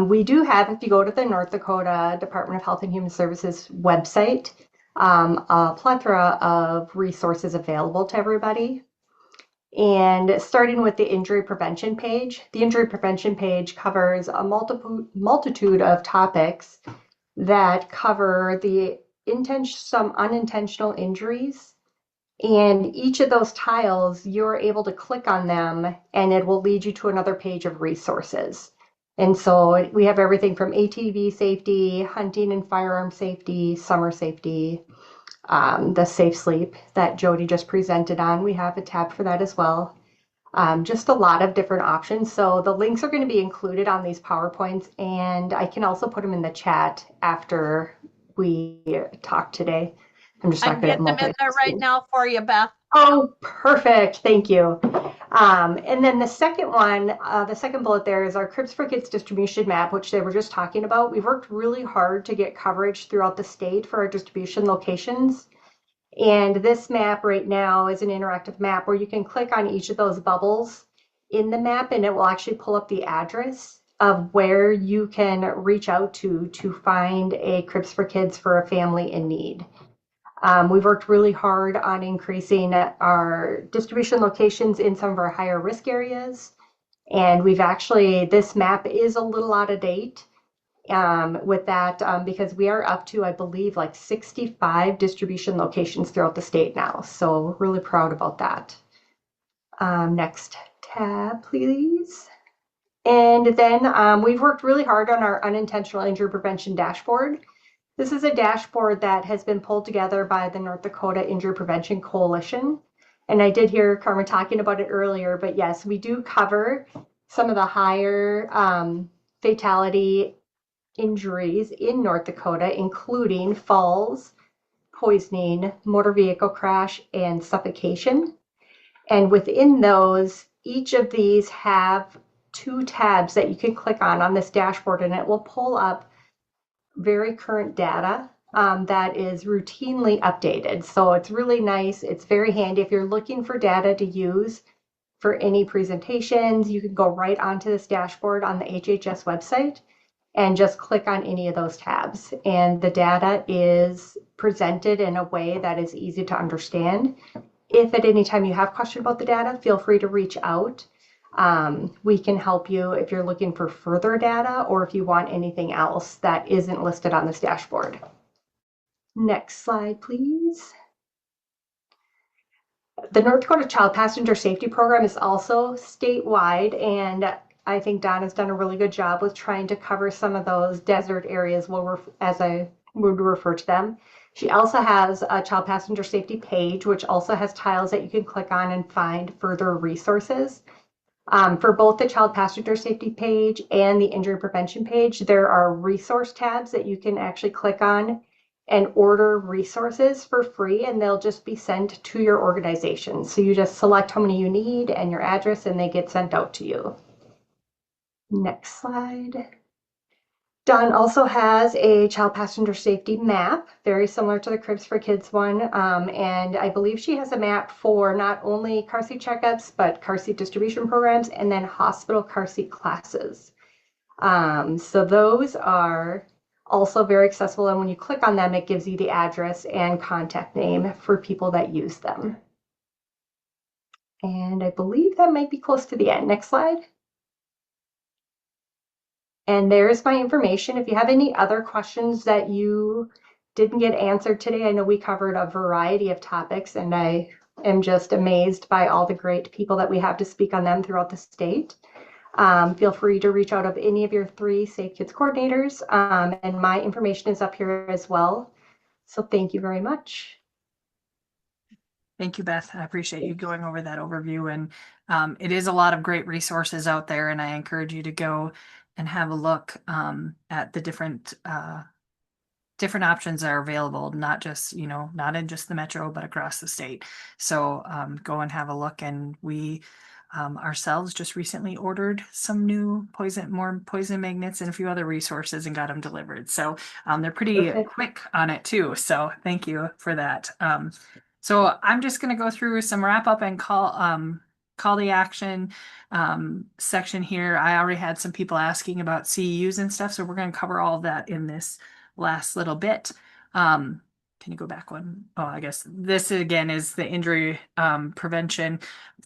We do have, if you go to the North Dakota Department of Health and Human Services website, a plethora of resources available to everybody. And starting with the injury prevention page, the injury prevention page covers a multitude of topics that cover some unintentional injuries. And each of those tiles, you're able to click on them and it will lead you to another page of resources. And so we have everything from ATV safety, hunting and firearm safety, summer safety, the Safe Sleep that Jody just presented on. We have a tab for that as well. Just a lot of different options. So the links are going to be included on these PowerPoints, and I can also put them in the chat after we talk today. I'm just not I'm good at getting them in there right multitasking. now for you, Beth. Oh, perfect. Thank you. And then the second one, the second bullet there is our Cribs for Kids distribution map, which they were just talking about. We've worked really hard to get coverage throughout the state for our distribution locations. And this map right now is an interactive map where you can click on each of those bubbles in the map and it will actually pull up the address of where you can reach out to find a Cribs for Kids for a family in need. We've worked really hard on increasing our distribution locations in some of our higher risk areas. And this map is a little out of date with that because we are up to, I believe, like 65 distribution locations throughout the state now. So really proud about that. Next tab, please. And then we've worked really hard on our unintentional injury prevention dashboard. This is a dashboard that has been pulled together by the North Dakota Injury Prevention Coalition. And I did hear Carmen talking about it earlier, but yes, we do cover some of the higher fatality injuries in North Dakota, including falls, poisoning, motor vehicle crash, and suffocation. And within those, each of these have 2 tabs that you can click on this dashboard, and it will pull up very current data that is routinely updated. So it's really nice. It's very handy. If you're looking for data to use for any presentations, you can go right onto this dashboard on the HHS website and just click on any of those tabs. And the data is presented in a way that is easy to understand. If at any time you have questions about the data, feel free to reach out. We can help you if you're looking for further data or if you want anything else that isn't listed on this dashboard. Next slide, please. The North Dakota Child Passenger Safety Program is also statewide, and I think Dawn has done a really good job with trying to cover some of those desert areas, as I would refer to them. She also has a child passenger safety page, which also has tiles that you can click on and find further resources. For both the child passenger safety page and the injury prevention page, there are resource tabs that you can actually click on and order resources for free, and they'll just be sent to your organization. So you just select how many you need and your address, and they get sent out to you. Next slide. Dawn also has a child passenger safety map, very similar to the Cribs for Kids one. And I believe she has a map for not only car seat checkups, but car seat distribution programs and then hospital car seat classes. So those are also very accessible. And when you click on them, it gives you the address and contact name for people that use them. And I believe that might be close to the end. Next slide. And there's my information. If you have any other questions that you didn't get answered today, I know we covered a variety of topics, and I am just amazed by all the great people that we have to speak on them throughout the state. Feel free to reach out of any of your 3 Safe Kids coordinators, and my information is up here as well. So thank you very much. Thank you, Beth. I appreciate you going over that overview. And it is a lot of great resources out there, and I encourage you to go and have a look at the different options that are available, not just, not in just the metro, but across the state. So go and have a look. And we ourselves just recently ordered some more poison magnets and a few other resources and got them delivered. So they're pretty quick on it too. So thank you for that. So I'm just going to go through some wrap up and call to action section here. I already had some people asking about CEUs and stuff, so we're going to cover all of that in this last little bit. Can you go back one? Oh, I guess this again is the injury prevention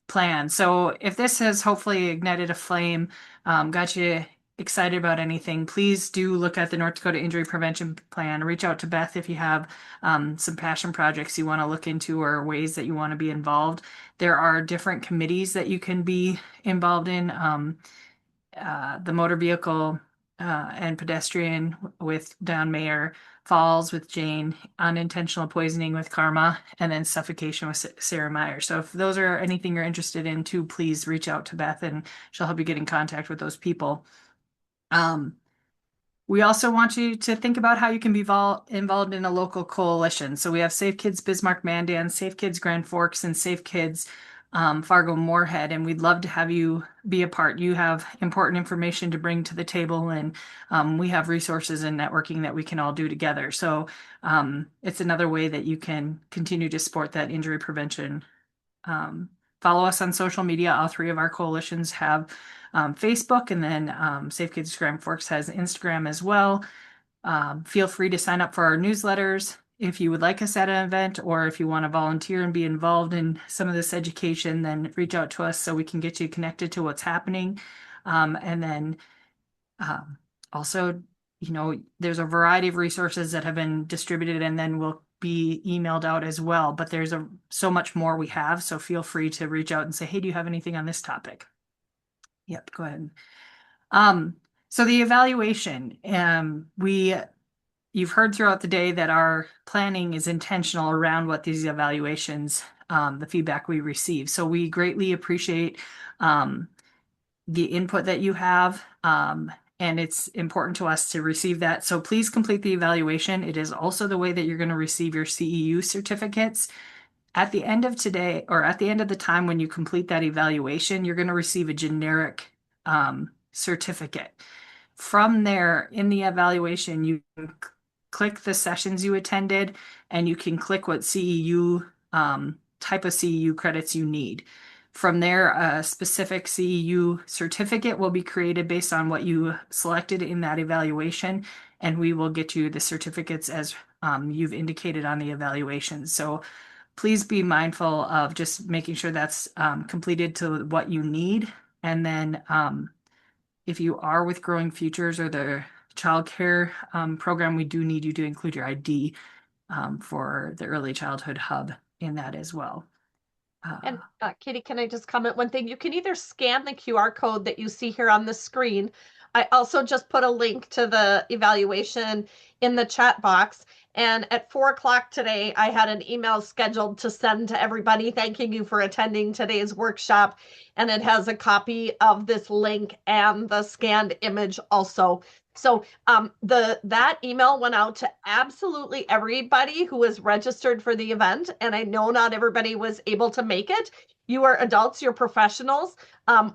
plan. So if this has hopefully ignited a flame, got you excited about anything, please do look at the North Dakota Injury Prevention Plan. Reach out to Beth if you have some passion projects you want to look into or ways that you want to be involved. There are different committees that you can be involved in. The motor vehicle and pedestrian with Don Mayer, falls with Jane, unintentional poisoning with Karma, and then suffocation with Sarah Meyer. So if those are anything you're interested in too, please reach out to Beth and she'll help you get in contact with those people. We also want you to think about how you can be involved in a local coalition. So we have Safe Kids Bismarck Mandan, Safe Kids Grand Forks, and Safe Kids Fargo Moorhead, and we'd love to have you be a part. You have important information to bring to the table, and we have resources and networking that we can all do together. So it's another way that you can continue to support that injury prevention. Follow us on social media. All three of our coalitions have Facebook, and then Safe Kids Grand Forks has Instagram as well. Feel free to sign up for our newsletters if you would like us at an event, or if you want to volunteer and be involved in some of this education, then reach out to us so we can get you connected to what's happening. And then also, you know, there's a variety of resources that have been distributed and then will be emailed out as well, but there's so much more we have. So feel free to reach out and say, hey, do you have anything on this topic? Yep, go ahead. So the evaluation, you've heard throughout the day that our planning is intentional around what these evaluations, the feedback we receive. So we greatly appreciate the input that you have, and it's important to us to receive that. So please complete the evaluation. It is also the way that you're going to receive your CEU certificates. At the end of today, or at the end of the time when you complete that evaluation, you're going to receive a generic certificate. From there, in the evaluation, you can click the sessions you attended, and you can click what CEU type of CEU credits you need. From there, a specific CEU certificate will be created based on what you selected in that evaluation, and we will get you the certificates as you've indicated on the evaluation. So please be mindful of just making sure that's completed to what you need. And then if you are with Growing Futures or the child care program, we do need you to include your ID for the Early Childhood Hub in that as well. And Katie, can I just comment one thing? You can either scan the QR code that you see here on the screen. I also just put a link to the evaluation in the chat box. And at 4 o'clock today, I had an email scheduled to send to everybody thanking you for attending today's workshop. And it has a copy of this link and the scanned image also. So that email went out to absolutely everybody who was registered for the event. And I know not everybody was able to make it. You are adults, you're professionals.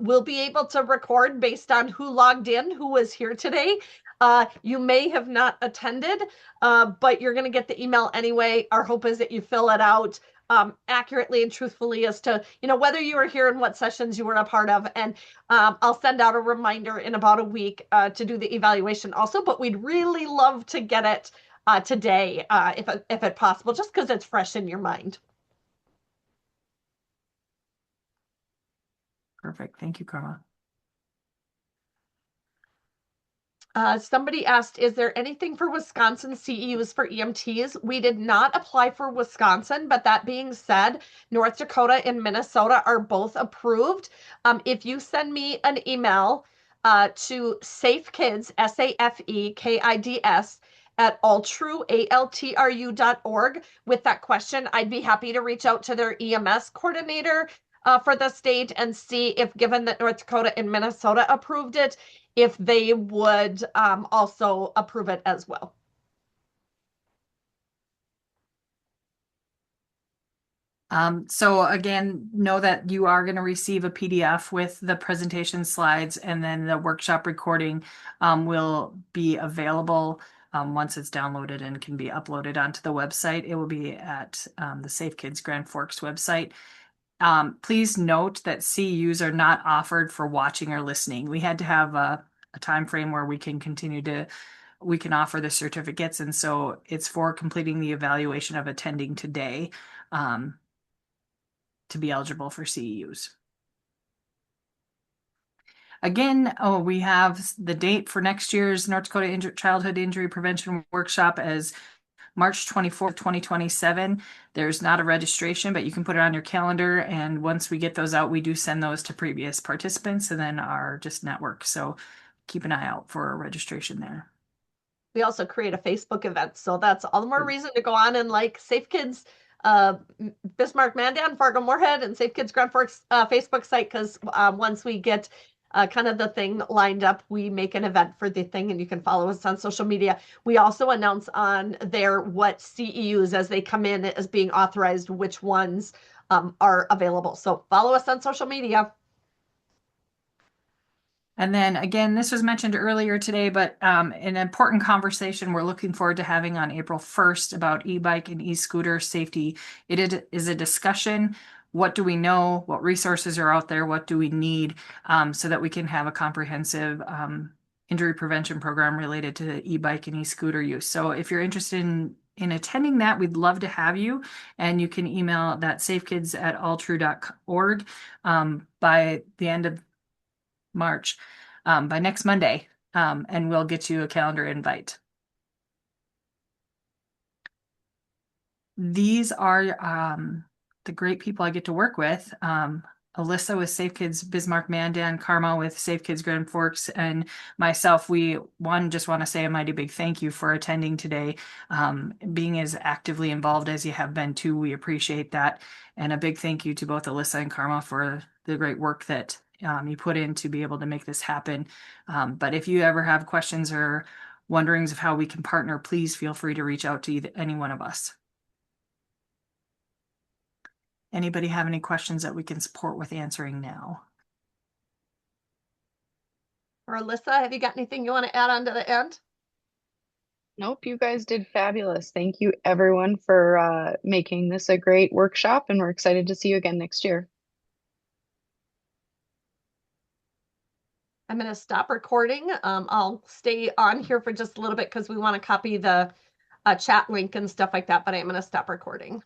We'll be able to record based on who logged in, who was here today. You may have not attended, but you're going to get the email anyway. Our hope is that you fill it out accurately and truthfully as to, you know, whether you were here and what sessions you were a part of. And I'll send out a reminder in about a week to do the evaluation also, but we'd really love to get it today if it's possible, just because it's fresh in your mind. Perfect. Thank you, Karma. Somebody asked, is there anything for Wisconsin CEUs for EMTs? We did not apply for Wisconsin, but that being said, North Dakota and Minnesota are both approved. If you send me an email to safekids, SAFEKIDS, at altru.org with that question, I'd be happy to reach out to their EMS coordinator for the state and see if, given that North Dakota and Minnesota approved it, if they would also approve it as well. So again, know that you are going to receive a PDF with the presentation slides, and then the workshop recording will be available once it's downloaded and can be uploaded onto the website. It will be at the Safe Kids Grand Forks website. Please note that CEUs are not offered for watching or listening. We had to have a time frame where we can offer the certificates, and so it's for completing the evaluation of attending today to be eligible for CEUs. Again, we have the date for next year's North Dakota Childhood Injury Prevention Workshop as March 24th, 2027. There's not a registration, but you can put it on your calendar. And once we get those out, we do send those to previous participants and then our just network. So keep an eye out for a registration there. We also create a Facebook event. So that's all the more reason to go on and like Safe Kids Bismarck Mandan, Fargo Moorhead, and Safe Kids Grand Forks Facebook site, because once we get kind of the thing lined up, we make an event for the thing, and you can follow us on social media. We also announce on there what CEUs as they come in as being authorized, which ones are available. So follow us on social media. And then again, this was mentioned earlier today, but an important conversation we're looking forward to having on April 1st about e-bike and e-scooter safety. It is a discussion. What do we know? What resources are out there? What do we need so that we can have a comprehensive injury prevention program related to e-bike and e-scooter use? So if you're interested in attending that, we'd love to have you. And you can email that safekids@alltrue.org by the end of March, by next Monday, and we'll get you a calendar invite. These are the great people I get to work with. Alyssa with Safe Kids Bismarck Mandan, Karma with Safe Kids Grand Forks, and myself. We just want to say a mighty big thank you for attending today, being as actively involved as you have been too. We appreciate that. And a big thank you to both Alyssa and Karma for the great work that you put in to be able to make this happen. But if you ever have questions or wonderings of how we can partner, please feel free to reach out to any one of us. Anybody have any questions that we can support with answering now? Or Alyssa, have you got anything you want to add on to the end? Nope, you guys did fabulous. Thank you everyone for making this a great workshop, and we're excited to see you again next year. I'm going to stop recording. I'll stay on here for just a little bit because we want to copy the chat link and stuff like that, but I'm going to stop recording.